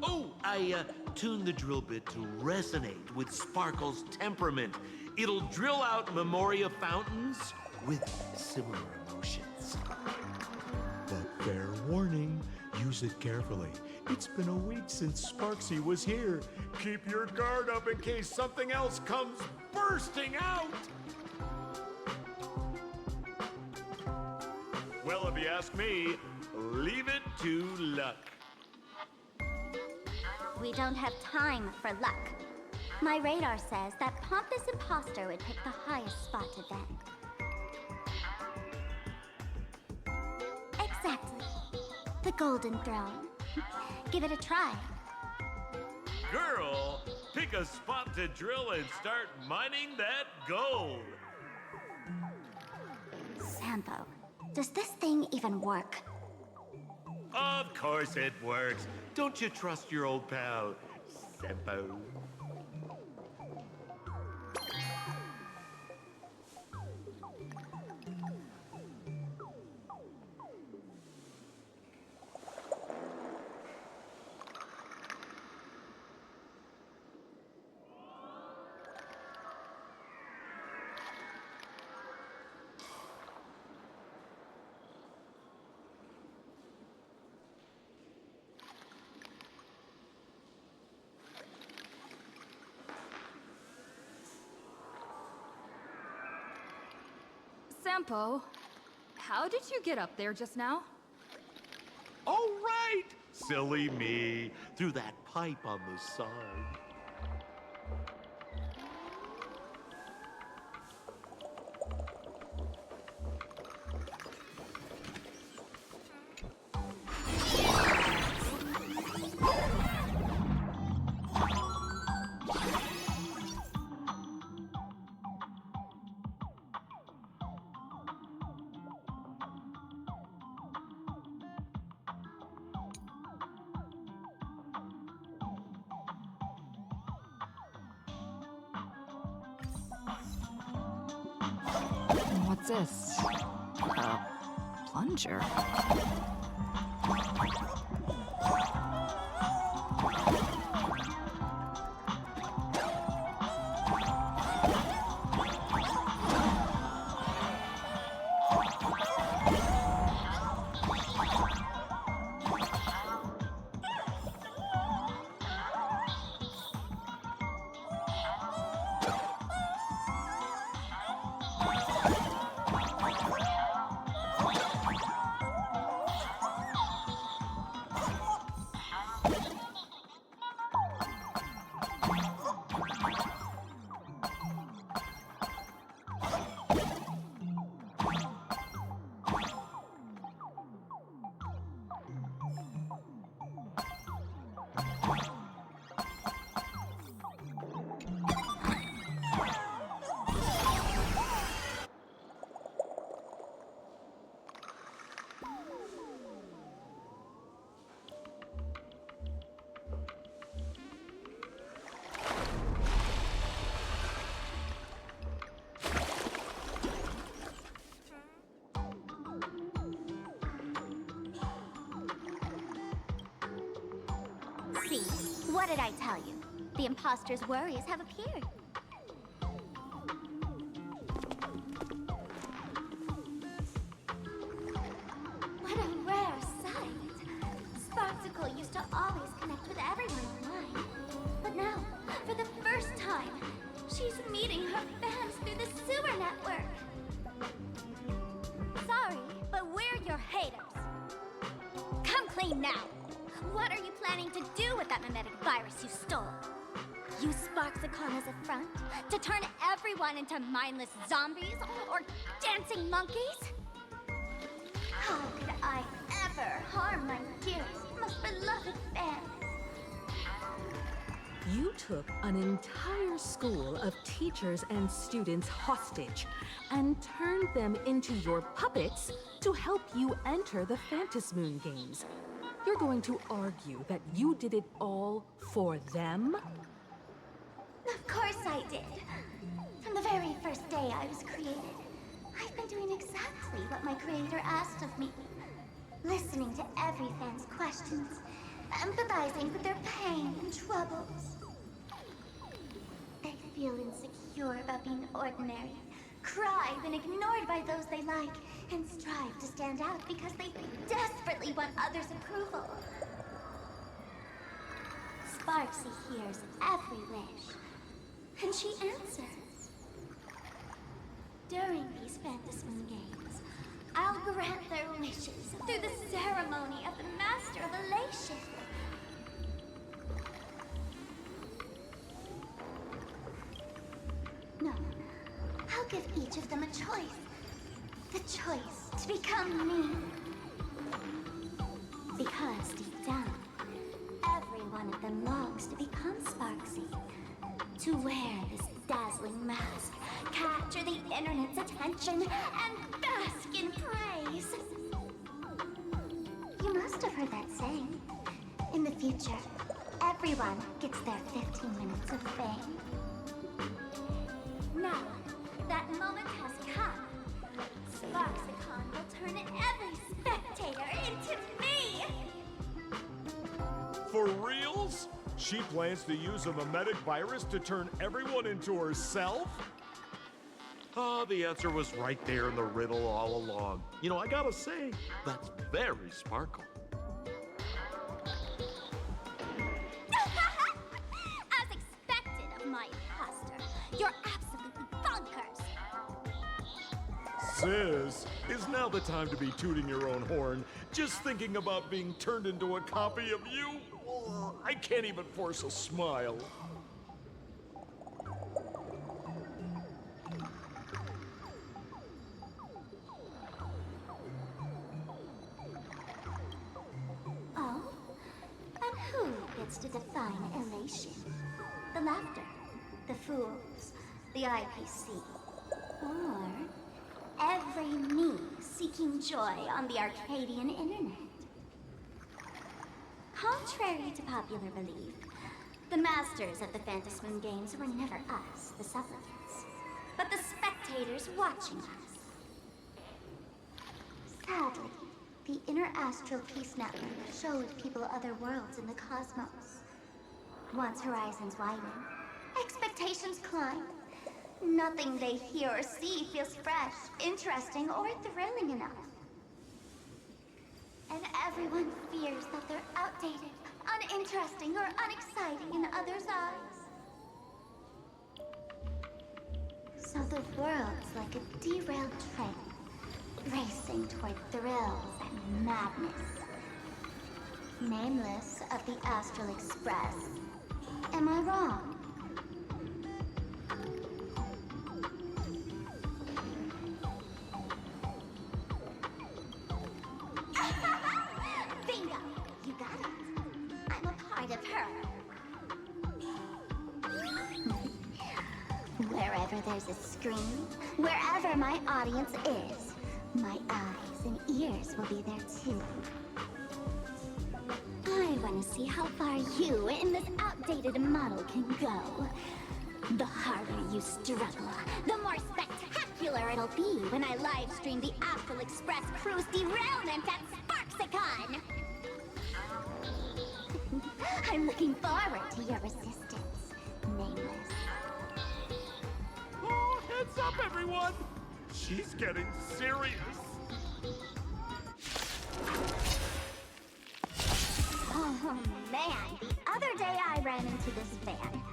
Oh, I tuned the drill bit to resonate with Sparkle's temperament. It'll drill out memoria fountains with similar emotions. But fair warning, use it carefully. It's been a week since Sparksy was here. Keep your guard up in case something else comes bursting out. Well, if you ask me, leave it to luck. We don't have time for luck. My radar says that pompous imposter would pick the highest spot to vent. Exactly. The Golden Throne. Give it a try. Girl, pick a spot to drill and start mining that gold. Sampo, does this thing even work? Of course it works. Don't you trust your old pal, Sempo? Sampo, How did you get up there just now? Oh, right! Silly me. Through that pipe on the side. What's this? Plunger. See, what did I tell you? The imposter's worries have appeared. What a rare sight. Sparksicle used to always connect with everyone online. But now, for the first time, she's meeting her fans through the sewer network. Sorry, but we're your haters. Come clean now. What are you planning to do with that mimetic virus you stole? Use Sparksicon as a front to turn everyone into mindless zombies or dancing monkeys? How could I ever harm my dearest, most beloved fans? You took an entire school of teachers and students hostage and turned them into your puppets to help you enter the Phantasmoon games. You're going to argue that you did it all for them? Of course I did. From the very first day I was created, I've been doing exactly what my creator asked of me. Listening to every fan's questions, empathizing with their pain and troubles. They feel insecure about being ordinary, cry when ignored by those they like, and strive to stand out because they desperately want others' approval. Sparksy hears every wish, and she answers. During these Phantasmoon games, I'll grant their wishes through the ceremony of the Master of Elation. No, I'll give each of them a choice. The choice to become me. Because deep down, every one of them longs to become Sparksy. To wear this dazzling mask, capture the internet's attention, and bask in praise. You must have heard that saying. In the future, everyone gets their 15 minutes of fame. Now, that moment has come. Sparksicon will turn every spectator into me! For reals? She plans to use a mimetic virus to turn everyone into herself? Ah, the answer was right there in the riddle all along. You know, I gotta say, that's very Sparkle. As expected of my imposter, you're absolutely bonkers! Sis, is now the time to be tooting your own horn? Just thinking about being turned into a copy of you? Oh, I can't even force a smile. Oh? And who gets to define elation? The laughter, the fools, the IPC, or every me seeking joy on the Arcadian internet? Contrary to popular belief, the masters of the Phantasmoon games were never us, the supplicants, but the spectators watching us. Sadly, the Inter-Astral Peace Network showed people other worlds in the cosmos. Once horizons widen, expectations climb. Nothing they hear or see feels fresh, interesting, or thrilling enough. And everyone fears that they're outdated, uninteresting, or unexciting in others' eyes. So the world's like a derailed train, racing toward thrills and madness. Nameless of the Astral Express. Am I wrong? Bingo! You got it. I'm a part of her. Wherever there's a screen, wherever my audience is, my eyes and ears will be there too. I want to see how far you in this outdated model can go. The harder you struggle, the more spectacular it'll be when I live stream the Astral Express cruise derailment at Sparksicon. I'm looking forward to your resistance, Nameless. Oh, heads up, everyone! She's getting serious. Oh man, the other day I ran into this fan.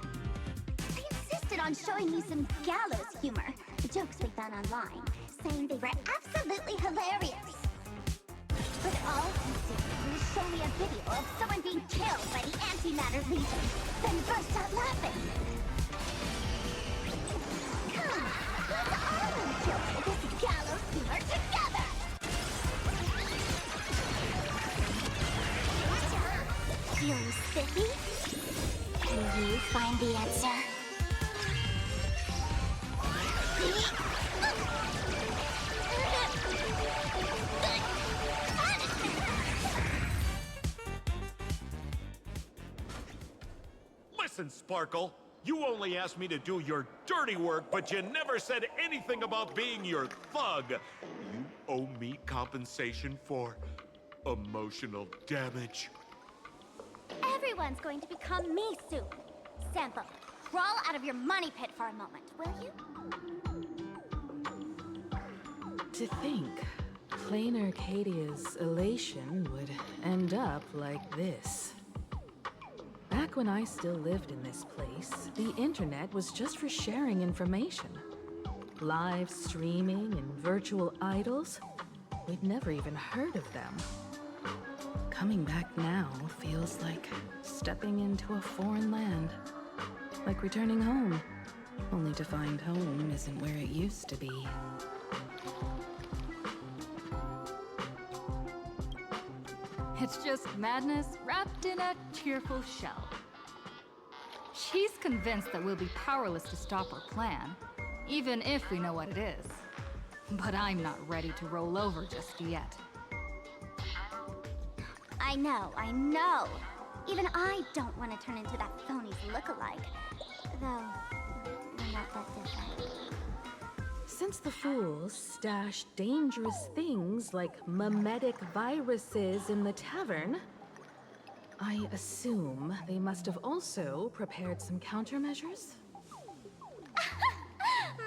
He insisted on showing me some gallows humor, jokes we found online, saying they were absolutely hilarious. But all he did was show me a video of someone being killed by the Antimatter Legion, then burst out laughing. Come, let's all kill this gallows humor together! Feeling spiffy? Can you find the answer? Listen, Sparkle, you only asked me to do your dirty work, but you never said anything about being your thug. You owe me compensation for emotional damage. Everyone's going to become me soon. Sample, crawl out of your money pit for a moment, will you? To think, plain Arcadia's elation would end up like this. Back when I still lived in this place, the internet was just for sharing information. Live streaming and virtual idols, we'd never even heard of them. Coming back now feels like stepping into a foreign land. Like returning home, only to find home isn't where it used to be. It's just madness wrapped in a cheerful shell. She's convinced that we'll be powerless to stop her plan, even if we know what it is. But I'm not ready to roll over just yet. I know. Even I don't want to turn into that phony's lookalike. Though, we're not that different. Since the fools stash dangerous things like mimetic viruses in the tavern, I assume they must have also prepared some countermeasures?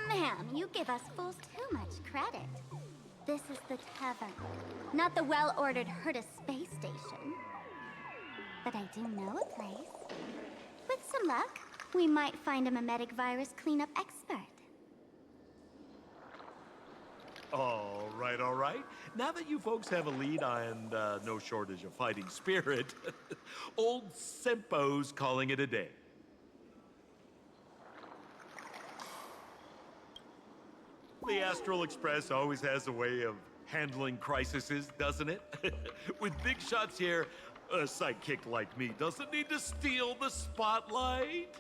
Ma'am, you give us fools too much credit. This is the tavern, not the well-ordered Herta space station. But I do know a place. With some luck, we might find a mimetic virus cleanup expert. All right, all right. Now that you folks have a lead and no shortage of fighting spirit, old Sempo's calling it a day. The Astral Express always has a way of handling crises, doesn't it? With big shots here, a sidekick like me doesn't need to steal the spotlight.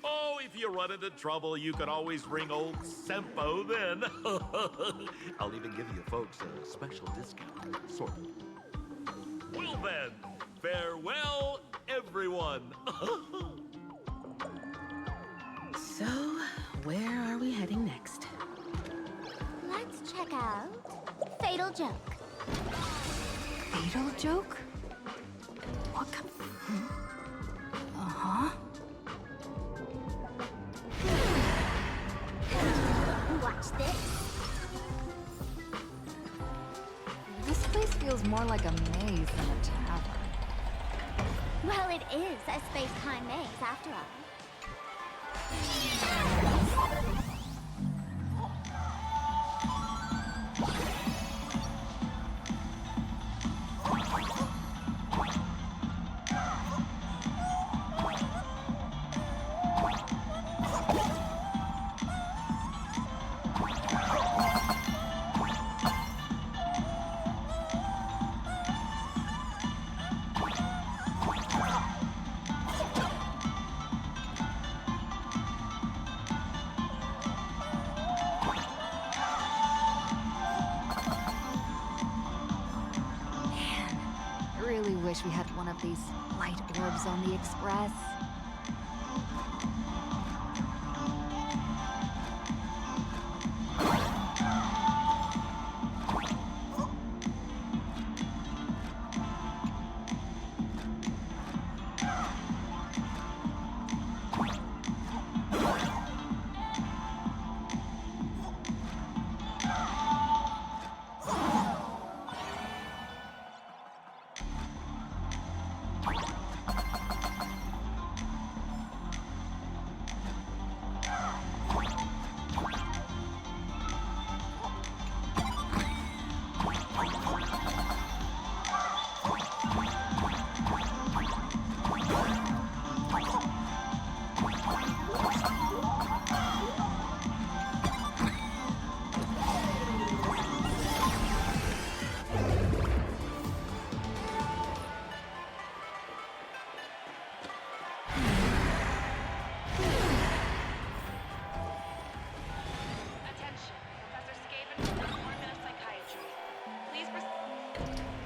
Oh, if you run into trouble, you can always ring old Sempo then. I'll even give you folks a special discount, sort of. Well then, farewell, everyone. So, where are we heading next? Let's check out Fatal Joke. Fatal joke? What kind? Uh-huh. Watch this. This place feels more like a maze than a tavern. Well, it is a space-time maze, after all. Really wish we had one of these light orbs on the Express.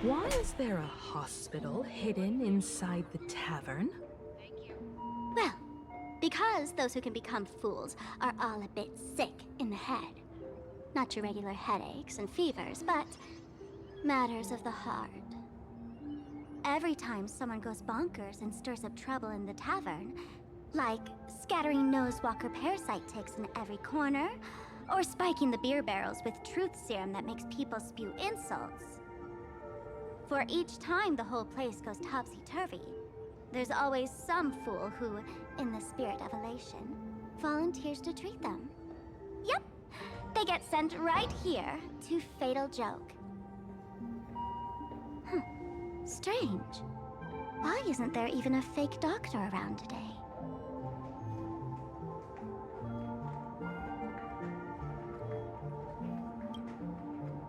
Why is there a hospital hidden inside the tavern? Well, because those who can become fools are all a bit sick in the head. Not your regular headaches and fevers, but matters of the heart. Every time someone goes bonkers and stirs up trouble in the tavern, like scattering nosewalker parasite ticks in every corner, or spiking the beer barrels with truth serum that makes people spew insults. For each time the whole place goes topsy-turvy, there's always some fool who, in the spirit of elation, volunteers to treat them. Yep, they get sent right here to Fatal Joke. Strange. Why isn't there even a fake doctor around today?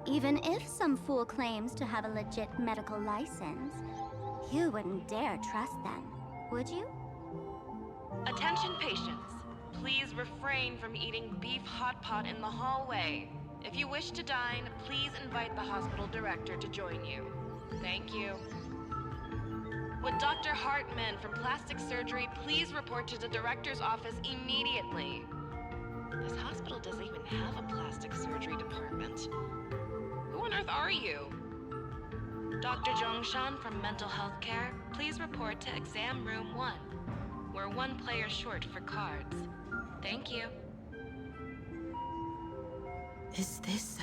Even if some fool claims to have a legit medical license, you wouldn't dare trust them, would you? Attention patients. Please refrain from eating beef hot pot in the hallway. If you wish to dine, please invite the hospital director to join you. Thank you. Would Dr. Hartman from plastic surgery please report to the director's office immediately? This hospital doesn't even have a plastic surgery department. Who on earth are you? Dr. Zhongshan from mental health care, please report to exam room 1. We're 1 player short for cards. Thank you. Is this...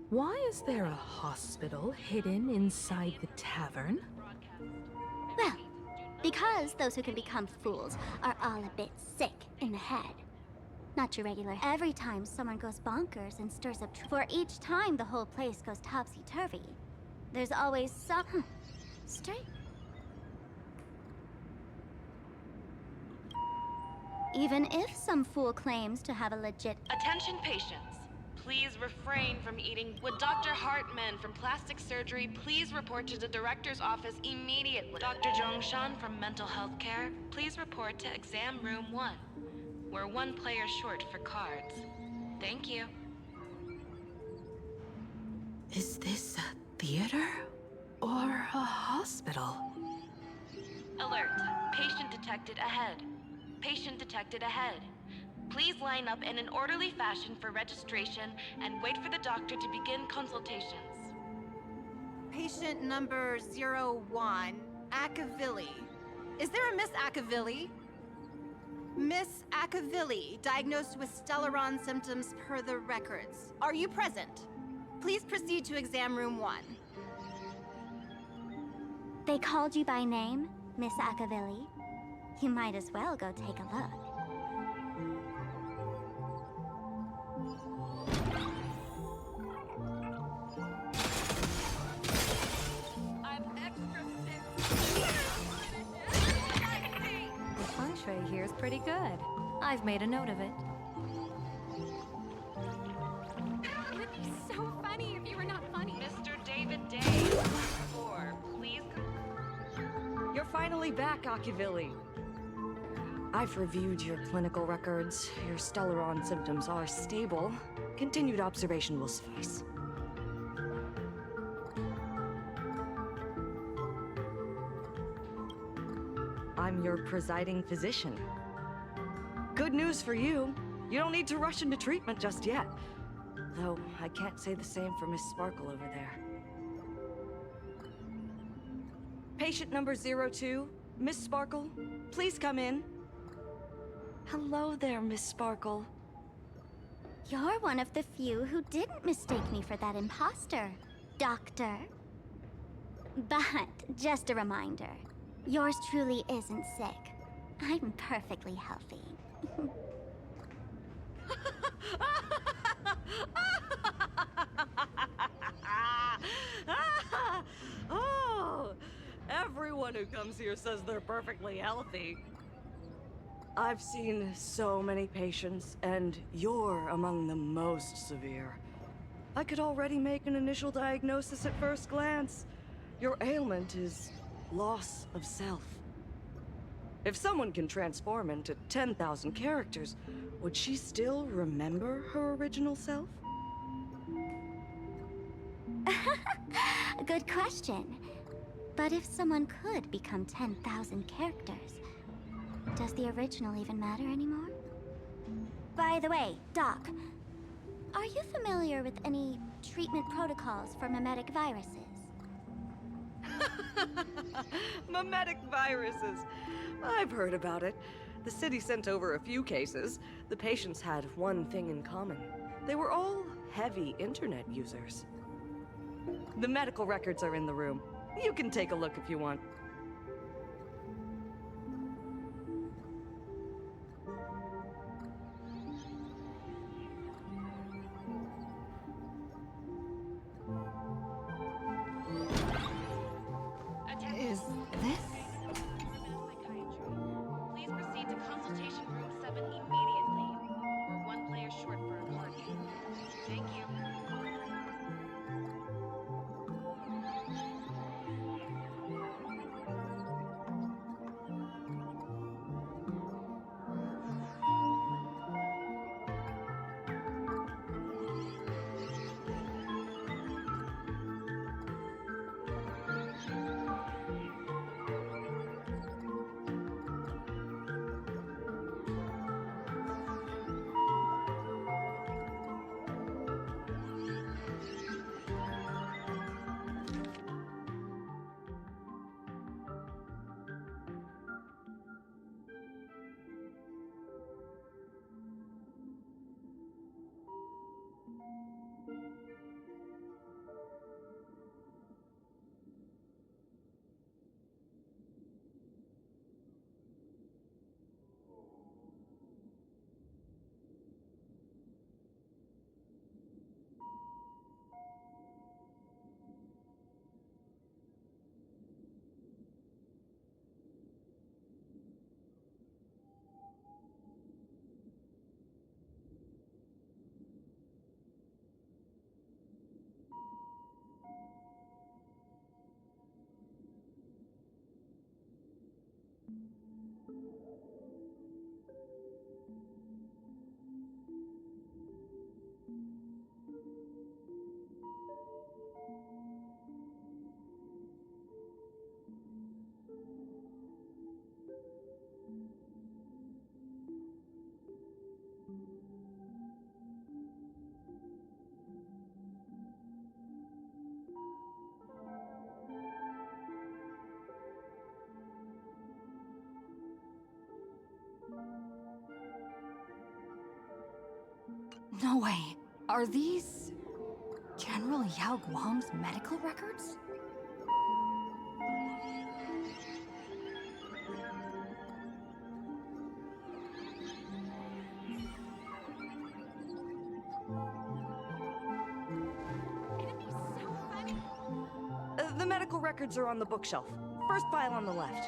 Why is there a hospital hidden inside the tavern? Well, because those who can become fools are all a bit sick in the head. Not your regular. Every time someone goes bonkers and stirs up for each time the whole place goes topsy-turvy, there's always some... Straight. Even if some fool claims to have a legit... Attention patients. Please refrain from eating. Would Dr. Hartman from plastic surgery please report to the director's office immediately? Dr. Jongshan from mental health care, please report to exam room 1. We're 1 player short for cards. Thank you. Is this a theater or a hospital? Alert. Patient detected ahead. Patient detected ahead. Please line up in an orderly fashion for registration and wait for the doctor to begin consultations. Patient number 01, Akavilli. Is there a Miss Akavilli? Miss Akavilli, diagnosed with Stellaron symptoms per the records. Are you present? Please proceed to exam room 1. They called you by name, Miss Akavilli. You might as well go take a look. I'm extra The feng shui here is pretty good. I've made a note of it. It would be so funny if you were not funny. Mr. David Day, 4, please. You're finally back, Akavilli. I've reviewed your clinical records. Your Stellaron symptoms are stable. Continued observation will suffice. I'm your presiding physician. Good news for you. You don't need to rush into treatment just yet. Though I can't say the same for Miss Sparkle over there. Patient number 02, Miss Sparkle, please come in. Hello there, Miss Sparkle. You're one of the few who didn't mistake me for that imposter, Doctor. But just a reminder, yours truly isn't sick. I'm perfectly healthy. Oh, everyone who comes here says they're perfectly healthy. I've seen so many patients, and you're among the most severe. I could already make an initial diagnosis at first glance. Your ailment is loss of self. If someone can transform into 10,000 characters, would she still remember her original self? Good question. But if someone could become 10,000 characters, does the original even matter anymore? By the way, Doc, are you familiar with any treatment protocols for mimetic viruses? Mimetic viruses. I've heard about it. The city sent over a few cases. The patients had one thing in common. They were all heavy internet users. The medical records are in the room. You can take a look if you want. Is this? Please proceed to consultation room 7 immediately. We're 1 player short for a card game. Thank you. No way. Are these General Yao Guang's medical records? The medical records are on the bookshelf. First file on the left.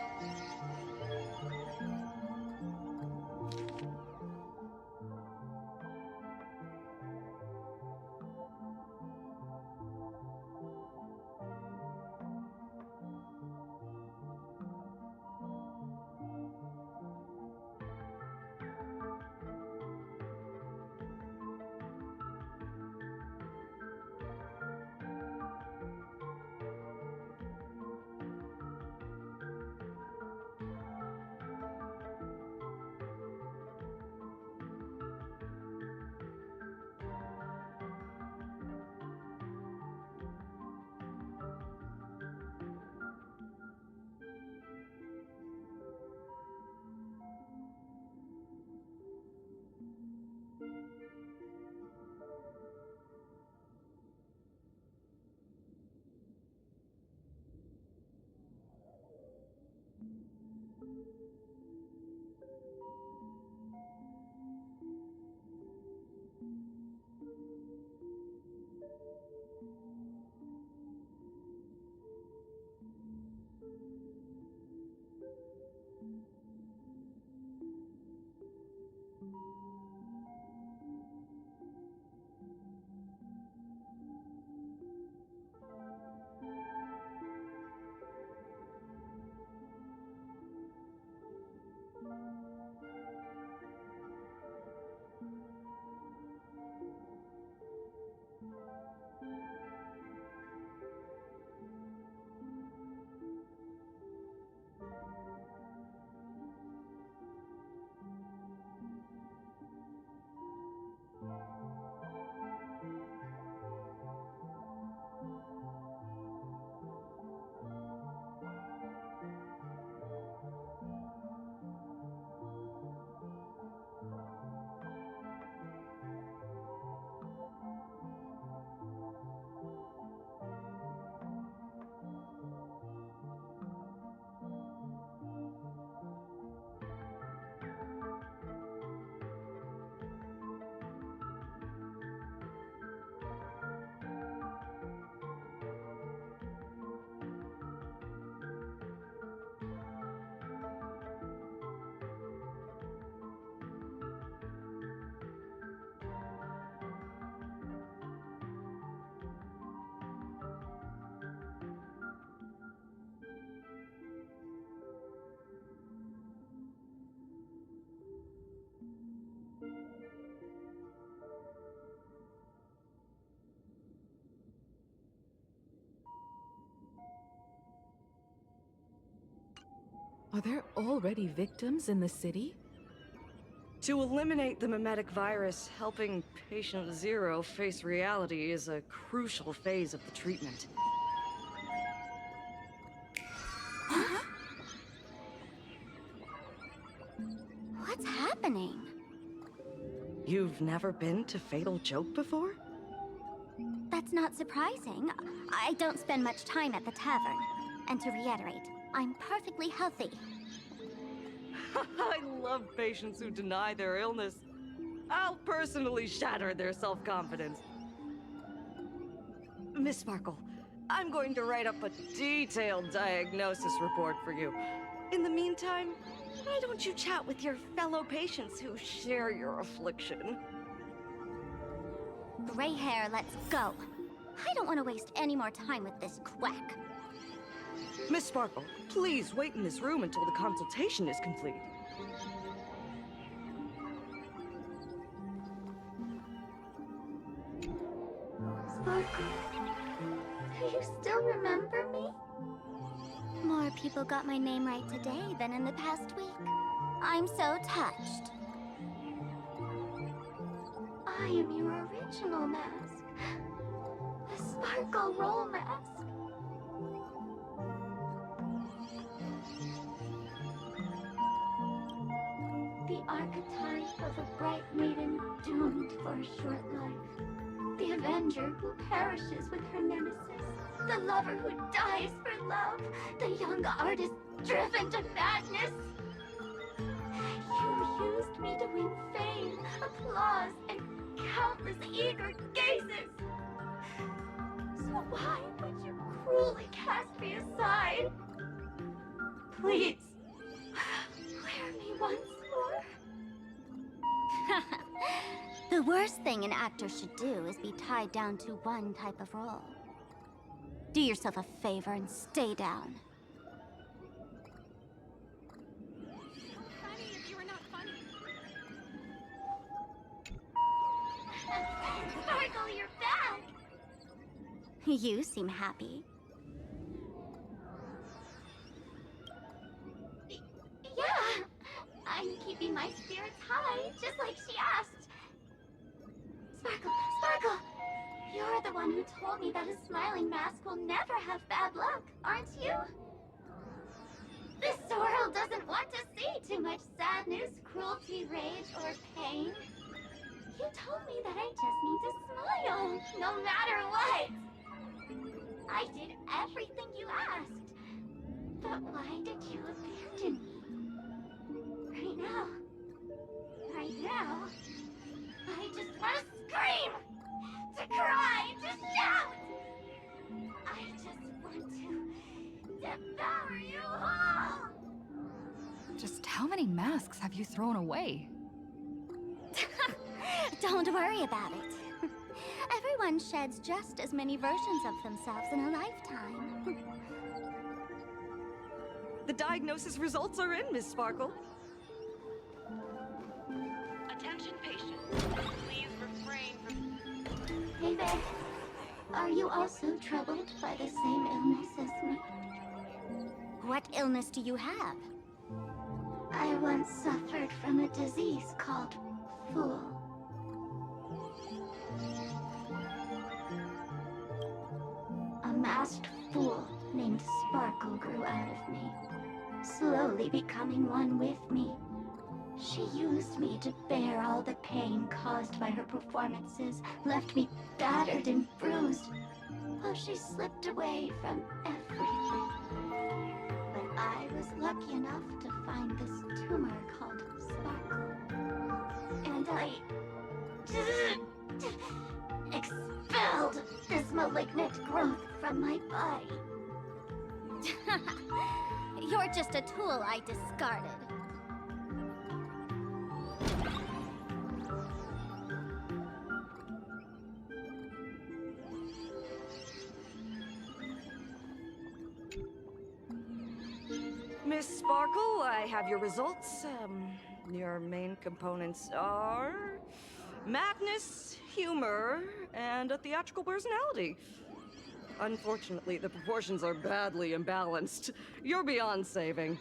Are there already victims in the city? To eliminate the mimetic virus, helping Patient Zero face reality is a crucial phase of the treatment. What's happening? You've never been to Fatal Joke before? That's not surprising. I don't spend much time at the tavern. And to reiterate, I'm perfectly healthy. I love patients who deny their illness. I'll personally shatter their self-confidence. Miss Sparkle, I'm going to write up a detailed diagnosis report for you. In the meantime, why don't you chat with your fellow patients who share your affliction? Gray hair, let's go. I don't want to waste any more time with this quack. Miss Sparkle, please wait in this room until the consultation is complete. Sparkle, do you still remember me? More people got my name right today than in the past week. I'm so touched. I am your original mask. The Sparkle Roll Mask. The archetype of a bright maiden doomed for for a short life. The avenger who perishes with her nemesis. The lover who dies for love. The young artist driven to madness. You used me to win fame, applause, and countless eager gazes. So why would you cruelly cast me aside? Please, wear me once more. The worst thing an actor should do is be tied down to one type of role. Do yourself a favor and stay down. Funny if you were not funny. Sparkle, you're back! You seem happy. Yeah, I'm keeping my spirits high, just like she asked. Sparkle, Sparkle! You're the one who told me that a smiling mask will never have bad luck, aren't you? This world doesn't want to see too much sadness, cruelty, rage, or pain. You told me that I just need to smile, no matter what. I did everything you asked. But why did you abandon me? Right now, I just want to scream, to cry, to shout. I just want to devour you all. Just how many masks have you thrown away? Don't worry about it. Everyone sheds just as many versions of themselves in a lifetime. The diagnosis results are in, Miss Sparkle. Attention patients. Please refrain from... Hey there. Are you also troubled by the same illness as me? What illness do you have? I once suffered from a disease called Fool. A masked fool named Sparkle grew out of me, slowly becoming one with me. She used me to bear all the pain caused by her performances, left me battered and bruised, while she slipped away from everything. But I was lucky enough to find this tumor called Sparkle. And I expelled this malignant growth from my body. You're just a tool I discarded. Miss Sparkle, I have your results. Your main components are madness, humor, and a theatrical personality. Unfortunately, the proportions are badly imbalanced. You're beyond saving.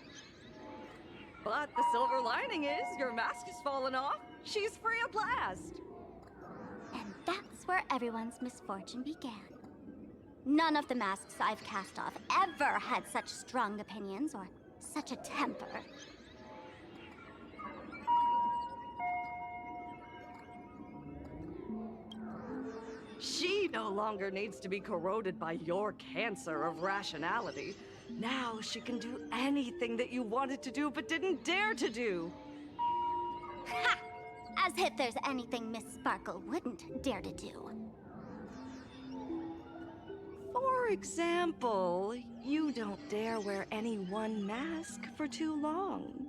But the silver lining is your mask has fallen off. She's free at last. And that's where everyone's misfortune began. None of the masks I've cast off ever had such strong opinions or such a temper. She no longer needs to be corroded by your cancer of rationality. Now she can do anything that you wanted to do but didn't dare to do. Ha! As if there's anything Miss Sparkle wouldn't dare to do. For example, you don't dare wear any one mask for too long.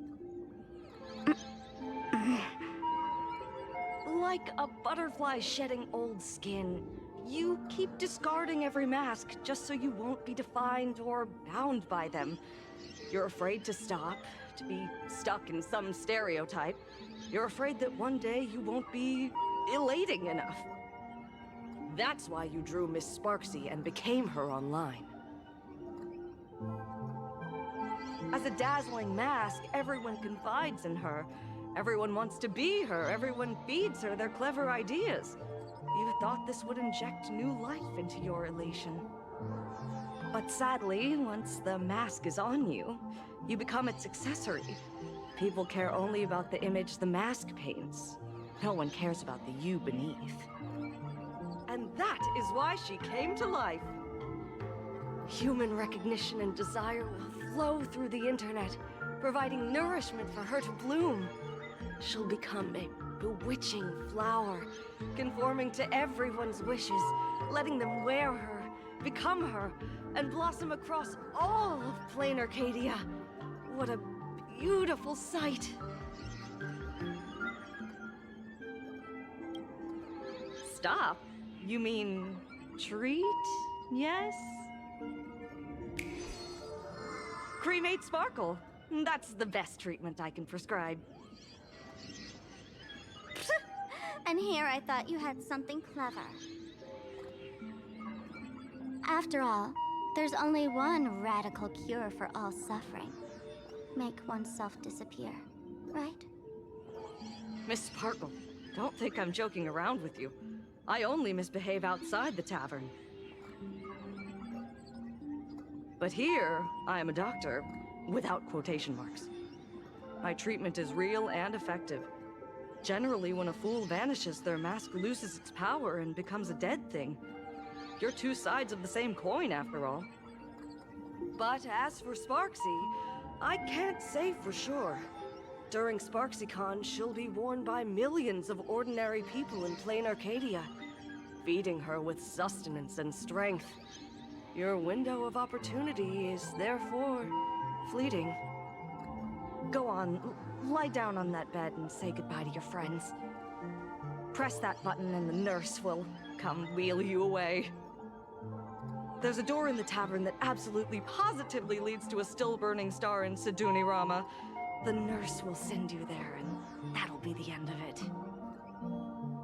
Like a butterfly shedding old skin, you keep discarding every mask just so you won't be defined or bound by them. You're afraid to stop, to be stuck in some stereotype. You're afraid that one day you won't be elating enough. That's why you drew Miss Sparksy and became her online. As a dazzling mask, everyone confides in her. Everyone wants to be her. Everyone feeds her their clever ideas. You thought this would inject new life into your elation. But sadly, once the mask is on you, you become its accessory. People care only about the image the mask paints. No one cares about the you beneath. And that is why she came to life. Human recognition and desire will flow through the internet, providing nourishment for her to bloom. She'll become a bewitching flower, conforming to everyone's wishes, letting them wear her, become her, and blossom across all of plain Arcadia. What a beautiful sight. Stop? You mean treat? Yes? Cremate Sparkle. That's the best treatment I can prescribe. And here I thought you had something clever. After all, there's only one radical cure for all suffering. Make oneself disappear, right? Miss Sparkle, don't think I'm joking around with you. I only misbehave outside the tavern. But here, I am a doctor, without quotation marks. My treatment is real and effective. Generally, when a fool vanishes, their mask loses its power and becomes a dead thing. You're two sides of the same coin, after all. But as for Sparksy, I can't say for sure. During SparksyCon, she'll be worn by millions of ordinary people in plain Arcadia, feeding her with sustenance and strength. Your window of opportunity is therefore fleeting. Go on, lie down on that bed and say goodbye to your friends. Press that button and the nurse will come wheel you away. There's a door in the tavern that absolutely positively leads to a still-burning star in Siduni Rama. The nurse will send you there, and that'll be the end of it.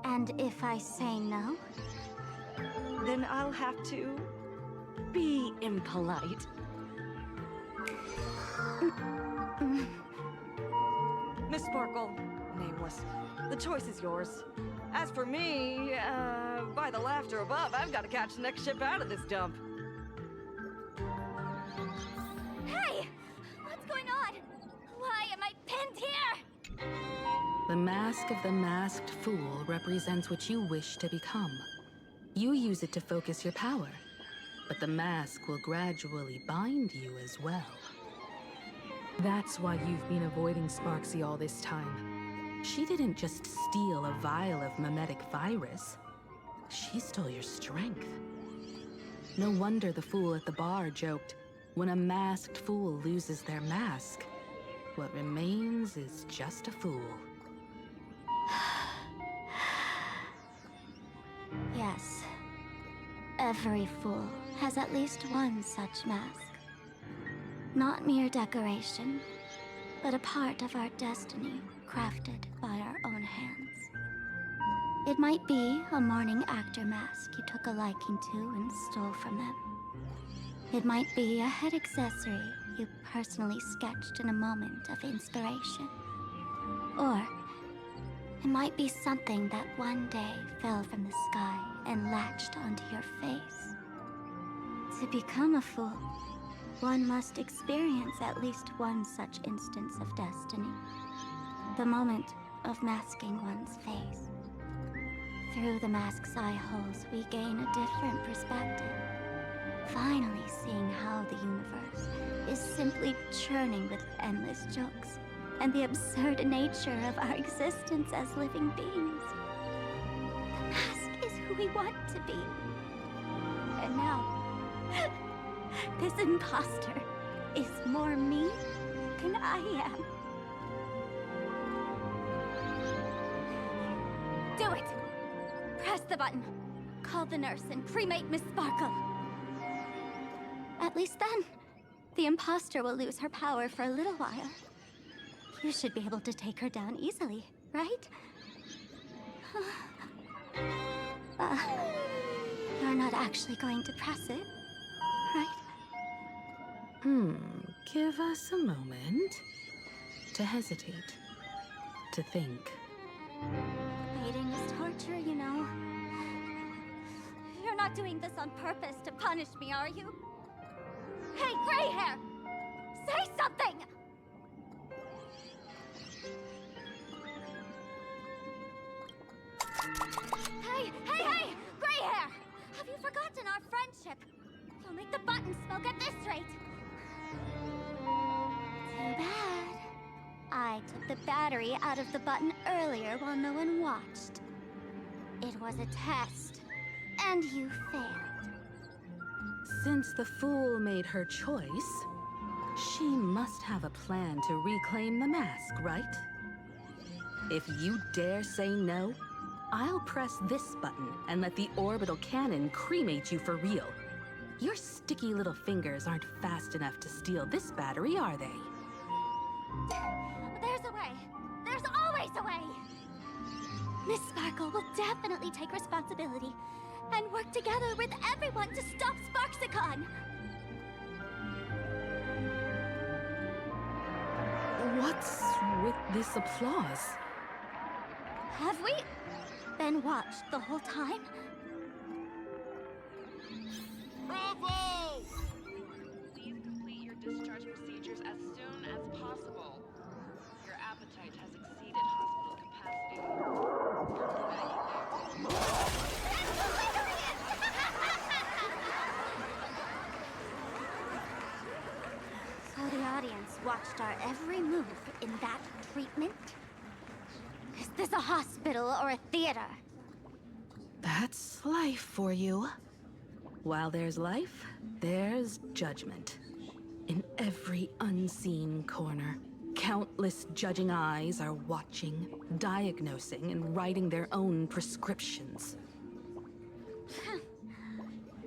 And if I say no? Then I'll have to be impolite. Miss Sparkle, nameless, the choice is yours. As for me, by the laughter above, I've got to catch the next ship out of this dump. Hey! What's going on? Why am I pinned here? The mask of the masked fool represents what you wish to become. You use it to focus your power, but the mask will gradually bind you as well. That's why you've been avoiding Sparksy all this time. She didn't just steal a vial of mimetic virus. She stole your strength. No wonder the fool at the bar joked, when a masked fool loses their mask, what remains is just a fool. Yes. Every fool has at least one such mask. Not mere decoration, but a part of our destiny crafted by our own hands. It might be a morning actor mask you took a liking to and stole from them. It might be a head accessory you personally sketched in a moment of inspiration. Or it might be something that one day fell from the sky and latched onto your face. To become a fool, one must experience at least one such instance of destiny. The moment of masking one's face. Through the mask's eye holes, we gain a different perspective. Finally seeing how the universe is simply churning with endless jokes, and the absurd nature of our existence as living beings. The mask is who we want to be. And now, this imposter is more me than I am. Do it! Press the button. Call the nurse and cremate Miss Sparkle. At least then, the imposter will lose her power for a little while. You should be able to take her down easily, right? You're not actually going to press it, right? Give us a moment to hesitate, to think. Waiting is torture, you know. You're not doing this on purpose to punish me, are you? Hey, gray hair! Say something! battery out of the button earlier while no one watched. It was a test, and you failed. Since the fool made her choice, she must have a plan to reclaim the mask, right? If you dare say no, I'll press this button and let the orbital cannon cremate you for real. Your sticky little fingers aren't fast enough to steal this battery, are they? There's a way. There's always a way. Miss Sparkle will definitely take responsibility and work together with everyone to stop Sparksicon. What's with this applause? Have we been watched the whole time? Bravo! Please complete your discharge procedures as soon as possible. Your appetite has exceeded hospital So the audience watched our every move in that treatment? Is this a hospital or a theater? That's life for you. While there's life, there's judgment. In every unseen corner, countless judging eyes are watching, diagnosing, and writing their own prescriptions.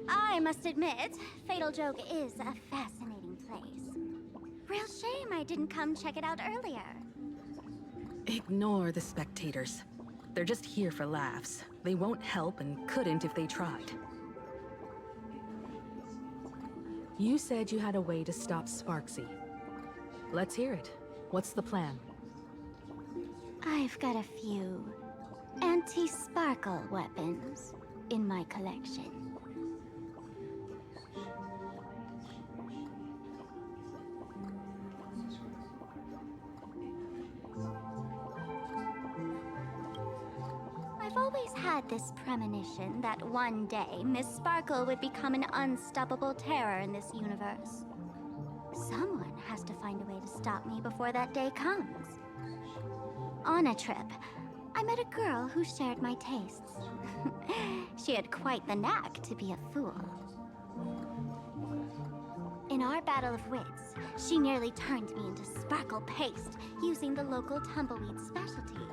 I must admit, Fatal Joke is a fascinating place. Real shame I didn't come check it out earlier. Ignore the spectators. They're just here for laughs. They won't help and couldn't if they tried. You said you had a way to stop Sparksy. Let's hear it. What's the plan? I've got a few anti-sparkle weapons in my collection. I've always had this premonition that one day Miss Sparkle would become an unstoppable terror in this universe. Someone has to find a way to stop me before that day comes. On a trip, I met a girl who shared my tastes. She had quite the knack to be a fool. In our battle of wits, she nearly turned me into sparkle paste using the local tumbleweed specialty.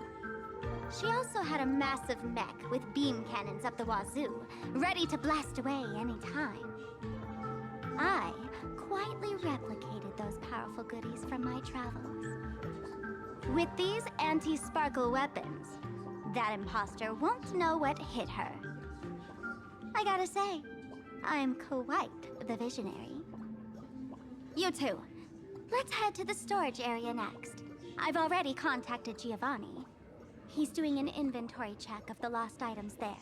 She also had a massive mech with beam cannons up the wazoo, ready to blast away any time. I quietly replicated those powerful goodies from my travels. With these anti-sparkle weapons, that imposter won't know what hit her. I gotta say, I'm quite the visionary. You two, let's head to the storage area next. I've already contacted Giovanni. He's doing an inventory check of the lost items there.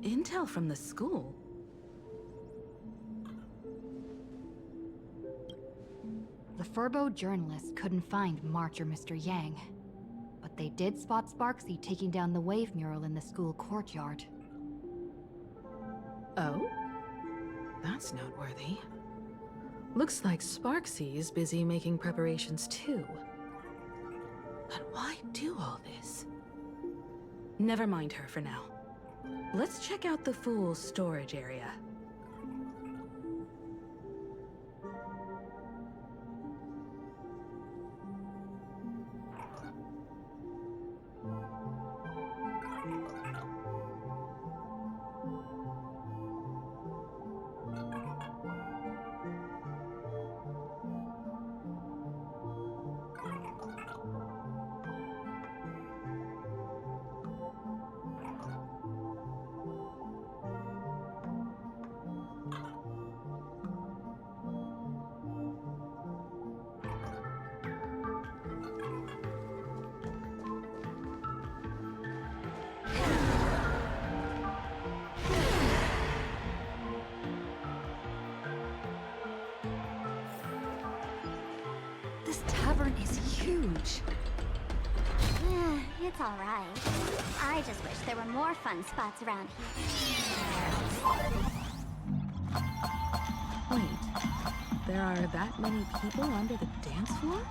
Intel from the school? The Furbo journalists couldn't find March or Mr. Yang, but they did spot Sparksy taking down the wave mural in the school courtyard. Oh? That's noteworthy. Looks like Sparksy's busy making preparations too. But why do all this? Never mind her for now. Let's check out the fool's storage area. It's all right. I just wish there were more fun spots around here. Wait, there are that many people under the dance floor?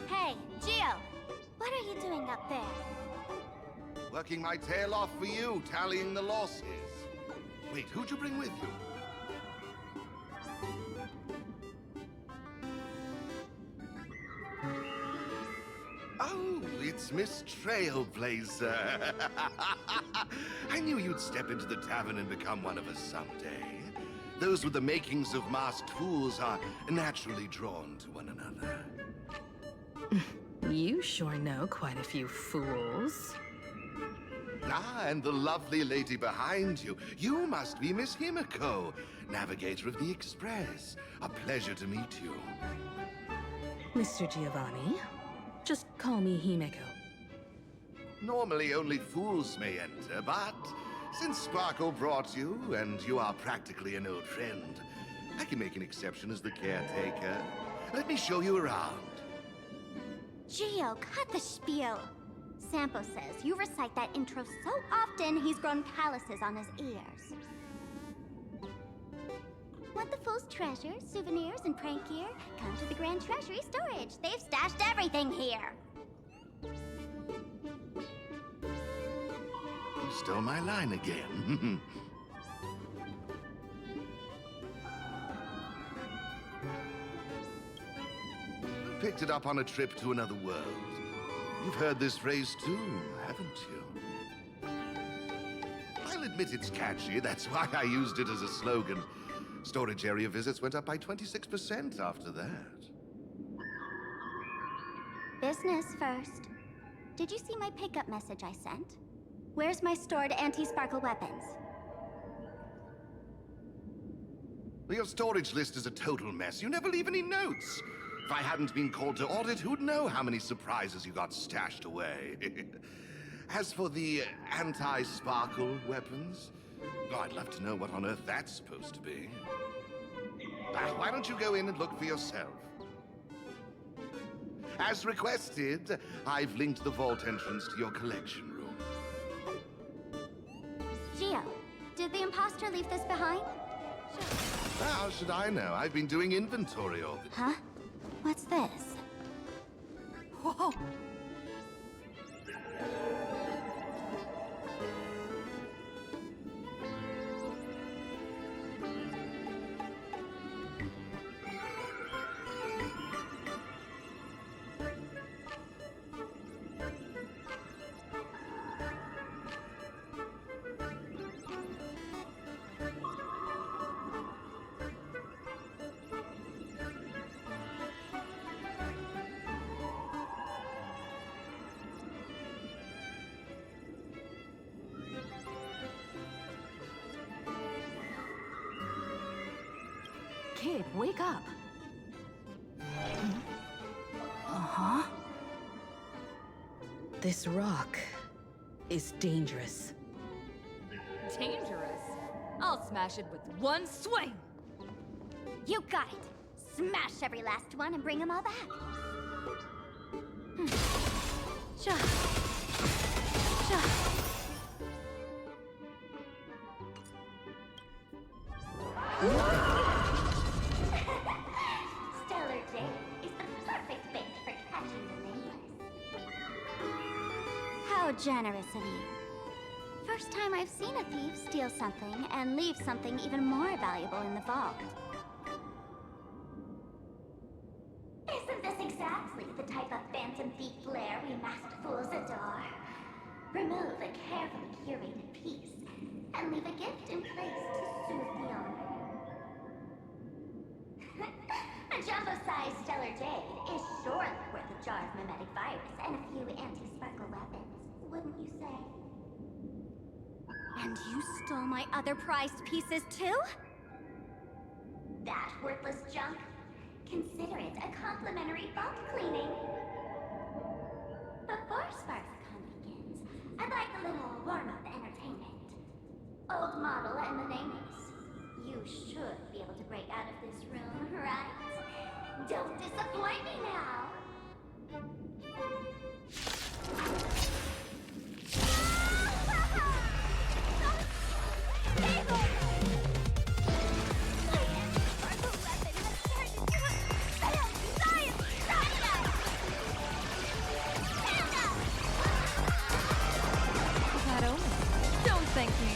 Hey, Gio! What are you doing up there? Working my tail off for you, tallying the losses. Wait, who'd you bring with you? Oh, it's Miss Trailblazer. I knew you'd step into the tavern and become one of us someday. Those with the makings of masked fools are naturally drawn to one another. You sure know quite a few fools. Ah, and the lovely lady behind you. You must be Miss Himiko, navigator of the Express. A pleasure to meet you. Mr. Giovanni, just call me Himeko. Normally only fools may enter, but since Sparkle brought you, and you are practically an old friend, I can make an exception as the caretaker. Let me show you around. Gio, cut the spiel. Sampo says you recite that intro so often he's grown calluses on his ears. Want the Fool's treasure, souvenirs, and prank gear? Come to the Grand Treasury Storage. They've stashed everything here. You stole my line again. Picked it up on a trip to another world. You've heard this phrase too, haven't you? I'll admit it's catchy, that's why I used it as a slogan. Storage area visits went up by 26% after that. Business first. Did you see my pickup message I sent? Where's my stored anti-sparkle weapons? Your storage list is a total mess. You never leave any notes. If I hadn't been called to audit, who'd know how many surprises you got stashed away? As for the anti-sparkle weapons, oh, I'd love to know what on earth that's supposed to be. Why don't you go in and look for yourself? As requested, I've linked the vault entrance to your collection room. Gio, did the imposter leave this behind? How should I know? I've been doing inventory all the Huh? What's this? Whoa! Kid, wake up. Uh-huh. This rock is dangerous. Dangerous? I'll smash it with one swing! You got it! Smash every last one and bring them all back! generous of you. First time I've seen a thief steal something and leave something even more valuable in the vault. Isn't this exactly the type of phantom thief flair we masked fools adore? Remove a carefully curated piece and leave a gift in place to soothe the owner. A jumbo-sized stellar jade is surely worth a jar of mimetic virus and a few anti-sparkle weapons, wouldn't you say? And you stole my other prized pieces too? That worthless junk? Consider it a complimentary vault cleaning. Before SparksCon begins, I'd like a little warm-up entertainment. Old model and the nameless. You should be able to break out of this room, right? Don't disappoint me now! Don't thank me.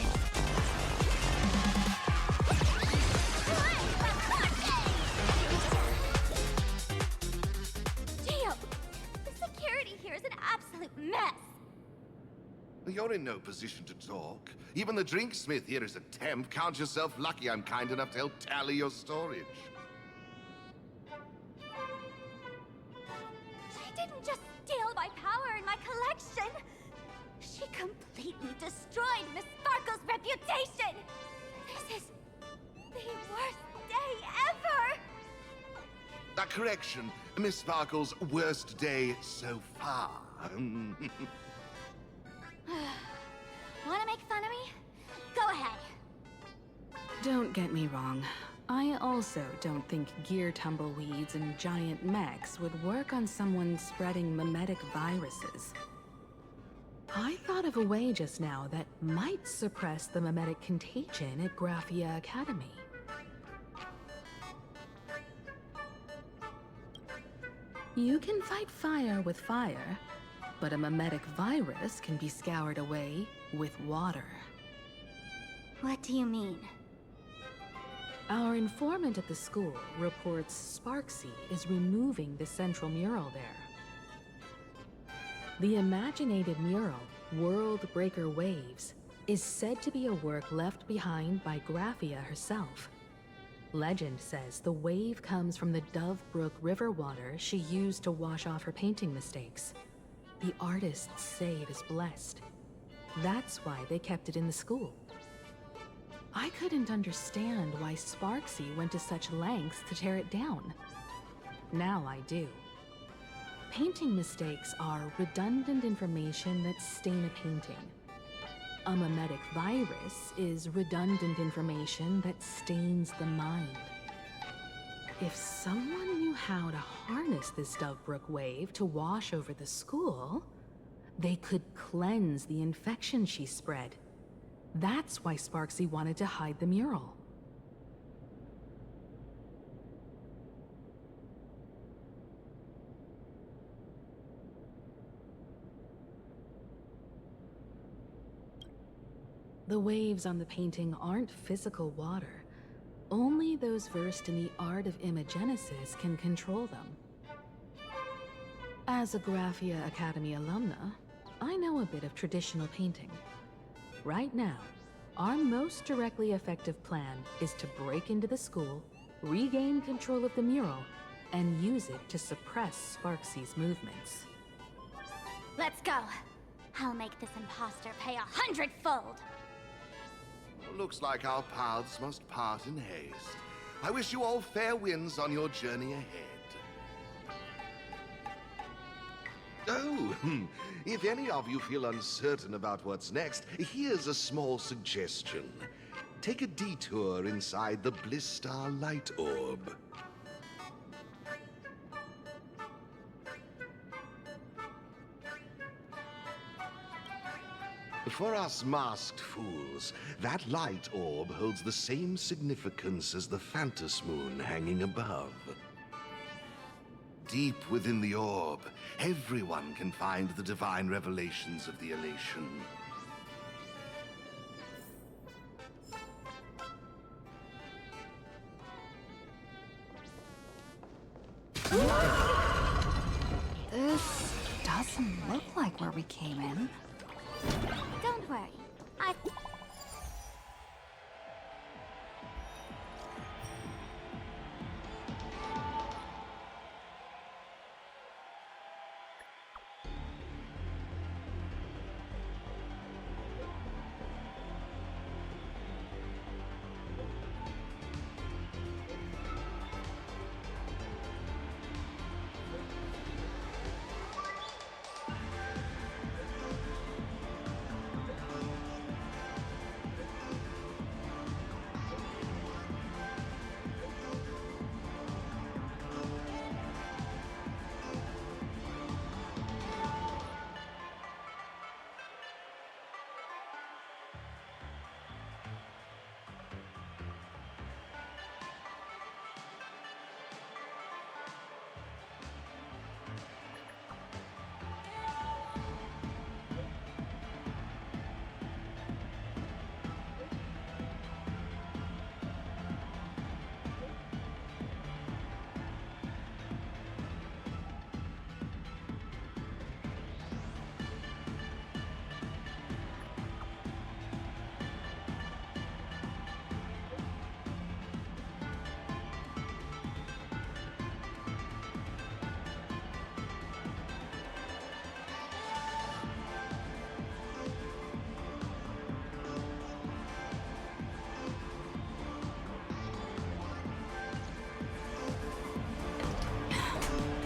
Gio, the security here is an absolute mess. You're in no position to talk. Even the drinksmith here is a temp. Count yourself lucky I'm kind enough to help tally your storage. She didn't just steal my power and my collection. She completely destroyed Miss Sparkle's reputation. This is the worst day ever. A correction. Miss Sparkle's worst day so far. Wanna make fun of me? Go ahead. Don't get me wrong. I also don't think gear tumbleweeds and giant mechs would work on someone spreading mimetic viruses. I thought of a way just now that might suppress the mimetic contagion at Graphia Academy. You can fight fire with fire, but a mimetic virus can be scoured away with water. What do you mean? Our informant at the school reports Sparksy is removing the central mural there. The imaginated mural, World Breaker Waves, is said to be a work left behind by Graphia herself. Legend says the wave comes from the Dove Brook river water she used to wash off her painting mistakes. The artists say it is blessed. That's why they kept it in the school. I couldn't understand why Sparksy went to such lengths to tear it down. Now I do. Painting mistakes are redundant information that stain a painting. A mimetic virus is redundant information that stains the mind. If someone knew how to harness this Dovebrook wave to wash over the school, they could cleanse the infection she spread. That's why Sparksy wanted to hide the mural. The waves on the painting aren't physical water. Only those versed in the art of imagenesis can control them. As a Graphia Academy alumna, I know a bit of traditional painting. Right now, our most directly effective plan is to break into the school, regain control of the mural, and use it to suppress Sparksy's movements. Let's go. I'll make this imposter pay 100-fold. Looks like our paths must part in haste. I wish you all fair winds on your journey ahead. Oh, if any of you feel uncertain about what's next, here's a small suggestion. Take a detour inside the Blistar Light Orb. For us masked fools, that light orb holds the same significance as the Phantasmoon hanging above. deep within the orb, everyone can find the divine revelations of the elation. This doesn't look like where we came in. Don't worry.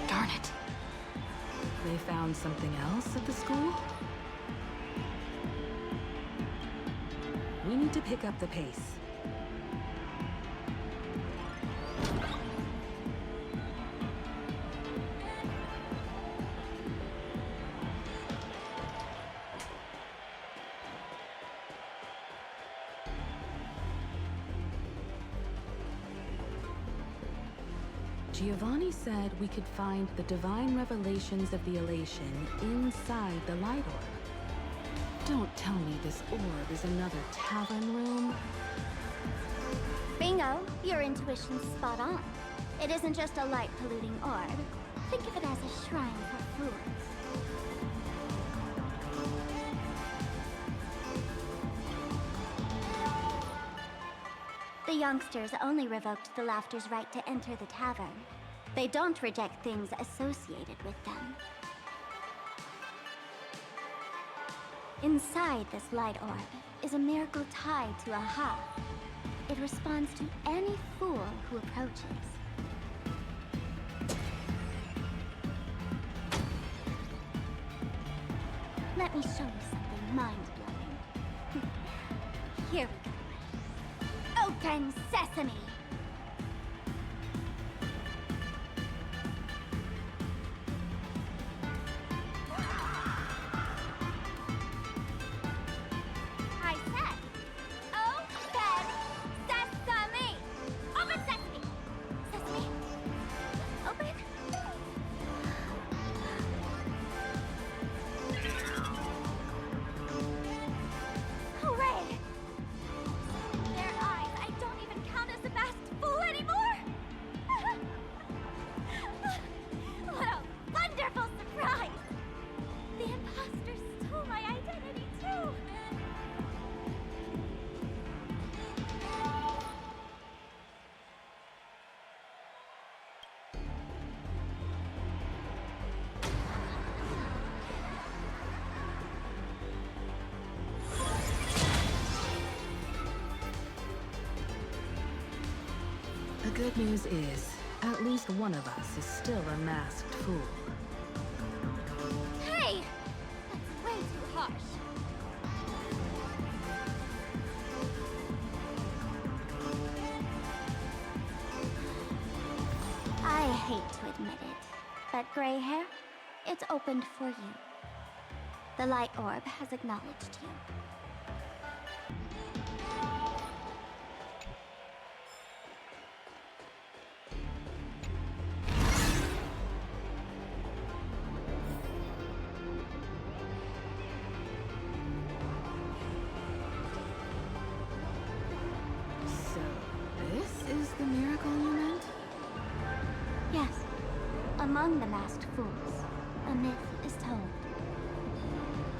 Darn it. They found something else at the school? We need to pick up the pace. Giovanni said we could find the divine revelations of the elation inside the light orb. Don't tell me this orb is another tavern room. Bingo! Your intuition's spot on. It isn't just a light-polluting orb. Think of it as a shrine for fools. The youngsters only revoked the Laughter's right to enter the tavern. They don't reject things associated with them. Inside this light orb is a miracle tied to Aha. It responds to any fool who approaches. Let me show you something mind-blowing. Here we go. Open sesame! I said, open sesame! Open sesame! Sesame! Open! Hooray! Their eyes, I don't even count as a masked fool anymore! What a wonderful surprise! The imposter stole my identity too! The good news is, at least one of us is still a masked fool. Hey! That's way too harsh. I hate to admit it, but gray hair, it's opened for you. The light orb has acknowledged you. you meant? Yes. Among the masked fools, a myth is told.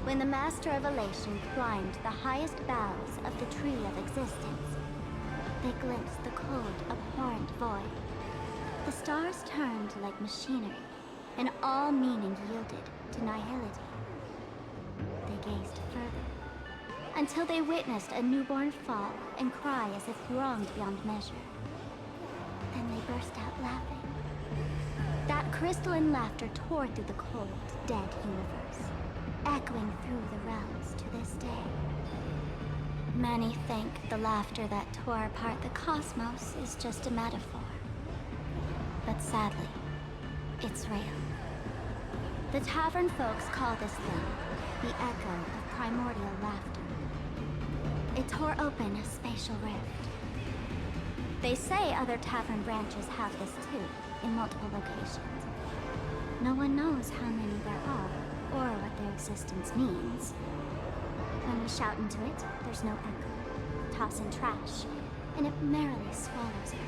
When the Master of Elation climbed the highest boughs of the Tree of Existence, they glimpsed the cold, abhorrent void. The stars turned like machinery, and all meaning yielded to nihility. They gazed further, until they witnessed a newborn fall and cry as if wronged beyond measure. Then they burst out laughing. That crystalline laughter tore through the cold, dead universe, echoing through the realms to this day. Many think the laughter that tore apart the cosmos is just a metaphor. But sadly, it's real. The tavern folks call this thing the echo of primordial laughter. It tore open a spatial rift. They say other tavern branches have this too, in multiple locations. No one knows how many there are, or what their existence means. When we shout into it, there's no echo. Toss in trash, and it merrily swallows her.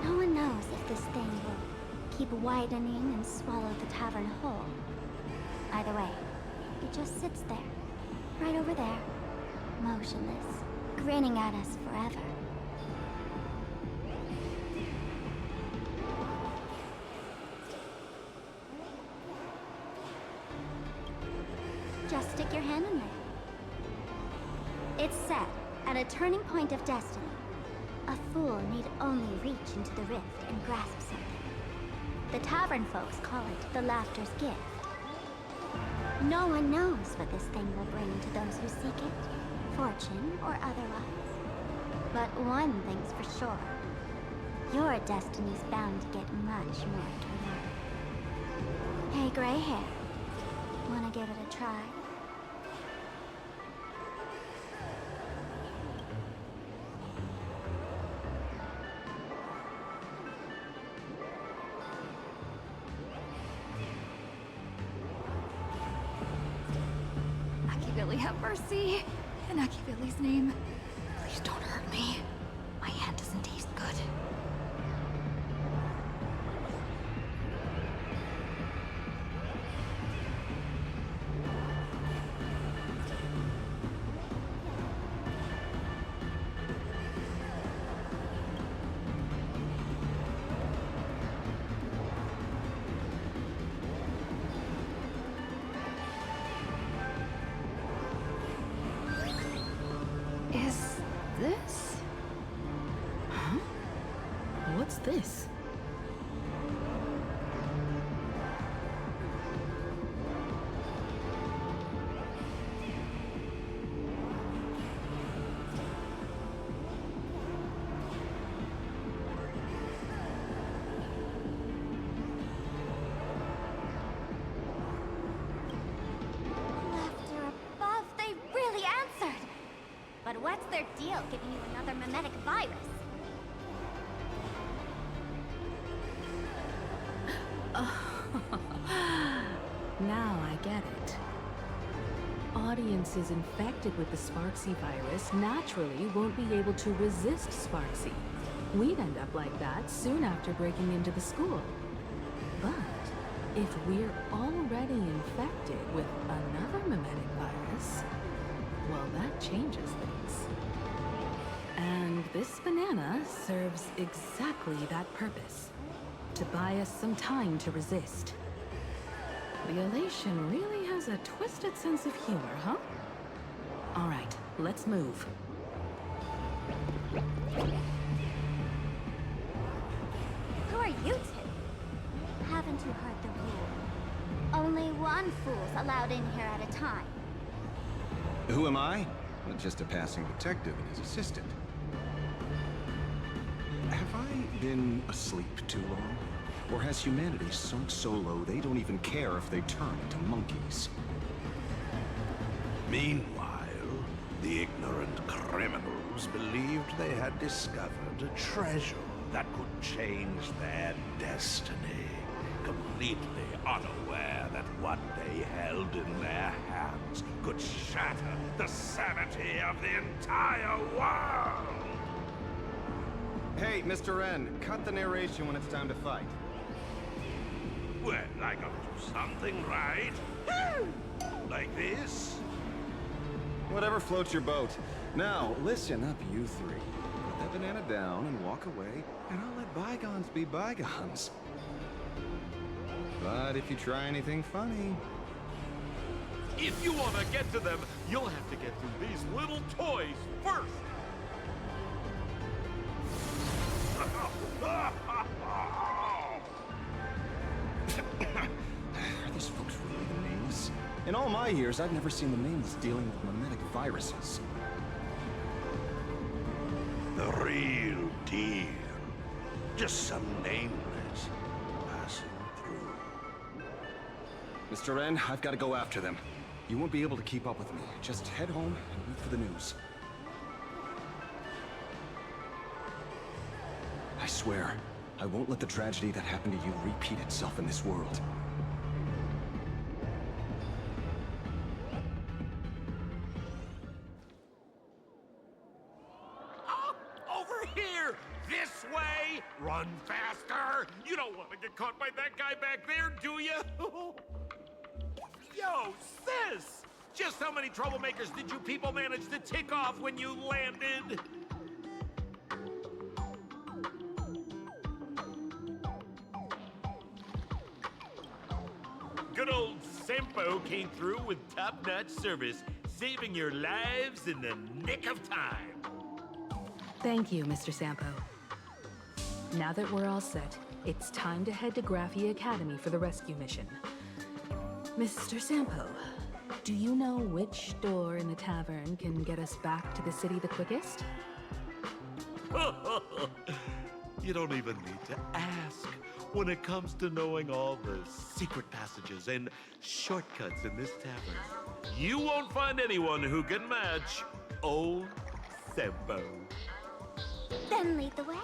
No one knows if this thing will keep widening and swallow the tavern whole. Either way, it just sits there, right over there, motionless, grinning at us forever. Just stick your hand in there. It's said, at a turning point of destiny, a fool need only reach into the rift and grasp something. The tavern folks call it the laughter's gift. No one knows what this thing will bring to those who seek it, fortune or otherwise. But one thing's for sure. Your destiny's bound to get much more dramatic. Hey, gray hair. Wanna give it a try? Machiavelli, have mercy. In Machiavelli's name, please don't hurt me. My hand doesn't taste good. Is this? Huh? What's this? Laughter above, they really answered! But what's their deal giving you another mimetic virus? Now I get it. Audiences infected with the Sparksy virus naturally won't be able to resist Sparksy. We'd end up like that soon after breaking into the school. But if we're already infected with another mimetic virus, well, that changes things. And this banana serves exactly that purpose. To buy us some time to resist. The elation really has a twisted sense of humor, huh? All right, let's move. Who are you two? Haven't you heard the rule? Only one fool's allowed in here at a time. Who am I? Well, just a passing detective and his assistant. Have I been asleep too long? Or has humanity sunk so low they don't even care if they turn into monkeys? Meanwhile, the ignorant criminals believed they had discovered a treasure that could change their destiny, completely unaware that what they held in their hands could shatter the sanity of the entire world. Hey, Mr. N, cut the narration when it's time to fight. Well, I gotta do something, right? Like this? Whatever floats your boat. Now, listen up, you three. Put that banana down and walk away, and I'll let bygones be bygones. But if you try anything funny... If you want to get to them, you'll have to get through these little toys first. Are these folks really the nameless? In all my years, I've never seen the nameless dealing with mimetic viruses. The real deal. Just some nameless passing through. Mr. N, I've got to go after them. You won't be able to keep up with me. Just head home and wait for the news. I swear, I won't let the tragedy that happened to you repeat itself in this world. Over here! This way! Run faster! You don't want to get caught by that guy back there, do you? Yo, sis! Just how many troublemakers did you people manage to tick off when you landed? Good old Sempo came through with top-notch service, saving your lives in the nick of time. Thank you, Mr. Sampo. Now that we're all set, it's time to head to Graphia Academy for the rescue mission. Mr. Sampo, do you know which door in the tavern can get us back to the city the quickest? You don't even need to ask. When it comes to knowing all the secret passages and shortcuts in this tavern, you won't find anyone who can match old Sempo. Then lead the way.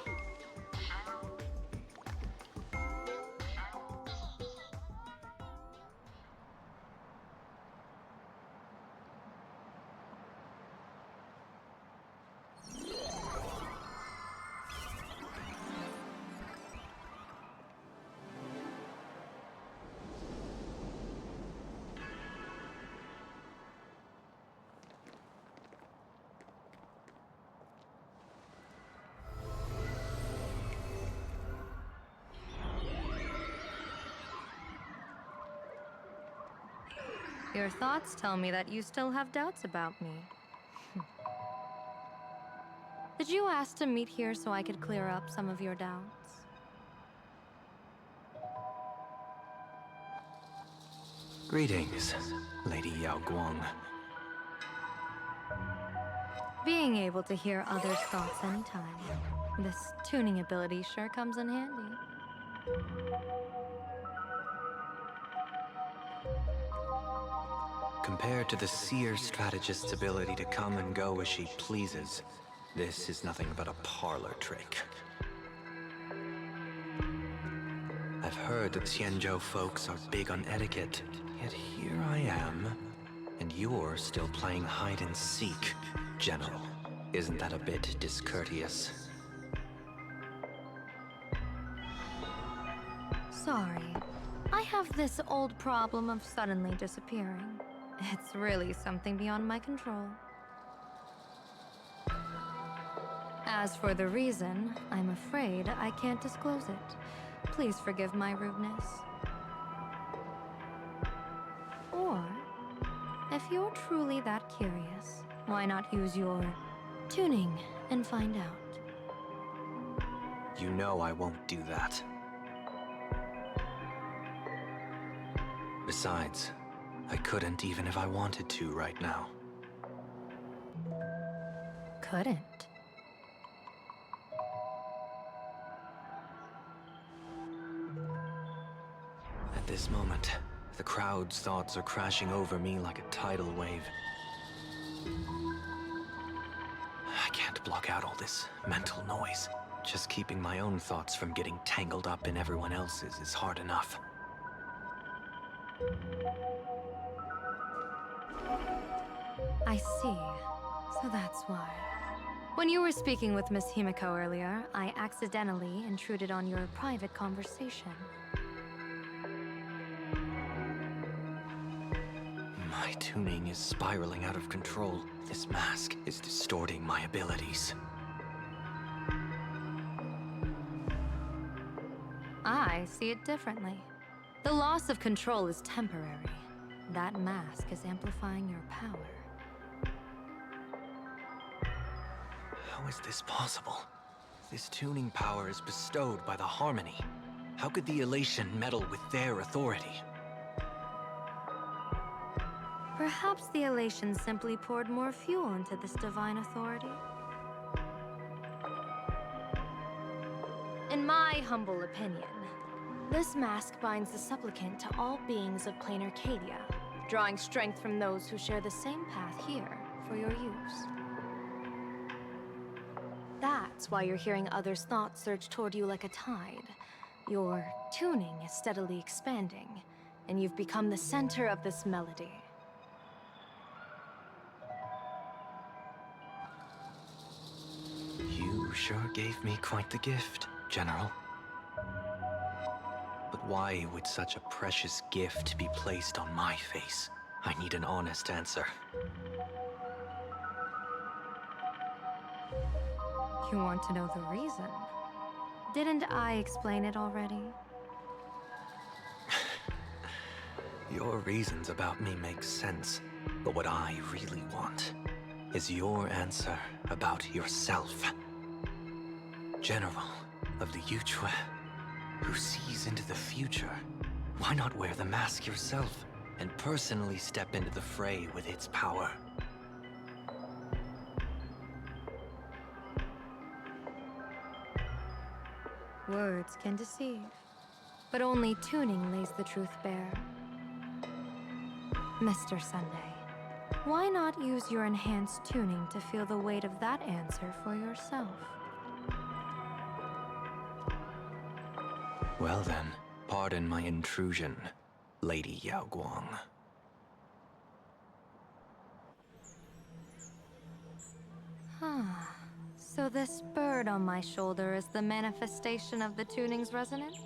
Your thoughts tell me that you still have doubts about me. Did you ask to meet here so I could clear up some of your doubts? Greetings, Lady Yao Guang. Being able to hear others' thoughts anytime. This tuning ability sure comes in handy. Compared to the seer strategist's ability to come and go as she pleases, this is nothing but a parlor trick. I've heard that Xianzhou folks are big on etiquette, yet here I am, and you're still playing hide and seek, General. Isn't that a bit discourteous? Sorry. I have this old problem of suddenly disappearing. It's really something beyond my control. As for the reason, I'm afraid I can't disclose it. Please forgive my rudeness. Or, if you're truly that curious, why not use your tuning and find out? You know I won't do that. Besides, I couldn't even if I wanted to right now. Couldn't? At this moment, the crowd's thoughts are crashing over me like a tidal wave. I can't block out all this mental noise. Just keeping my own thoughts from getting tangled up in everyone else's is hard enough. I see. So that's why. When you were speaking with Miss Himiko earlier, I accidentally intruded on your private conversation. My tuning is spiraling out of control. This mask is distorting my abilities. I see it differently. The loss of control is temporary. That mask is amplifying your power. How is this possible? This tuning power is bestowed by the harmony. How could the elation meddle with their authority? Perhaps the elation simply poured more fuel into this divine authority. In my humble opinion, this mask binds the supplicant to all beings of plain Arcadia, drawing strength from those who share the same path here for your use. That's why you're hearing others' thoughts surge toward you like a tide. Your tuning is steadily expanding, and you've become the center of this melody. You sure gave me quite the gift, General. But why would such a precious gift be placed on my face? I need an honest answer. You want to know the reason? Didn't I explain it already? Your reasons about me make sense, but what I really want is your answer about yourself. General of the Yuchue, who sees into the future. Why not wear the mask yourself and personally step into the fray with its power? Words can deceive, but only tuning lays the truth bare. Mr. Sunday, why not use your enhanced tuning to feel the weight of that answer for yourself? Well then, pardon my intrusion, Lady Yao Guang. So this bird on my shoulder is the manifestation of the tuning's resonance?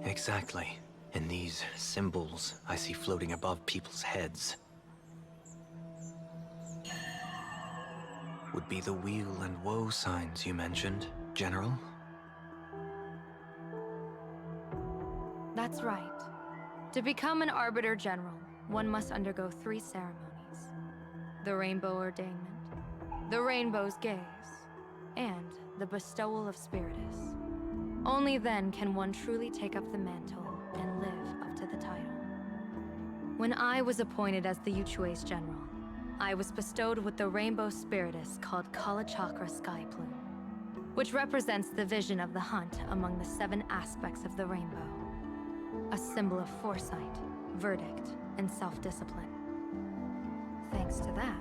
Exactly. And these symbols I see floating above people's heads would be the wheel and woe signs you mentioned, General? That's right. To become an Arbiter General, one must undergo 3 ceremonies. The Rainbow Ordainment, the Rainbow's Gaze, and the Bestowal of Spiritus. Only then can one truly take up the mantle and live up to the title. When I was appointed as the Yuchue's General, I was bestowed with the Rainbow Spiritus called Kalachakra Sky Plume, which represents the vision of the hunt among the 7 aspects of the rainbow. A symbol of foresight, verdict, and self-discipline. Thanks to that,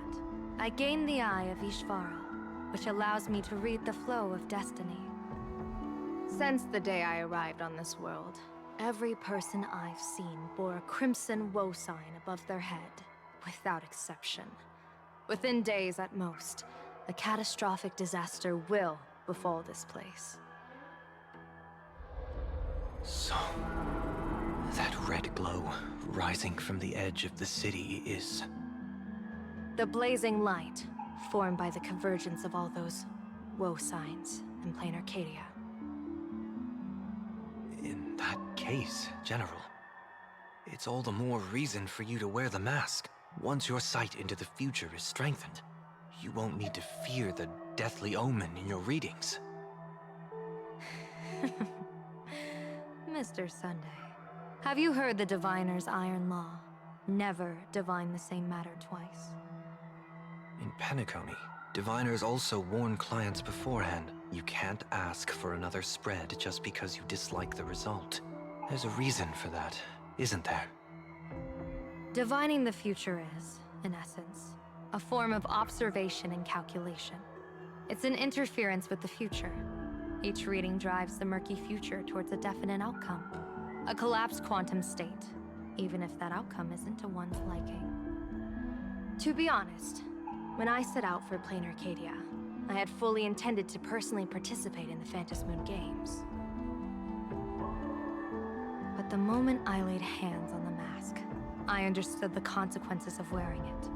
I gained the Eye of Ishvara, which allows me to read the flow of destiny. Since the day I arrived on this world, every person I've seen bore a crimson woe sign above their head, without exception. Within days at most, a catastrophic disaster will befall this place. So, that red glow rising from the edge of the city is... The blazing light, formed by the convergence of all those woe signs in plain Arcadia. In that case, General, it's all the more reason for you to wear the mask. Once your sight into the future is strengthened, you won't need to fear the deathly omen in your readings. Mr. Sunday, have you heard the diviner's iron law? Never divine the same matter twice. In Penacony, diviners also warn clients beforehand. You can't ask for another spread just because you dislike the result. There's a reason for that, isn't there? Divining the future is, in essence, a form of observation and calculation. It's an interference with the future. Each reading drives the murky future towards a definite outcome. A collapsed quantum state, even if that outcome isn't to one's liking. To be honest, when I set out for plain Arcadia, I had fully intended to personally participate in the Phantasmoon Games. But the moment I laid hands on the mask, I understood the consequences of wearing it.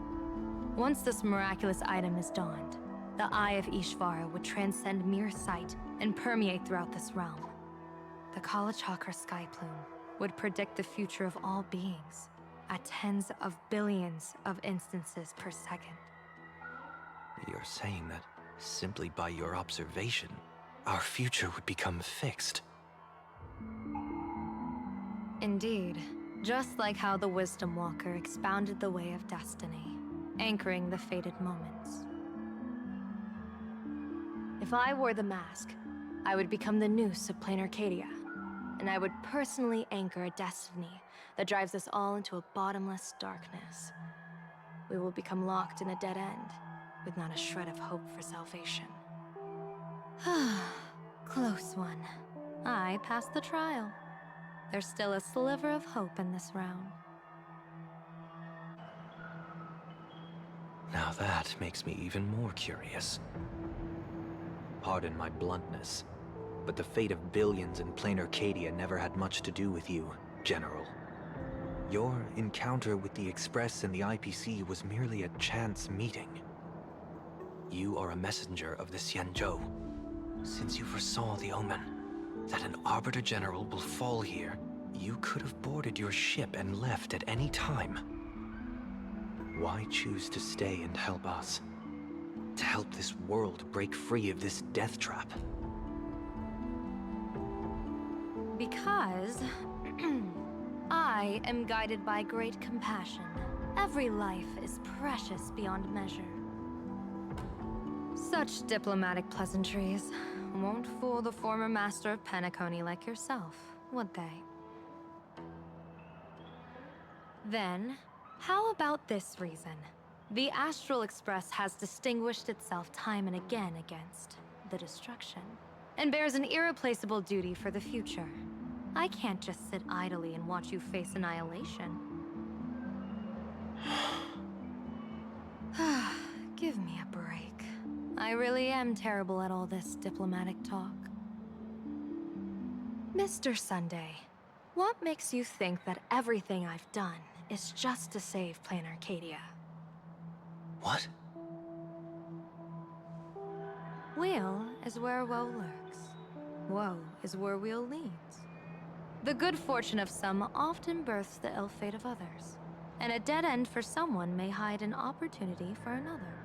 Once this miraculous item is donned, the Eye of Ishvara would transcend mere sight and permeate throughout this realm. The Kala Chakra Sky Plume would predict the future of all beings at tens of billions of instances per second. You're saying that simply by your observation, our future would become fixed. Indeed, just like how the Wisdom Walker expounded the way of destiny, anchoring the fated moments. If I wore the mask, I would become the noose of Plain Arcadia, and I would personally anchor a destiny that drives us all into a bottomless darkness. We will become locked in a dead end, with not a shred of hope for salvation. Close one. I passed the trial. There's still a sliver of hope in this round. Now that makes me even more curious. Pardon my bluntness, but the fate of billions in Plain Arcadia never had much to do with you, General. Your encounter with the Express and the IPC was merely a chance meeting. You are a messenger of the Xianzhou. Since you foresaw the omen, that an Arbiter General will fall here, you could have boarded your ship and left at any time. Why choose to stay and help us? To help this world break free of this death trap? Because I am guided by great compassion. Every life is precious beyond measure. Such diplomatic pleasantries won't fool the former master of Penacony like yourself, would they? Then, how about this reason? The Astral Express has distinguished itself time and again against the destruction, and bears an irreplaceable duty for the future. I can't just sit idly and watch you face annihilation. Give me a break. I really am terrible at all this diplomatic talk. Mr. Sunday, what makes you think that everything I've done is just to save Plain Arcadia? What? Weal is where woe lurks. Woe is where weal leads. The good fortune of some often births the ill fate of others, and a dead end for someone may hide an opportunity for another.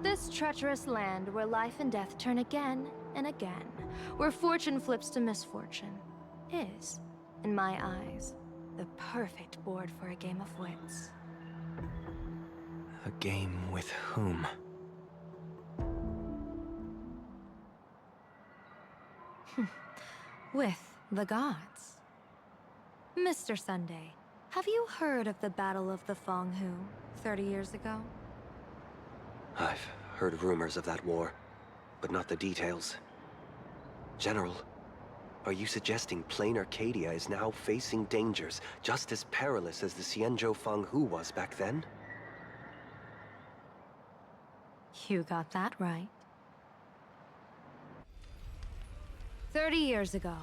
This treacherous land where life and death turn again and again, where fortune flips to misfortune, is, in my eyes, the perfect board for a game of wits. A game with whom? With the gods. Mr. Sunday, have you heard of the Battle of the Fonghu 30 years ago? I've heard rumors of that war, but not the details. General, are you suggesting Plain Arcadia is now facing dangers just as perilous as the Xianzhou Fonghu was back then? You got that right. 30 years ago,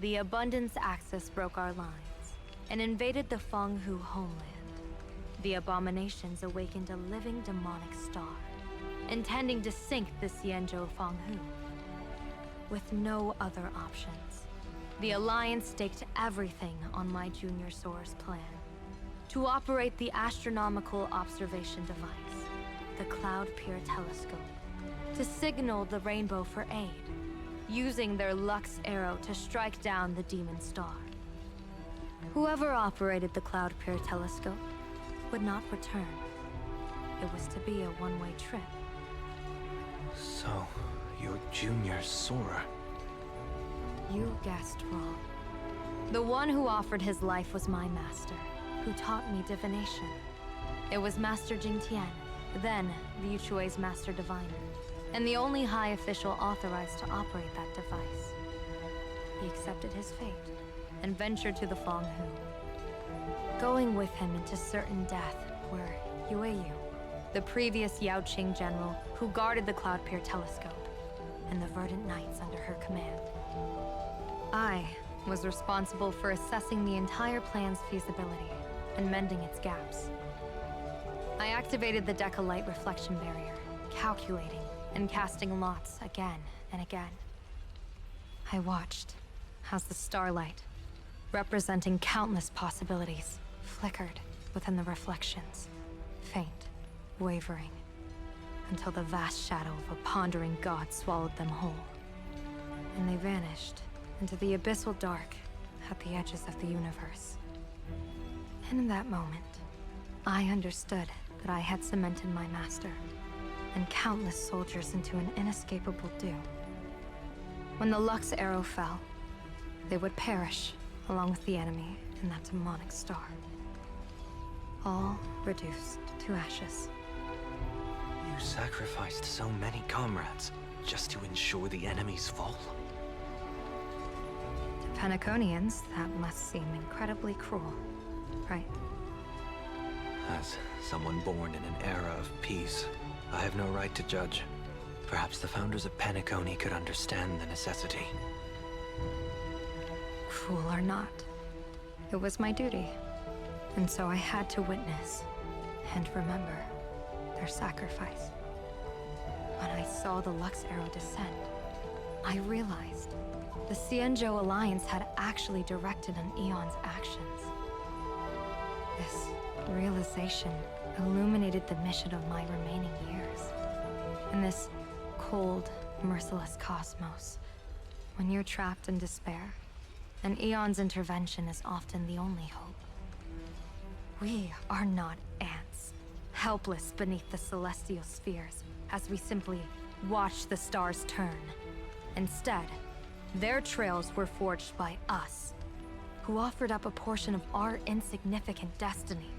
the Abundance Axis broke our lines and invaded the Fonghu homeland. The abominations awakened a living demonic star, intending to sink the Xianzhou Fonghu. With no other options, the Alliance staked everything on my Junior Soar's plan to operate the astronomical observation device, the Cloud Peer Telescope, to signal the Rainbow for aid, using their Lux arrow to strike down the Demon Star. Whoever operated the Cloud Peer Telescope would not return. It was to be a one-way trip. So, you're Junior Soar. You guessed wrong. The one who offered his life was my master, who taught me divination. It was Master Jingtian, then the Yuchui's Master Diviner, and the only high official authorized to operate that device. He accepted his fate and ventured to the Fonghu, going with him into certain death were Yueyu, the previous Yaoqing general who guarded the Cloudpeer telescope, and the Verdant Knights under her command. I was responsible for assessing the entire plan's feasibility and mending its gaps. I activated the Decalite reflection barrier, calculating and casting lots again and again. I watched as the starlight, representing countless possibilities, flickered within the reflections, faint, wavering, until the vast shadow of a pondering god swallowed them whole. And they vanished into the abyssal dark at the edges of the universe. And in that moment, I understood that I had cemented my master and countless soldiers into an inescapable doom. When the Lux arrow fell, they would perish along with the enemy in that demonic star. All reduced to ashes. You sacrificed so many comrades just to ensure the enemy's fall? To Penaconians, that must seem incredibly cruel, right? As someone born in an era of peace, I have no right to judge. Perhaps the founders of Penacony could understand the necessity. Cruel or not, it was my duty. And so I had to witness and remember their sacrifice. When I saw the Lux arrow descend, I realized the Xianzhou Alliance had actually directed an Eon's actions. This realization illuminated the mission of my remaining years. In this cold, merciless cosmos, when you're trapped in despair, an Eon's intervention is often the only hope. We are not ants, helpless beneath the celestial spheres as we simply watch the stars turn. Instead, their trails were forged by us, who offered up a portion of our insignificant destiny.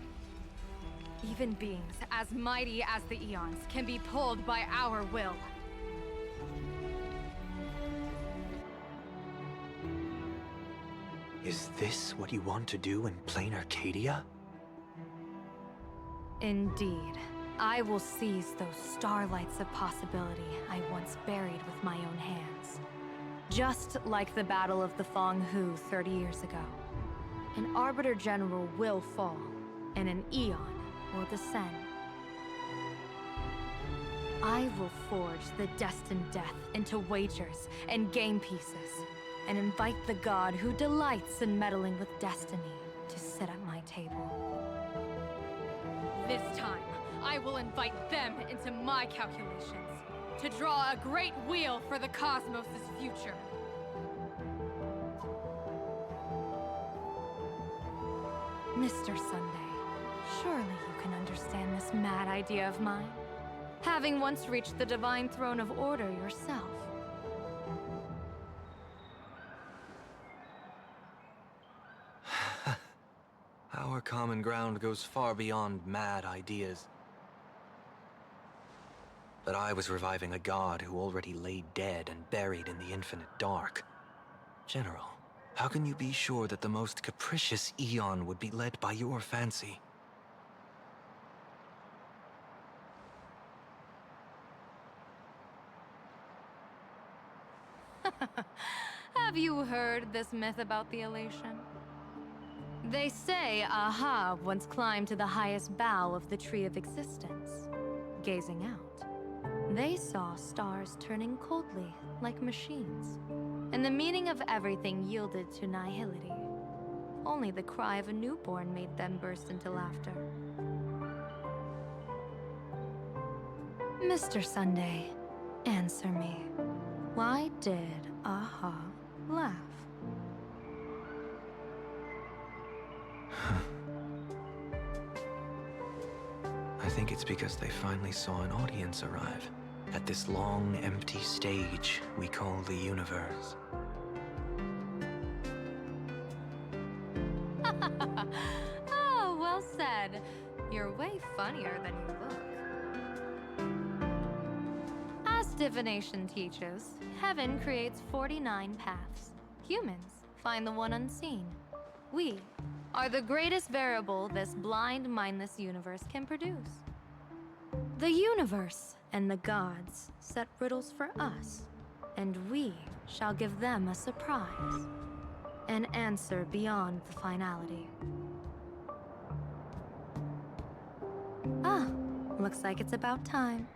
Even beings as mighty as the Eons can be pulled by our will. Is this what you want to do in plain Arcadia? Indeed. I will seize those starlights of possibility I once buried with my own hands. Just like the Battle of the Fong Hu 30 years ago. An Arbiter General will fall, and an Eon will descend. I will forge the destined death into wagers and game pieces, and invite the god who delights in meddling with destiny to sit at my table. This time, I will invite them into my calculations, to draw a great wheel for the cosmos' future. Mr. Sunday, surely you can understand this mad idea of mine, having once reached the divine throne of order yourself. Our common ground goes far beyond mad ideas. But I was reviving a god who already lay dead and buried in the infinite dark. General, how can you be sure that the most capricious Eon would be led by your fancy? Have you heard this myth about the elation? They say Aha once climbed to the highest bough of the Tree of Existence. Gazing out, they saw stars turning coldly like machines, and the meaning of everything yielded to nihility. Only the cry of a newborn made them burst into laughter. Mr. Sunday, answer me. Why did Aha laugh? I think it's because they finally saw an audience arrive at this long, empty stage we call the universe. Oh, well said. You're way funnier than you look. As divination teaches, heaven creates 49 paths. Humans find the one unseen. We are the greatest variable this blind, mindless universe can produce. The universe and the gods set riddles for us, and we shall give them a surprise. An answer beyond the finality. Ah, looks like it's about time.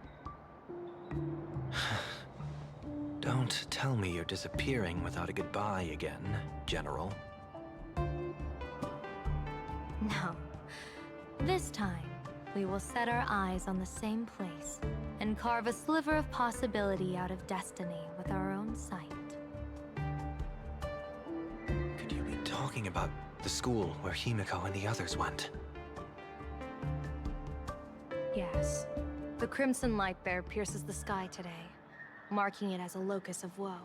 Don't tell me you're disappearing without a goodbye again, General. No. This time, we will set our eyes on the same place and carve a sliver of possibility out of destiny with our own sight. Could you be talking about the school where Himiko and the others went? Yes. The crimson light bear pierces the sky today, marking it as a locus of woe.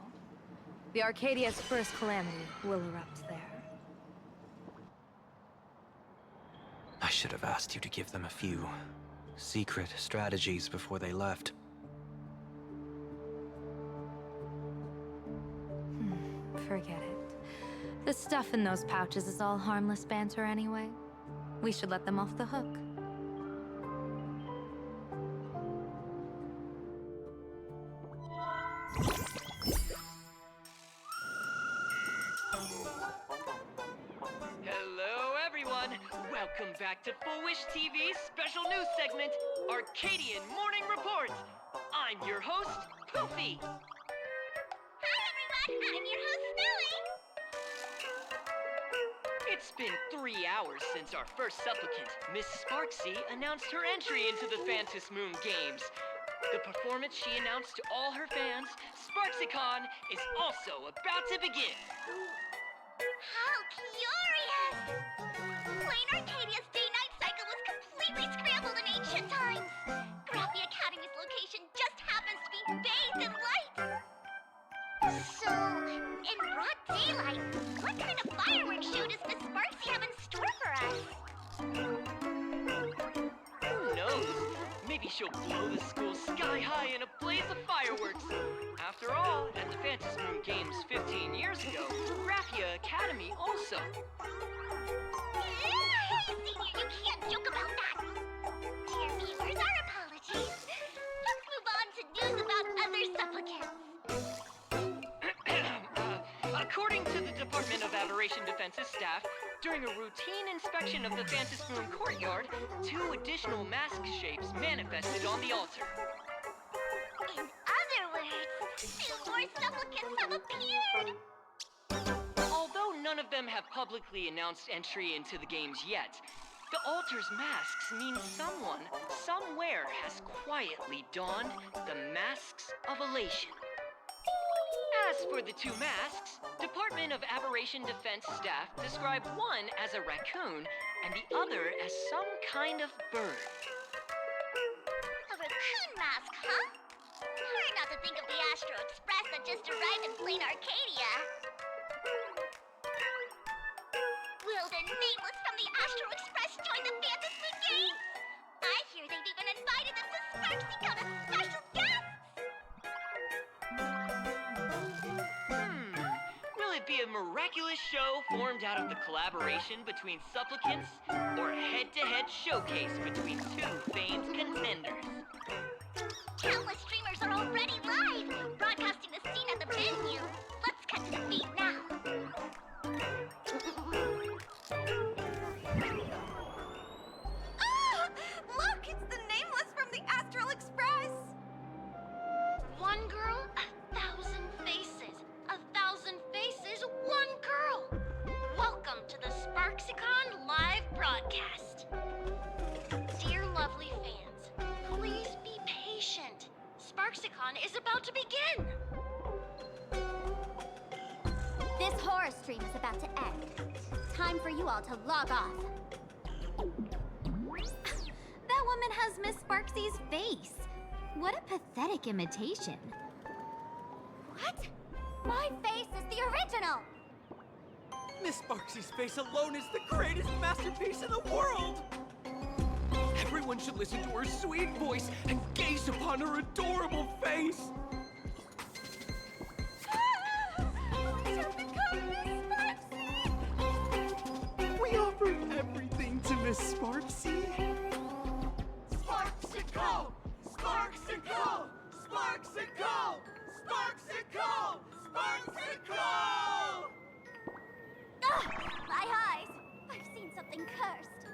The Arcadia's first calamity will erupt there. I should have asked you to give them a few secret strategies before they left. Forget it. The stuff in those pouches is all harmless banter anyway. We should let them off the hook. Hello, everyone. Welcome back to Full Wish TV's special news segment, Arcadian Morning Report. I'm your host, Poofy. Hi, everyone! I'm your host, Snowy! It's been 3 hours since our first supplicant, Miss Sparksy, announced her entry into the Phantom Moon Games. The performance she announced to all her fans, SparksyCon, is also about to begin. How curious! Plain Arcadia's day-night cycle was completely scrambled in ancient times. Graphia Academy's location just happens to be bathed in light. So, in broad daylight, what kind of fireworks show does Miss Sparksy have in store for us? Who knows? Maybe she'll blow the school sky high in a blaze of fireworks. After all, at the Phantom Moon Games 15 years ago, Graphia Academy also. Hey, Senior, you can't joke about that. Dear viewers, our apologies. Let's move on to news about other supplicants. According to the Department of Aberration Defense's staff, during a routine inspection of the Phantom Moon courtyard, 2 additional mask shapes manifested on the altar. In other words, 2 more supplicants have appeared. Although none of them have publicly announced entry into the games yet, the altar's masks mean someone, somewhere, has quietly donned the masks of elation. As for the 2 masks, Department of Aberration Defense staff described one as a raccoon and the other as some kind of bird. A raccoon mask, huh? Hard not to think of the Astro Express that just arrived in plain Arcadia. Will the nameless from the Astro Express join the Phantom Moon Games? I hear they've even invited them to SparksyCon as special guests! Will it be a miraculous show formed out of the collaboration between supplicants, or a head-to-head showcase between 2 famed contenders? Countless streamers are already live, broadcasting the scene at the venue. Let's cut to the feed now. Ah! Look, it's the nameless from the Astral Express! One girl, 1,000 faces. 1,000 faces, one girl. Welcome to the SparksyCon live broadcast. Dear lovely fans, please be patient. SparksyCon is about to begin. This horror stream is about to end. Time for you all to log off. That woman has Miss Sparksy's face. What a pathetic imitation. What? My face is the original! Miss Sparksy's face alone is the greatest masterpiece in the world! Everyone should listen to her sweet voice and gaze upon her adorable face! We offer everything to Miss Sparksy. Sparksy, go! Sparksicle! Sparksicle! Sparksicle! Ugh! My eyes! I've seen something cursed.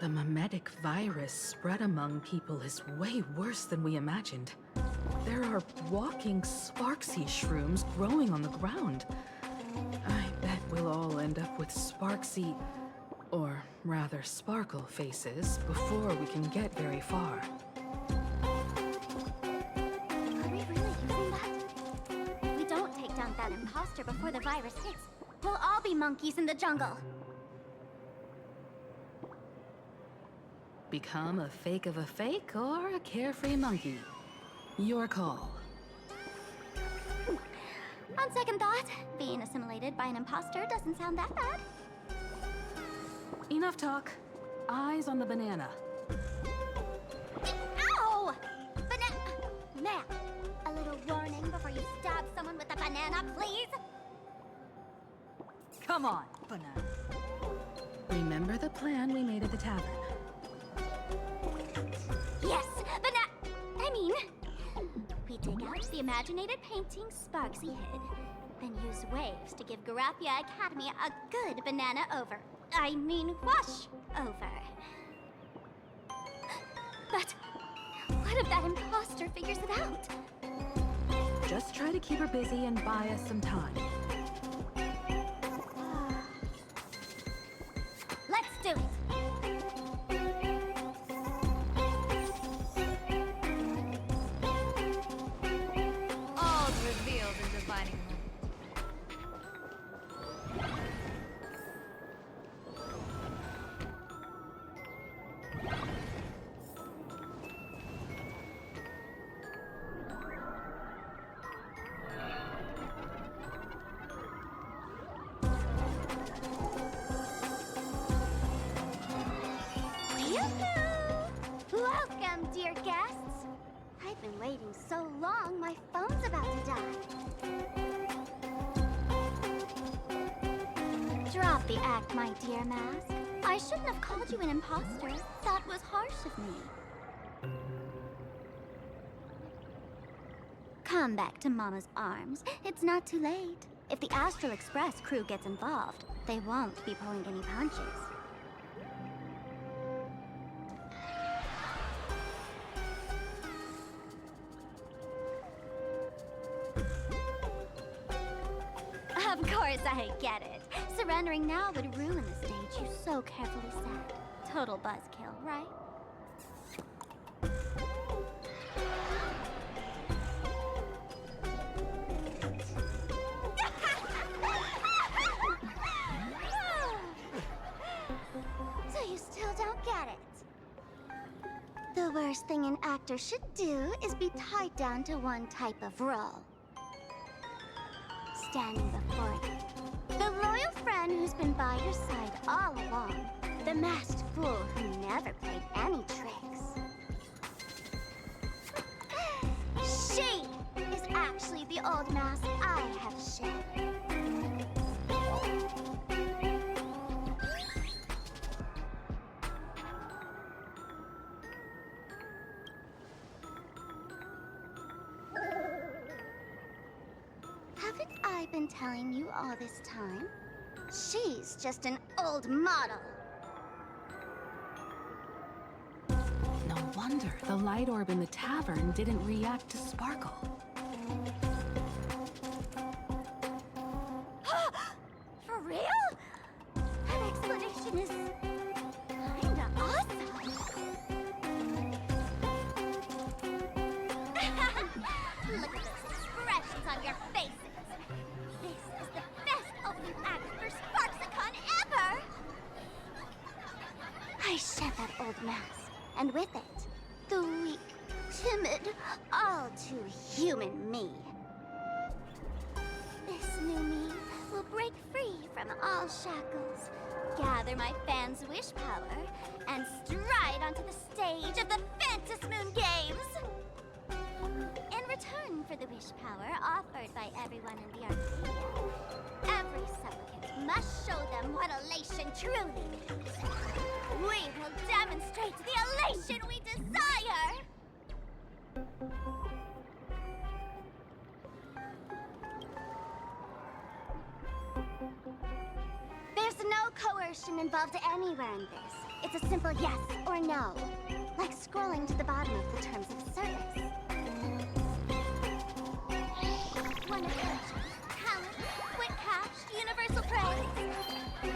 The mimetic virus spread among people is way worse than we imagined. There are walking Sparksy shrooms growing on the ground. I bet we'll all end up with Sparksy, or rather Sparkle faces before we can get very far. Are we really using that? If we don't take down that imposter before the virus hits, we'll all be monkeys in the jungle. Become a fake of a fake or a carefree monkey. Your call. On second thought, being assimilated by an imposter doesn't sound that bad. Enough talk. Eyes on the banana. Ow! Ma'am, a little warning before you stab someone with a banana, please? Come on, banana. Remember the plan we made at the tavern? Yes, we dig out the imaginated painting Sparksy hid, then use waves to give Garapia Academy a good banana wash over. But what if that imposter figures it out? Just try to keep her busy and buy us some time. Let's do it! Revealed in defining moment. Welcome, dear guests! I've been waiting so long, my phone's about to die. Drop the act, my dear Mask. I shouldn't have called you an imposter. That was harsh of me. Come back to Mama's arms. It's not too late. If the Astral Express crew gets involved, they won't be pulling any punches. Of course I get it. Surrendering now would ruin the stage you so carefully set. Total buzzkill, right? So you still don't get it? The worst thing an actor should do is be tied down to one type of role. Standing before you, the loyal friend who's been by your side all along. The masked fool who never played any tricks. She is actually the old mask I have shed. Haven't I been telling you all this time? She's just an old model. No wonder the light orb in the tavern didn't react to Sparkle. For real? That explanation is kinda awesome. Look at those expressions on your faces. This is the best opening act for Sparksicon ever! I shed that old mask, and with it, the weak, timid, all too human me. This new me will break free from all shackles, gather my fans' wish power, and stride onto the stage of the Fantasmoon Games! In return for the wish power offered by everyone in the Arcadia, every supplicant must show them what elation truly means. We will demonstrate the elation we desire! There's no coercion involved anywhere in this. It's a simple yes or no. Like scrolling to the bottom of the terms of service. One of each. Talent, quick cash, universal praise.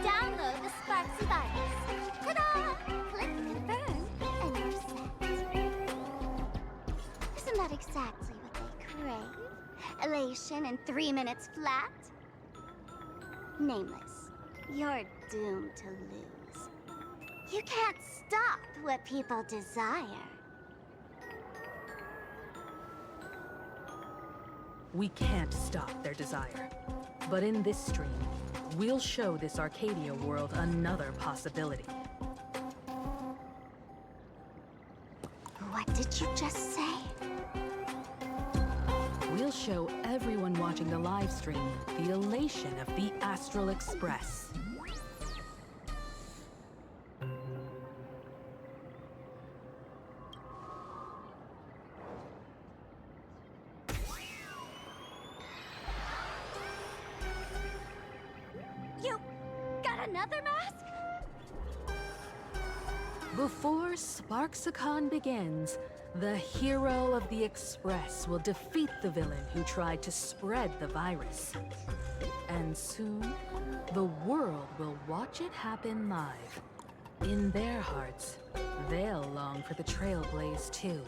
Download the Sparksy virus. Ta-da! Click confirm, and you're set. Isn't that exactly what they crave? Elation in 3 minutes flat? Nameless, you're doomed to lose. You can't stop what people desire. We can't stop their desire. But in this stream, we'll show this Arcadia world another possibility. What did you just say? We'll show everyone watching the live stream the elation of the Astral Express. You got another mask? Before Sparksicon begins, the hero of the Express will defeat the villain who tried to spread the virus. And soon, the world will watch it happen live. In their hearts, they'll long for the Trailblaze too.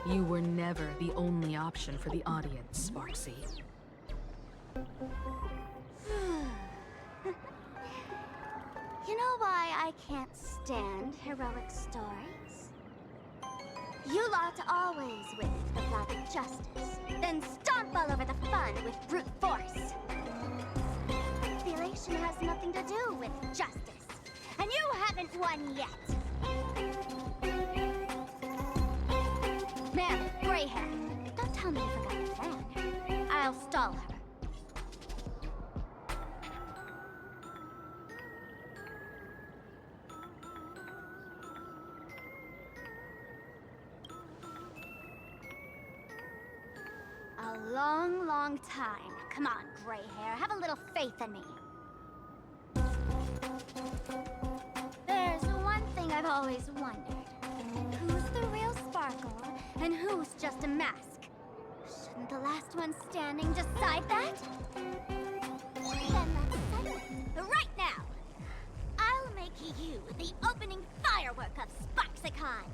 You were never the only option for the audience, Sparksy. You know why I can't stand heroic stories? You lot always win the flag of justice, then stomp all over the fun with brute force. The elation has nothing to do with justice, and you haven't won yet. Ma'am, gray hair, don't tell me you forgot your plan. I'll stall her. A long, long time. Come on, gray hair. Have a little faith in me. There's one thing I've always wondered. Who's the real Sparkle, and who's just a mask? Shouldn't the last one standing decide that? Then let's settle it. Right now! I'll make you the opening firework of Sparksicon.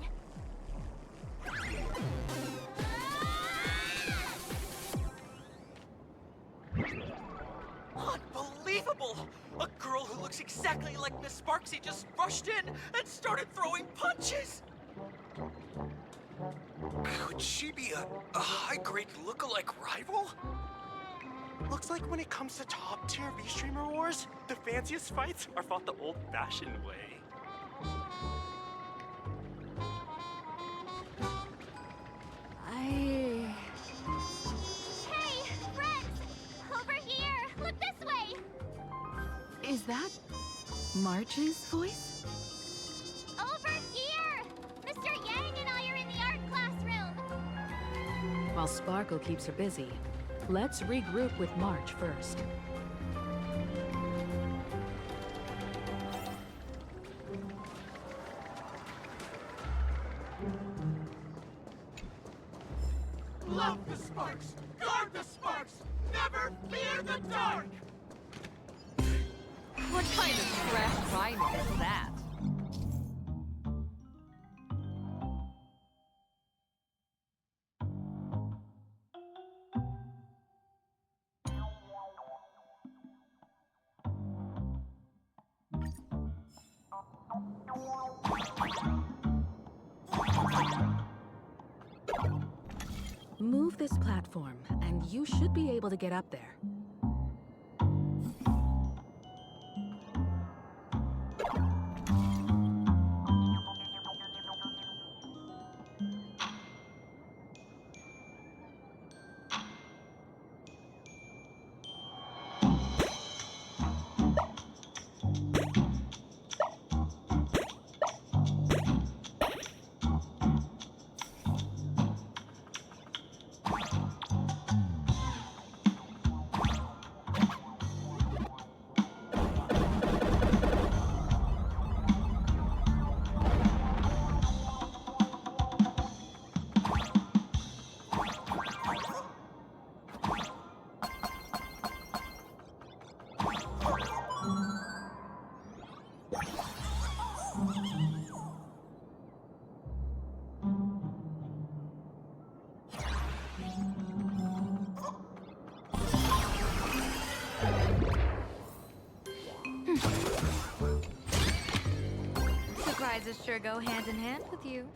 Unbelievable! A girl who looks exactly like Miss Sparksy just rushed in and started throwing punches! Could she be a high-grade lookalike rival? Looks like when it comes to top-tier V-Streamer wars, the fanciest fights are fought the old-fashioned way. Hey, friends! Over here! Look this way! Is that March's voice? Over here! Mr. Yang and I are in the art classroom! While Sparkle keeps her busy, let's regroup with March first. Love the sparks! Guard the sparks! Never fear the dark! What kind of trash rhyming is that? Move this platform, and you should be able to get up there. Surprises sure go hand in hand with you.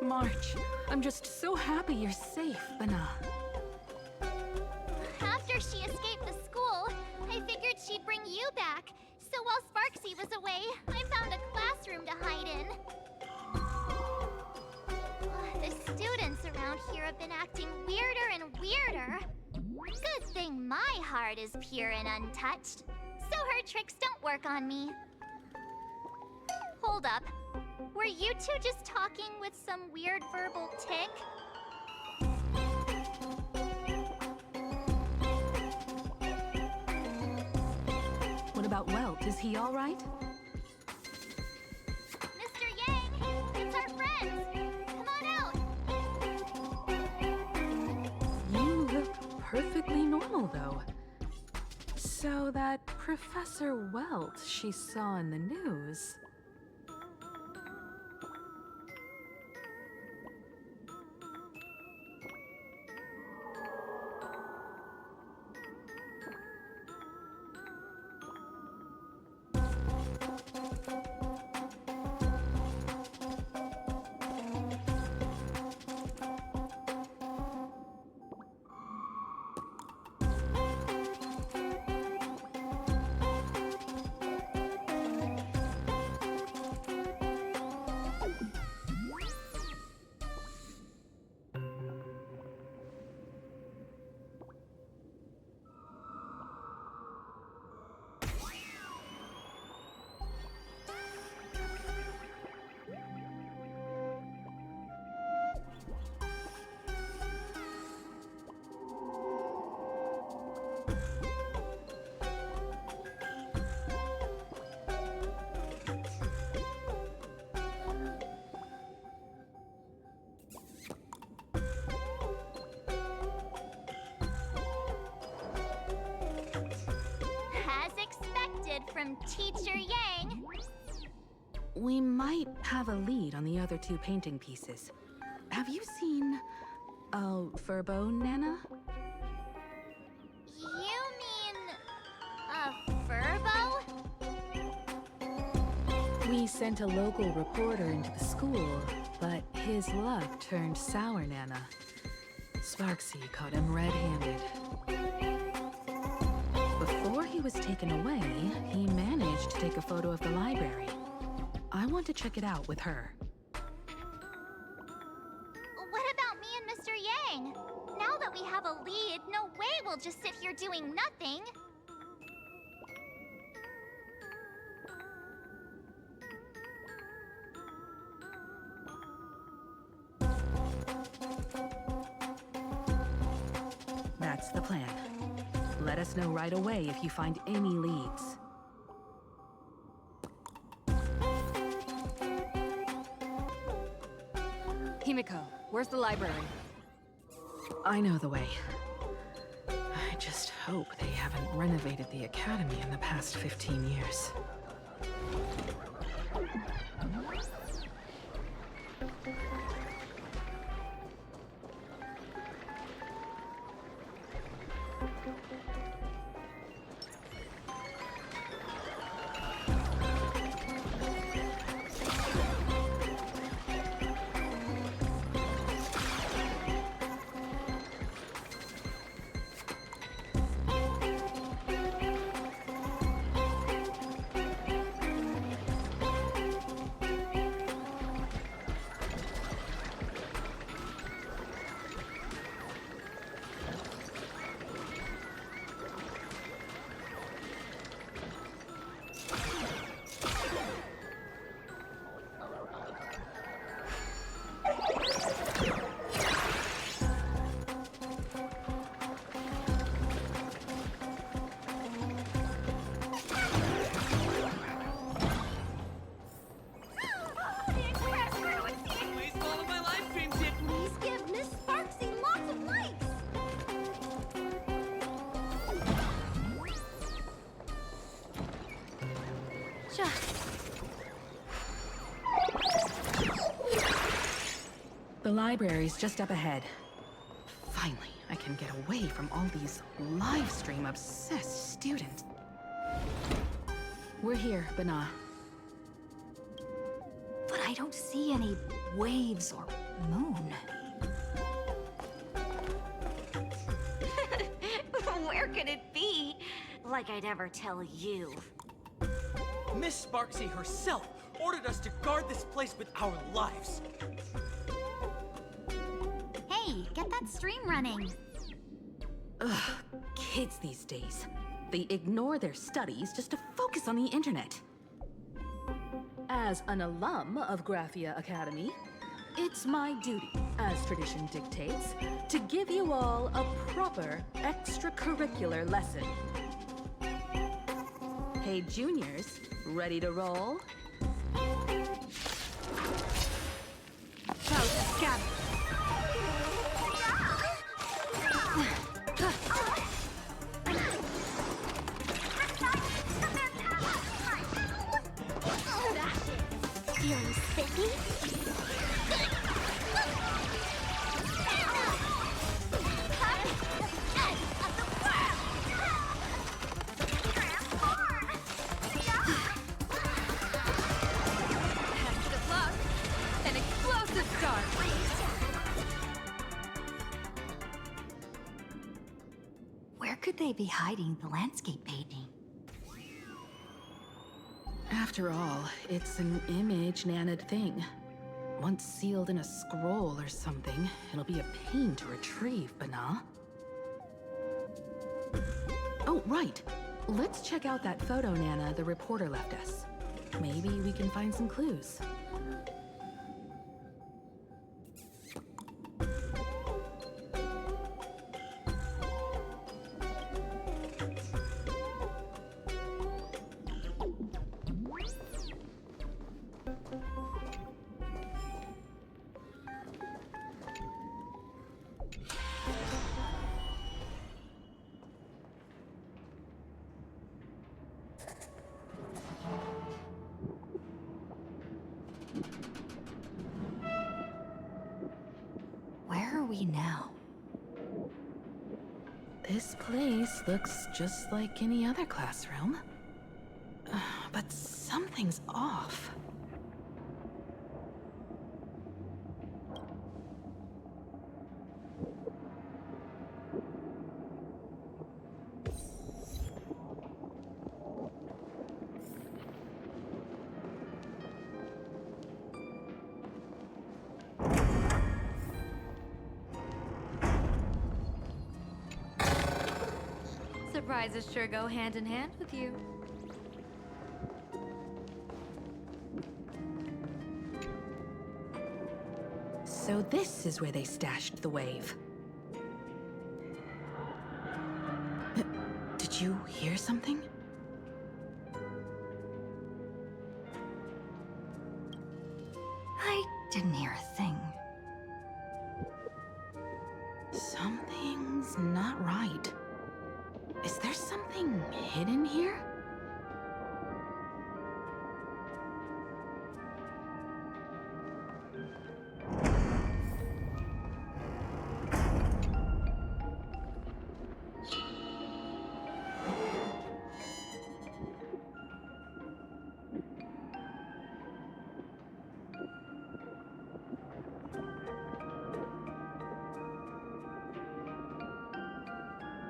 March, I'm just so happy you're safe, Bana. After she escaped the school, I figured she'd bring you back. So while Sparksy was away, I found a classroom to hide in. The students around here have been acting weirder and weirder. Good thing my heart is pure and untouched, so her tricks don't work on me. Hold up. Were you two just talking with some weird verbal tick? What about Welt? Is he all right? Mr. Yang, it's our friends. Come on out. You look perfectly normal, though. So that Professor Welt she saw in the news... From Teacher Yang. We might have a lead on the other two painting pieces. Have you seen... Furbo, Nana? You mean... a Furbo? We sent a local reporter into the school, but his luck turned sour, Nana. Sparksy caught him red-handed. Before he was taken away, he managed to take a photo of the library. I want to check it out with her. What about me and Mr. Yang? Now that we have a lead, no way we'll just sit here doing nothing. That's the plan. Let us know right away if you find any leads. Himiko, where's the library? I know the way. I just hope they haven't renovated the academy in the past 15 years. The library's just up ahead. Finally, I can get away from all these live stream obsessed students. We're here, Bana. But I don't see any waves or moon. Where could it be? Like I'd ever tell you. Miss Sparksy herself ordered us to guard this place with our lives. Hey, get that stream running. Ugh, kids these days. They ignore their studies just to focus on the internet. As an alum of Graphia Academy, it's my duty, as tradition dictates, to give you all a proper extracurricular lesson. Hey, juniors, ready to roll? Scatter. Feeling spiffy? An explosive start! Where could they be hiding the landscape painting? After all, it's an image-nanted thing. Once sealed in a scroll or something, it'll be a pain to retrieve, Bana. Oh, right. Let's check out that photo Nana the reporter left us. Maybe we can find some clues. Where are we now? This place looks just like any other classroom. But something's off. Surprises sure go hand in hand with you. So this is where they stashed the wave. Did you hear something? I didn't hear a thing. Something's not right. Is there something hidden here?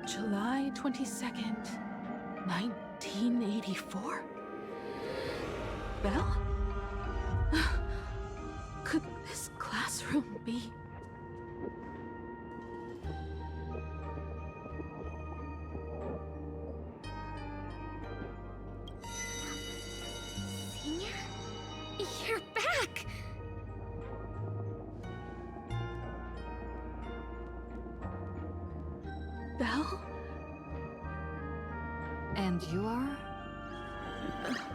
July 22nd, 1984? Belle? Could this classroom be... Senior? You're back! Belle? And you are?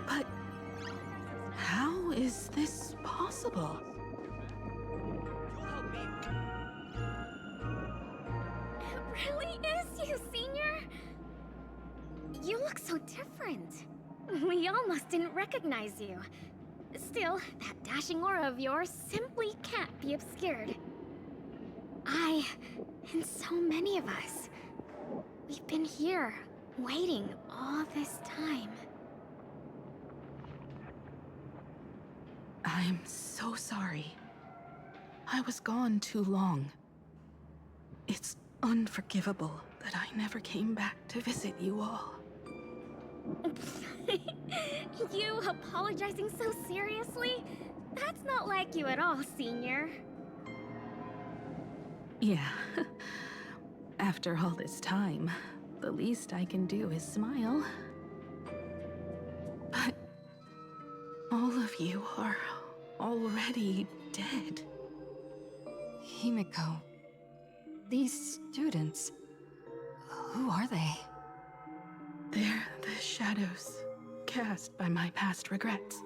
But how is this possible? It really is you, Senior! You look so different. We almost didn't recognize you. Still, that dashing aura of yours simply can't be obscured. I, and so many of us, we've been here, waiting all this time. I'm so sorry. I was gone too long. It's unforgivable that I never came back to visit you all. You apologizing so seriously? That's not like you at all, Senior. Yeah. After all this time, the least I can do is smile. But all of you are already dead. Himiko, these students, who are they? They're the shadows cast by my past regrets.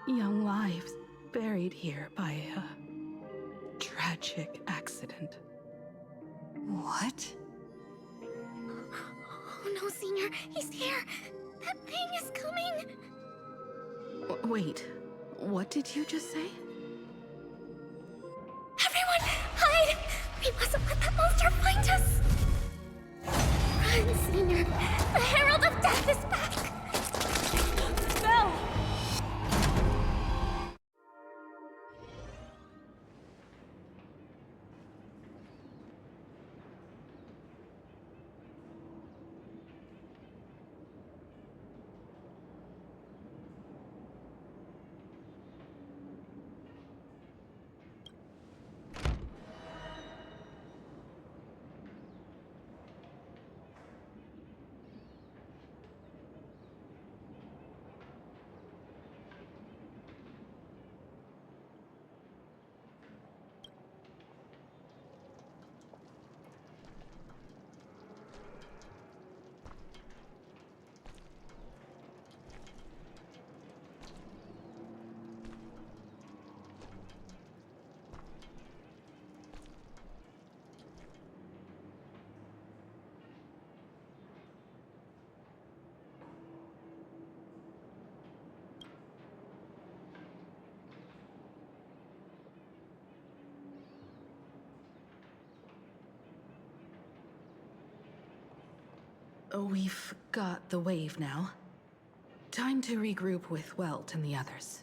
Young lives buried here by a tragic accident. What? Oh no, Senior, he's here! That thing is coming! Wait, what did you just say? Everyone, hide! We mustn't let that monster find us! Run, Senior! The Herald of Death is back! No! We've got the wave now. Time to regroup with Welt and the others.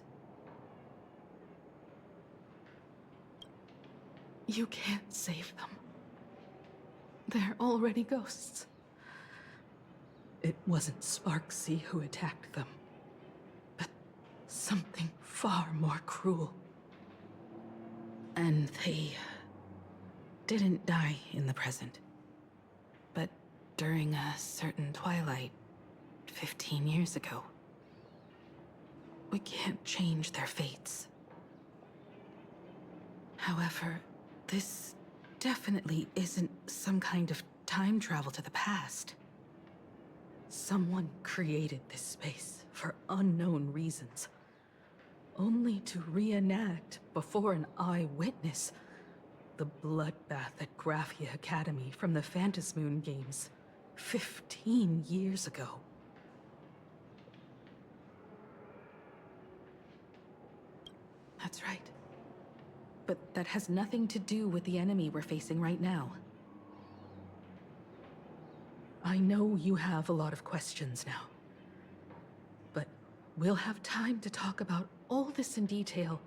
You can't save them. They're already ghosts. It wasn't Sparksy who attacked them, but something far more cruel. And they didn't die in the present, but during a certain twilight 15 years ago. We can't change their fates. However, this definitely isn't some kind of time travel to the past. Someone created this space for unknown reasons, only to reenact before an eyewitness the bloodbath at Graphia Academy from the Phantasmoon games 15 years ago. That's right. But that has nothing to do with the enemy we're facing right now. I know you have a lot of questions now, but we'll have time to talk about all this in detail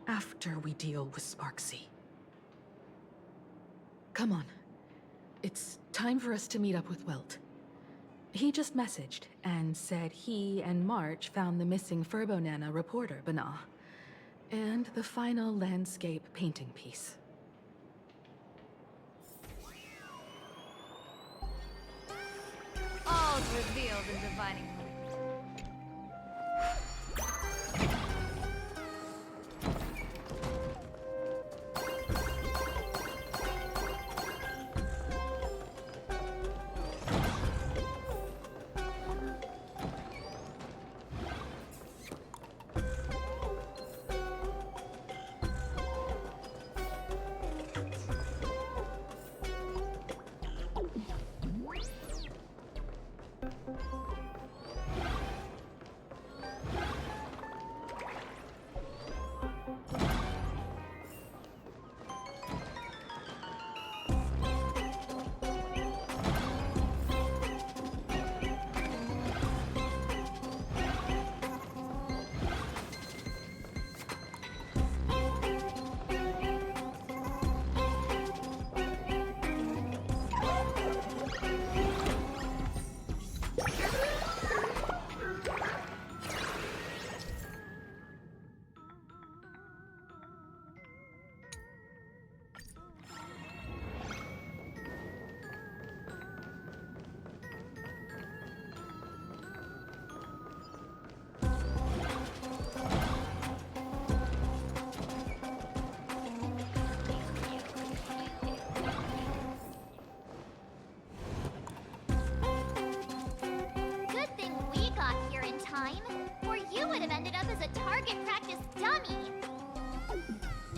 after we deal with Sparksy. Come on. It's time for us to meet up with Welt. He just messaged and said he and March found the missing Furbonana reporter, Bana, and the final landscape painting piece. All's revealed in divining.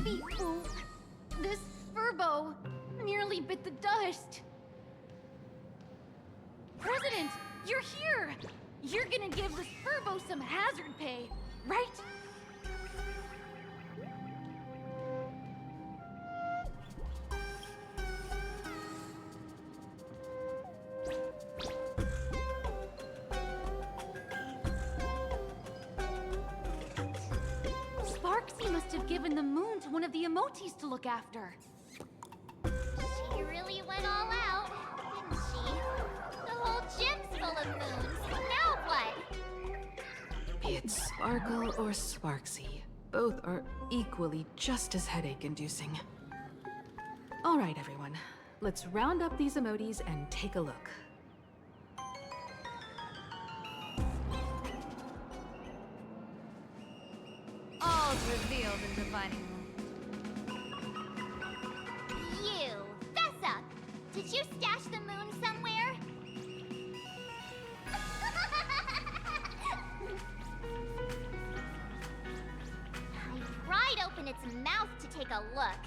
Oh, this furbo nearly bit the dust. President, you're here! You're gonna give this furbo some hazard pay, right? Sparksy must have given the moon to one of the emotes to look after. She really went all out, didn't she? The whole gym's full of moons. Now what? Be it Sparkle or Sparksy, both are equally just as headache-inducing. All right, everyone. Let's round up these emotes and take a look. All's revealed in divining room. You, fess up. Did you stash the moon somewhere? I pried open its mouth to take a look.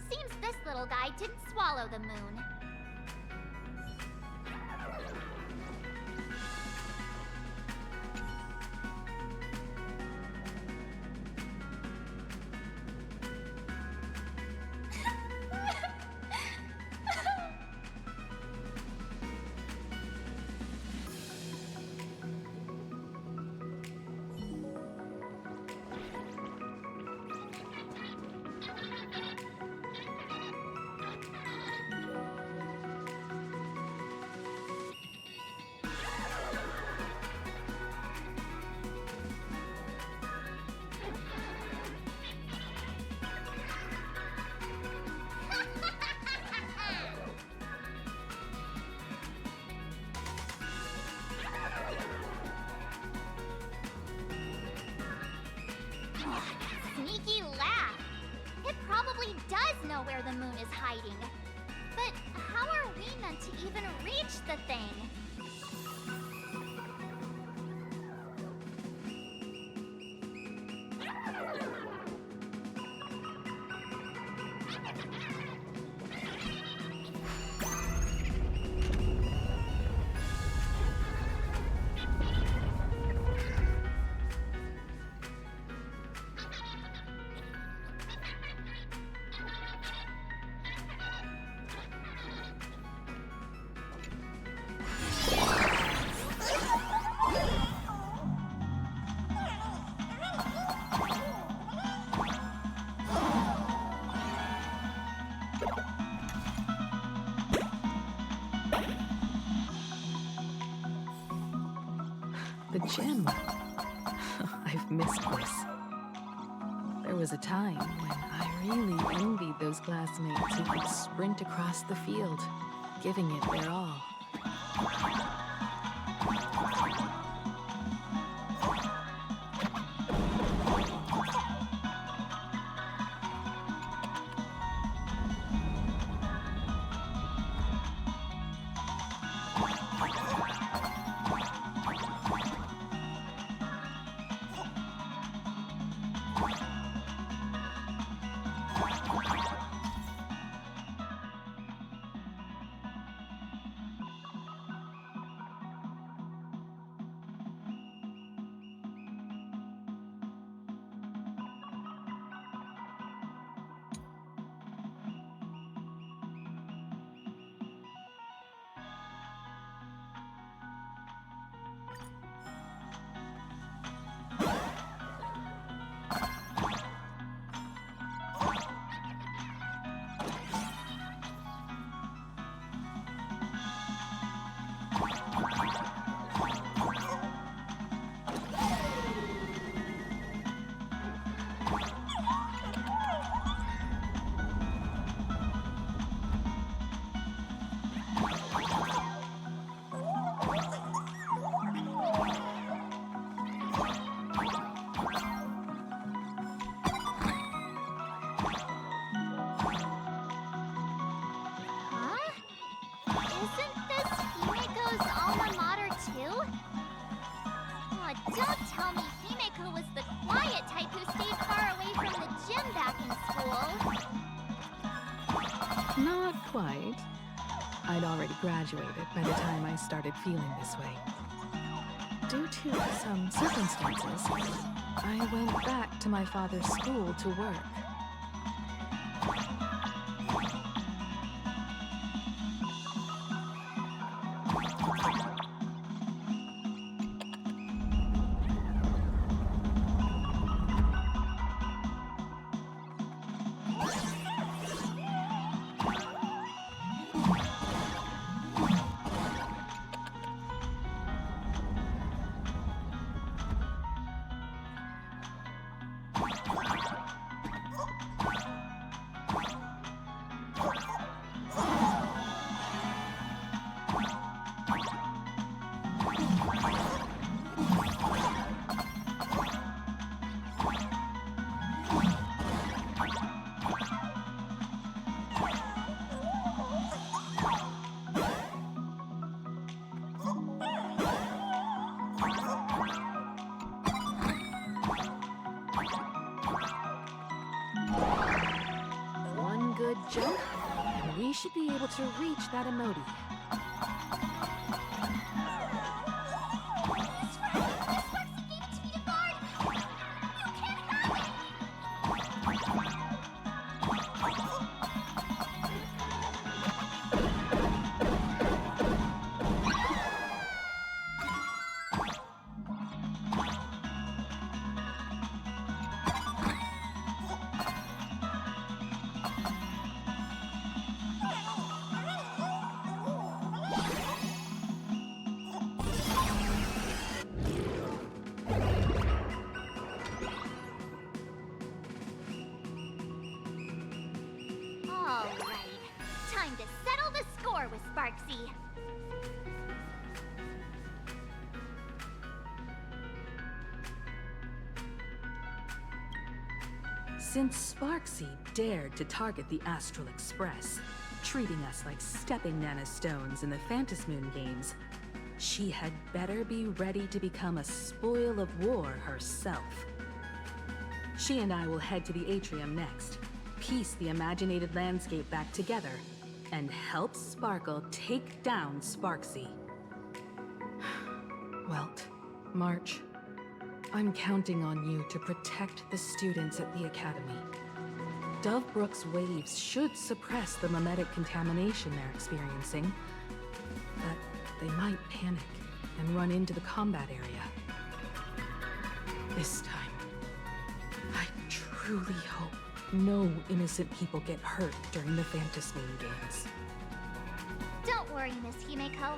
Seems this little guy didn't swallow the moon. Sneaky laugh. It probably does know where the moon is hiding. But how are we meant to even reach the thing? The gym. I've missed this. There was a time when I really envied those classmates who could sprint across the field, giving it their all. quite. I'd already graduated by the time I started feeling this way. Due to some circumstances, I went back to my father's school to work. One good jump, and we should be able to reach that emoji. Time to settle the score with Sparksy. Since Sparksy dared to target the Astral Express, treating us like stepping nanostones in the Phantasmoon games, she had better be ready to become a spoil of war herself. She and I will head to the atrium next, piece the imaginated landscape back together, and help Sparkle take down Sparksy. Welt, March, I'm counting on you to protect the students at the Academy. Dovebrook's waves should suppress the mimetic contamination they're experiencing, but they might panic and run into the combat area. This time, I truly hope no innocent people get hurt during the Phantasmoon games. Don't worry, Miss Himeko.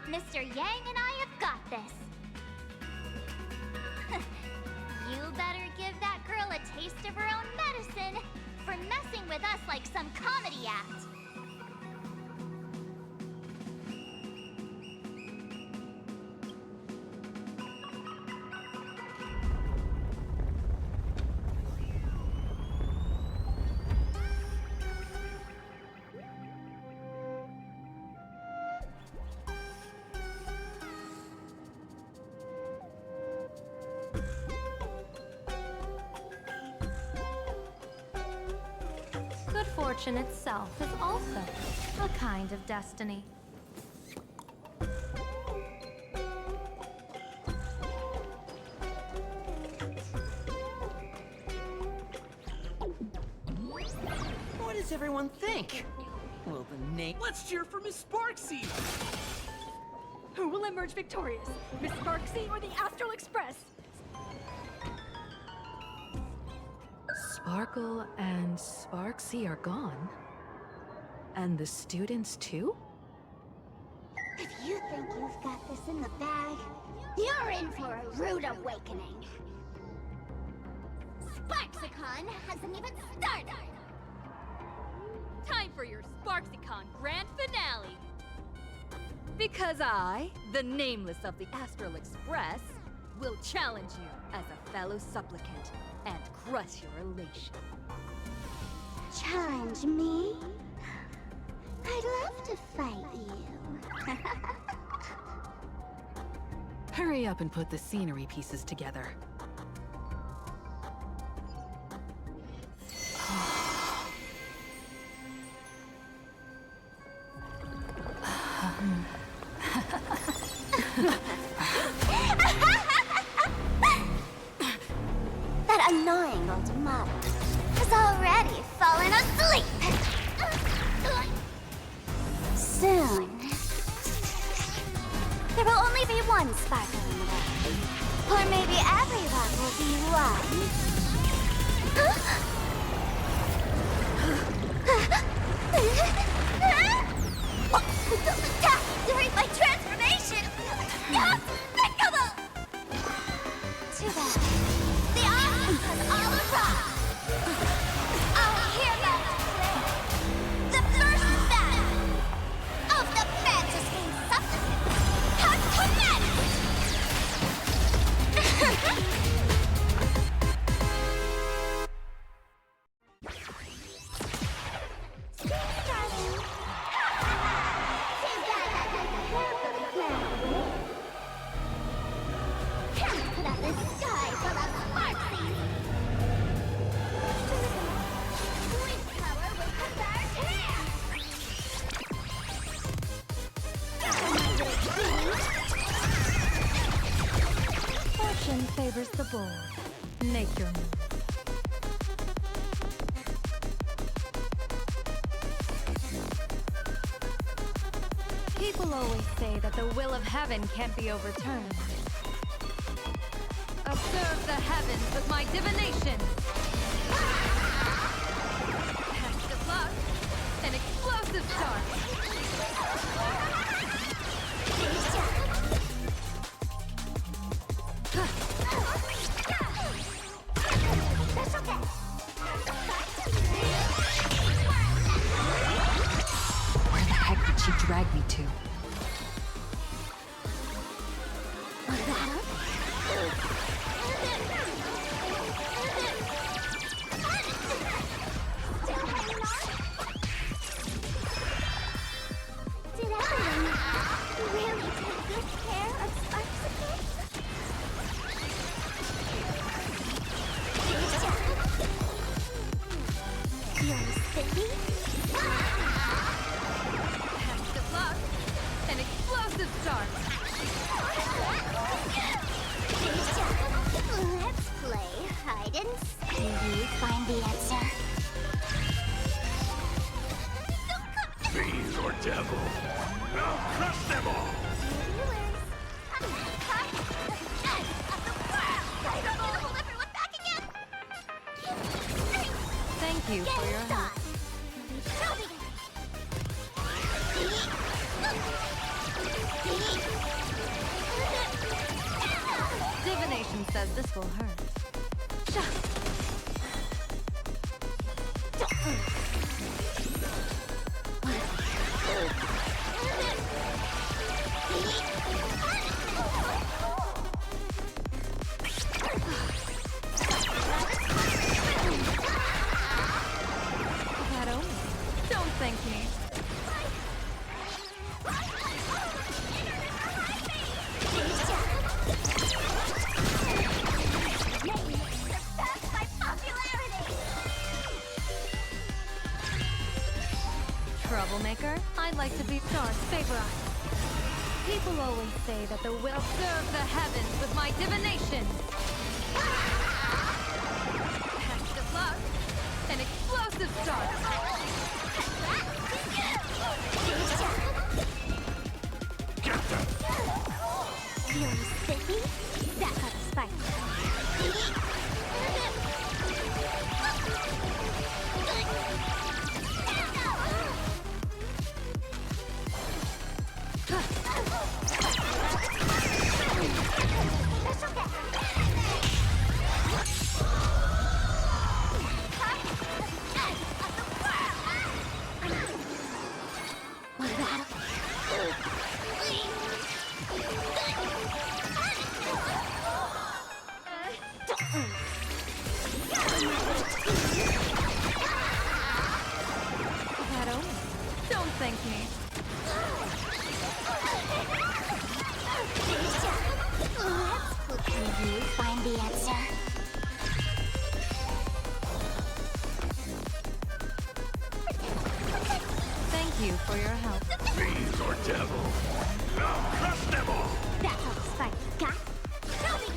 Mr. Yang and I have got this. You better give that girl a taste of her own medicine for messing with us like some comedy act. Good fortune itself is also a kind of destiny. What does everyone think? Well, the name. Let's cheer for Miss Sparksy! Who will emerge victorious? Miss Sparksy or the Astral Express? Sparkle and Sparksy are gone. And the students too? If you think you've got this in the bag, you're in for a rude awakening. Sparksicon hasn't even started! Time for your Sparksicon grand finale! Because I, the nameless of the Astral Express, will challenge you as a fellow supplicant and crush your elation. Challenge me? I'd love to fight you. Hurry up and put the scenery pieces together. That annoying old model has already fallen asleep. Soon, there will only be one sparkle in the world. Or maybe everyone will be one. During my transformation! Despicable! Too bad. The audience has all arrived. I'll hereby declare the first battle of the fantasy substance has commenced! Fortune favors the bold. Make your move. People always say that the will of heaven can't be overturned. Observe the heavens with my divination. Test of luck. An explosive start. Where the heck did she drag me to? Did everyone really take good care of Sparksicle? You're sticky? Test of luck. An explosive start. Let's play hide and seek. Can you find the answer? Fiend or devil, I'll crush them all! Thank you for your help. Divination says this will hurt. That omen. Don't thank me. Troublemaker, I'd like to be Star's favorite. People always say that the will observe the heavens with my divination. Test of luck. An explosive start. Get them! You're sticky? That got a spike. That omen. Don't thank me. Can you find the answer? Thank you for your help. fiends or devil. I'll crush them all! That's all the spark you got? Show me!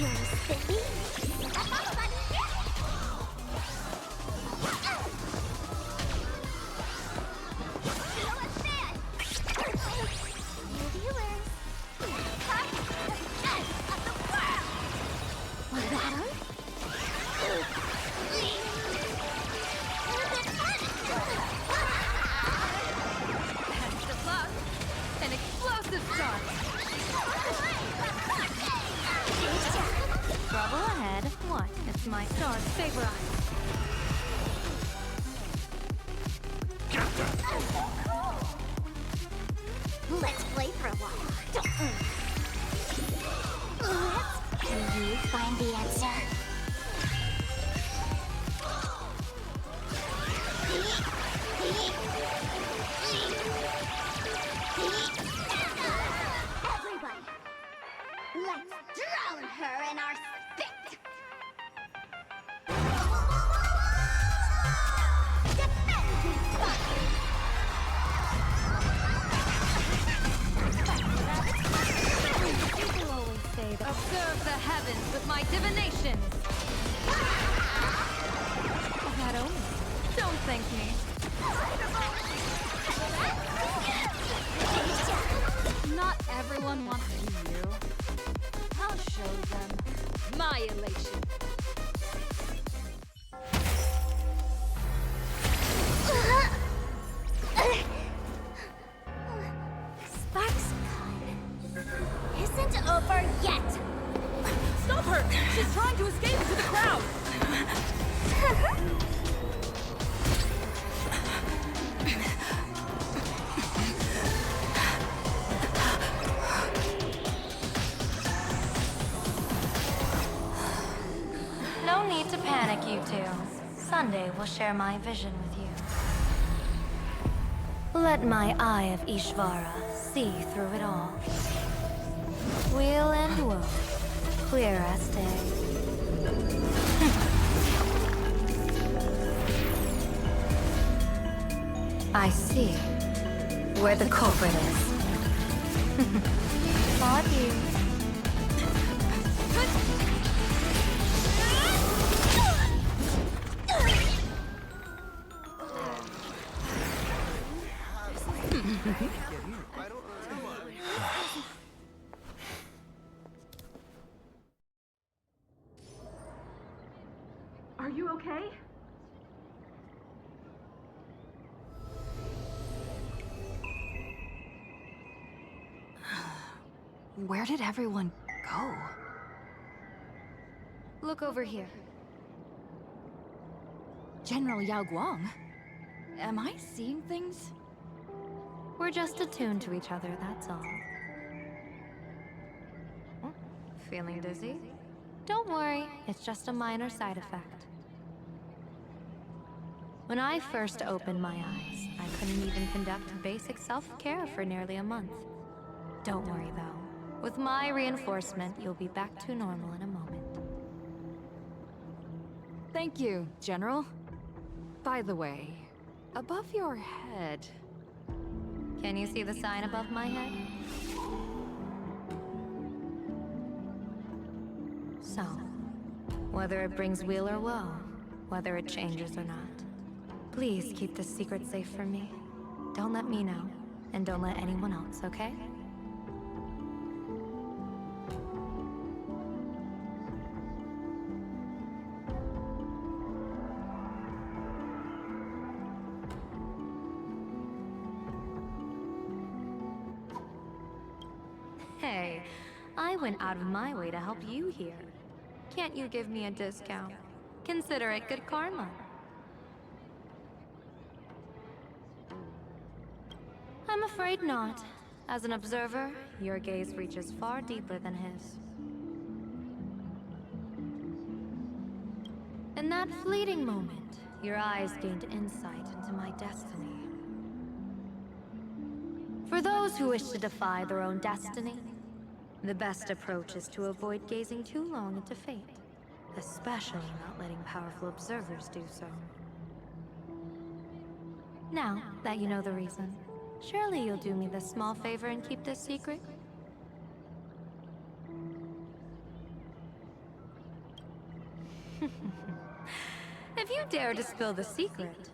You're spinning? An explosive start! Trouble ahead. What? It's my star's favorite. Let's play for a while. Do you find the answer? Everybody, let's drown her in our spit! People always say that. Observe the heavens with my divinations! That only. Don't thank me. Not everyone wants to be you. I'll show them my elation. Sparks isn't over yet. Stop her! She's trying to escape to the crowd! No need to panic, you two. Sunday will share my vision with you. Let my eye of Ishvara see through it all. Weal and woe, clear as day. I see where the culprit is. Not you. Are you okay? Where did everyone go? Look over here. General Yao Guang? Am I seeing things? We're just attuned to each other, that's all. Feeling dizzy? Don't worry, it's just a minor side effect. When I first opened my eyes, I couldn't even conduct basic self-care for nearly a month. Don't worry though. With my reinforcement, you'll be back to normal in a moment. Thank you, General. By the way, above your head... Can you see the sign above my head? So, whether it brings weal or woe, whether it changes or not, please keep this secret safe from me. Don't let me know, and don't let anyone else, okay? Hey, I went out of my way to help you here. Can't you give me a discount? Consider it good karma. I'm afraid not. As an observer, your gaze reaches far deeper than his. In that fleeting moment, your eyes gained insight into my destiny. For those who wish to defy their own destiny, The best approach is to avoid gazing too long into fate, especially not letting powerful observers do so. Now that you know the reason, surely you'll do me this small favor and keep this secret? If you dare to spill the secret,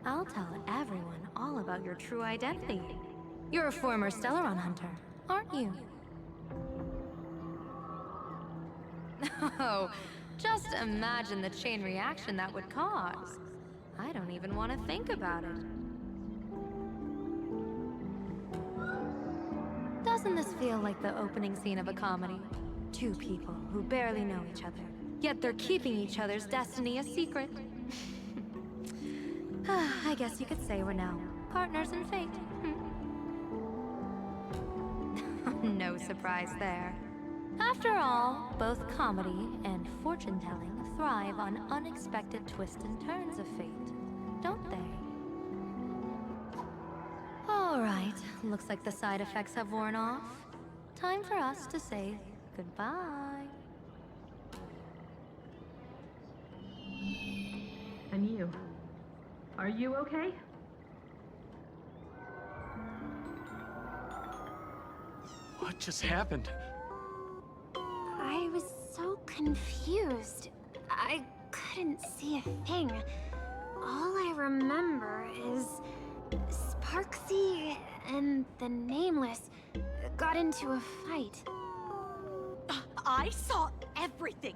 I'll tell everyone all about your true identity. You're a former Stellaron hunter, aren't you? Oh, just imagine the chain reaction that would cause. I don't even want to think about it. Doesn't this feel like the opening scene of a comedy? Two people who barely know each other, yet they're keeping each other's destiny a secret. I guess you could say we're now partners in fate. No surprise there. After all, both comedy and fortune-telling thrive on unexpected twists and turns of fate, don't they? All right, looks like the side effects have worn off. Time for us to say goodbye. And you? Are you okay? What just happened? I was so confused. I couldn't see a thing. All I remember is Sparksy and the Nameless got into a fight. I saw everything.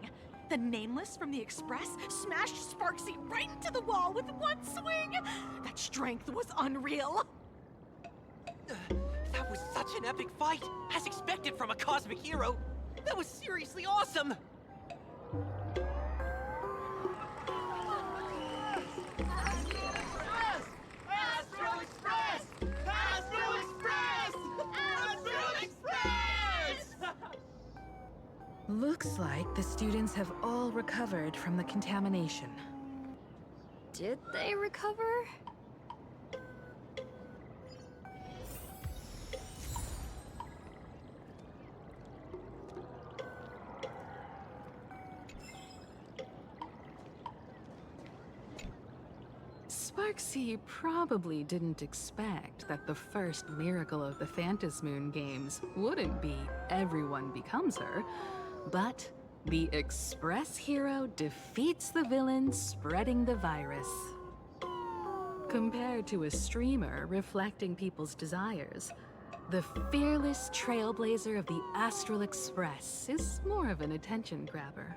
The Nameless from the Express smashed Sparksy right into the wall with one swing. That strength was unreal. That was such an epic fight, as expected from a cosmic hero. That was seriously awesome! Astro Express! Astro Express! Astro Express! Looks like the students have all recovered from the contamination. Did they recover? Sparksy probably didn't expect that the first miracle of the Phantasmoon games wouldn't be everyone becomes her, but the Express hero defeats the villain spreading the virus. Compared to a streamer reflecting people's desires, the fearless trailblazer of the Astral Express is more of an attention grabber.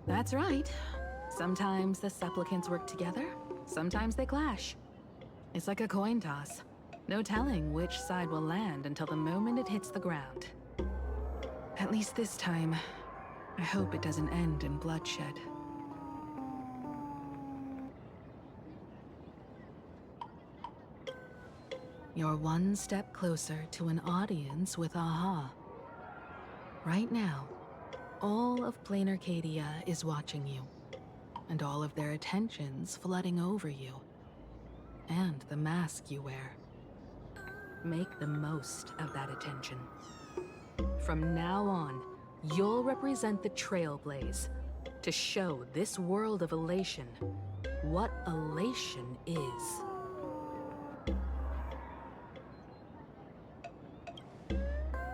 That's right. Sometimes the supplicants work together, sometimes they clash. It's like a coin toss. No telling which side will land until the moment it hits the ground. At least this time, I hope it doesn't end in bloodshed. You're one step closer to an audience with Aha. Right now, all of Plain Arcadia is watching you, and all of their attention's flooding over you, and the mask you wear. Make the most of that attention. From now on, you'll represent the Trailblaze to show this world of elation what elation is.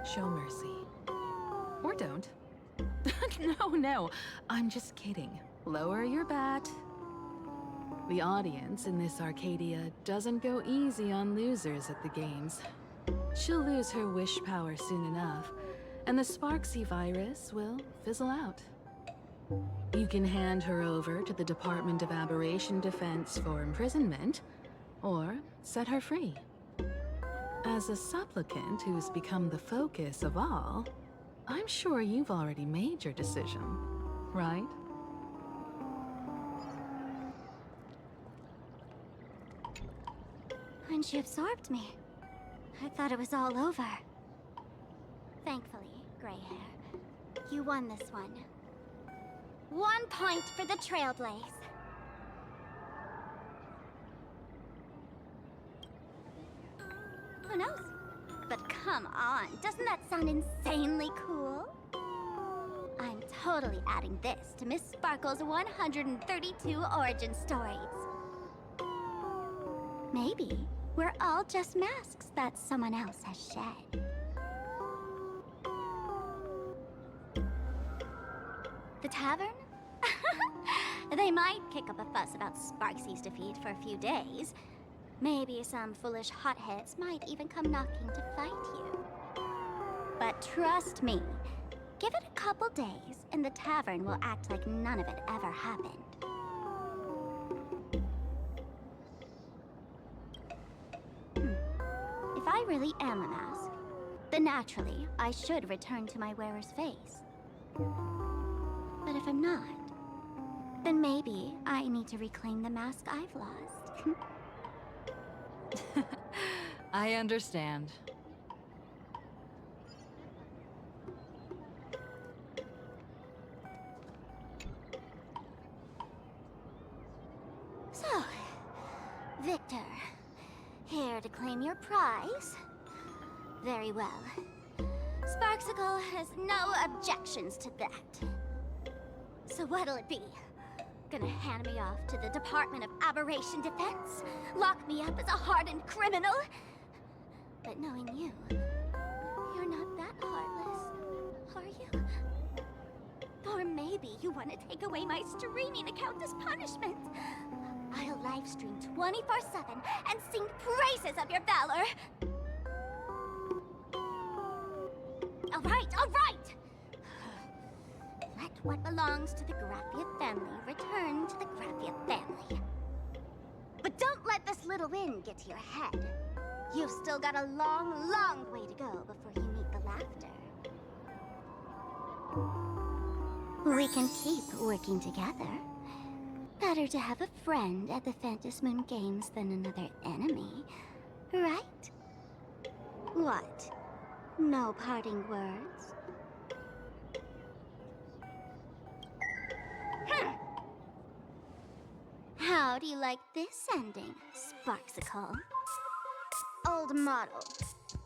Show mercy. Or don't. No, I'm just kidding. Lower your bat. The audience in this Arcadia doesn't go easy on losers at the games. She'll lose her wish power soon enough, and the Sparksy virus will fizzle out. You can hand her over to the Department of Aberration Defense for imprisonment, or set her free. As a supplicant who's become the focus of all, I'm sure you've already made your decision, right? When she absorbed me, I thought it was all over. Thankfully, gray hair, you won this one. 1 point for the Trailblaze. Who knows? But come on, doesn't that sound insanely cool? I'm totally adding this to Miss Sparkle's 132 origin stories. Maybe we're all just masks that someone else has shed. The tavern? They might kick up a fuss about Sparksy's defeat for a few days. Maybe some foolish hotheads might even come knocking to fight you. But trust me, give it a couple days and the tavern will act like none of it ever happened. If I really am a mask, then naturally I should return to my wearer's face. But if I'm not, then maybe I need to reclaim the mask I've lost. I understand. So, Victor, here to claim your prize? Very well. Sparksicle has no objections to that. So what'll it be? Gonna hand me off to the Department of Aberration Defense? Lock me up as a hardened criminal? But knowing you, you're not that heartless, are you? Or maybe you want to take away my streaming account as punishment. I'll live stream 24/7 and sing praises of your valor. All right, all right! Let what belongs to the Graffia family return to the Graffia family. But don't let this little win get to your head. You've still got a long, long way to go before you meet the laughter. We can keep working together. Better to have a friend at the Phantom Moon Games than another enemy, right? What? No parting words? How do you like this ending, Sparksicle? Old model.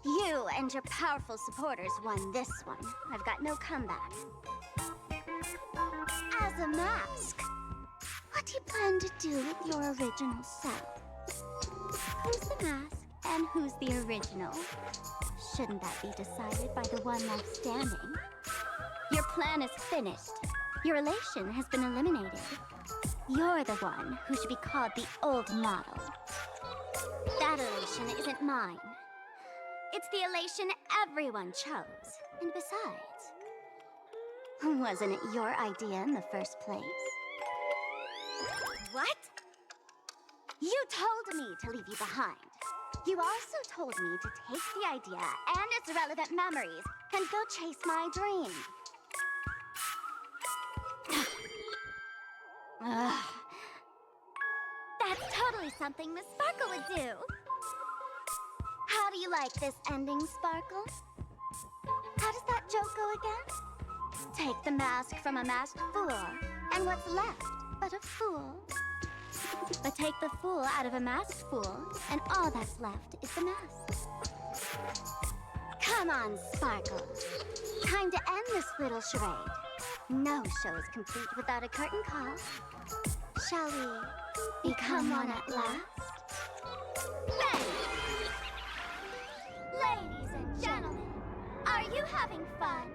You and your powerful supporters won this one. I've got no comeback. As a mask, what do you plan to do with your original self? Who's the mask and who's the original? Shouldn't that be decided by the one left standing? Your plan is finished. Your elation has been eliminated. You're the one who should be called the old model. That elation isn't mine. It's the elation everyone chose. And besides, wasn't it your idea in the first place? What? You told me to leave you behind. You also told me to take the idea and its relevant memories and go chase my dream. That's totally something Miss Sparkle would do. How do you like this ending, Sparkle? How does that joke go again? Take the mask from a masked fool, and what's left but a fool? But take the fool out of a masked fool, and all that's left is the mask. Come on, Sparkle. Time to end this little charade. No show is complete without a curtain call. Shall we become one at last? Bang! Ladies and gentlemen, are you having fun?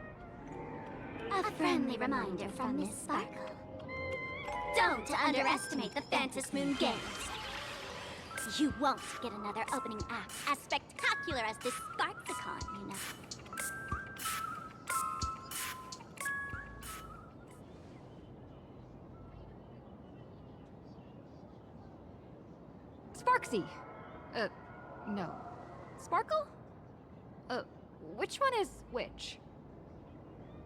A friendly reminder from Miss Sparkle. Don't underestimate the Phantom Moon Games. You won't get another opening act as spectacular as this Sparksicon, you know. Sparksy! No. Sparkle? Which one is which?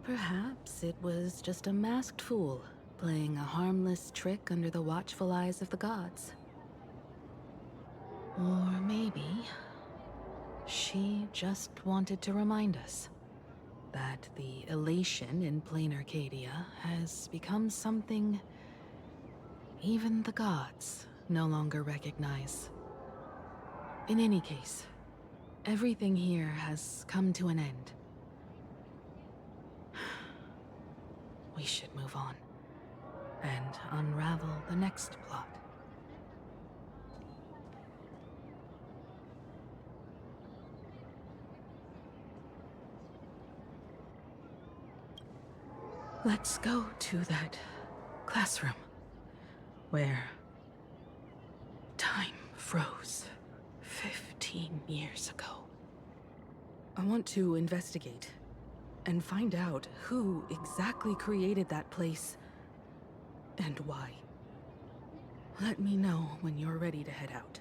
Perhaps it was just a masked fool, playing a harmless trick under the watchful eyes of the gods. Or maybe she just wanted to remind us. that the elation in plain Arcadia has become something even the gods no longer recognize. In any case, everything here has come to an end. We should move on and unravel the next plot. Let's go to that classroom where time froze 15 years ago. I want to investigate and find out who exactly created that place and why. Let me know when you're ready to head out.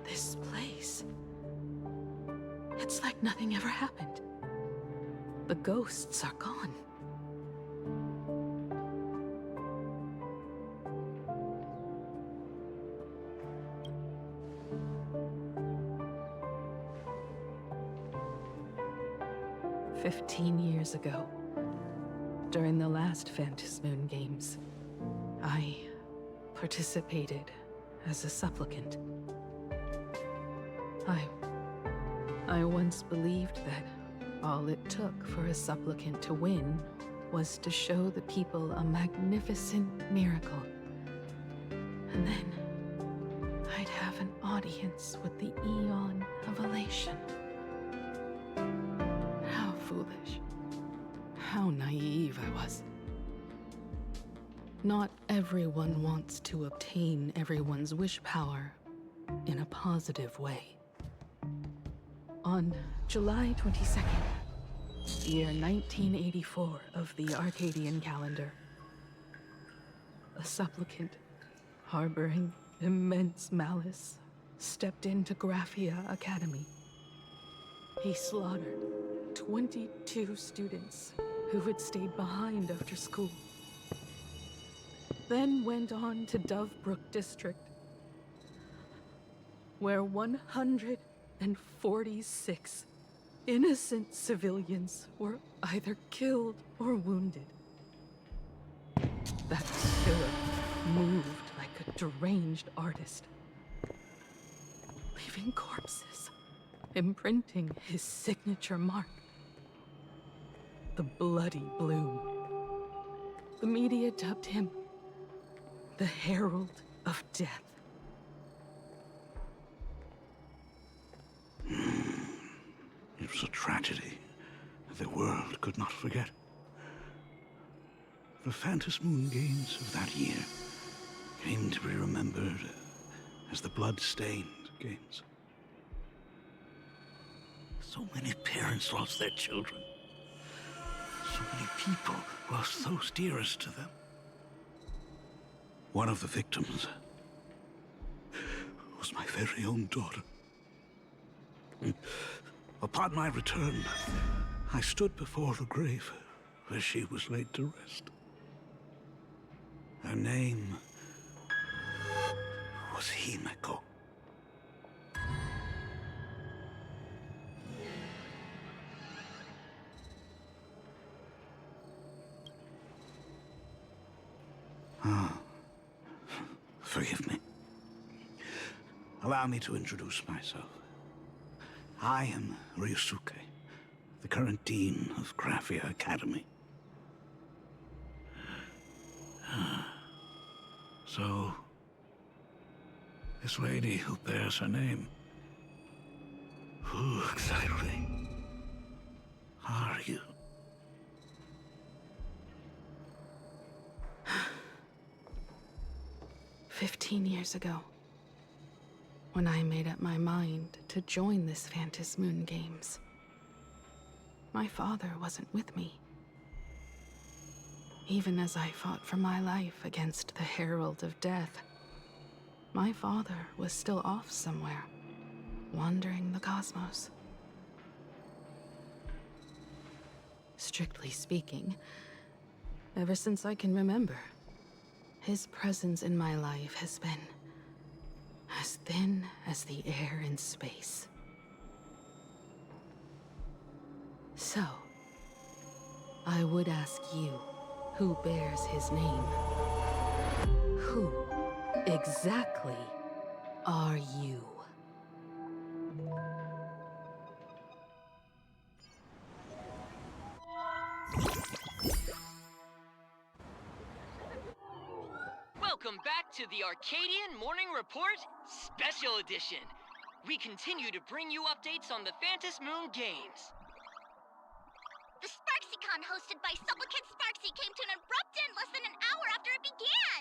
This place. It's like nothing ever happened. The ghosts are gone. "15 years ago, during the last Phantasmoon Games, I participated as a supplicant. I once believed that all it took for a supplicant to win was to show the people a magnificent miracle. And then I'd have an audience with the Eon of Elation. How foolish. How naive I was. Not everyone wants to obtain everyone's wish power in a positive way. On July 22nd, year 1984 of the Arcadian calendar, a supplicant harboring immense malice stepped into Graphia Academy. He slaughtered 22 students who had stayed behind after school, then went on to Dovebrook District, where 146 innocent civilians were either killed or wounded. That killer moved like a deranged artist, leaving corpses, imprinting his signature mark. The Bloody Bloom. The media dubbed him the Herald of Death. It was a tragedy that the world could not forget. The Phantasmoon Games of that year came to be remembered as the Blood-Stained Games. So many parents lost their children. So many people lost those dearest to them. One of the victims was my very own daughter. Upon my return, I stood before the grave where she was laid to rest. Her name was Himeko. Forgive me. Allow me to introduce myself. I am Ryusuke, the current dean of Graphia Academy. So, this lady who bears her name, who exactly are you? 15 years ago, when I made up my mind to join this Phantasmoon Games, my father wasn't with me. Even as I fought for my life against the Herald of Death, my father was still off somewhere, wandering the cosmos. Strictly speaking, Ever since I can remember, his presence in my life has been as thin as the air in space. So, I would ask you, who bears his name? Who exactly are you? Welcome back to the Arcadian Morning Report Special Edition. We continue to bring you updates on the Phantom Moon games. The SparksyCon hosted by Supplicant Sparksy came to an abrupt end less than an hour after it began!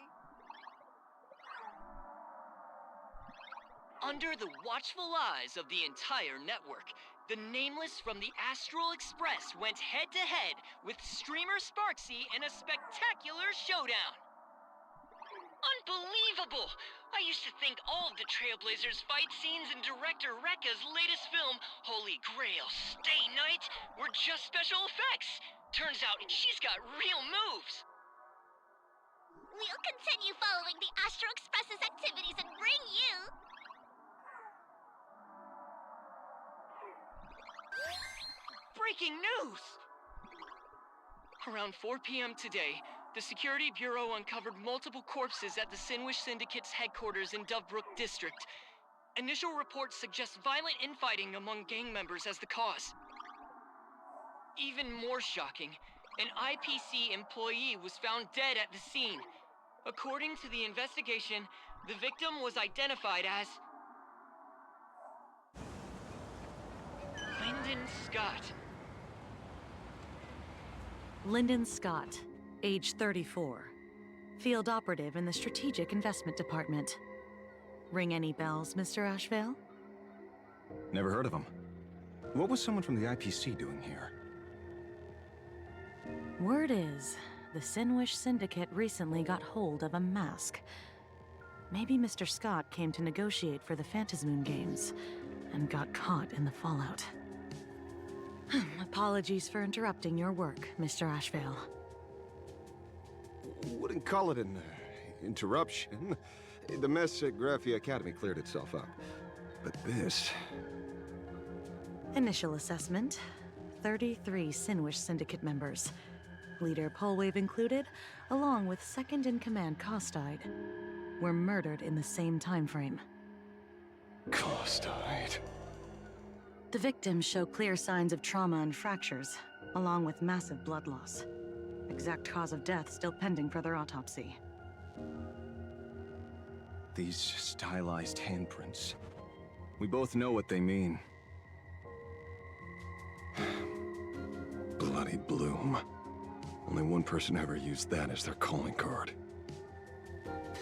Under the watchful eyes of the entire network, the Nameless from the Astral Express went head-to-head with streamer Sparksy in a spectacular showdown. Unbelievable! I used to think all of the Trailblazers' fight scenes in director Rekka's latest film, Holy Grail Stay Night, were just special effects. Turns out she's got real moves. We'll continue following the Astro Express's activities and bring you... Breaking news! Around 4 p.m. today, the Security Bureau uncovered multiple corpses at the Sinwish Syndicate's headquarters in Dovebrook District. Initial reports suggest violent infighting among gang members as the cause. Even more shocking, an IPC employee was found dead at the scene. According to the investigation, the victim was identified as... Lyndon Scott. Lyndon Scott, age 34. Field operative in the Strategic Investment Department. Ring any bells, Mr. Ashvale? Never heard of him. What was someone from the IPC doing here? Word is, the Sinwish Syndicate recently got hold of a mask. Maybe Mr. Scott came to negotiate for the Phantasmoon games, and got caught in the fallout. Apologies for interrupting your work, Mr. Ashvale. Wouldn't call it an interruption. The mess at Graphia Academy cleared itself up. But this... Initial assessment. 33 Sinwish Syndicate members. Leader Polwave included, along with second-in-command Costide, were murdered in the same time frame. Costide. The victims show clear signs of trauma and fractures, along with massive blood loss. Exact cause of death still pending further autopsy. These stylized handprints. We both know what they mean. Bloody Bloom. Only one person ever used that as their calling card.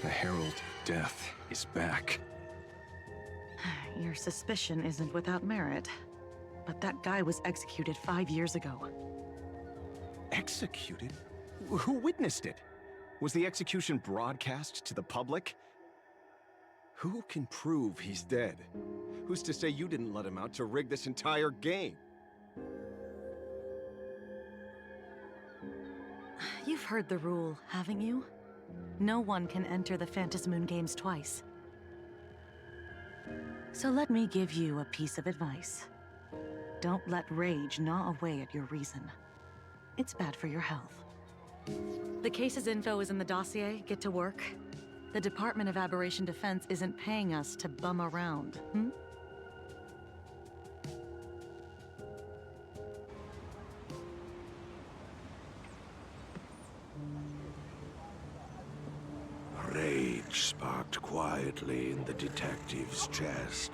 The Herald of Death is back. Your suspicion isn't without merit, but that guy was executed 5 years ago. Executed? Who witnessed it? Was the execution broadcast to the public? Who can prove he's dead? Who's to say you didn't let him out to rig this entire game? You've heard the rule, haven't you? No one can enter the Phantasmoon games twice. So let me give you a piece of advice. Don't let rage gnaw away at your reason. It's bad for your health. The case's info is in the dossier. Get to work. The Department of Aberration Defense isn't paying us to bum around, Rage sparked quietly in the detective's chest,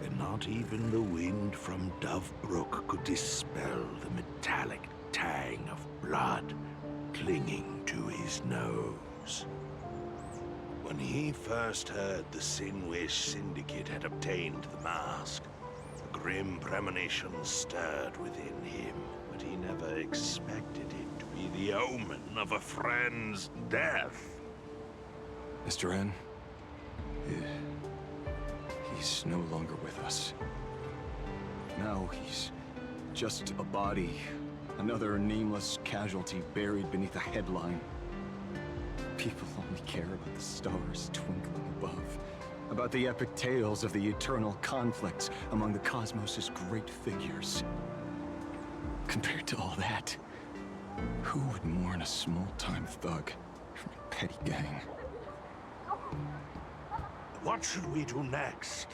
and not even the wind from Dovebrook could dispel the metallic tang of blood clinging to his nose. When he first heard the Sinwish Syndicate had obtained the mask, a grim premonition stirred within him, but he never expected it to be the omen of a friend's death. Mr. N, he's no longer with us. Now he's just a body Another nameless casualty buried beneath a headline. People only care about the stars twinkling above, about the epic tales of the eternal conflicts among the cosmos' great figures. Compared to all that, who would mourn a small-time thug from a petty gang? What should we do next?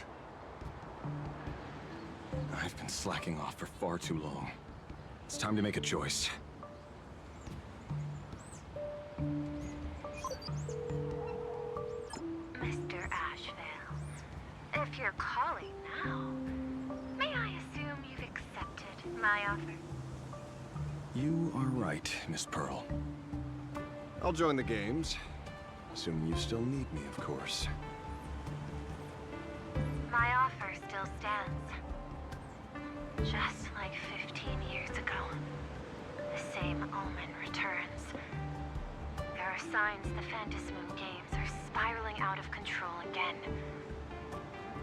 I've been slacking off for far too long. It's time to make a choice. Mr. Asheville, if you're calling now, may I assume you've accepted my offer? You are right, Miss Pearl. I'll join the games, assuming you still need me, of course. My offer still stands. Just like 15 years ago, the same omen returns. There are signs the Phantasmoon games are spiraling out of control again.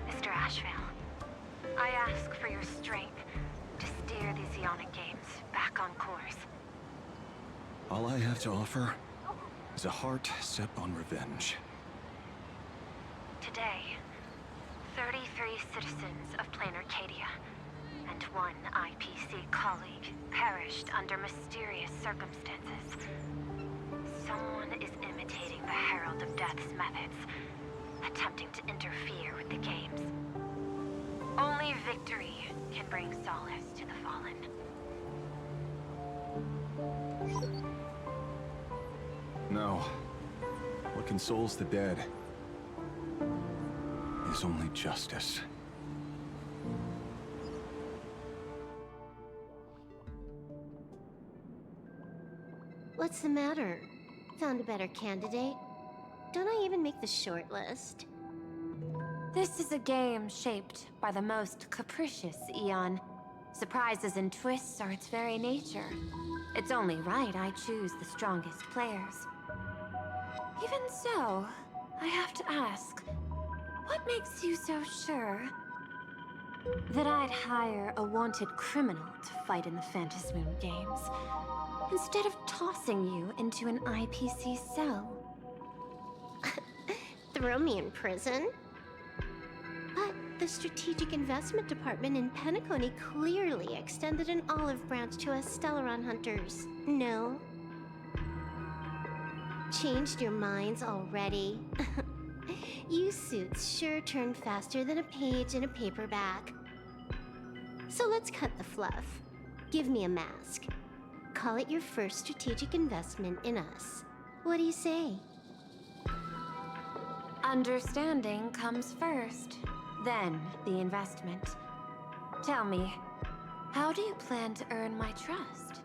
Mr. Asheville, I ask for your strength to steer these Ionic games back on course. All I have to offer is a heart set on revenge. Today, 33 citizens of Plain Arcadia and one IPC colleague perished under mysterious circumstances. Someone is imitating the Herald of Death's methods, attempting to interfere with the games. Only victory can bring solace to the fallen. No. What consoles the dead is only justice. What's the matter? Found a better candidate? Don't I even make the shortlist? This is a game shaped by the most capricious Eon. Surprises and twists are its very nature. It's only right I choose the strongest players. Even so, I have to ask, what makes you so sure that I'd hire a wanted criminal to fight in the Phantasmoon games, instead of tossing you into an IPC cell? Throw me in prison? But the Strategic Investment Department in Penacony clearly extended an olive branch to us Stellaron hunters. No? Changed your minds already? You suits sure turn faster than a page in a paperback. So let's cut the fluff. Give me a mask. Call it your first strategic investment in us. What do you say? Understanding comes first, then the investment. Tell me, how do you plan to earn my trust?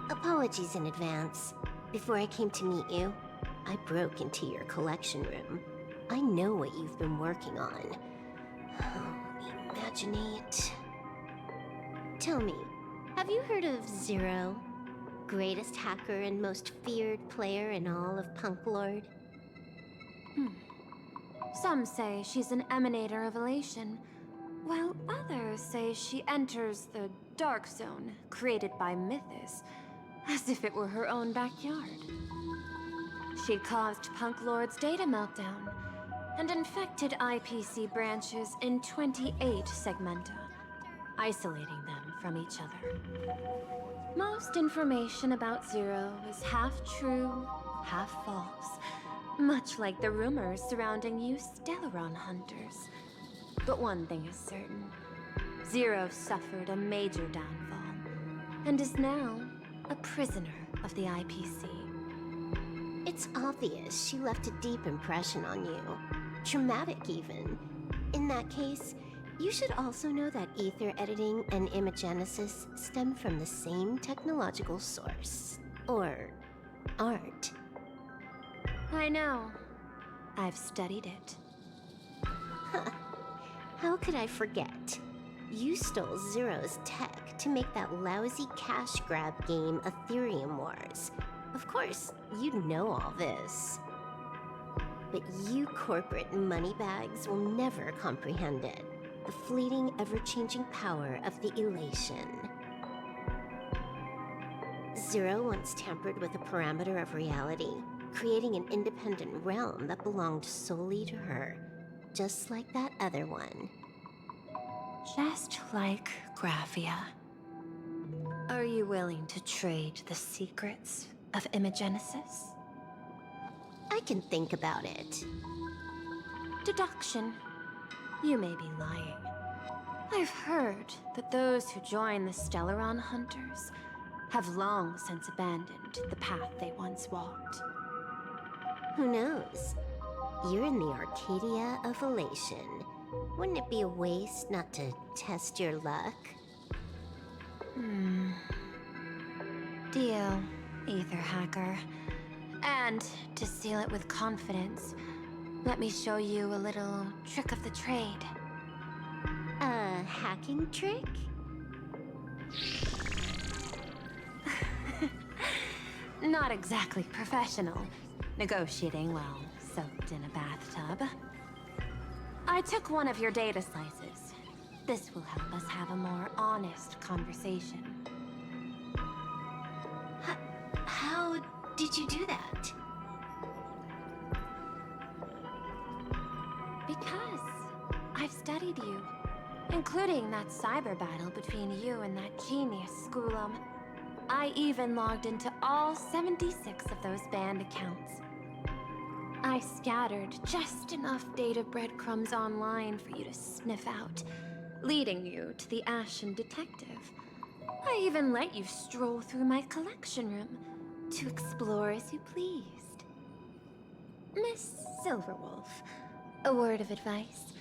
Apologies in advance. Before I came to meet you, I broke into your collection room. I know what you've been working on. Imaginate. Tell me, have you heard of Zero? Greatest hacker and most feared player in all of Punk Lord? Some say she's an emanator of elation, while others say she enters the dark zone created by Mythos, as if it were her own backyard. She caused Punk Lord's data meltdown and infected IPC branches in 28 segmenta, isolating them from each other. Most information about Zero is half true, half false, much like the rumors surrounding you Stellaron hunters. But one thing is certain. Zero suffered a major downfall, and is now a prisoner of the IPC. It's obvious she left a deep impression on you. Traumatic, even. In that case, you should also know that ether editing and imagenesis stem from the same technological source. Or art. I know. I've studied it. How could I forget? You stole Zero's tech to make that lousy cash grab game Ethereum Wars. Of course, you know all this. But you corporate moneybags will never comprehend it. The fleeting, ever-changing power of the elation. Zero once tampered with a parameter of reality, creating an independent realm that belonged solely to her, just like that other one. Just like Graphia. Are you willing to trade the secrets of Imogenesis? I can think about it. Deduction. You may be lying. I've heard that those who join the Stellaron Hunters have long since abandoned the path they once walked. Who knows? You're in the Arcadia of Elation. Wouldn't it be a waste not to test your luck? Deal, Ether Hacker. And to seal it with confidence, let me show you a little trick of the trade. A hacking trick? Not exactly professional. Negotiating while soaked in a bathtub. I took one of your data slices. This will help us have a more honest conversation. How did you do that? Because I've studied you, including that cyber battle between you and that genius Schoolum. I even logged into all 76 of those banned accounts. I scattered just enough data breadcrumbs online for you to sniff out, leading you to the Ashen Detective. I even let you stroll through my collection room to explore as you pleased. Miss Silverwolf, a word of advice.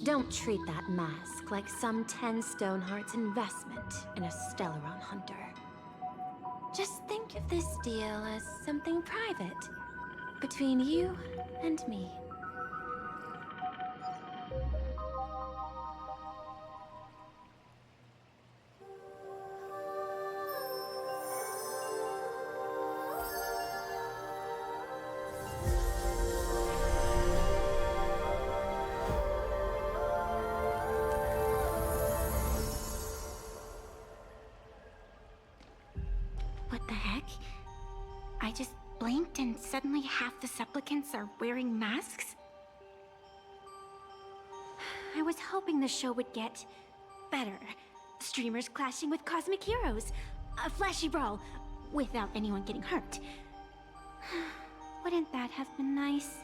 Don't treat that mask like some 10 Stonehearts investment in a Stellaron Hunter. Just think of this deal as something private, between you and me. What the heck? I just blinked and suddenly half the supplicants are wearing masks? I was hoping the show would get better. Streamers clashing with cosmic heroes. A flashy brawl without anyone getting hurt. Wouldn't that have been nice?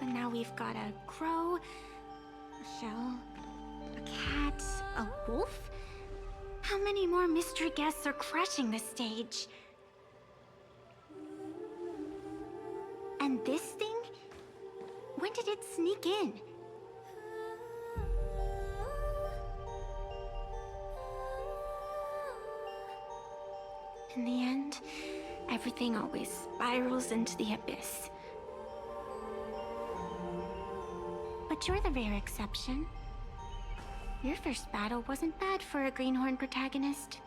But now we've got a crow, a shell, a cat, a wolf? How many more mystery guests are crashing the stage? And this thing? When did it sneak in? In the end, everything always spirals into the abyss. But you're the rare exception. Your first battle wasn't bad for a greenhorn protagonist.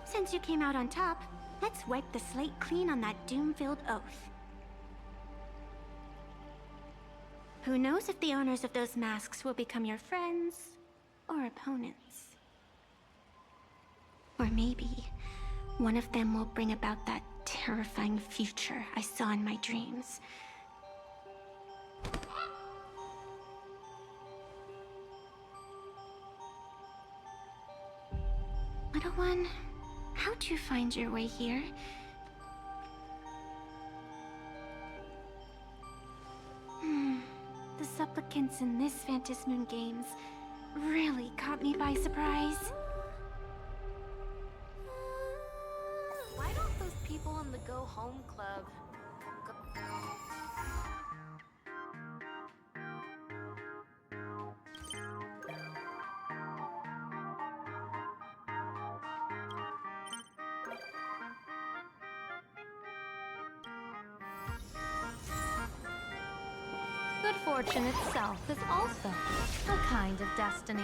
Since you came out on top, let's wipe the slate clean on that doom-filled oath. Who knows if the owners of those masks will become your friends or opponents? Or maybe one of them will bring about that terrifying future I saw in my dreams. Little one, how'd you find your way here? The supplicants in this Phantasmoon Games really caught me by surprise. Why don't those people in the Go Home Club Good fortune itself is also a kind of destiny.